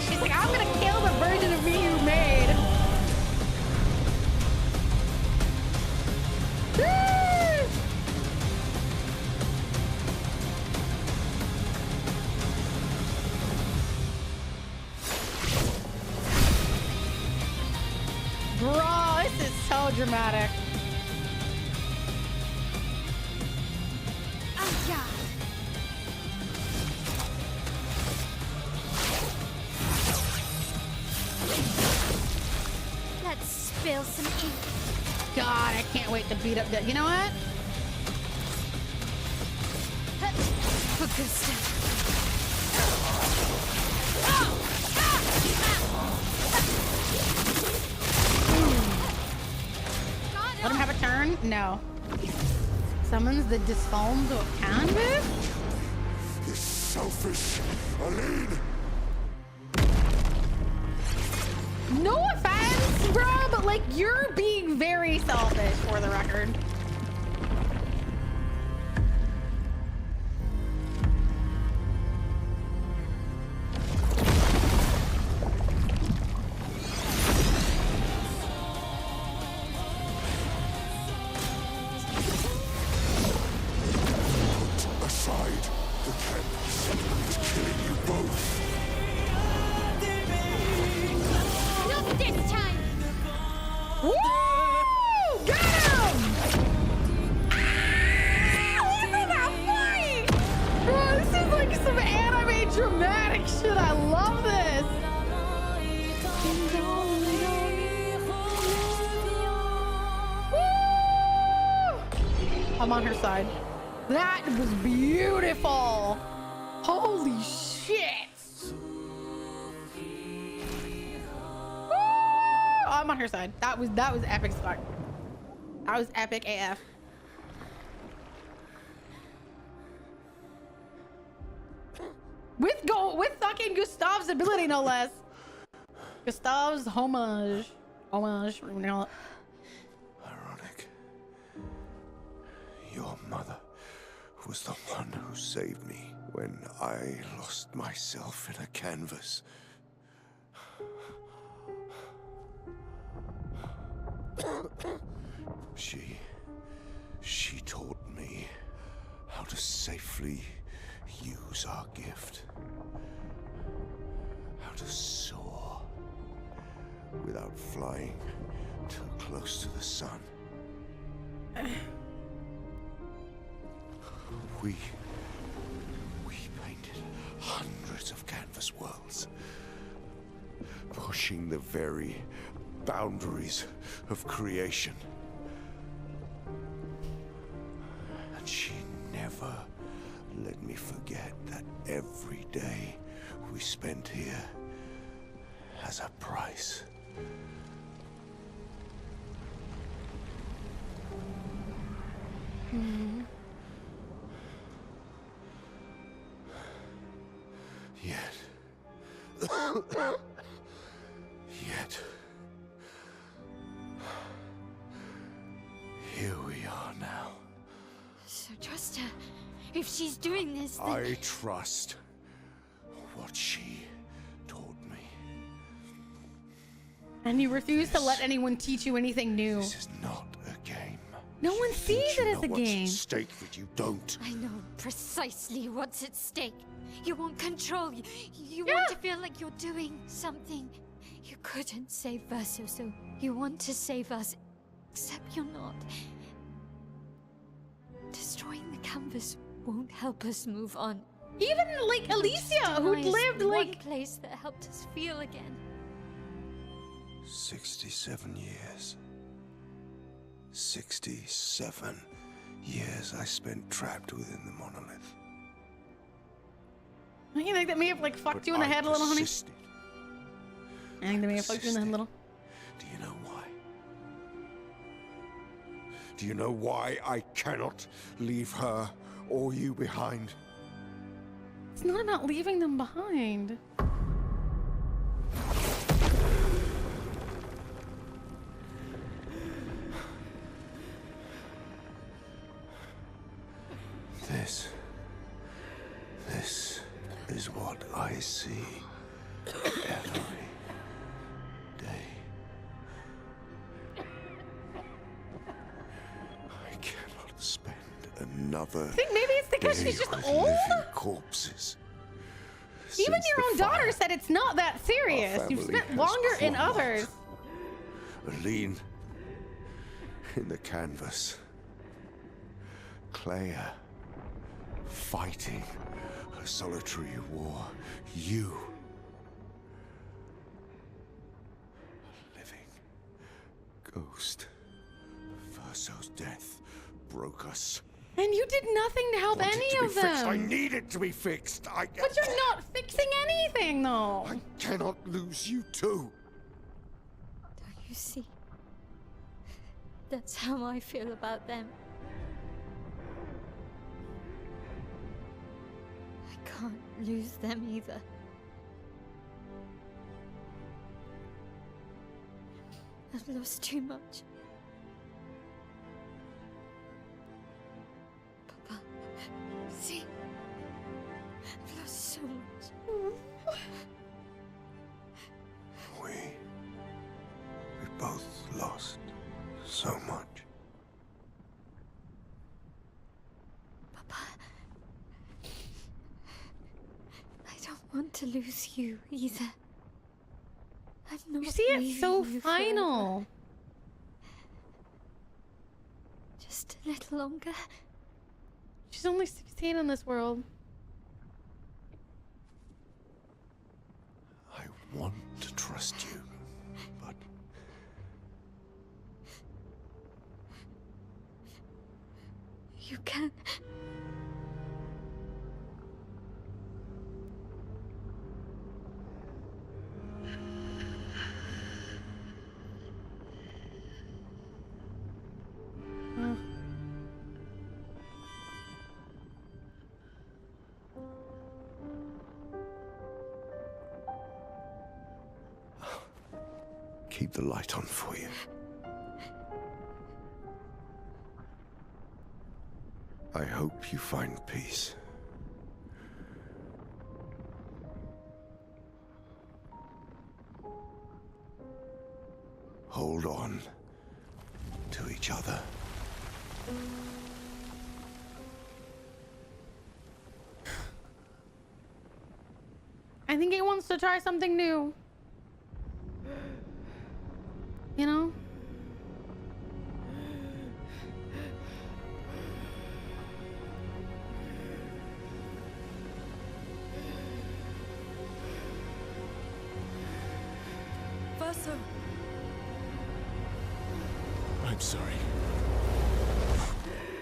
She's like, I'm gonna kill the version of me you made. Bro, this is so dramatic. Let's spill some ink. God, I can't wait to beat up that. You know what? For good stuff. Let him have a turn? No. Summons the disformed to a canvas? You're selfish, Aline. No offense, bro, but like you're being very selfish for the record. Aside, the canvas is killing you both. Not this time. Woo! Get him! Ah, look at that fight! Bro, this is like some anime dramatic shit. I love this. Woo! I'm on her side. That was beautiful. Holy shit. I'm on her side. That was epic start. That was epic AF. With fucking Gustav's ability, no less. Gustav's homage. You know. Ironic. Your mother was the one who saved me when I lost myself in a canvas. She taught me how to safely use our gift. How to soar without flying too close to the sun. We painted hundreds of canvas worlds, pushing the very boundaries of creation. And she never let me forget that every day we spent here has a price. Mm-hmm. Yet, here we are now. So trust her. If she's doing this, then... I trust what she taught me. And you refuse to let anyone teach you anything new. This is not a game. No one sees it as a game. What's at stake that you don't. I know precisely what's at stake. You want control. You want to feel like you're doing something. You couldn't save Verso, so you want to save us. Except you're not. Destroying the canvas won't help us move on. Even like Alicia, who lived like one place that helped us feel again. 67 years. 67 years I spent trapped within the monolith. Don't you think that may have like fucked you in the head a little, honey? I think that may have fucked you in the head a little. Do you know why? Do you know why I cannot leave her or you behind? It's not about leaving them behind. This is what I see every day. I cannot spend another I think maybe it's because she's just old? living corpses. Even Since your the own daughter fire, said it's not that serious. our You've family spent has longer in crumbled. others. Aline in the canvas. Clea fighting a solitary war. You. A living ghost. Verso's death broke us. And you did nothing to help Want it any to be of fixed. I them. need it to be fixed. But you're not fixing anything, though. I cannot lose you too. Don't you see? That's how I feel about them. I can't lose them either. I've lost too much. Papa, see? I've lost so much. We both lost so much. Papa, I don't want to lose you either. I'm not. You see, it's so leaving you final. forever. Just a little longer. She's only 16 in this world. I want to trust you, but You can. keep the light on for you. I hope you find peace. Hold on to each other. I think he wants to try something new. You know? Verso. I'm sorry.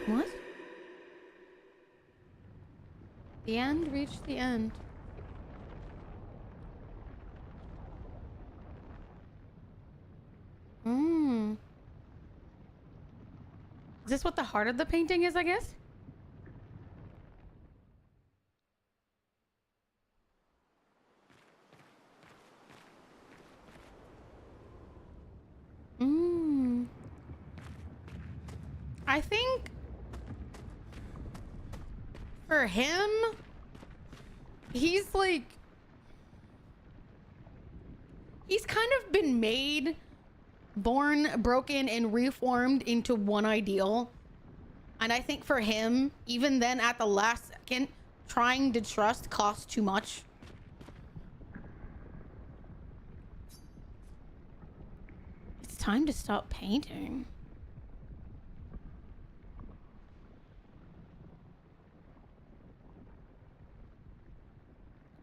What? The end? Reached the end. Is this what the heart of the painting is, I guess? I think for him, he's like, he's kind of been made, born, broken, and reformed into one ideal. And I think for him, even then at the last second, trying to trust costs too much. It's time to stop painting.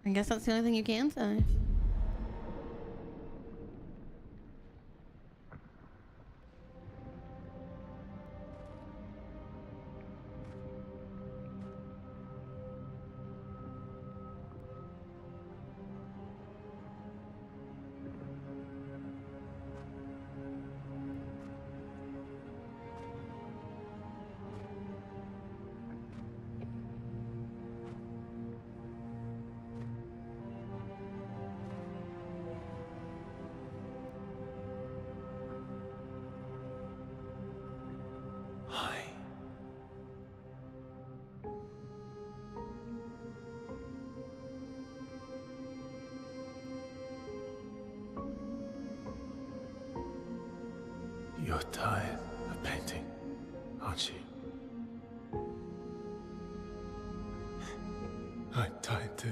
I guess that's the only thing you can say. You're tired of painting, aren't you? I'm tired too.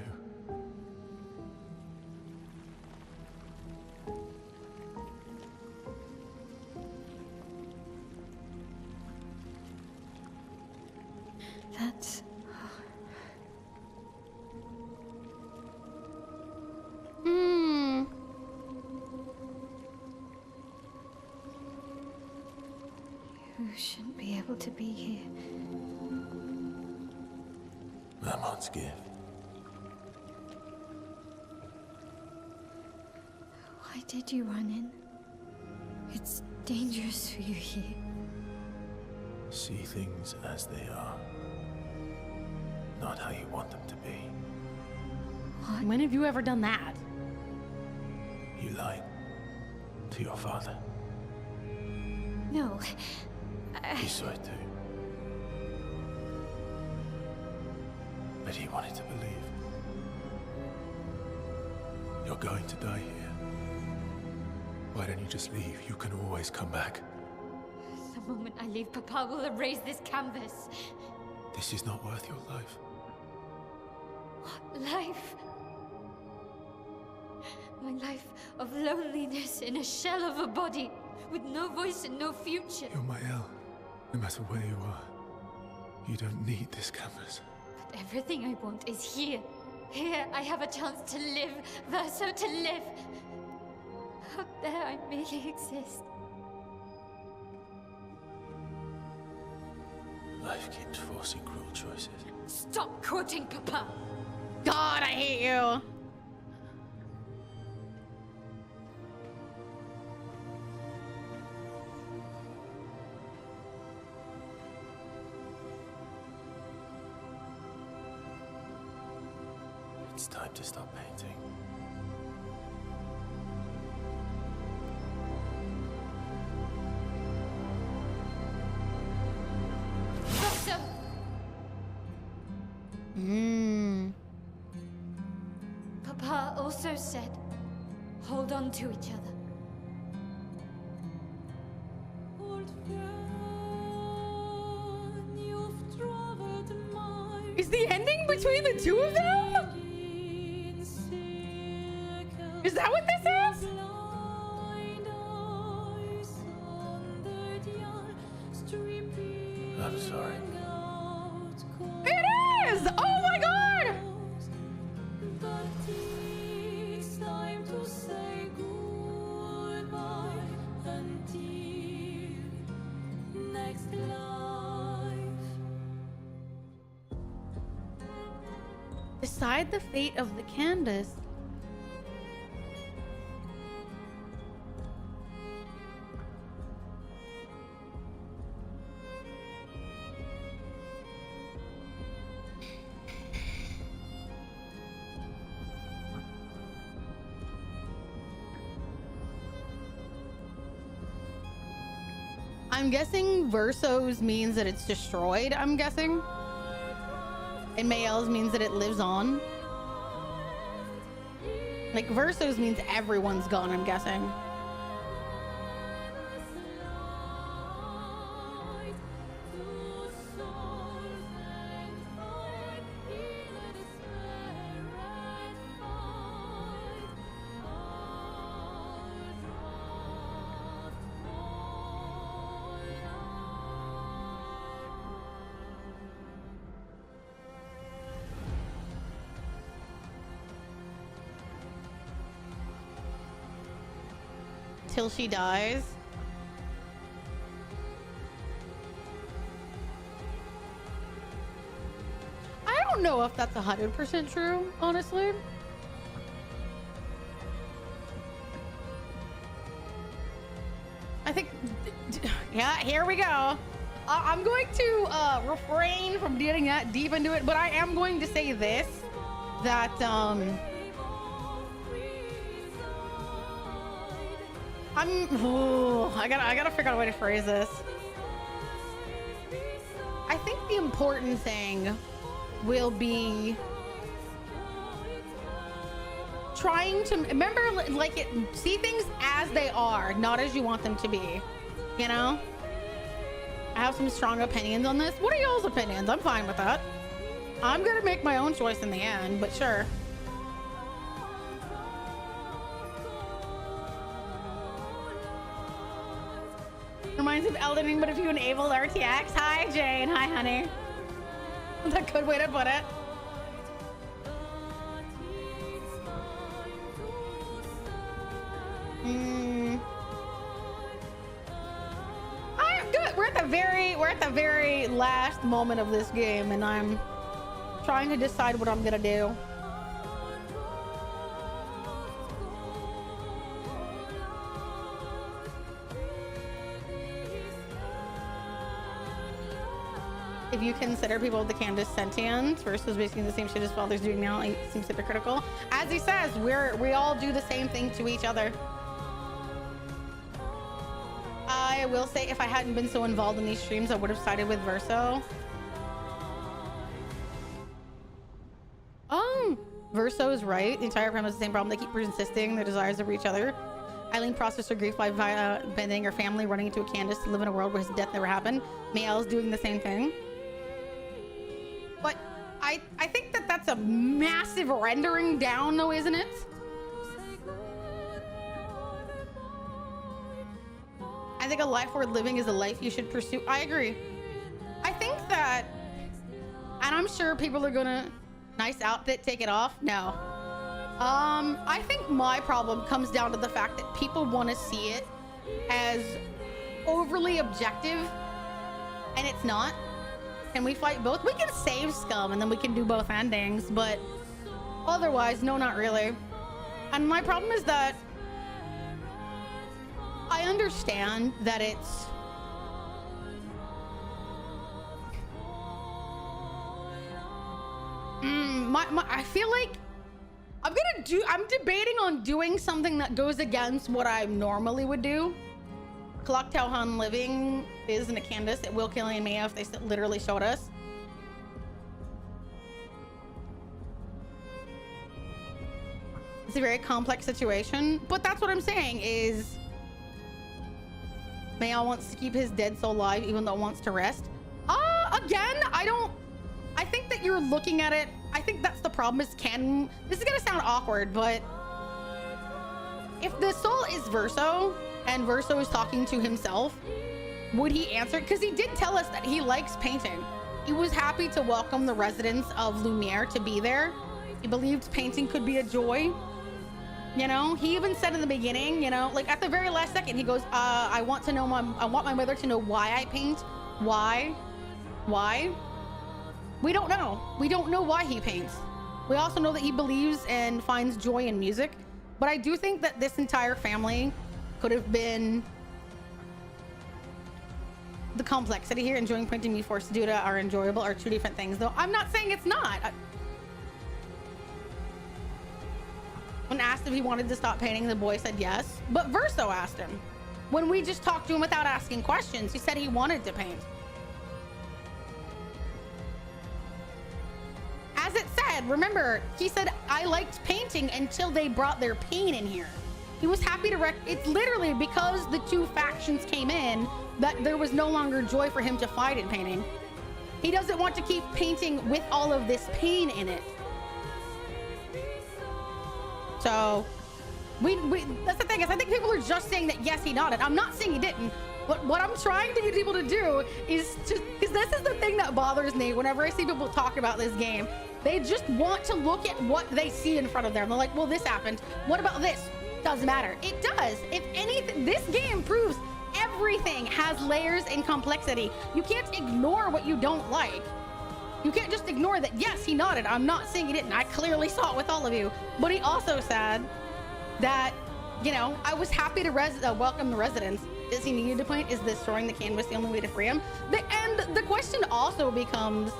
That's... You shouldn't be able to be here. Lamont's gift. Why did you run in? It's dangerous for you here. See things as they are. Not how you want them to be. What? When have you ever done that? You lied to your father. No. He saw it too. But he wanted to believe. You're going to die here. Why don't you just leave? You can always come back. The moment I leave, Papa will erase this canvas. This is not worth your life. What life? My life of loneliness in a shell of a body, with no voice and no future. You're my El. No matter where you are, you don't need this canvas. But everything I want is here. Here I have a chance to live, Verso, to live. Out there I merely exist. Life keeps forcing cruel choices. Stop quoting Papa! God, I hate you. It's time to stop painting. Verso! Papa also said, hold on to each other. Is the ending between the two of them? Is that what this is? I'm sorry. It is! Oh my god! Decide the fate of the Candace. I'm guessing Verso's means that it's destroyed, I'm guessing. And Mael's means that it lives on. Like, Verso's means everyone's gone, I'm guessing. Till she dies. I don't know if that's 100% true, honestly. I think, yeah, here we go. I'm going to refrain from getting that deep into it, but I am going to say this, that I gotta figure out a way to phrase this. I think the important thing will be trying to remember, like, see things as they are, not as you want them to be. You know? I have some strong opinions on this. What are y'all's opinions? I'm fine with that. I'm gonna make my own choice in the end, but sure. Reminds me of Elden Ring, but if you enabled RTX. Hi, Jane. Hi, honey. That's a good way to put it. I'm good. We're at the very last moment of this game, and I'm trying to decide what I'm gonna do. If you consider people with the Candace sentient versus basically the same shit his father's doing now, it seems hypocritical. As he says, we all do the same thing to each other. I will say, if I hadn't been so involved in these streams, I would have sided with Verso. Verso is right. The entire premise is the same problem. They keep persisting their desires over each other. Eileen processed her grief by abandoning her family, running into a Candace to live in a world where his death never happened. Mael's doing the same thing. But I think that that's a massive rendering down, though, isn't it? I think a life worth living is a life you should pursue. I agree. I think that, and I'm sure people are gonna, nice outfit, take it off. No. I think my problem comes down to the fact that people want to see it as overly objective, and it's not. Can we fight both? We can save Scum, and then we can do both endings, but otherwise, no, not really. And my problem is that I understand that it's I feel like I'm debating on doing something that goes against what I normally would do. Clock Tauhan living isn't a Candace. It will kill and Maya if they literally showed us. It's a very complex situation, but that's what I'm saying is Maya wants to keep his dead soul alive even though it wants to rest. Again, I think that you're looking at it. I think that's the problem is this is gonna sound awkward, but if the soul is Verso and Verso is talking to himself, would he answer? Because he did tell us that he likes painting. He was happy to welcome the residents of Lumiere to be there. He believed painting could be a joy. You know, he even said in the beginning, you know, like at the very last second, he goes, I want my mother to know why I paint. Why? We don't know. We don't know why he paints. We also know that he believes and finds joy in music. But I do think that this entire family could have been... The complexity here, enjoying painting, being forced to do it, are enjoyable, are two different things. Though I'm not saying it's not. When asked if he wanted to stop painting, the boy said yes. But Verso asked him. When we just talked to him without asking questions, he said he wanted to paint. As it said, remember, he said, I liked painting until they brought their pain in here. He was happy to it's literally because the two factions came in that there was no longer joy for him to fight in painting. He doesn't want to keep painting with all of this pain in it. So that's the thing, is I think people are just saying that yes, he nodded. I'm not saying he didn't. But what I'm trying to get people to do is because this is the thing that bothers me whenever I see people talk about this game. They just want to look at what they see in front of them. They're like, well, this happened. What about this? Doesn't matter. It does. If anything, this game proves everything has layers and complexity. You can't ignore what you don't like. You can't just ignore that. Yes, he nodded. I'm not saying he didn't. I clearly saw it with all of you. But he also said that, you know, I was happy to welcome the residents. Does he need to paint? Is destroying the canvas the only way to free him? And the question also becomes,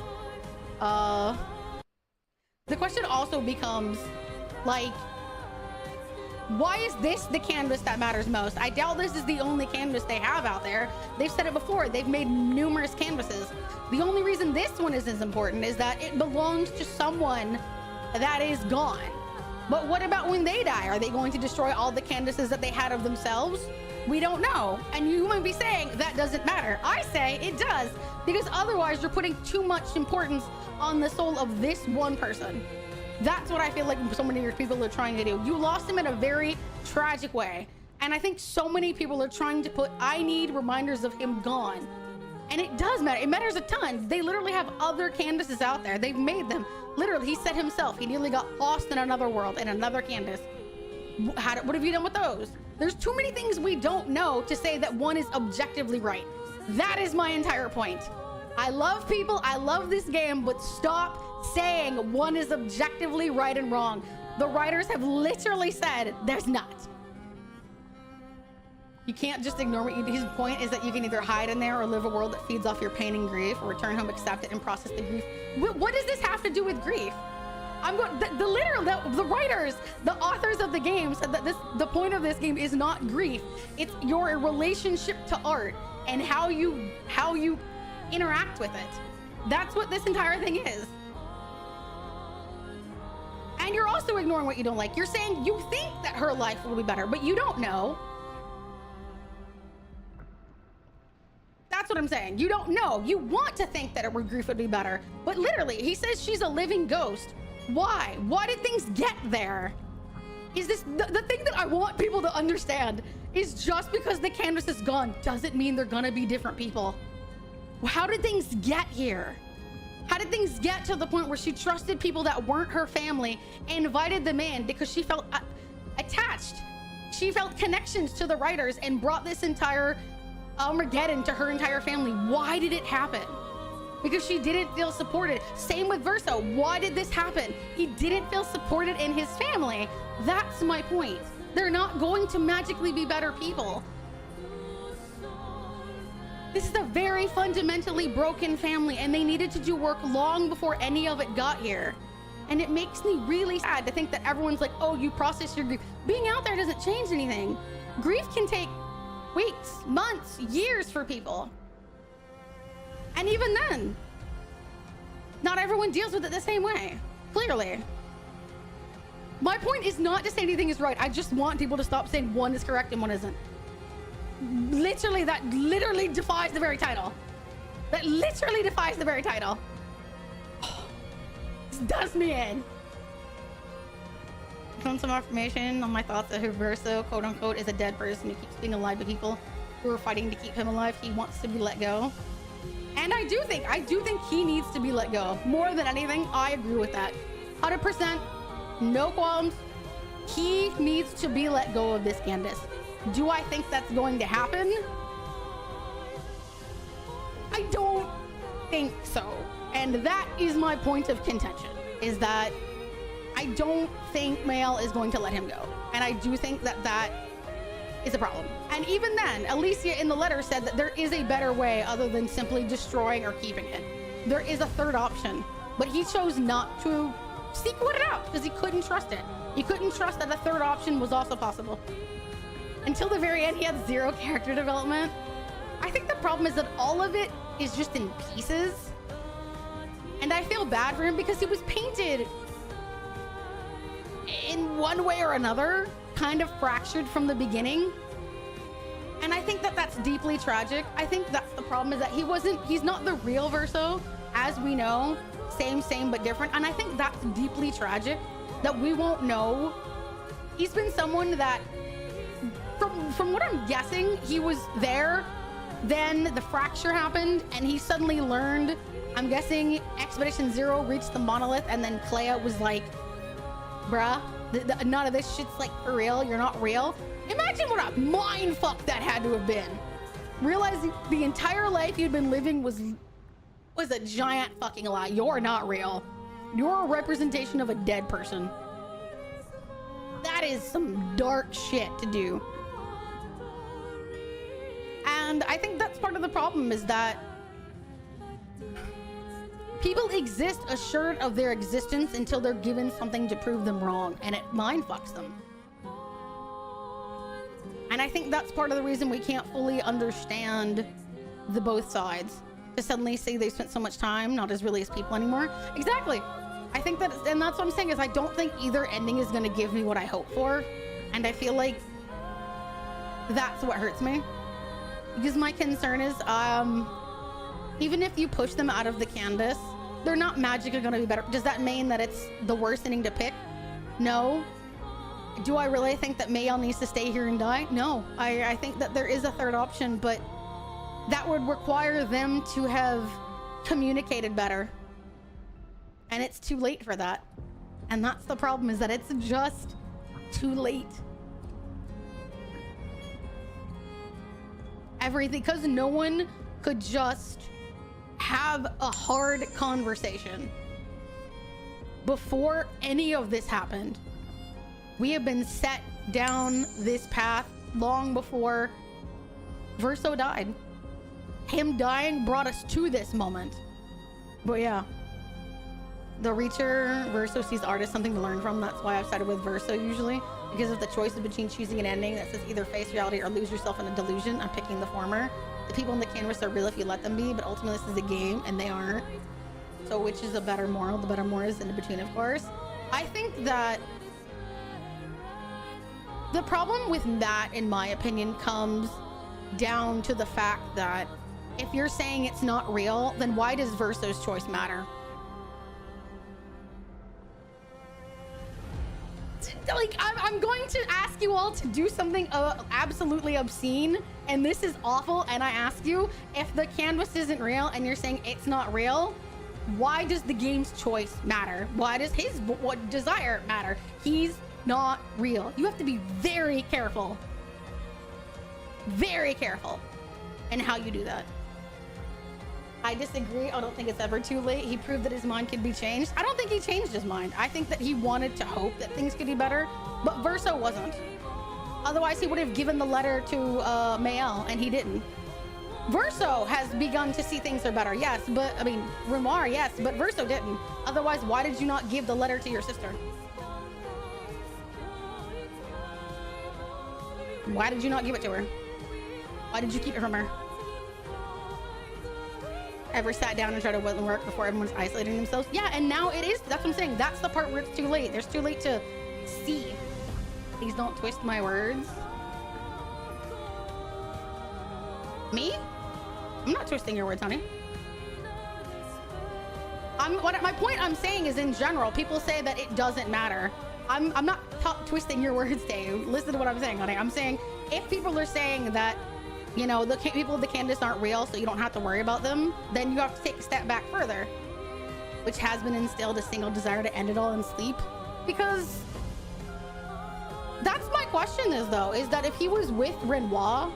like, why is this the canvas that matters most? I doubt this is the only canvas they have out there. They've said it before. They've made numerous canvases. The only reason this one is as important is that it belongs to someone that is gone. But what about when they die? Are they going to destroy all the canvases that they had of themselves? We don't know. And you might be saying that doesn't matter. I say it does, because otherwise you're putting too much importance on the soul of this one person. That's what I feel like so many people are trying to do. You lost him in a very tragic way. And I think so many people are trying to put, I need reminders of him gone. And it does matter. It matters a ton. They literally have other canvases out there. They've made them. Literally, he said himself, he nearly got lost in another world, in another canvas. What have you done with those? There's too many things we don't know to say that one is objectively right. That is my entire point. I love people, I love this game, but stop saying one is objectively right and wrong. The writers have literally said there's not. You can't just ignore what his point is that you can either hide in there or live a world that feeds off your pain and grief, or return home, accept it, and process the grief. What does this have to do with grief? I'm going, the writers, the authors of the game said that the point of this game is not grief. It's your relationship to art and how you interact with it. That's what this entire thing is. And you're also ignoring what you don't like. You're saying you think that her life will be better, but you don't know. That's what I'm saying. You don't know. You want to think that her grief would be better, but literally, he says she's a living ghost. Why? Why did things get there? Is this the thing that I want people to understand is just because the canvas is gone doesn't mean they're gonna be different people. How did things get here? How did things get to the point where she trusted people that weren't her family and invited them in because she felt attached? She felt connections to the writers and brought this entire Armageddon to her entire family. Why did it happen? Because she didn't feel supported. Same with Verso. Why did this happen? He didn't feel supported in his family. That's my point. They're not going to magically be better people. This is a very fundamentally broken family, and they needed to do work long before any of it got here. And it makes me really sad to think that everyone's like, oh, you process your grief. Being out there doesn't change anything. Grief can take weeks, months, years for people. And even then, not everyone deals with it the same way, clearly. My point is not to say anything is right. I just want people to stop saying one is correct and one isn't. Literally, that literally defies the very title. That literally defies the very title. This does me in. Some information on my thoughts that Verso, quote unquote, is a dead person who keeps being alive to people who are fighting to keep him alive. He wants to be let go. And I do think he needs to be let go. More than anything, I agree with that. 100%, no qualms. He needs to be let go of this Candace. Do I think that's going to happen? I don't think so. And that is my point of contention, is that I don't think Mael is going to let him go. And I do think that that is a problem. And even then, Alicia in the letter said that there is a better way other than simply destroying or keeping it. There is a third option, but he chose not to sequel it out because he couldn't trust it. He couldn't trust that a third option was also possible. Until the very end, he had zero character development. I think the problem is that all of it is just in pieces. And I feel bad for him because he was painted in one way or another, kind of fractured from the beginning. And I think that that's deeply tragic. I think that's the problem, is that he's not the real Verso, as we know. Same, but different. And I think that's deeply tragic, that we won't know. He's been someone that, from what I'm guessing, he was there, then the fracture happened, and he suddenly learned. I'm guessing Expedition Zero reached the monolith, and then Clea was like, bruh, none of this shit's like for real. You're not real. Imagine what a mind fuck that had to have been. Realizing the entire life you'd been living was a giant fucking lie. You're not real. You're a representation of a dead person. That is some dark shit to do. And I think that's part of the problem, is that people exist assured of their existence until they're given something to prove them wrong, and it mind fucks them. And I think that's part of the reason we can't fully understand the both sides. To suddenly say they spent so much time not as really as people anymore. Exactly. I think that, and that's what I'm saying, is I don't think either ending is going to give me what I hope for. And I feel like that's what hurts me. Because my concern is, even if you push them out of the canvas, they're not magically going to be better. Does that mean that it's the worst ending to pick? No. Do I really think that Mael needs to stay here and die? No. I think that there is a third option, but that would require them to have communicated better. And it's too late for that. And that's the problem, is that it's just too late. Everything, because no one could just have a hard conversation. Before any of this happened, we have been set down this path long before Verso died. Him dying brought us to this moment. But yeah, the Reacher Verso sees art as something to learn from. That's why I've sided with Verso usually, because of the choices between choosing an ending that says either face reality or lose yourself in a delusion. I'm picking the former. The people in the canvas are real if you let them be, but ultimately this is a game and they aren't. So which is a better moral? The better moral is in between, of course. I think that the problem with that, in my opinion, comes down to the fact that if you're saying it's not real, then why does Verso's choice matter? Like, I'm going to ask you all to do something absolutely obscene, and this is awful, and I ask you, if the canvas isn't real and you're saying it's not real, why does the game's choice matter? Why does his desire matter? He's not real. You have to be very careful in how you do that. I disagree. I don't think it's ever too late. He proved that his mind could be changed. I don't think he changed his mind. I think that he wanted to hope that things could be better, but Verso wasn't. Otherwise, he would have given the letter to Mael, and he didn't. Verso has begun to see things are better, yes, but I mean, Renoir, yes, but Verso didn't. Otherwise, why did you not give the letter to your sister? Why did you not give it to her? Why did you keep it from her? Ever sat down and tried to work before everyone's isolating themselves? Yeah, and now it is. That's what I'm saying. That's the part where it's too late. There's too late to see. Please don't twist my words. Me? I'm not twisting your words, honey. My point I'm saying is, in general, people say that it doesn't matter. I'm not twisting your words, Dave. Listen to what I'm saying, honey. I'm saying if people are saying that, you know, the people of the canvas aren't real, so you don't have to worry about them, then you have to take a step back further, which has been instilled a single desire to end it all in sleep. Because that's my question is that if he was with Renoir,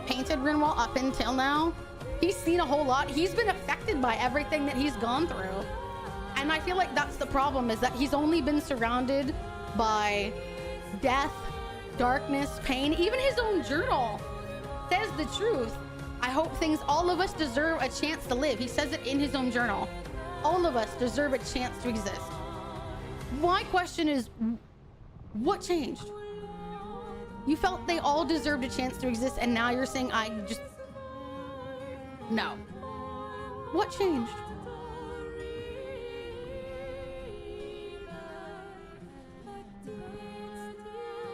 painted Renoir up until now, he's seen a whole lot. He's been affected by everything that he's gone through. And I feel like that's the problem, is that he's only been surrounded by death, darkness, pain. Even his own journal says the truth. I hope all of us deserve a chance to live. He says it in his own journal. All of us deserve a chance to exist. My question is, what changed? You felt they all deserved a chance to exist, and now you're saying no. What changed?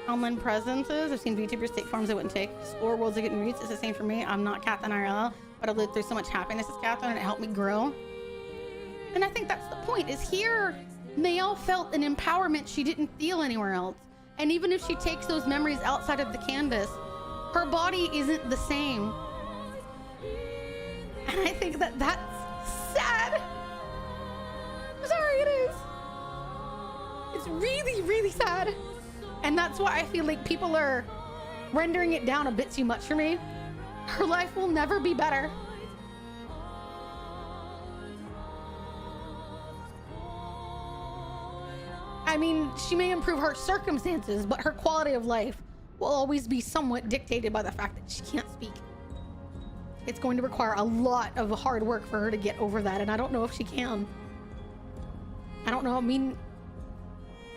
Online presences. I've seen VTubers take forms I wouldn't take. Explore worlds of getting roots. It's the same for me. I'm not Catherine IRL, but I've lived through so much happiness as Catherine, and it helped me grow. And I think that's the point, is here, Nael felt an empowerment she didn't feel anywhere else. And even if she takes those memories outside of the canvas, her body isn't the same. And I think that that's sad. I'm sorry, it is. It's really, really sad. And that's why I feel like people are rendering it down a bit too much for me. Her life will never be better. I mean, she may improve her circumstances, but her quality of life will always be somewhat dictated by the fact that she can't speak. It's going to require a lot of hard work for her to get over that, and I don't know if she can. I don't know. I mean,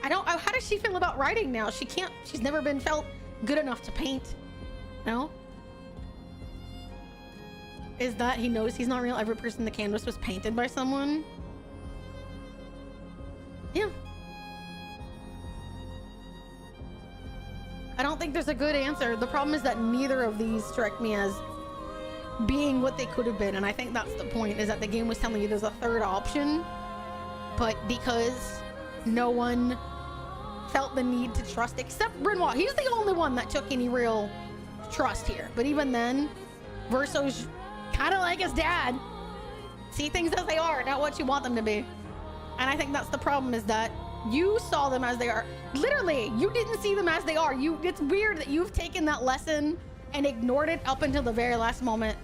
how does she feel about writing now? She's never been felt good enough to paint. No? Is that he knows he's not real? Every person in the canvas was painted by someone? Yeah. I don't think there's a good answer. The problem is that neither of these strike me as being what they could have been, and I think that's the point, is that the game was telling you there's a third option, but because no one felt the need to trust, except Brenoir. He's the only one that took any real trust here. But even then, Verso's kind of like his dad. See things as they are, not what you want them to be. And I think that's the problem, is that you saw them as they are. Literally, you didn't see them as they are. It's weird that you've taken that lesson and ignored it up until the very last moment.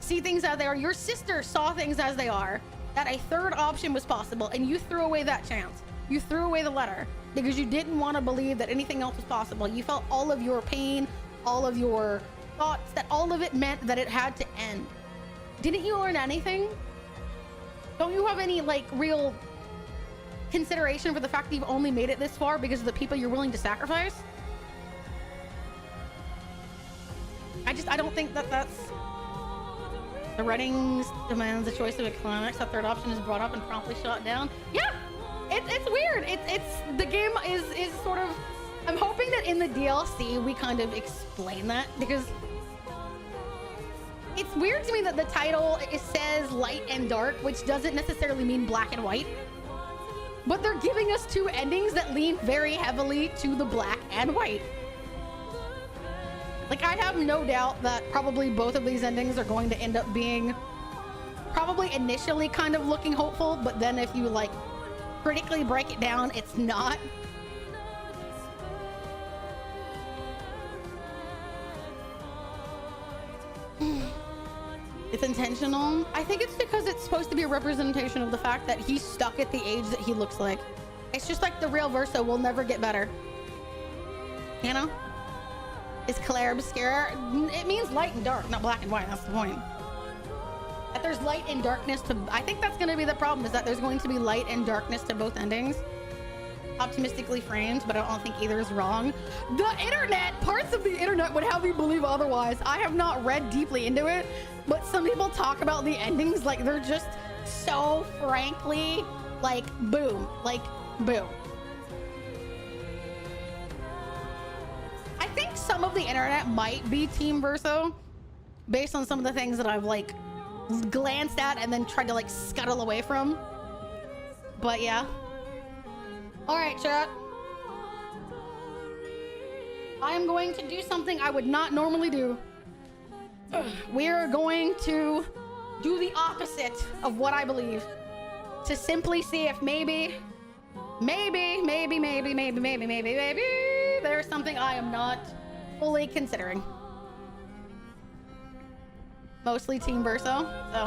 See things as they are. Your sister saw things as they are, that a third option was possible, and you threw away that chance. You threw away the letter because you didn't want to believe that anything else was possible. You felt all of your pain, all of your thoughts, that all of it meant that it had to end. Didn't you learn anything? Don't you have any, like, real consideration for the fact that you've only made it this far because of the people you're willing to sacrifice? I don't think that that's... The writing demands the choice of a climax. That third option is brought up and promptly shot down. Yeah! It's weird. It's the game is sort of... I'm hoping that in the DLC we kind of explain that, because it's weird to me that the title, it says light and dark, which doesn't necessarily mean black and white. But they're giving us two endings that lean very heavily to the black and white. Like, I have no doubt that probably both of these endings are going to end up being probably initially kind of looking hopeful, but then if you, like, critically break it down, it's not. It's intentional. I think it's because it's supposed to be a representation of the fact that he's stuck at the age that he looks like. It's just like the real Verso will never get better. You know? Is Claire obscure? It means light and dark, not black and white. That's the point. That there's light and darkness to... I think that's going to be the problem, is that there's going to be light and darkness to both endings. Optimistically framed, but I don't think either is wrong. The internet! Parts of the internet would have you believe otherwise. I have not read deeply into it, but some people talk about the endings like they're just so frankly, like, boom. Like, boom. I think some of the internet might be Team Verso, based on some of the things that I've, like, glanced at and then tried to, like, scuttle away from. But yeah. Alright, chat. I am going to do something I would not normally do. We're going to do the opposite of what I believe, to simply see if maybe there's something I am not fully considering. Mostly Team Verso, so.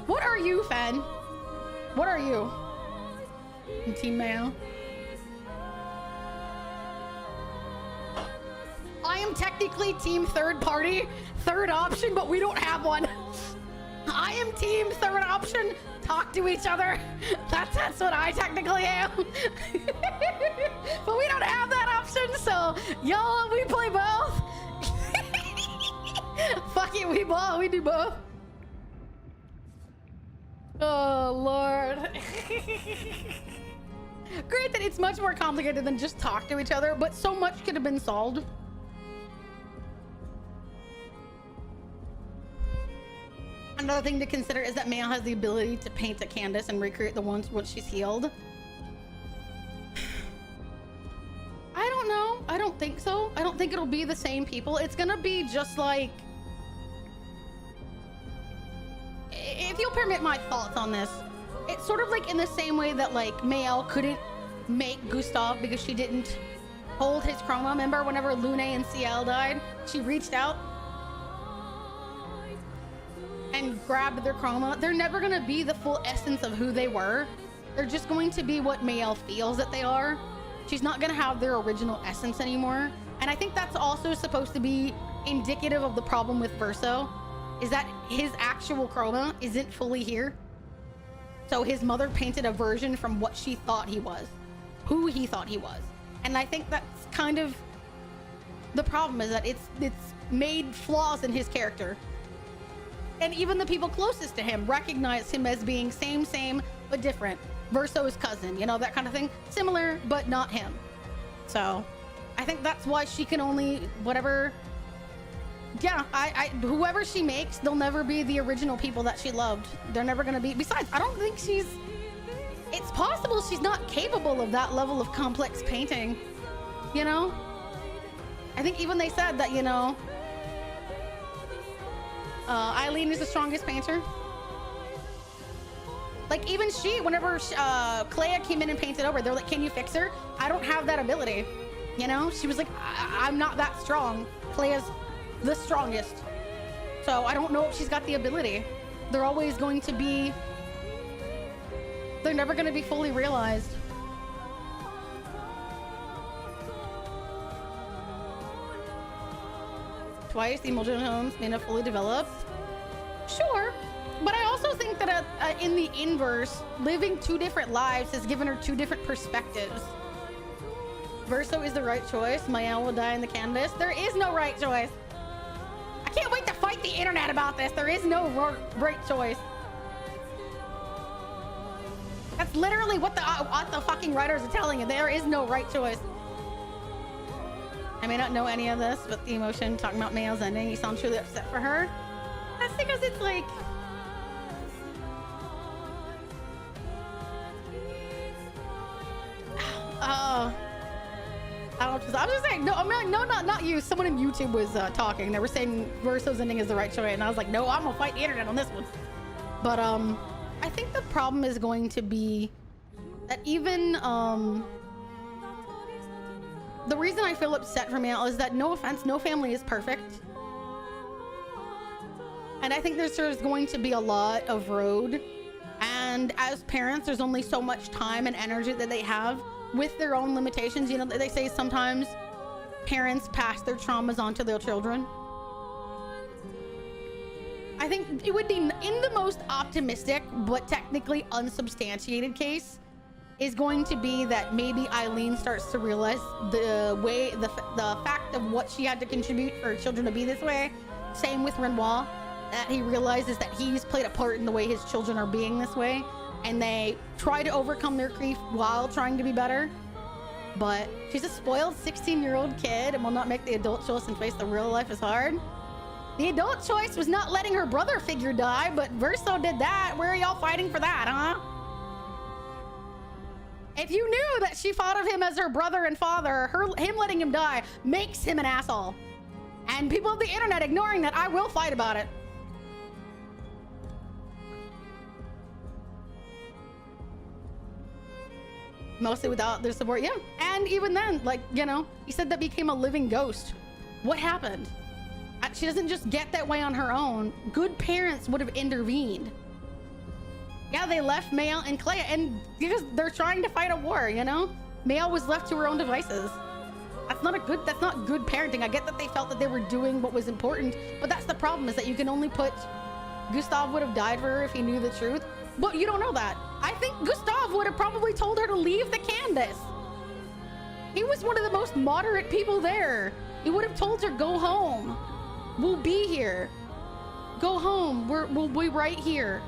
What are you, Fen? What are you? Team Mayo. I am technically team third party, third option, but we don't have one. I am team third option, talk to each other. That's what I technically am. But we don't have that option, so y'all, we play both. Fuck it, we do both. Oh, Lord. Granted, it's much more complicated than just talk to each other, but so much could have been solved. Another thing to consider is that Mayo has the ability to paint a canvas and recreate the ones once she's healed. I don't know. I don't think so. I don't think it'll be the same people. It's gonna be just like... If you'll permit my thoughts on this, it's sort of like in the same way that like Mael couldn't make Gustav because she didn't hold his chroma. Remember whenever Lune and Ciel died, she reached out and grabbed their chroma. They're never gonna be the full essence of who they were. They're just going to be what Mael feels that they are. She's not gonna have their original essence anymore. And I think that's also supposed to be indicative of the problem with Verso, is that his actual chroma isn't fully here. So his mother painted a version from what she thought he was, who he thought he was. And I think that's kind of the problem, is that it's made flaws in his character. And even the people closest to him recognize him as being same, but different. Verso's cousin, you know, that kind of thing. Similar, but not him. So I think that's why she can only, whatever. Yeah, whoever she makes, they'll never be the original people that she loved. They're never gonna be. Besides, I don't think it's possible she's not capable of that level of complex painting, you know? I think even they said that, you know, Eileen is the strongest painter. Like even she, whenever Clea came in and painted over, they're like, can you fix her? I don't have that ability. You know, she was like, I'm not that strong. Clea's the strongest. So I don't know if she's got the ability. They're always going to be, they're never going to be fully realized. Twice the emulsion homes may not fully developed. Sure, but I also think that in the inverse, living two different lives has given her two different perspectives. Verso is the right choice. Mael will die in the canvas. There is no right choice. I can't wait to fight the internet about this. There is no right choice. That's literally what the fucking writers are telling you. There is no right choice. I may not know any of this, but the emotion talking about Mael's ending, you sound truly upset for her. That's because it's like... I was just saying, no, I'm like, no, not you. Someone in YouTube was talking. They were saying Verso's ending is the right choice, and I was like, no, I'm gonna fight the internet on this one. But I think the problem is going to be that even the reason I feel upset for Mael is that, no offense, no family is perfect. And I think there's going to be a lot of road. And as parents, there's only so much time and energy that they have with their own limitations. You know, they say sometimes parents pass their traumas on to their children. I think it would be, in the most optimistic, but technically unsubstantiated case, is going to be that maybe Eileen starts to realize the fact of what she had to contribute for her children to be this way. Same with Renoir, that he realizes that he's played a part in the way his children are being this way, and they try to overcome their grief while trying to be better. But she's a spoiled 16-year-old kid and will not make the adult choice and face the real life is hard. The adult choice was not letting her brother figure die, but Verso did that. Where are y'all fighting for that, huh? If you knew that she thought of him as her brother and father, him letting him die makes him an asshole. And people of the internet ignoring that, I will fight about it. Mostly without their support, yeah. And even then, like, you know, he said that became a living ghost. What happened? She doesn't just get that way on her own. Good parents would have intervened. Yeah, they left Mael and Clea, and because they're trying to fight a war, you know? Mael was left to her own devices. That's not good parenting. I get that they felt that they were doing what was important, but that's the problem, is that you can only put... Gustav would have died for her if he knew the truth, but you don't know that. I think Gustav would have probably told her to leave the Candace. He was one of the most moderate people there. He would have told her, go home. We'll be here. Go home. We'll be right here.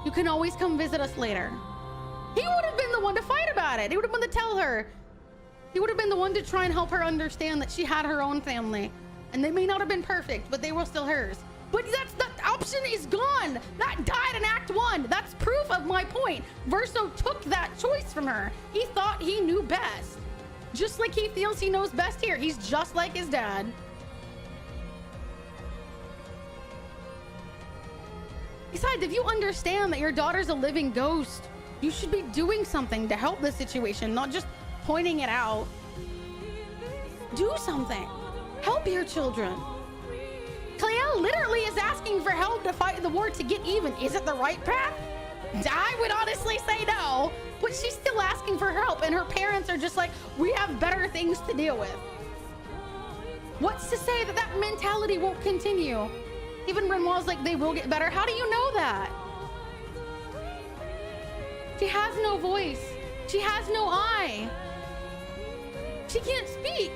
You can always come visit us later. He would have been the one to fight about it. He would have been to tell her. He would have been the one to try and help her understand that she had her own family. And they may not have been perfect, but they were still hers. But that option is gone. That died in Act 1. That's proof of my point. Verso took that choice from her. He thought he knew best. Just like he feels he knows best here. He's just like his dad. Besides, if you understand that your daughter's a living ghost, you should be doing something to help the situation, not just pointing it out. Do something. Help your children. Clea literally is asking for help to fight the war to get even. Is it the right path? I would honestly say no, but she's still asking for help, and her parents are just like, we have better things to deal with. What's to say that that mentality won't continue? Even Renoir's like, they will get better. How do you know that? She has no voice. She has no eye. She can't speak.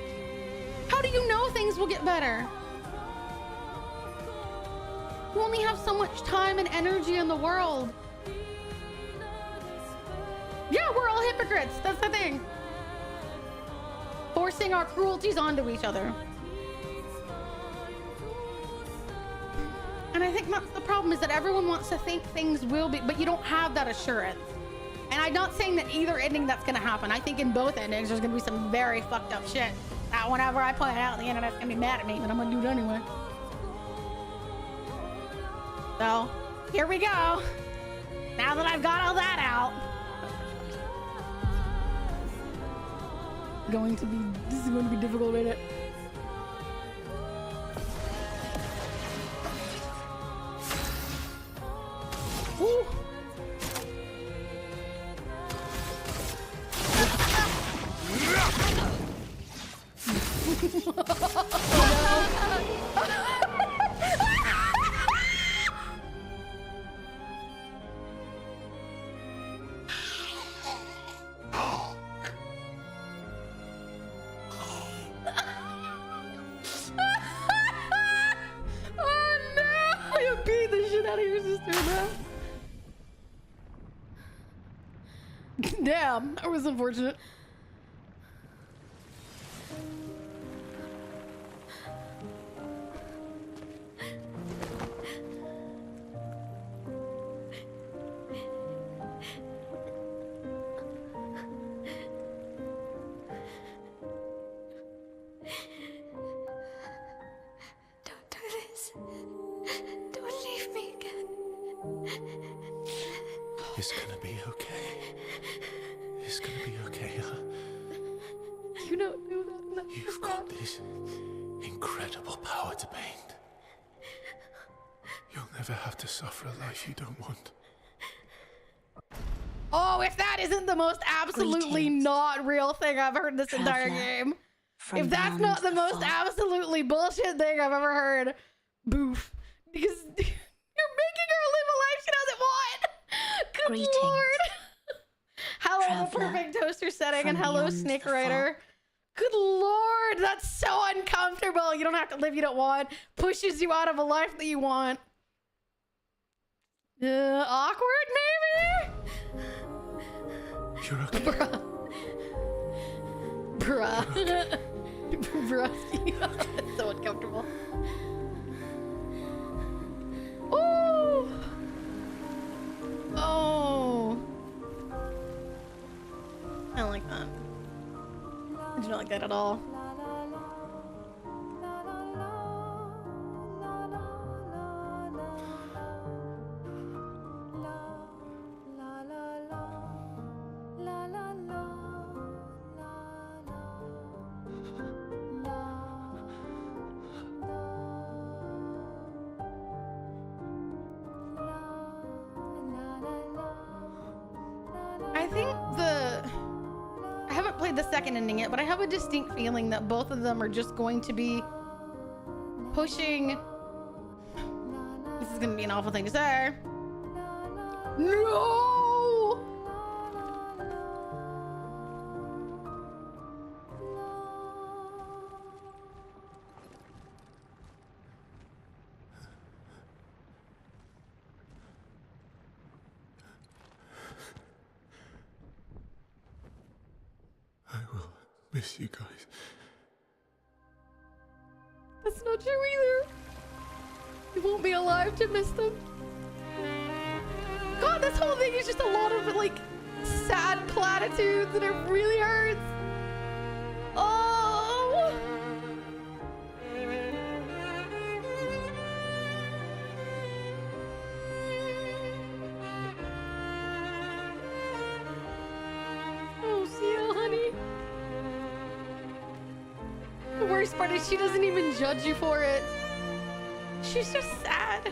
How do you know things will get better? You only have so much time and energy in the world. Yeah, we're all hypocrites. That's the thing. Forcing our cruelties onto each other. And I think that's the problem, is that everyone wants to think things will be, but you don't have that assurance. And I'm not saying that either ending that's gonna happen. I think in both endings, there's gonna be some very fucked up shit that whenever I point it out, the internet's gonna be mad at me, but I'm gonna do it anyway. So, here we go. Now that I've got all that out. This is going to be difficult, isn't it? Ooh. Damn, that was unfortunate. Don't do this. Don't leave me again. It's gonna be okay. It's gonna be okay, huh? You don't do that. You've got this incredible power to paint. You'll never have to suffer a life you don't want. Oh, if that isn't the most absolutely not real thing I've heard this entire game. If that's not the most absolutely bullshit thing I've ever heard, boof. Because you're making her live a life she doesn't want. Good Lord. Hello, perfect toaster setting, and hello, Snake Rider. Good Lord, that's so uncomfortable. You don't have to live you don't want. Pushes you out of a life that you want. Awkward, maybe? You're okay. Bruh. Bruh. That's so uncomfortable. Ooh. Oh. I don't like that. I do not like that at all. played the second ending yet, but I have a distinct feeling that both of them are just going to be pushing. This is gonna be an awful thing to say. No! I will miss you guys. That's not true either. You won't be alive to miss them. God, this whole thing is just a lot of like sad platitudes and it really hurts. Oh. Oh, Sia, honey. The worst part is she doesn't even judge you for it. She's just sad.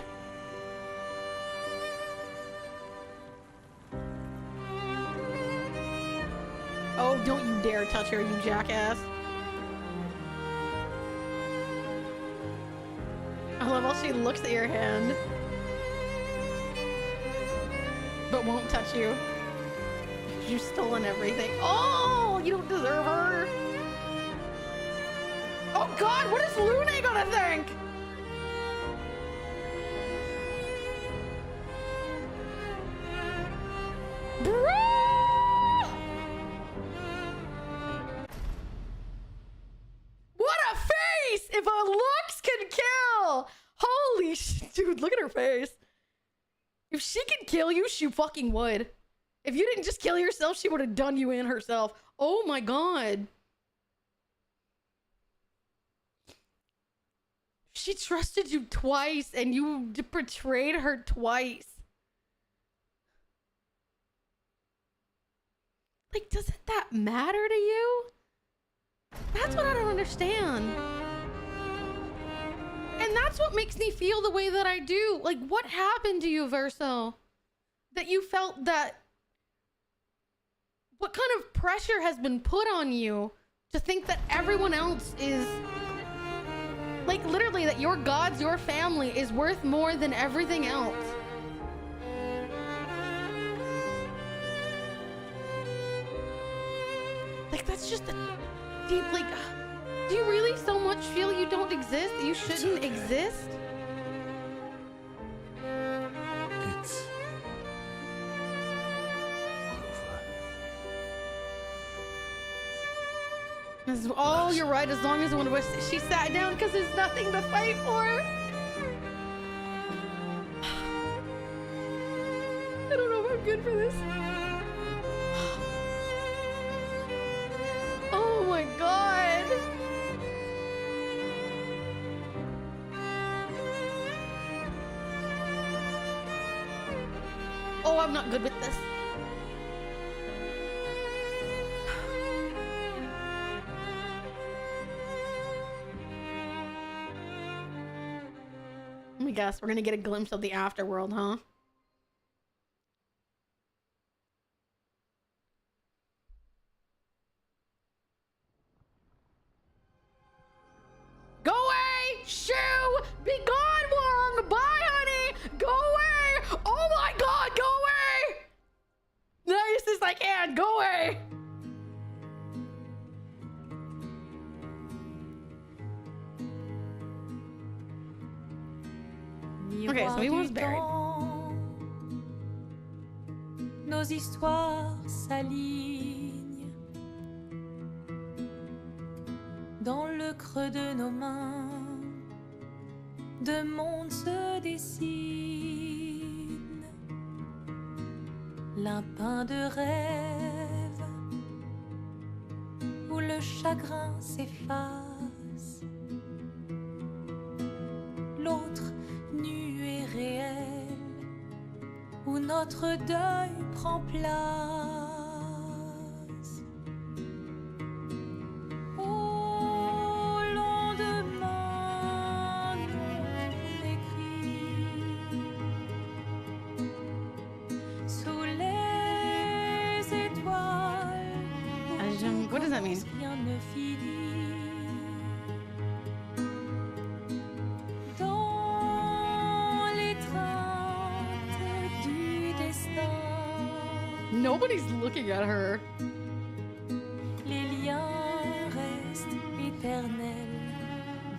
Oh, don't you dare touch her, you jackass. I love how she looks at your hand, but won't touch you. You've stolen everything. Oh, you don't deserve her. Oh God, what is Lune gonna think? Bro! What a face! If a looks can kill! Holy dude, look at her face. If she can kill you, she fucking would. If you didn't just kill yourself, she would have done you in herself. Oh my God. She trusted you twice and you betrayed her twice. Like, doesn't that matter to you? That's what I don't understand. And that's what makes me feel the way that I do. Like, what happened to you, Verso? That you felt that... What kind of pressure has been put on you to think that everyone else is... Like, literally, that your gods, your family is worth more than everything else. Like, that's just a deep, like, do you really so much feel you don't exist? That you shouldn't exist? It's over. Oh, you're right. As long as one of us, she sat down because there's nothing to fight for. I don't know if I'm good for this. Oh my God. Oh, I'm not good with this. Let me guess, we're gonna get a glimpse of the afterworld, huh? Go away! Shoo! Be gone, Wong! Bye, honey! Go away! Oh my God, go away! Nice as I can, go away! Okay, so he was buried. Nos histoires s'alignent dans le creux de nos mains. Deux mondes se dessinent, l'un peint de rêve où le chagrin s'efface, l'autre nu et réel où notre deuil prend place. Au lendemain non écrit, sous les étoiles. What does that mean? Rien ne finit. Dans l'étreinte du destin. Nobody's looking at her. Les liens restent éternels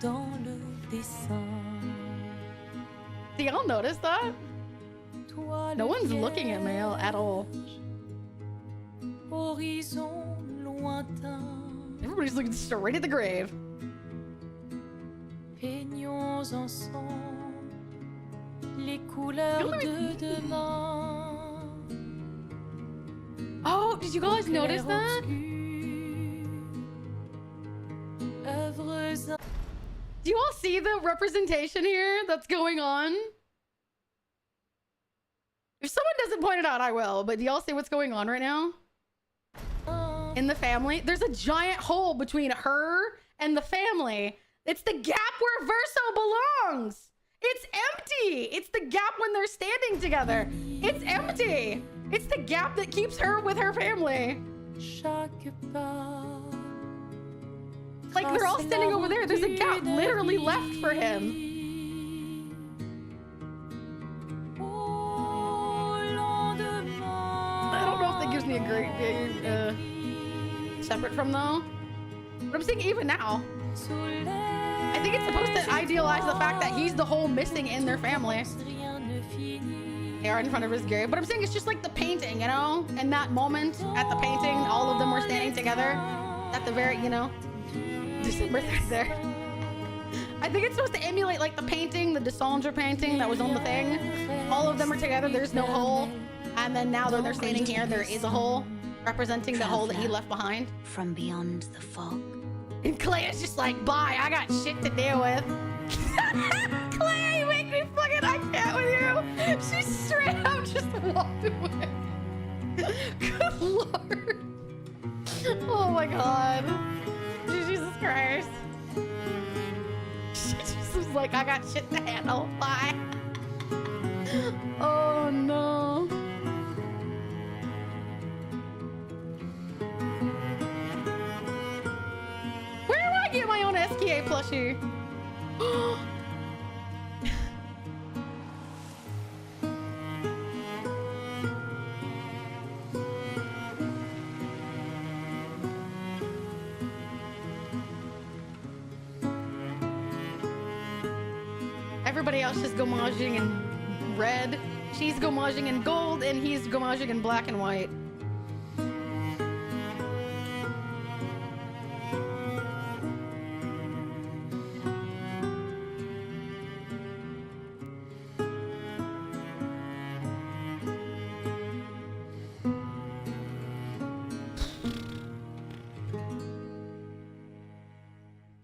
dans le dessin. Do y'all notice that? No one's looking at Mail at all. Horizon lointain. Everybody's looking straight at the grave. Peignons ensemble les couleurs de demain. Oh, did you guys notice that? Do you all see the representation here that's going on? If someone doesn't point it out, I will. But do y'all see what's going on right now? In the family, there's a giant hole between her and the family. It's the gap where Verso belongs. It's empty. It's the gap when they're standing together. It's empty. It's the gap that keeps her with her family. Like, they're all standing over there. There's a gap literally left for him. I don't know if that gives me a great big separate from though. But I'm saying even now. I think it's supposed to idealize the fact that he's the hole missing in their family. They are in front of his grave. But I'm saying it's just like the painting, you know? In that moment at the painting, all of them were standing together at the very, you know, December 3rd. I think it's supposed to emulate like the painting, the Desandre painting that was on the thing. All of them are together, there's no hole. And then now that they're standing here, there is a hole representing the hole that he left behind. From beyond the fog. And Clay is just like, bye, I got shit to deal with. Clay, you make me fucking, I can't with you. She straight up just walked away. Good lord. Oh my god. Jesus Christ. She just was like, I got shit to handle, bye. Oh no. Where do I get my own SKA plushie? Everybody else is gommaging in red. She's gommaging in gold, and he's gommaging in black and white.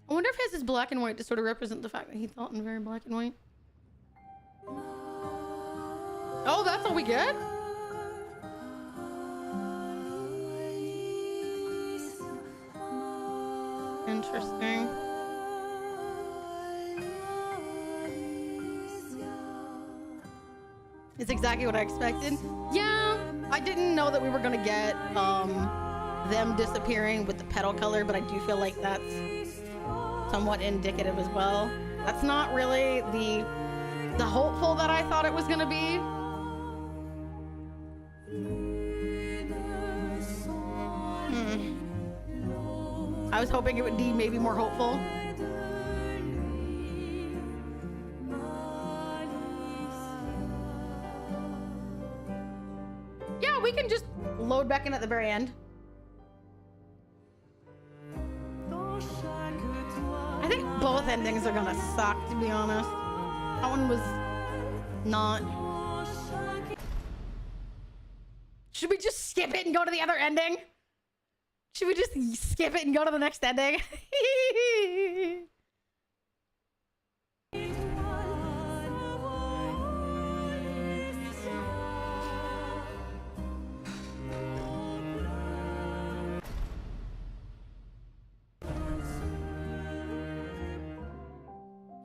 I wonder if his is black and white to sort of represent the fact that he thought in very black and white. Oh, that's all we get? Interesting. It's exactly what I expected. Yeah, I didn't know that we were gonna get them disappearing with the petal color, but I do feel like that's somewhat indicative as well. That's not really the hopeful that I thought it was gonna be. I was hoping it would be maybe more hopeful. Yeah, we can just load back in at the very end. I think both endings are gonna suck, to be honest. That one was not. Should we just skip it and go to the other ending? Should we just skip it and go to the next ending?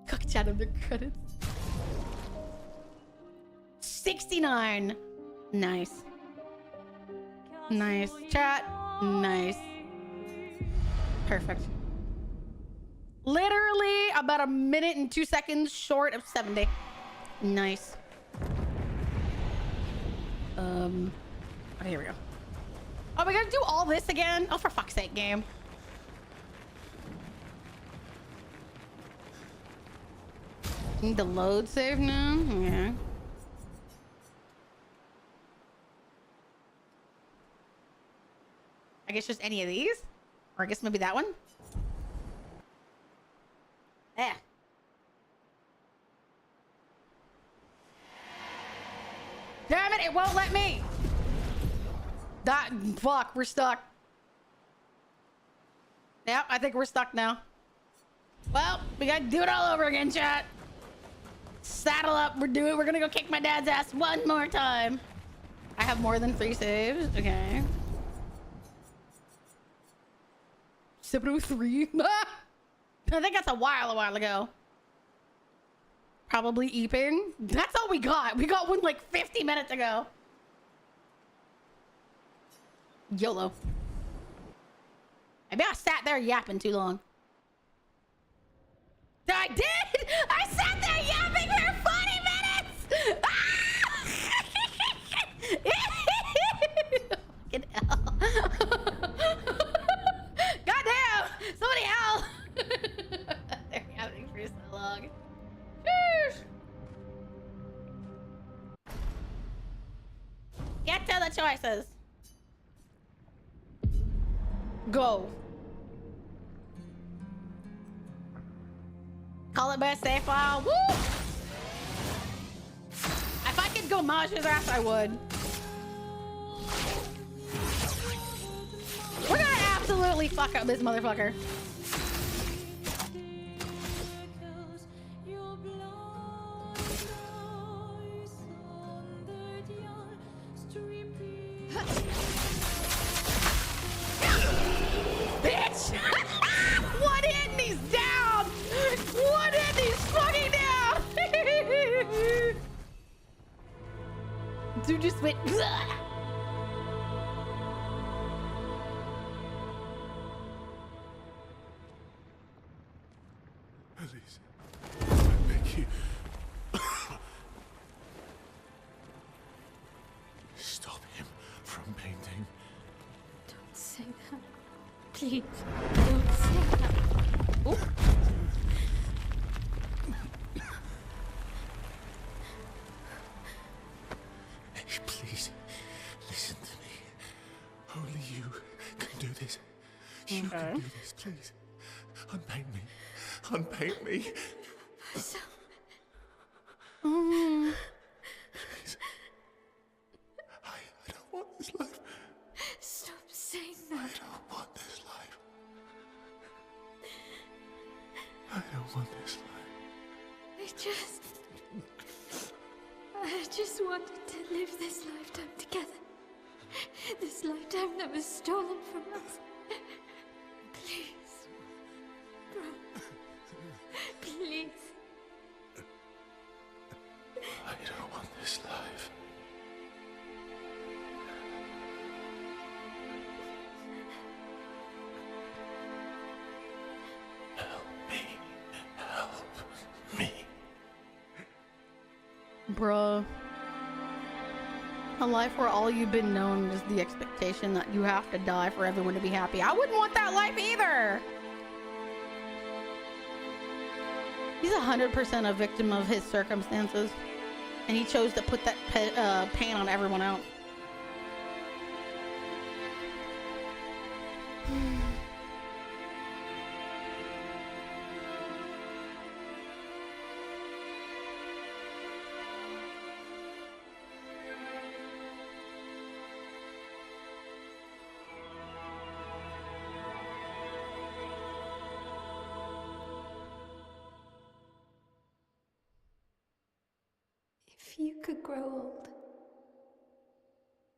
Cook chat under credits. 69. Nice. Nice. Chat. Nice. Perfect. Literally about a minute and 2 seconds short of 70. Nice. Okay, here we go. Oh, we gotta do all this again? Oh, for fuck's sake, game. Need the load save now? Yeah. I guess just any of these? Or I guess maybe that one? Yeah. Damn it, it won't let me! Fuck, we're stuck. Yep, I think we're stuck now. Well, we gotta do it all over again, chat. Saddle up, we're gonna go kick my dad's ass one more time. I have more than 3 saves, okay. 703. I think that's a while ago. Probably eeping. That's all we got. We got one like 50 minutes ago. YOLO. Maybe I sat there yapping too long. I did! I sat there yapping for 40 minutes! Fucking hell. Goddamn! Somebody help! They're yapping for so long. Sheesh. Get to the choices. Go. Call it by safe file. Woo! If I could go maj his ass, I would. We're gonna absolutely fuck up this motherfucker. Bitch! One hit and he's down! One hit and he's fucking down! Dude just went. Please, I beg you. Stop him from painting. Don't say that. Please, don't say that. Ooh. Hey, please, listen to me. Only you can do this. You can do this, please. Unpaint me. Unpaint me. So... Please. I don't want this life. Stop saying that. I don't want this life. I don't want this life. I just wanted to live this lifetime together. This lifetime that was stolen from us. Please. Bro. Please. I don't want this life. Help me. Help me. Bruh. A life where all you've been known is the expectation that you have to die for everyone to be happy. I wouldn't want that life either. He's 100% a victim of his circumstances. And he chose to put that pain on everyone else. If you could grow old,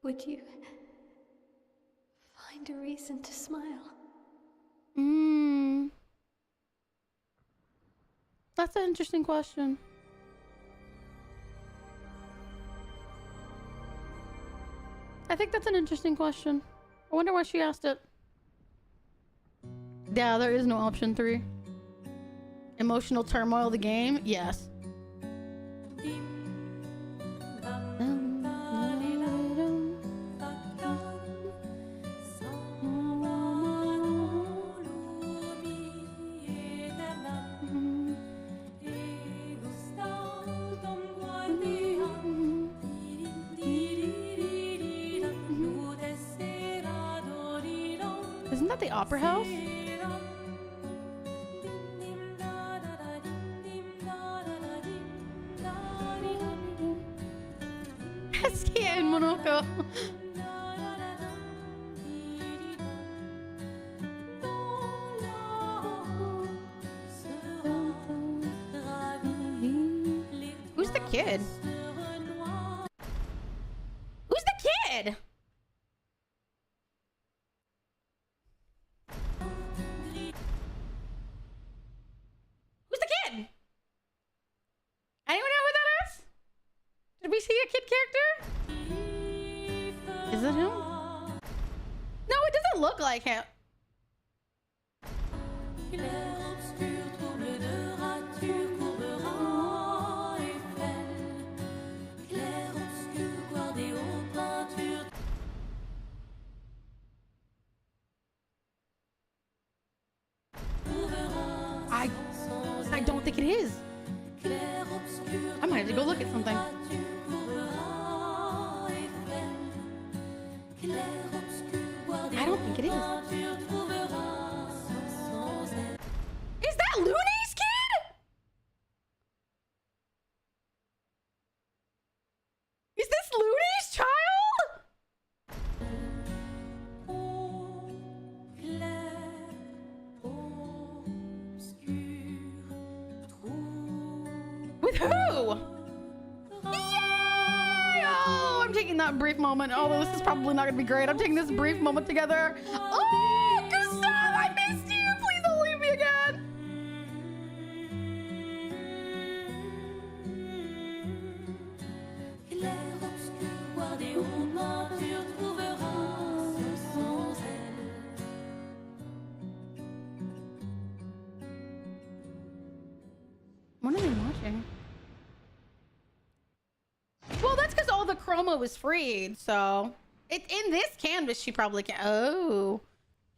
would you find a reason to smile? That's an interesting question. I think that's an interesting question. I wonder why she asked it. Yeah, there is no option 3. Emotional turmoil of the game? Yes. Isn't that the opera house? Saskia and Monoko. Who's the kid? Who's the kid? Who's the kid? Anyone know who that is? Did we see a kid character? Is it him? No, it doesn't look like him. I don't think it is. I might have to go look at something. I don't think it is. Is that Looney's kid? Is this Looney's child? With who? Oh, I'm taking that brief moment. Although this is probably not gonna be great. I'm taking this brief moment together. Oh, Gustav, I missed you. Please don't leave me again. What are they watching? Well, that's because all the chroma was freed, so it's in this canvas. She probably can. Oh,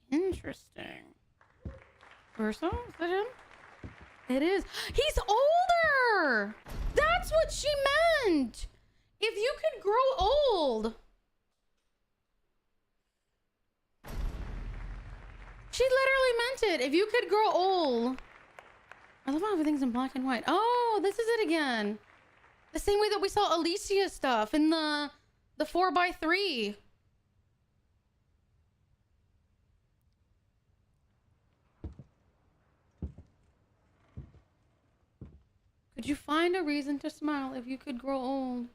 interesting. Verso, is that him? It is. He's older. That's what she meant. If you could grow old. She literally meant it. If you could grow old. I love how everything's in black and white. Oh, this is it again. The same way that we saw Alicia stuff in the 4x3. Could you find a reason to smile if you could grow old?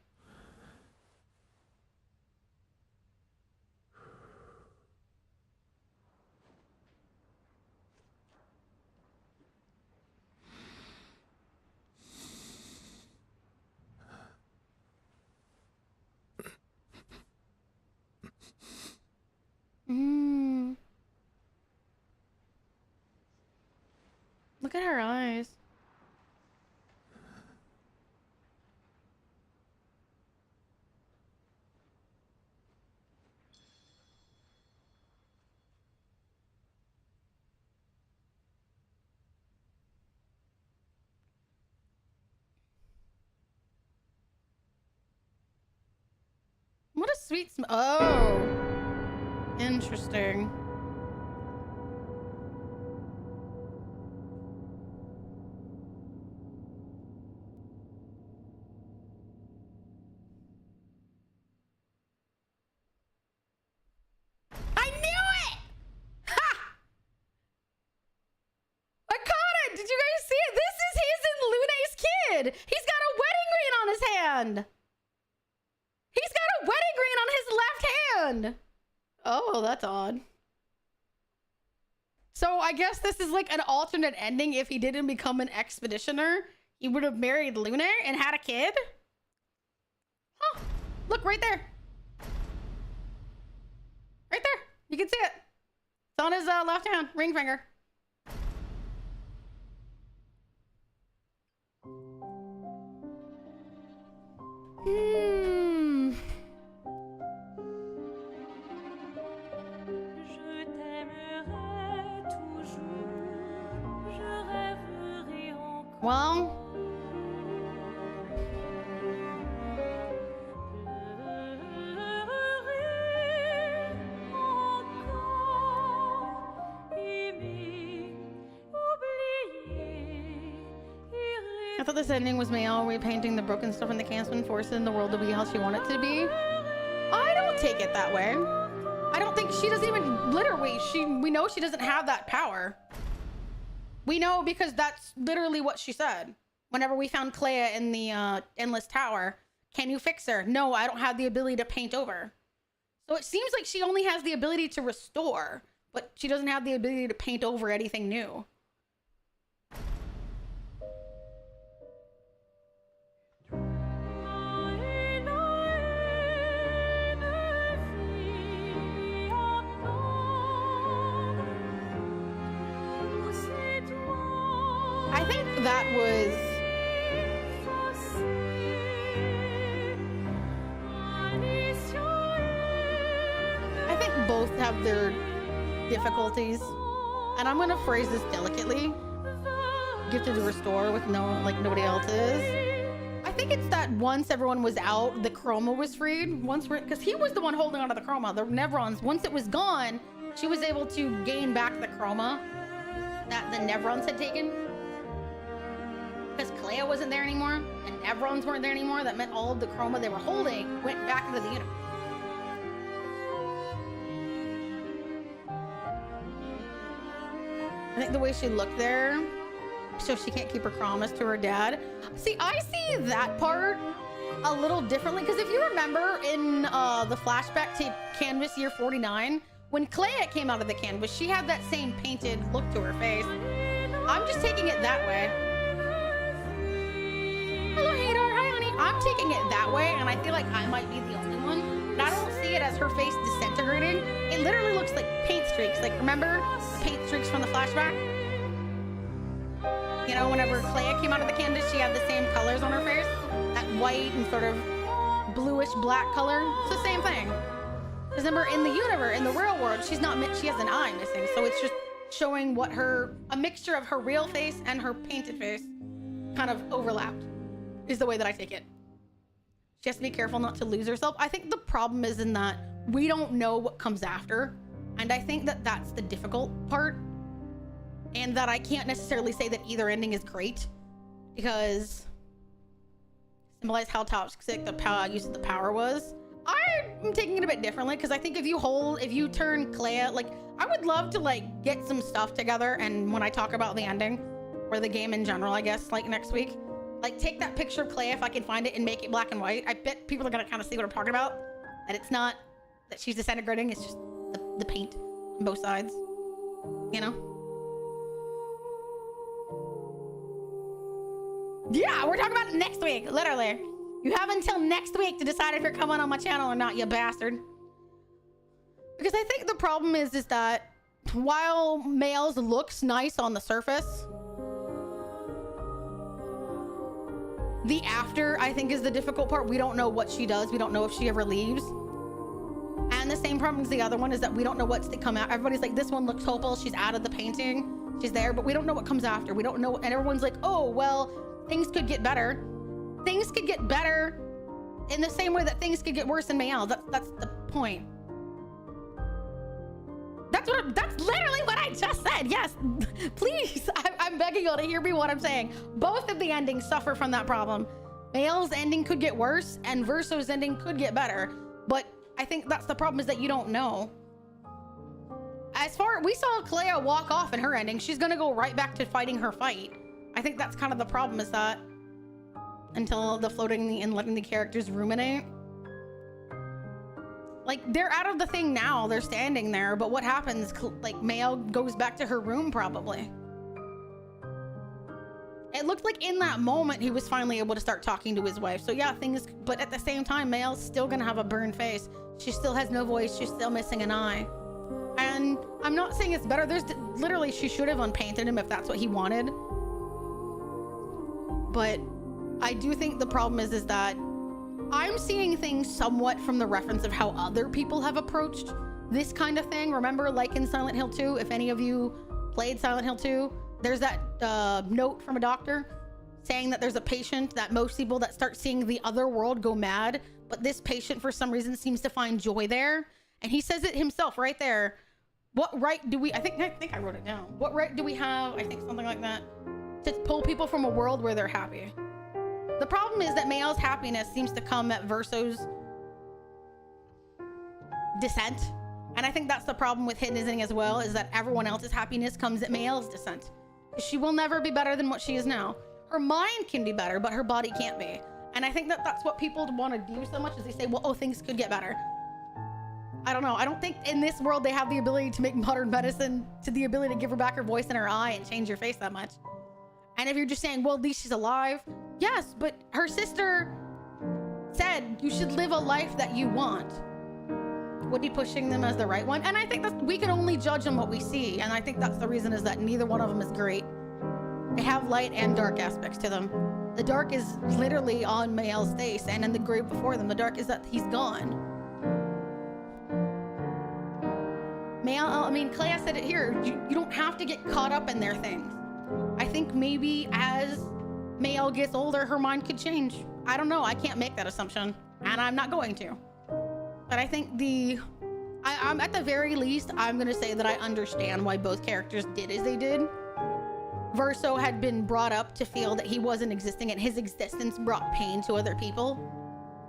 Look at her eyes. What a sweet oh, interesting. I knew it! Ha! I caught it! Did you guys see it? This is his and Lune's kid! He's got a wedding ring on his hand! He's got a wedding ring on his left hand! Oh, that's odd. So I guess this is like an alternate ending. If he didn't become an expeditioner, he would have married Lune and had a kid? Huh. Look, right there. Right there. You can see it. It's on his left hand, ring finger. Well, I thought this ending was Mayal repainting the broken stuff in the canvas and forcing the world to be how she wanted it to be. I don't take it that way. I don't think she doesn't even literally, we know she doesn't have that power. We know because that's literally what she said. Whenever we found Clea in the Endless Tower, can you fix her? No, I don't have the ability to paint over. So it seems like she only has the ability to restore, but she doesn't have the ability to paint over anything new. I think that was... I think both have their difficulties. And I'm gonna phrase this delicately. Gifted to restore with nobody else is. I think it's that once everyone was out, the chroma was freed. Because he was the one holding onto the chroma. The Nevrons, once it was gone, she was able to gain back the chroma that the Nevrons had taken. Because Clea wasn't there anymore, and Nevrons weren't there anymore. That meant all of the chroma they were holding went back into the universe. I think the way she looked there, so she can't keep her promise to her dad. See, I see that part a little differently, because if you remember in the flashback to Canvas Year 49, when Clea came out of the canvas, she had that same painted look to her face. I'm just taking it that way. Hello, Hadar. Hi, honey. I'm taking it that way, and I feel like I might be the only one. But I don't see it as her face disintegrating. It literally looks like paint streaks. Like, remember the paint streaks from the flashback? You know, whenever Clea came out of the canvas, she had the same colors on her face. That white and sort of bluish black color. It's the same thing. Because remember, in the universe, in the real world, she has an eye missing. So it's just showing what a mixture of her real face and her painted face kind of overlapped, is the way that I take it. She has to be careful not to lose herself. I think the problem is in that we don't know what comes after. And I think that that's the difficult part. And that I can't necessarily say that either ending is great, because symbolize how toxic the use of the power was. I'm taking it a bit differently, because I think if you turn Clea, like, I would love to like get some stuff together, and when I talk about the ending or the game in general, I guess, like next week, like take that picture of Clea if I can find it and make it black and white. I bet people are gonna kind of see what I'm talking about, that it's not that she's disintegrating, it's just the paint on both sides, you know. Yeah, we're talking about it next week, literally. You have until next week to decide if you're coming on my channel or not, you bastard. Because I think the problem is that while Mayal's looks nice on the surface, the after, I think, is the difficult part. We don't know what she does. We don't know if she ever leaves. And the same problem as the other one is that we don't know what's to come out. Everybody's like, this one looks hopeful. She's out of the painting. She's there, but we don't know what comes after. We don't know. And everyone's like, oh, well, things could get better. Things could get better in the same way that things could get worse in Mayal. That's the point. That's literally what I just said. Yes, please. I'm begging y'all to hear me what I'm saying. Both of the endings suffer from that problem. Mayal's ending could get worse and Verso's ending could get better. But I think that's the problem, is that you don't know. We saw Clea walk off in her ending. She's gonna go right back to fighting her fight. I think that's kind of the problem, is that until the floating and letting the characters ruminate. Like, they're out of the thing now. They're standing there, but what happens? Like, Mayal goes back to her room, probably. It looked like in that moment he was finally able to start talking to his wife. So yeah, but at the same time, Mayal's still gonna have a burned face. She still has no voice. She's still missing an eye. And I'm not saying it's better. Literally, she should have unpainted him if that's what he wanted. But I do think the problem is that I'm seeing things somewhat from the reference of how other people have approached this kind of thing. Remember, like in Silent Hill 2, if any of you played Silent Hill 2, there's that note from a doctor saying that there's a patient that most people that start seeing the other world go mad, but this patient for some reason seems to find joy there. And he says it himself right there. What right do we, I think I wrote it down. What right do we have, I think something like that, to pull people from a world where they're happy? The problem is that Mayal's happiness seems to come at Verso's descent. And I think that's the problem with Hidden as well, is that everyone else's happiness comes at Mayal's descent. She will never be better than what she is now. Her mind can be better, but her body can't be. And I think that that's what people want to do so much, is they say, well, oh, things could get better. I don't know. I don't think in this world they have the ability to make modern medicine to the ability to give her back her voice and her eye and change her face that much. And if you're just saying, well, at least she's alive. Yes, but her sister said you should live a life that you want. Would be pushing them as the right one. And I think that we can only judge on what we see. And I think that's the reason, is that neither one of them is great. They have light and dark aspects to them. The dark is literally on Mayal's face, and in the grave before them, the dark is that he's gone. I mean, Clea said it here. You don't have to get caught up in their things. I think maybe as Mayal gets older, her mind could change. I don't know. I can't make that assumption, and I'm not going to. But I think I'm at the very least, I'm going to say that I understand why both characters did as they did. Verso had been brought up to feel that he wasn't existing, and his existence brought pain to other people.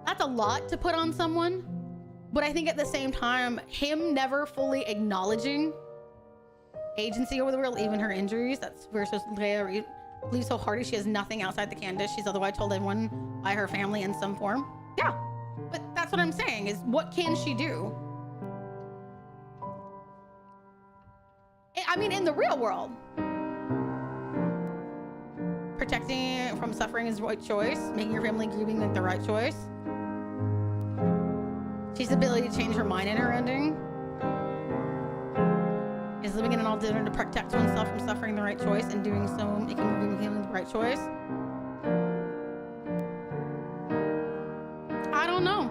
That's a lot to put on someone. But I think at the same time, him never fully acknowledging agency over the world, even her injuries, that's Verso's Leia believes so hard she has nothing outside the Candace. She's otherwise told everyone by her family in some form. Yeah, but that's what I'm saying, is what can she do? I mean, in the real world, protecting from suffering is the right choice. Making your family grieving like the right choice. She's ability to change her mind in her ending. Is living in an alternative to protect oneself from suffering the right choice, and doing so making healing the right choice. I don't know.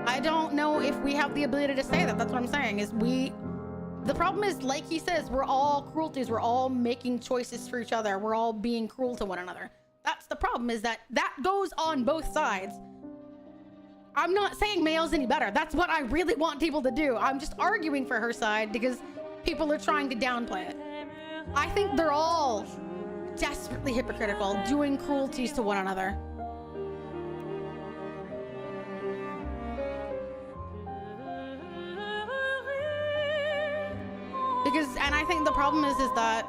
I don't know if we have the ability to say that. That's what I'm saying, is the problem is, like he says, we're all cruelties. We're all making choices for each other. We're all being cruel to one another. That's the problem, is that goes on both sides. I'm not saying Mayal's any better. That's what I really want people to do. I'm just arguing for her side because people are trying to downplay it. I think they're all desperately hypocritical, doing cruelties to one another. And I think the problem is that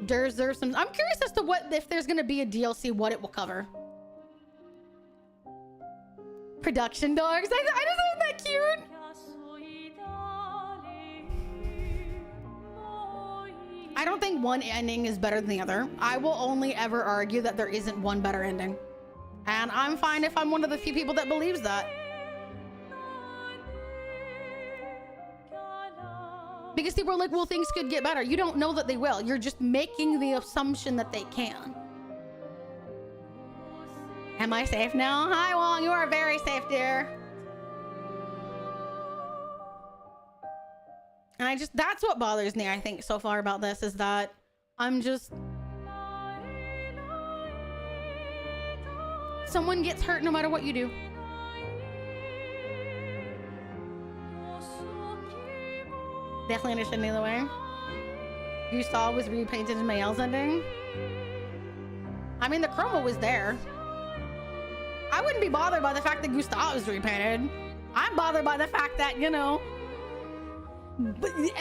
there's some, I'm curious as to what, if there's gonna be a DLC, what it will cover. Production dogs. I just find that cute. I don't think one ending is better than the other. I will only ever argue that there isn't one better ending. And I'm fine if I'm one of the few people that believes that. Because people are like, well, things could get better. You don't know that they will. You're just making the assumption that they can. Am I safe now? Hi, Wong. You are very safe, dear. And that's what bothers me, I think, so far about this, is that someone gets hurt no matter what you do. Definitely understand either way. You saw was repainted in Mayal's ending. I mean, the chroma was there. I wouldn't be bothered by the fact that Gustav was repainted. I'm bothered by the fact that, you know,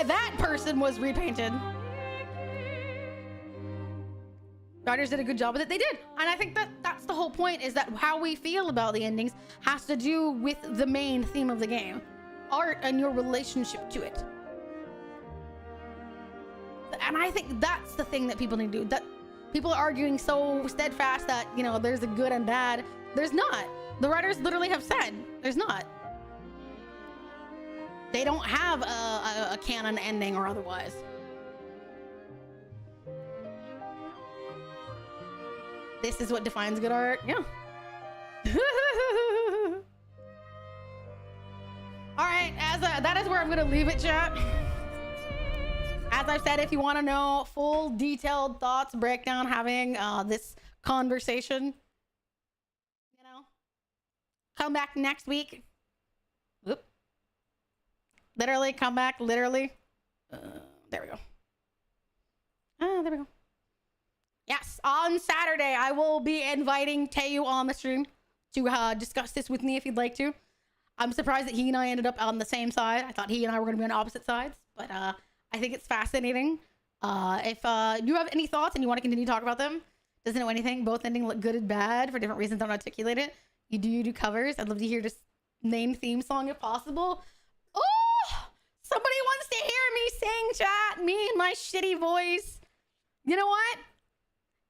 that person was repainted. Writers did a good job with it. They did. And I think that's the whole point, is that how we feel about the endings has to do with the main theme of the game. Art and your relationship to it. And I think that's the thing that people need to do. That people are arguing so steadfast that, you know, there's a good and bad. There's not. The writers literally have said there's not. They don't have a canon ending or otherwise. This is what defines good art. Yeah. All right, that is where I'm gonna leave it, chat. As I've said, if you want to know full detailed thoughts, breakdown, having this conversation, you know, come back next week. Oop. Literally, come back, literally. There we go. There we go. Yes, on Saturday, I will be inviting Tayu on the stream to discuss this with me if you'd like to. I'm surprised that he and I ended up on the same side. I thought he and I were going to be on opposite sides, but I think it's fascinating. If you have any thoughts and you want to continue to talk about them, doesn't know anything, both ending look good and bad for different reasons, don't articulate it. You do covers. I'd love to hear just main theme song if possible. Oh, somebody wants to hear me sing, chat. Me and my shitty voice. You know what?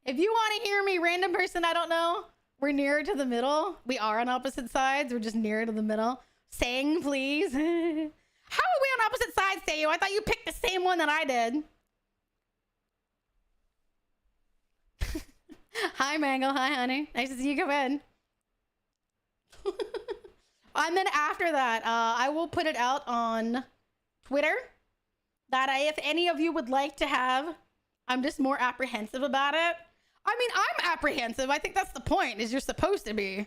If you want to hear me, random person I don't know, we're nearer to the middle. We are on opposite sides. We're just nearer to the middle. Sing, please. How are we on opposite sides, Tayo? I thought you picked the same one that I did. Hi, Mango. Hi, honey. Nice to see you come in. And then after that, I will put it out on Twitter that if any of you would like to have, I'm just more apprehensive about it. I mean, I'm apprehensive. I think that's the point, is you're supposed to be.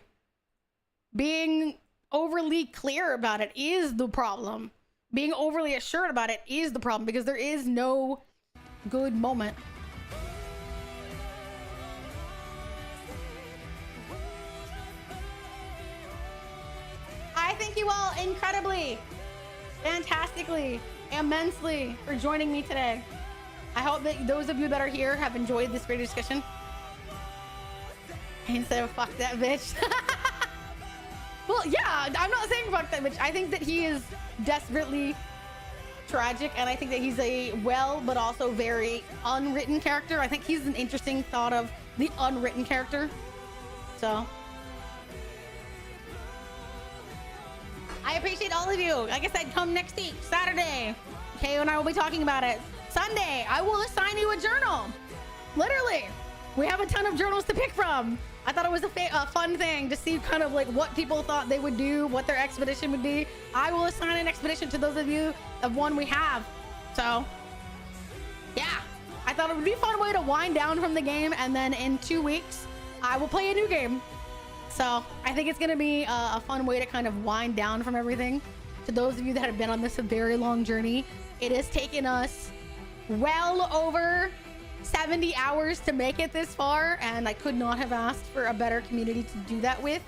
Being overly clear about it is the problem. Being overly assured about it is the problem, because there is no good moment. I thank you all incredibly, fantastically, immensely for joining me today. I hope that those of you that are here have enjoyed this great discussion. Instead of fuck that bitch. Well, yeah, I'm not saying fuck that bitch. I think that he is desperately tragic, and I think that he's a well, but also very unwritten character. I think he's an interesting thought of the unwritten character. So I appreciate all of you. Like I said, come next week, Saturday. KO and I will be talking about it. Sunday, I will assign you a journal. Literally. We have a ton of journals to pick from. I thought it was a fun thing to see kind of like what people thought they would do, what their expedition would be. I will assign an expedition to those of you of one we have. So, yeah. I thought it would be a fun way to wind down from the game, and then in 2 weeks, I will play a new game. So, I think it's going to be a fun way to kind of wind down from everything. To those of you that have been on this very long journey, it has taken us well over 70 hours to make it this far, and I could not have asked for a better community to do that with.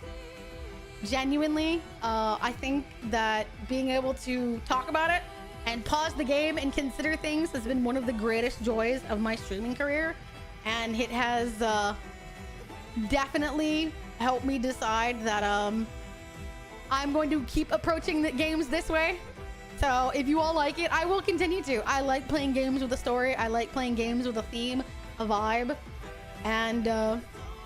Genuinely, I think that being able to talk about it and pause the game and consider things has been one of the greatest joys of my streaming career, and it has definitely helped me decide that I'm going to keep approaching the games this way. So if you all like it, I will continue to. I like playing games with a story. I like playing games with a theme, a vibe. And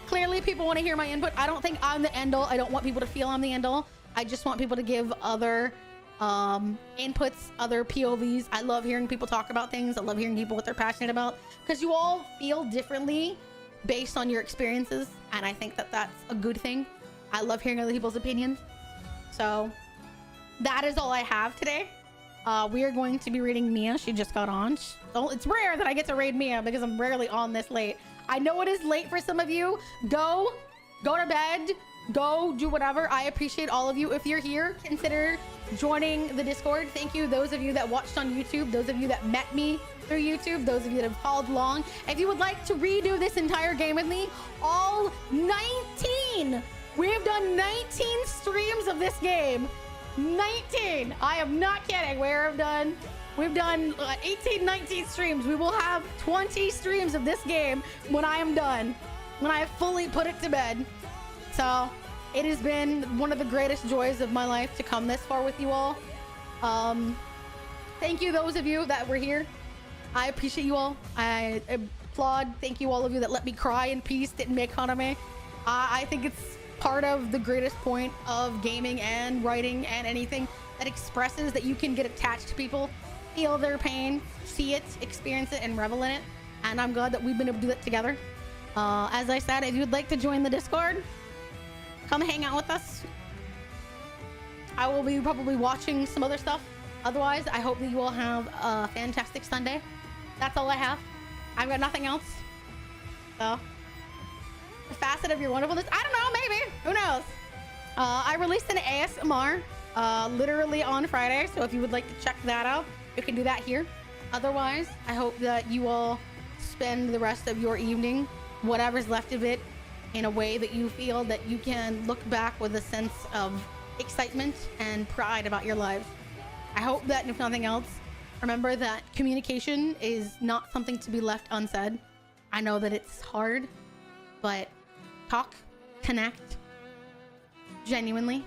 clearly people want to hear my input. I don't think I'm the end all. I don't want people to feel I'm the end all. I just want people to give other inputs, other POVs. I love hearing people talk about things. I love hearing people what they're passionate about, because you all feel differently based on your experiences. And I think that that's a good thing. I love hearing other people's opinions. So that is all I have today. We are going to be reading Mia. She just got on. So it's rare that I get to raid Mia because I'm rarely on this late. I know it is late for some of you. Go to bed. Go do whatever. I appreciate all of you. If you're here, consider joining the Discord. Thank you, those of you that watched on YouTube, those of you that met me through YouTube, those of you that have followed along. If you would like to redo this entire game with me, all 19. We have done 19 streams of this game. 19. I am not kidding. We've done 18, 19 streams. We will have 20 streams of this game when I am done, when I have fully put it to bed. So it has been one of the greatest joys of my life to come this far with you all. Thank you, those of you that were here. I appreciate you all. I applaud. Thank you, all of you that let me cry in peace, didn't make fun of me. I think it's part of the greatest point of gaming and writing and anything that expresses that you can get attached to people, feel their pain, see it, experience it, and revel in it. And I'm glad that we've been able to do that together. As I said, if you'd like to join the Discord, come hang out with us. I will be probably watching some other stuff. Otherwise, I hope that you all have a fantastic Sunday. That's all I have. I've got nothing else. So, the facet of your wonderfulness. I don't know, maybe. Who knows? I released an ASMR literally on Friday. So if you would like to check that out, you can do that here. Otherwise, I hope that you all spend the rest of your evening, whatever's left of it, in a way that you feel that you can look back with a sense of excitement and pride about your lives. I hope that, if nothing else, remember that communication is not something to be left unsaid. I know that it's hard, but talk, connect, genuinely.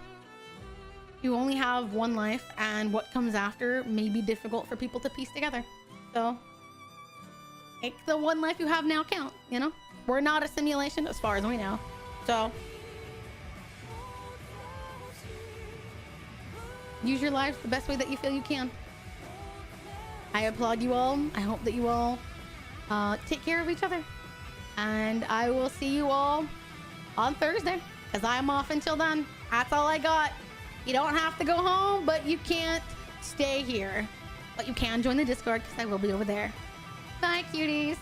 You only have one life, and what comes after may be difficult for people to piece together. So, make the one life you have now count, you know? We're not a simulation as far as we know. So, use your lives the best way that you feel you can. I applaud you all. I hope that you all take care of each other. And I will see you all on Thursday, because I'm off until then. That's all I got. You don't have to go home, but you can't stay here. But you can join the Discord, because I will be over there. Bye, cuties.